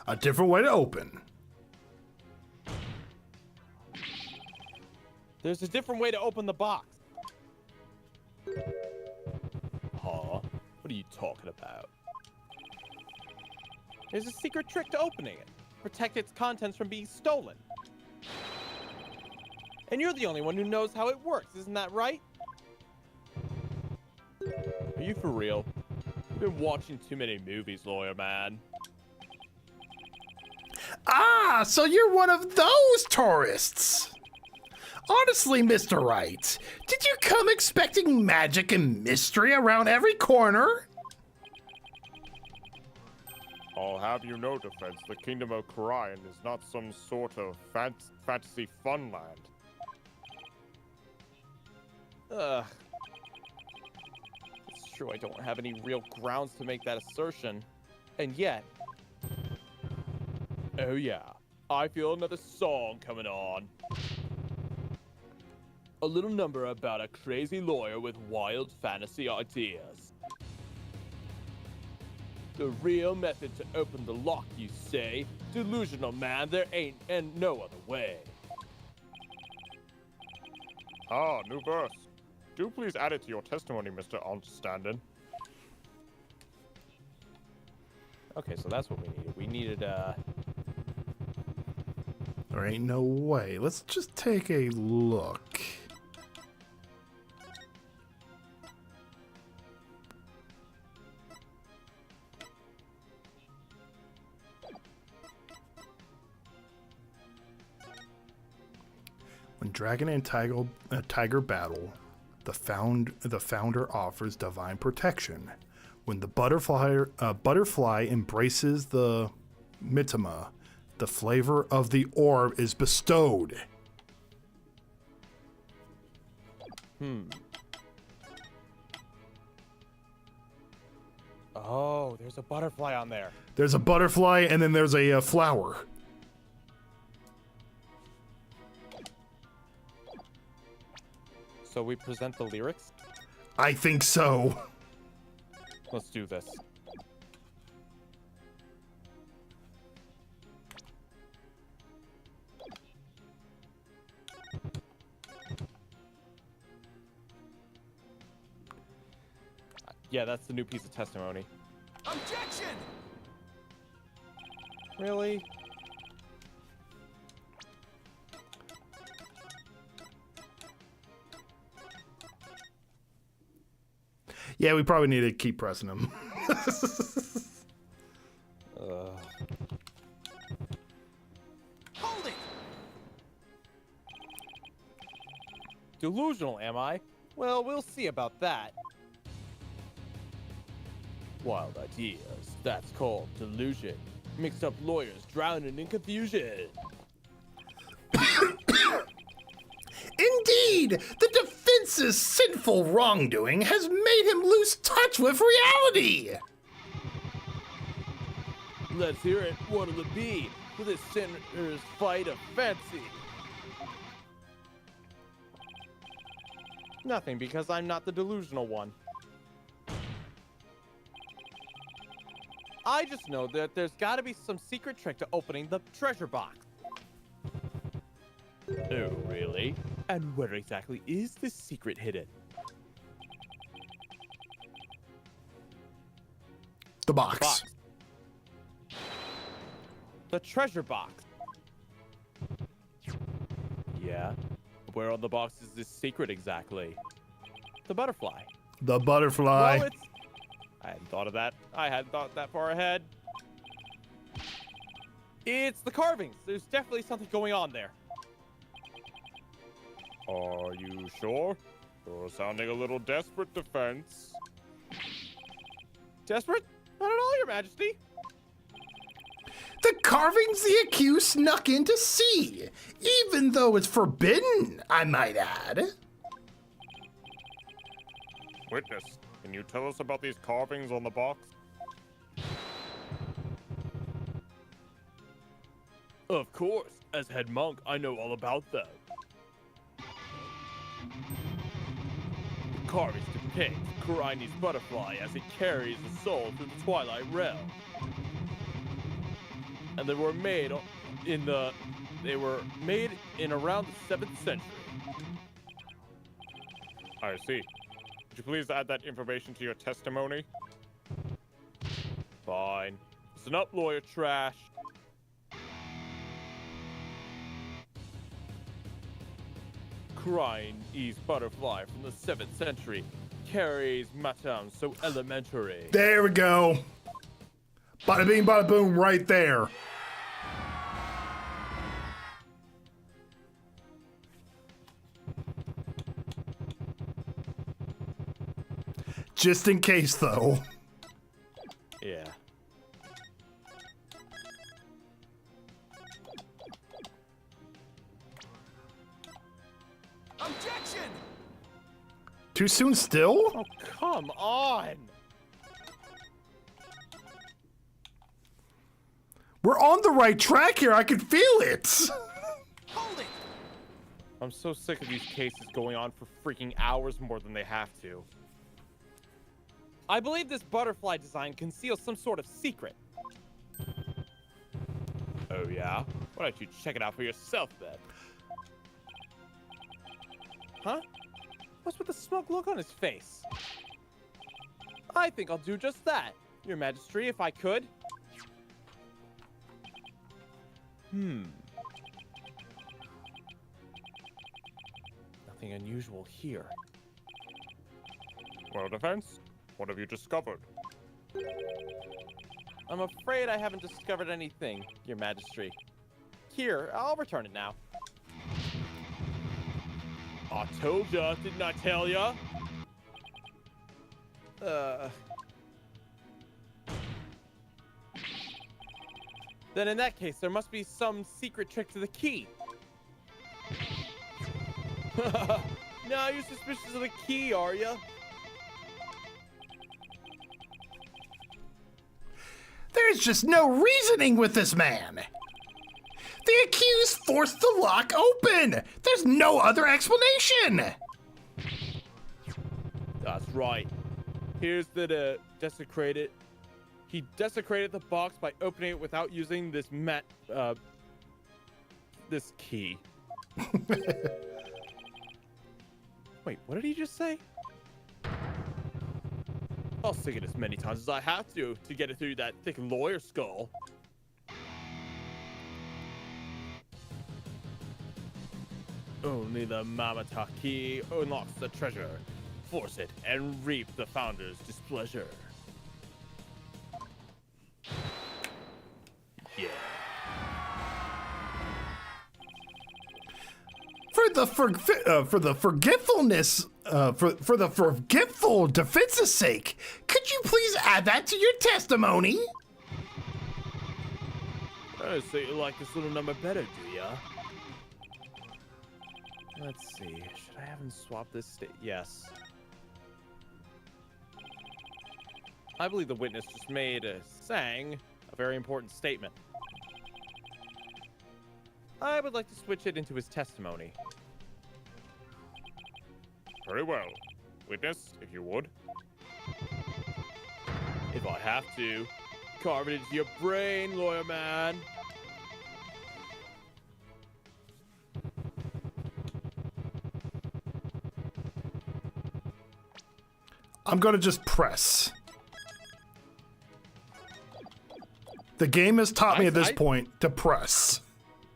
A different way to open. There's a different way to open the box. Huh? What are you talking about? There's a secret trick to opening it. Protect its contents from being stolen. And you're the only one who knows how it works, isn't that right? Are you for real? You've been watching too many movies, lawyer man. Ah, so you're one of those tourists. Honestly, Mr. Wright, did you come expecting magic and mystery around every corner? I'll have you know, defense, the Kingdom of Korian is not some sort of fantasy funland. Ugh. It's true I don't have any real grounds to make that assertion. And yet... Oh yeah, I feel another song coming on. A little number about a crazy lawyer with wild fantasy ideas. The real method to open the lock, you say? Delusional man, there ain't and no other way. Ah, new verse. Do please add it to your testimony, Mr. Ontstanden. Okay, so that's what we needed. We needed, There ain't no way. Let's just take a look. When Dragon and Tiger battle, the founder offers divine protection. When the butterfly embraces the mitama, the flavor of the orb is bestowed. Oh, there's a butterfly on there. There's a butterfly and then there's a flower. So we present the lyrics? I think so. Let's do this. Yeah, that's the new piece of testimony. Objection! Really? Yeah, we probably need to keep pressing them. Hold it! Delusional, am I? Well, we'll see about that. Wild ideas. That's called delusion. Mixed up lawyers drowning in confusion. Indeed, the defense's sinful wrongdoing has made him lose touch with reality. Let's hear it. What'll it be for this sinner's fight of fancy? Nothing, because I'm not the delusional one. I just know that there's got to be some secret trick to opening the treasure box. Oh, really? And where exactly is this secret hidden? The box. Box. The treasure box. Yeah. Where on the box is this secret exactly? The butterfly. The butterfly. Well, I hadn't thought of that. I hadn't thought that far ahead. It's the carvings. There's definitely something going on there. Are you sure? You're sounding a little desperate, Defense. Desperate? Not at all, Your Majesty. The carvings the accused snuck in to see, even though it's forbidden, I might add. Witness, can you tell us about these carvings on the box? Of course, as head monk, I know all about them. The carvings depict Kuraine's butterfly as it carries the soul through the Twilight Realm. And they were made in around the 7th century. I see. Would you please add that information to your testimony? Fine. Listen up, lawyer trash. Kuraine's butterfly from the 7th century carries matam so elementary. There we go. Bada bing, bada boom, right there. Just in case, though. Yeah. Objection! Too soon still? Oh, come on. We're on the right track here. I can feel it. Hold it! I'm so sick of these cases going on for freaking hours more than they have to. I believe this butterfly design conceals some sort of secret. Oh yeah? Why don't you check it out for yourself then? Huh? What's with the smug look on his face? I think I'll do just that, Your Majesty, if I could. Nothing unusual here. Well, Defense, what have you discovered? I'm afraid I haven't discovered anything, Your Majesty. Here, I'll return it now. I told ya, didn't I tell ya? Then in that case, there must be some secret trick to the key. Now you're suspicious of the key, are ya? There's just no reasoning with this man. The accused forced the lock open. There's no other explanation. That's right. Here's the desecrated. He desecrated the box by opening it without using this this key. Wait, what did he just say? I'll sing it as many times as I have to get it through that thick lawyer skull. Only the Mamata key unlocks the treasure. Force it and reap the founder's displeasure. Yeah. For the forgetful defense's sake, could you please add that to your testimony? Oh, so you like this little number better, do ya? Let's see. Should I have him swap this Yes. I believe the witness just sang a very important statement. I would like to switch it into his testimony. Very well. Witness, if you would. If I have to. Carve it into your brain, lawyer man. I'm gonna just press. The game has taught me at this I- point to press.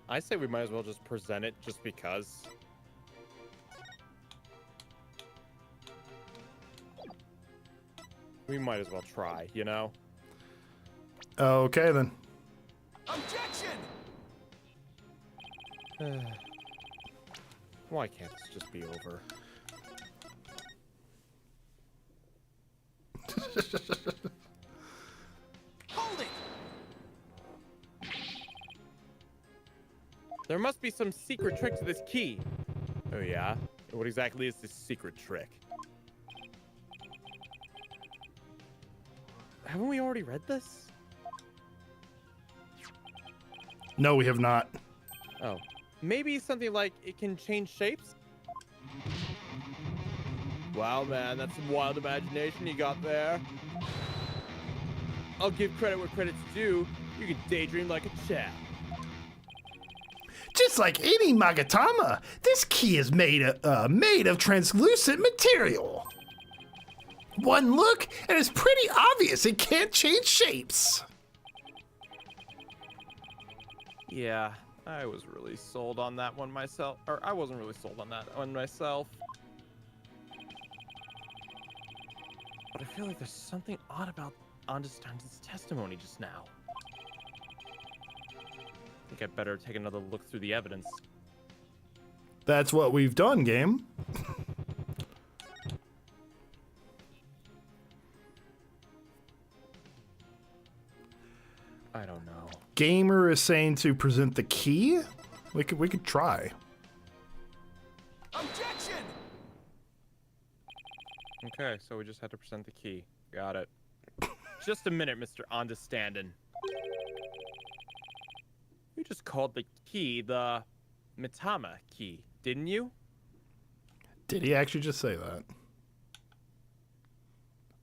I say we might as well just present it just because. We might as well try, you know? Okay, then. Objection! Why can't this just be over? Hold it! There must be some secret trick to this key. Oh yeah? What exactly is this secret trick? Haven't we already read this? No, we have not. Oh. Maybe something like it can change shapes? Wow, man, that's some wild imagination you got there. I'll give credit where credit's due. You can daydream like a chap. Just like any Magatama, this key is made of translucent material. One look, and it's pretty obvious it can't change shapes. Yeah, I was really sold on that one myself. Or I wasn't really sold on that one myself. But I feel like there's something odd about Understand's testimony just now. I think I'd better take another look through the evidence. That's what we've done, game. I don't know. Gamer is saying to present the key. We could try. Objection! Okay, so we just had to present the key. Got it. Just a minute, Mr. Understandin'. You just called the key the Mitama key, didn't you? Did he actually just say that?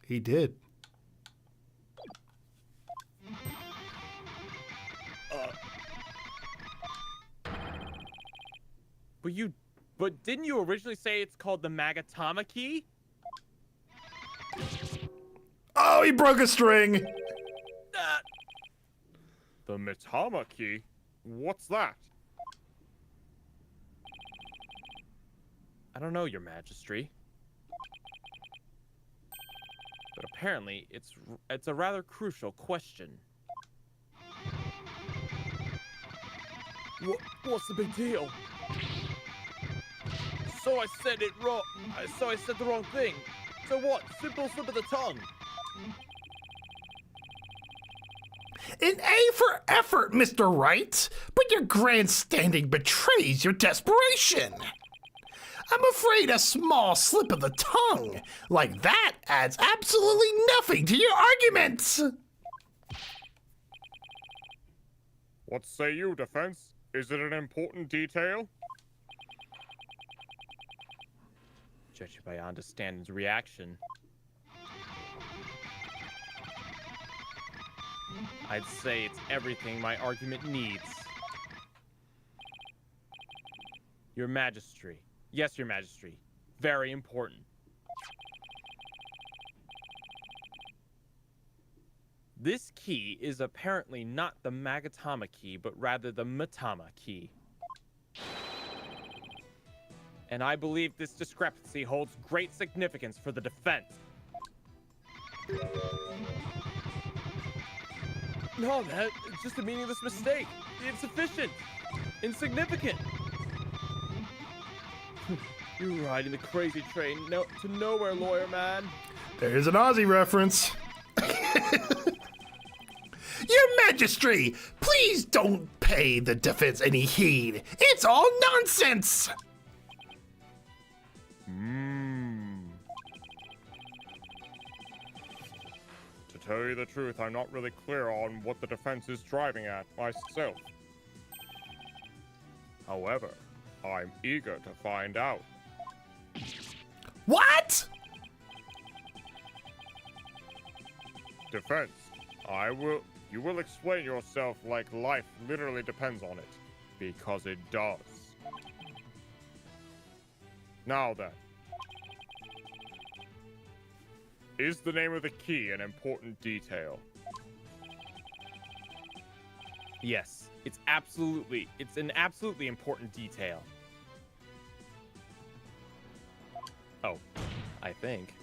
He did. But didn't you originally say it's called the Magatama key? Oh, he broke a string. The Mitama key? What's that? I don't know, Your Majesty. But apparently, it's a rather crucial question. What's the big deal? So I said it wrong. So I said the wrong thing. So what? Simple slip of the tongue. An A for effort, Mr. Wright, but your grandstanding betrays your desperation. I'm afraid a small slip of the tongue like that adds absolutely nothing to your arguments. What say you, defense? Is it an important detail? Judging by Understanding's reaction, I'd say it's everything my argument needs. Your Majesty. Yes, Your Majesty. Very important. This key is apparently not the Magatama key, but rather the Mitama key. And I believe this discrepancy holds great significance for the defense. No, man, it's just a meaningless mistake. Insufficient. Insignificant. You're riding the crazy train to nowhere, lawyer man. There's an Aussie reference. Your Majesty, please don't pay the defense any heed. It's all nonsense. To tell you the truth, I'm not really clear on what the defense is driving at myself. However, I'm eager to find out. What? Defense, you will explain yourself like life literally depends on it. Because it does. Now then. Is the name of the key an important detail? Yes, it's an absolutely important detail. Oh, I think.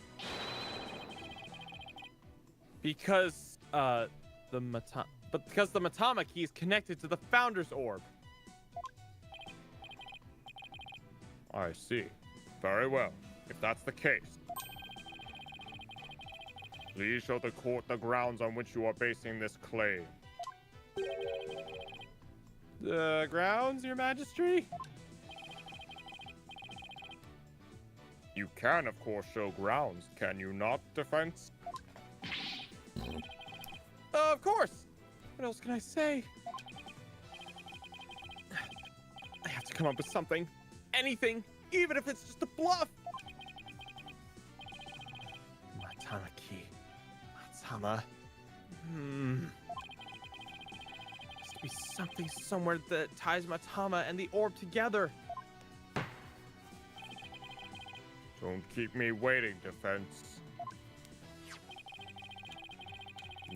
Because the Matama key is connected to the Founder's Orb. I see. Very well. If that's the case, please show the court the grounds on which you are basing this claim. The grounds, Your Majesty? You can, of course, show grounds, can you not, defense? Of course! What else can I say? I have to come up with something. Anything, even if it's just a bluff. Matama key. Matama. Has to be something somewhere that ties Matama and the orb together. Don't keep me waiting, defense.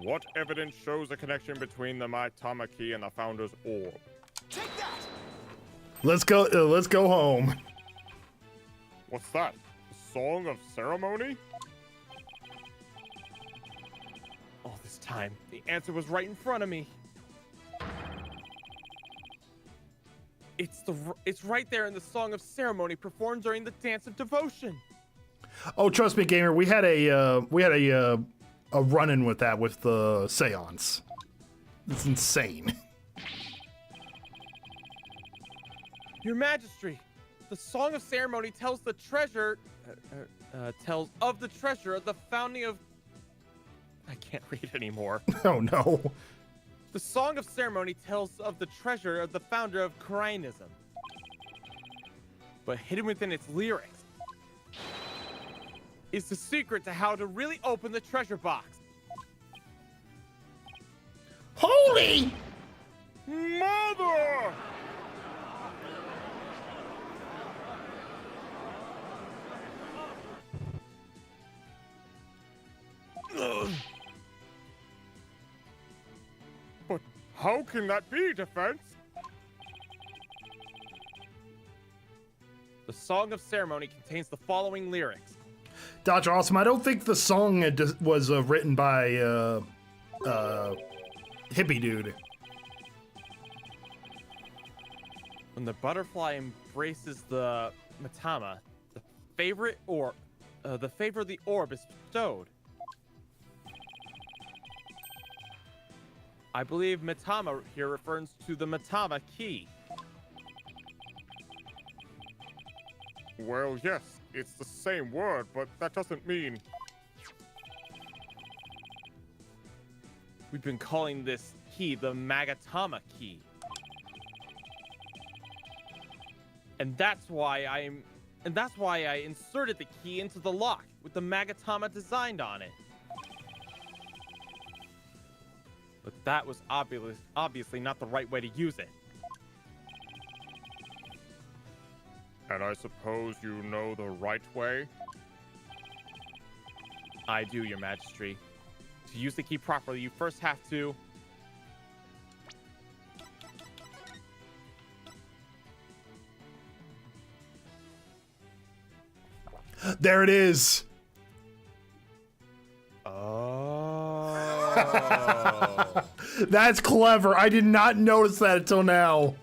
What evidence shows a connection between the Matama key and the Founder's Orb? Take that! Let's go home. What's that? A song of ceremony? All this time, the answer was right in front of me. It's right there in the Song of Ceremony performed during the Dance of Devotion. Oh, trust me, gamer. We had a run-in with that with the seance. It's insane. Your Majesty, the Song of Ceremony tells the treasure, tells of the treasure of the founding of. I can't read anymore. Oh no. The Song of Ceremony tells of the treasure of the founder of Korainism. But hidden within its lyrics is the secret to how to really open the treasure box. Holy! Mother! But how can that be, defense? The Song of Ceremony contains the following lyrics. Dr. Awesome, I don't think the song was written by hippie dude. When the butterfly embraces the Matama, the favor of the orb is bestowed. I believe Matama here refers to the Matama key. Well, yes, it's the same word, but that doesn't mean... We've been calling this key the Magatama key. And that's why I inserted the key into the lock with the Magatama designed on it. But that was obviously not the right way to use it. And I suppose you know the right way? I do, Your Majesty. To use the key properly, you first have to... There it is. Oh. That's clever. I did not notice that until now.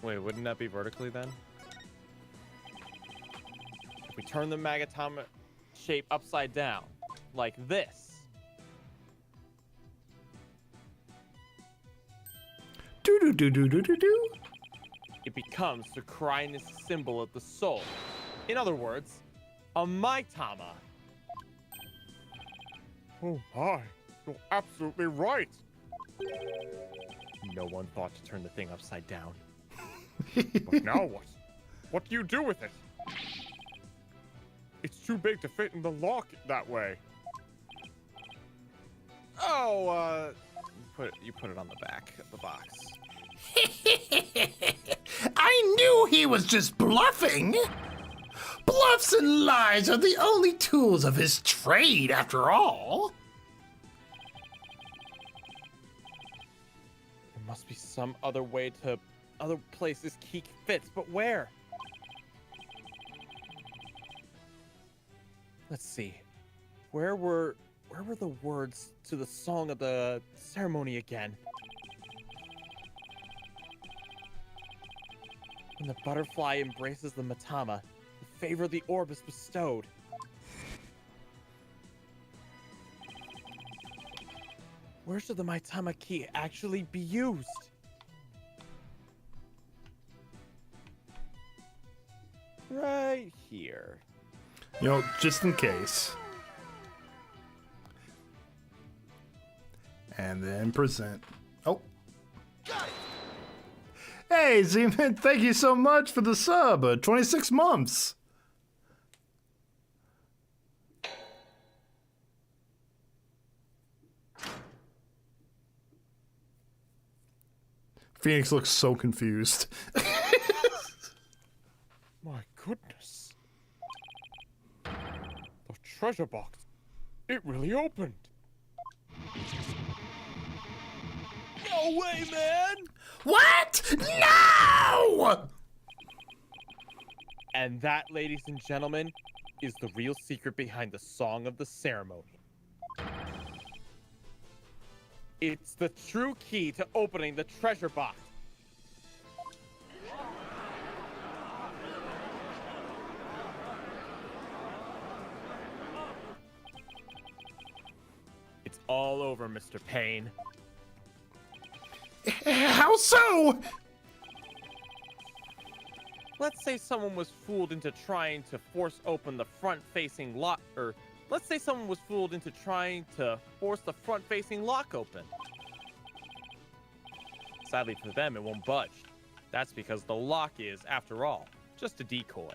Wait, wouldn't that be vertically then? If we turn the Magatama shape upside down, like this. Do do do do do do do. It becomes the Korainis symbol of the soul. In other words, a Maitama. Oh my, you're absolutely right. No one thought to turn the thing upside down. But now what? What do you do with it? It's too big to fit in the lock that way. Oh, you put it on the back of the box. I knew he was just bluffing. Bluffs and lies are the only tools of his trade, after all. must be some other way to other places Keek fits, but where? Let's see. Where were the words to the song of the ceremony again? When the butterfly embraces the Matama, the favor of the orb is bestowed. Where should the Maitama key actually be used? Right here. You know, just in case. And then present. Oh. Hey, Zeman, thank you so much for the sub. 26 months. Phoenix looks so confused. My goodness. The treasure box. It really opened. No way, man! What? No! And that, ladies and gentlemen, is the real secret behind the song of the ceremony. It's the true key to opening the treasure box. It's all over, Mr. Payne. How so? Let's say someone was fooled into trying to force open the front-facing lock, or let's say someone was fooled into trying to force the front-facing lock open. Sadly for them, it won't budge. That's because the lock is, after all, just a decoy.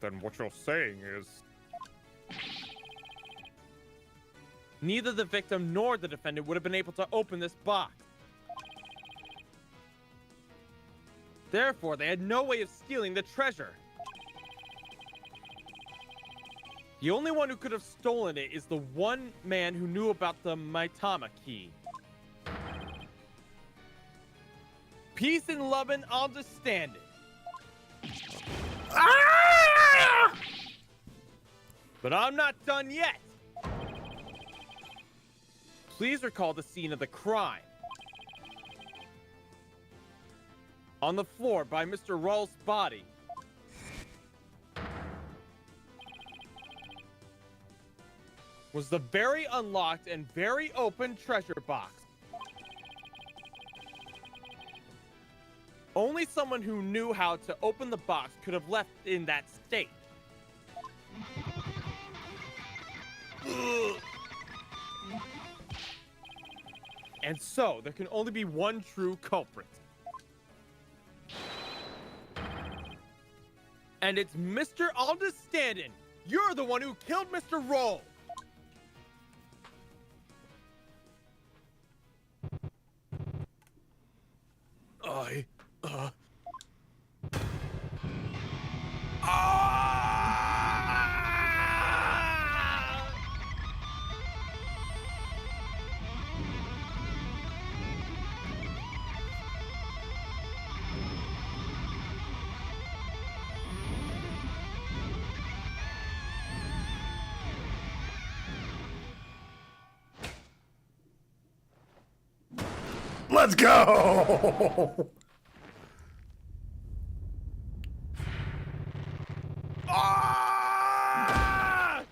Then what you're saying is... Neither the victim nor the defendant would have been able to open this box. Therefore, they had no way of stealing the treasure. The only one who could have stolen it is the one man who knew about the Maitama key. Peace and love and understanding. Ah! But I'm not done yet. Please recall the scene of the crime. On the floor by Mr. Rawls' body. Was the very unlocked and very open treasure box. Only someone who knew how to open the box could have left it in that state. And so, there can only be one true culprit. And it's Mr. Understanding. You're the one who killed Mr. Roll. Let's go! Ah!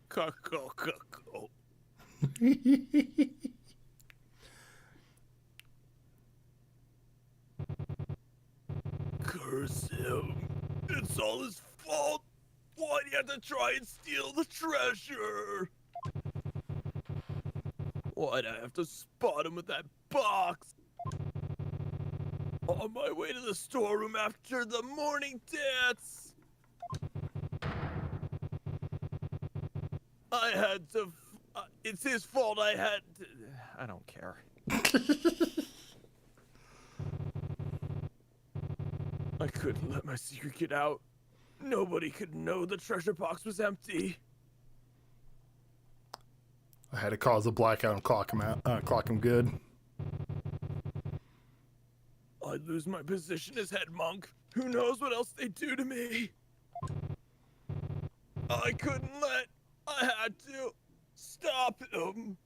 Cuckoo. Curse him. It's all his fault. Why'd he have to try and steal the treasure? Why'd I have to spot him with that box? On my way to the storeroom after the morning dance. I had to... it's his fault I had to... I don't care. I couldn't let my secret get out. Nobody could know the treasure box was empty. I had to cause a blackout and clock him good. I'd lose my position as head monk. Who knows what else they'd do to me? I couldn't let. I had to stop him.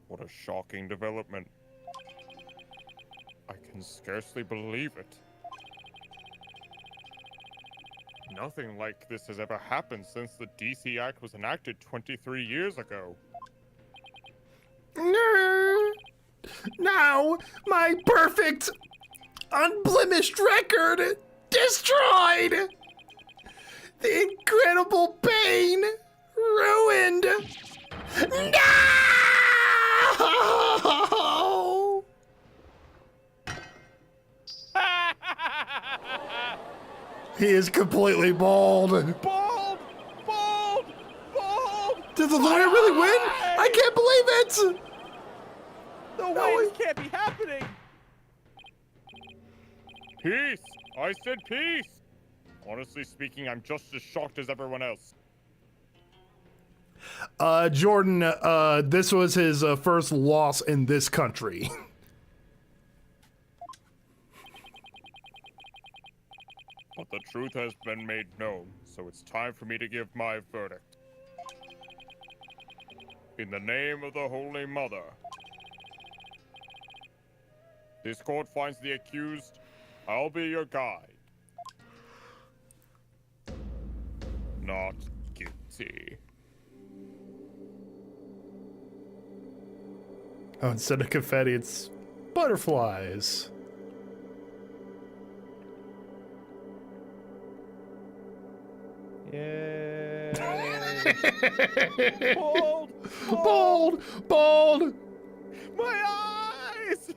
What a shocking development. I can scarcely believe it. Nothing like this has ever happened since the DC Act was enacted 23 years ago. Now, my perfect, unblemished record destroyed! The incredible pain ruined! No! He is completely bald. Bald! Bald! Bald! Did the lawyer really win? I can't believe it! No way, this can't be happening! Peace! I said peace! Honestly speaking, I'm just as shocked as everyone else. Jordan, this was his first loss in this country. But the truth has been made known, so it's time for me to give my verdict. In the name of the Holy Mother, this court finds the accused. I'll be your guide. Not guilty. Oh, instead of confetti, it's butterflies. Yay! Bald! Bald! Bald! My eyes!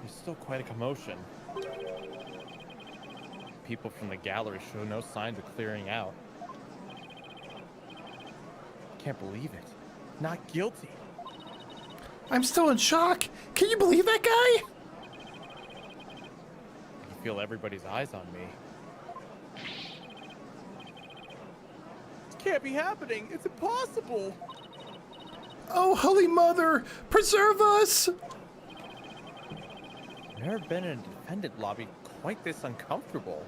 There's still quite a commotion. People from the gallery show no signs of clearing out. Can't believe it. Not guilty. I'm still in shock. Can you believe that guy? I can feel everybody's eyes on me. This can't be happening. It's impossible. Oh, Holy Mother, preserve us! I've never been in a defendant lobby quite this uncomfortable.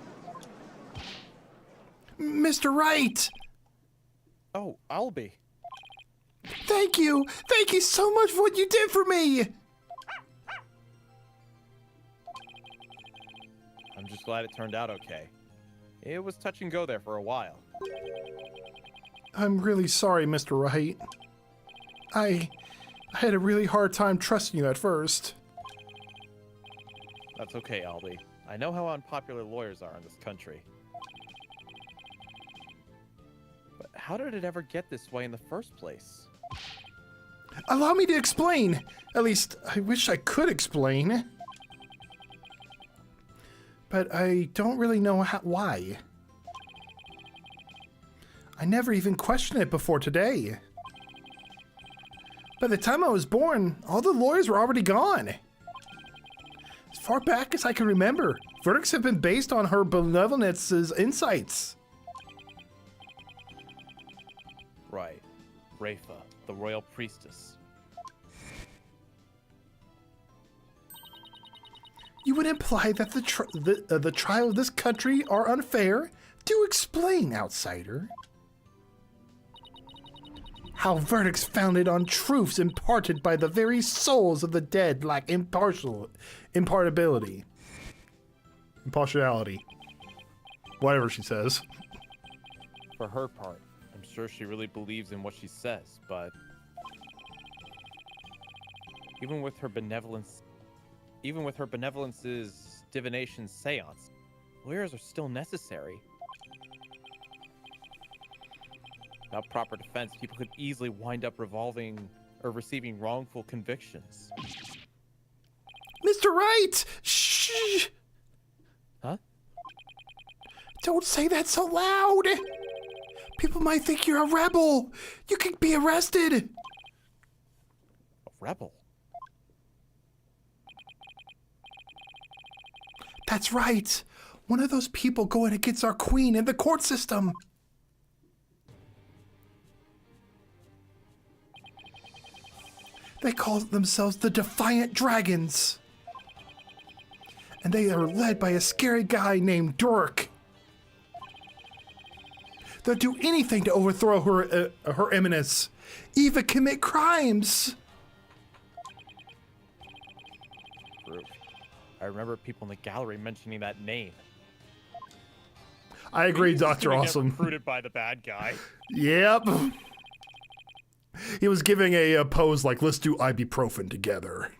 Mr. Wright! Oh, I'll be. Thank you! Thank you so much for what you did for me! I'm just glad it turned out okay. It was touch and go there for a while. I'm really sorry, Mr. Wright. I had a really hard time trusting you at first. That's okay, Albie. I know how unpopular lawyers are in this country. But how did it ever get this way in the first place? Allow me to explain. At least, I wish I could explain. But I don't really know why. I never even questioned it before today. By the time I was born, all the lawyers were already gone. As far back as I can remember, verdicts have been based on her benevolence's insights. Right. Rafa, the royal priestess. You would imply that the trial of this country are unfair? Do explain, outsider. How verdicts founded on truths imparted by the very souls of the dead lack impartiality. Impartiality. Whatever she says. For her part, I'm sure she really believes in what she says, but even with her benevolence's divination seance, lawyers are still necessary. Without proper defense, people could easily wind up receiving wrongful convictions. Mr. Wright! Shh! Huh? Don't say that so loud! People might think you're a rebel! You could be arrested! A rebel? That's right! One of those people going against our queen in the court system! They call themselves the Defiant Dragons. And they are led by a scary guy named Dirk. They'll do anything to overthrow her eminence, even commit crimes. True. I remember people in the gallery mentioning that name. I agree, He's just Dr. gonna get Awesome. recruited by the bad guy. Yep. He was giving a pose like, let's do ibuprofen together.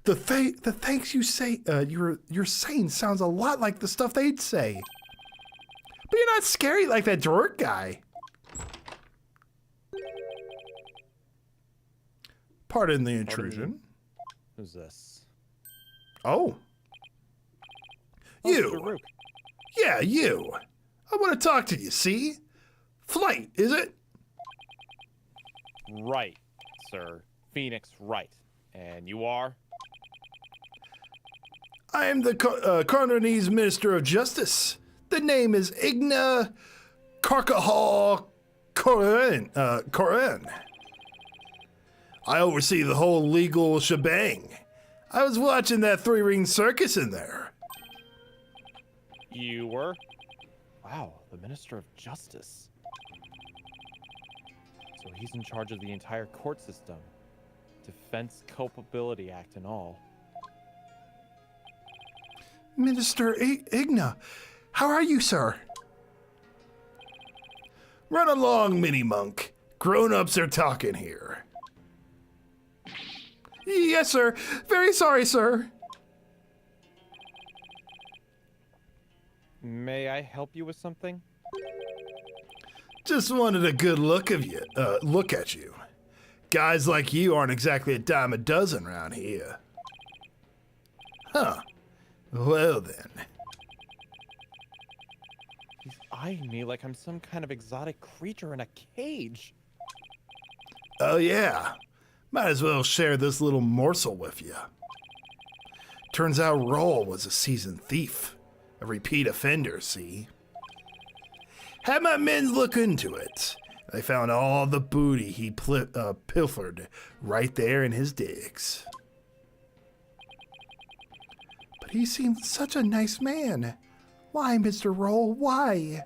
The things you say, you're saying sounds a lot like the stuff they'd say. But you're not scary like that Dirk guy. Pardon the intrusion. Who's this? Oh. Oh, You. Mr. Rook. Yeah, you. I want to talk to you, see? Flight, is it? Right, sir. Phoenix Wright. And you are? I am the Carnarese Minister of Justice. The name is Igna Karkahal Koran. I oversee the whole legal shebang. I was watching that three-ring circus in there. You were? Wow, the Minister of Justice. So he's in charge of the entire court system. Defense Culpability Act and all. Minister Igna, how are you, sir? Run along, mini-monk. Grown-ups are talking here. Yes, sir. Very sorry, sir. May I help you with something? Just wanted a good look at you. Guys like you aren't exactly a dime a dozen around here. Huh. Well then. He's eyeing me like I'm some kind of exotic creature in a cage. Oh yeah. Might as well share this little morsel with you. Turns out Roll was a seasoned thief. A repeat offender, see? Had my men look into it. They found all the booty he pilfered right there in his digs. But he seemed such a nice man. Why, Mr. Roll, why?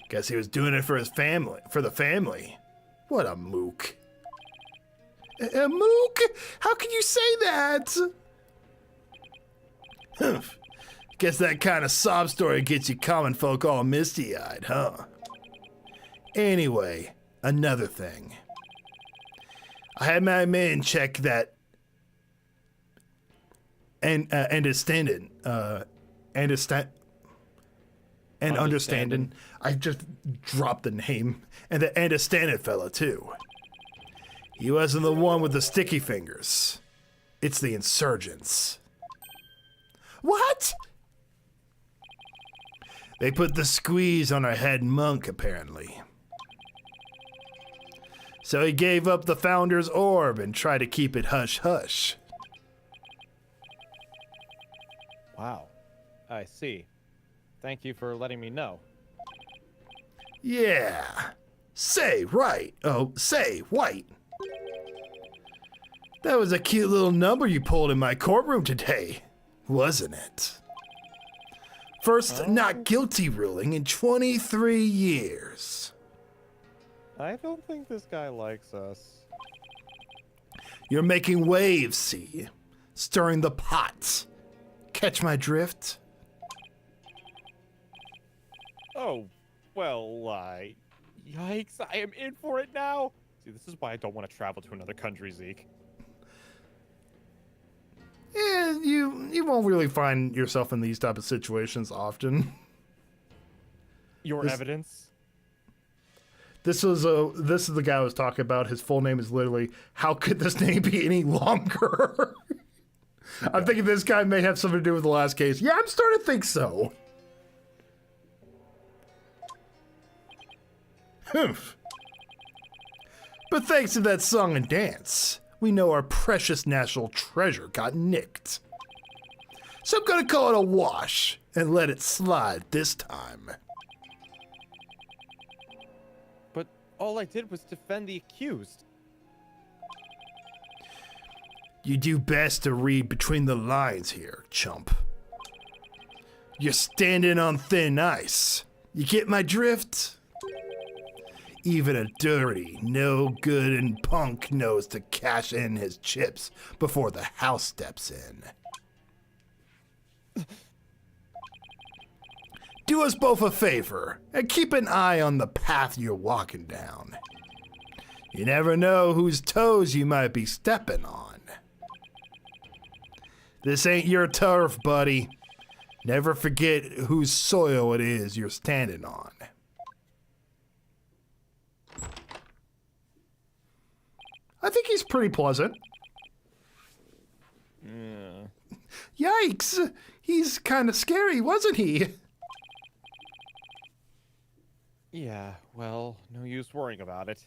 Guess he was doing it for his family, for the family. What a mook. A mook? How can you say that? Humph. Guess that kind of sob story gets you common folk all misty-eyed, huh? Anyway, another thing. I had my men check that understanding. I just dropped the name. And the understanding fella, too. He wasn't the one with the sticky fingers. It's the insurgents. What? They put the squeeze on our head monk, apparently. So he gave up the founder's orb and tried to keep it hush-hush. Wow. I see. Thank you for letting me know. Yeah. Say right. Oh, say white. That was a cute little number you pulled in my courtroom today, wasn't it? First not guilty ruling in 23 years. I don't think this guy likes us. You're making waves, see? Stirring the pot. Catch my drift? Oh, well, yikes, I am in for it now. See, this is why I don't want to travel to another country, Zeke. Yeah, you won't really find yourself in these type of situations often. Your evidence? This is the guy I was talking about. His full name is literally, how could this name be any longer? I'm thinking this guy may have something to do with the last case. Yeah, I'm starting to think so. Humph. But thanks to that song and dance, we know our precious national treasure got nicked. So I'm gonna call it a wash and let it slide this time. But all I did was defend the accused. You do best to read between the lines here, chump. You're standing on thin ice. You get my drift? Even a dirty, no good and punk knows to cash in his chips before the house steps in. Do us both a favor and keep an eye on the path you're walking down. You never know whose toes you might be stepping on. This ain't your turf, buddy. Never forget whose soil it is you're standing on. I think he's pretty pleasant. Yeah. Yikes! He's kind of scary, wasn't he? Yeah, well, no use worrying about it.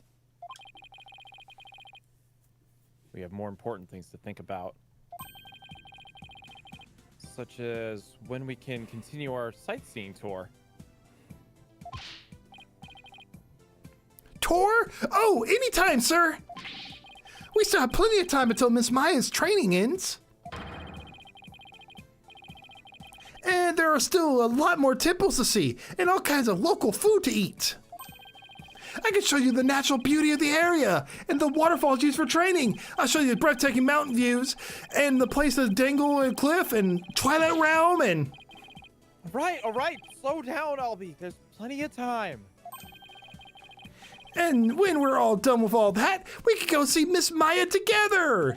We have more important things to think about. Such as when we can continue our sightseeing tour. Tour? Oh, anytime, sir. We still have plenty of time until Miss Maya's training ends. And there are still a lot more temples to see and all kinds of local food to eat. I can show you the natural beauty of the area and the waterfalls used for training. I'll show you the breathtaking mountain views and the places Dangle and Cliff and Twilight Realm and... All right, slow down, Albie. There's plenty of time. And when we're all done with all that, we can go see Miss Maya together.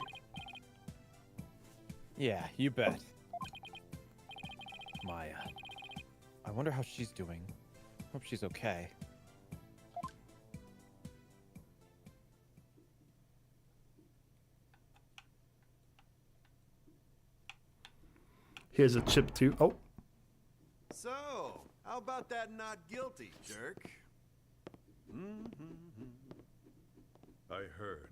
Yeah, you bet. Maya. I wonder how she's doing. Hope she's okay. Here's a chip too. Oh. So, how about that not guilty, jerk? I heard.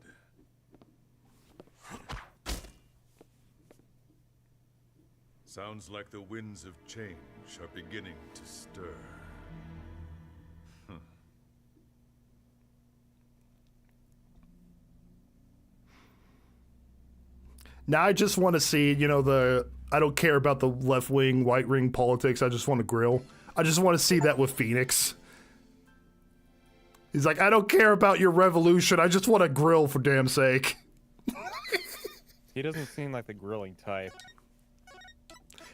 Sounds like the winds of change are beginning to stir. Now I just want to see, I don't care about the left wing, white ring politics. I just want to grill. I just want to see that with Phoenix. He's like, I don't care about your revolution. I just want to grill for damn sake. He doesn't seem like the grilling type.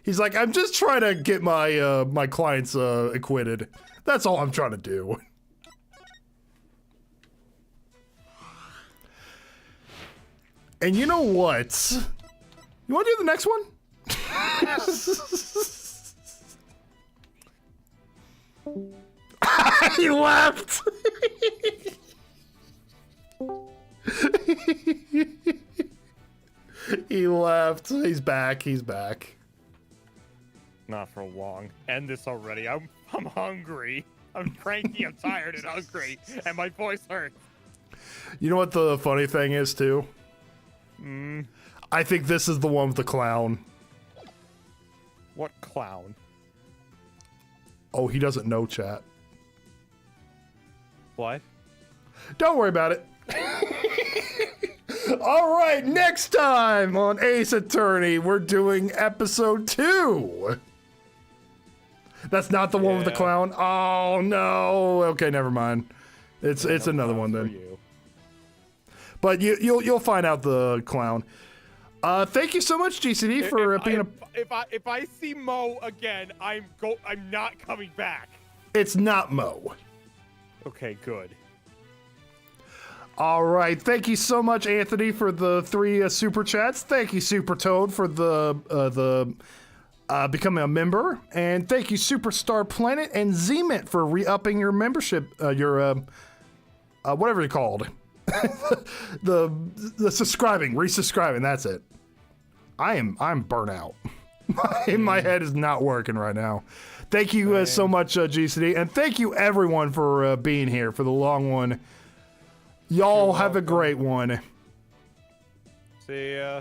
He's like, I'm just trying to get my my clients acquitted. That's all I'm trying to do. And you know what? You want to do the next one? He left. He left. He's back. He's back. Not for long. End this already. I'm hungry. I'm cranky, I'm tired and hungry, and my voice hurts. You know what the funny thing is, too? I think this is the one with the clown. What clown? Oh, he doesn't know, chat. What? Don't worry about it. All right, next time on Ace Attorney, we're doing episode 2. That's not the one with the clown. Oh no. Okay, never mind. It's another one then. But you'll find out the clown. Thank you so much, GCD, for being a. If I see Mo again, I'm not coming back. It's not Mo. Okay, good. All right. Thank you so much, Anthony, for the 3 super chats. Thank you, Super Toad, for the becoming a member, and thank you, Superstar Planet and Zemint for re-upping your membership. Your whatever you're called, the subscribing, resubscribing. That's it. I'm burnt out. My head is not working right now. Thank you so much, GCD, and thank you everyone for being here for the long one. Y'all have a great one. See ya.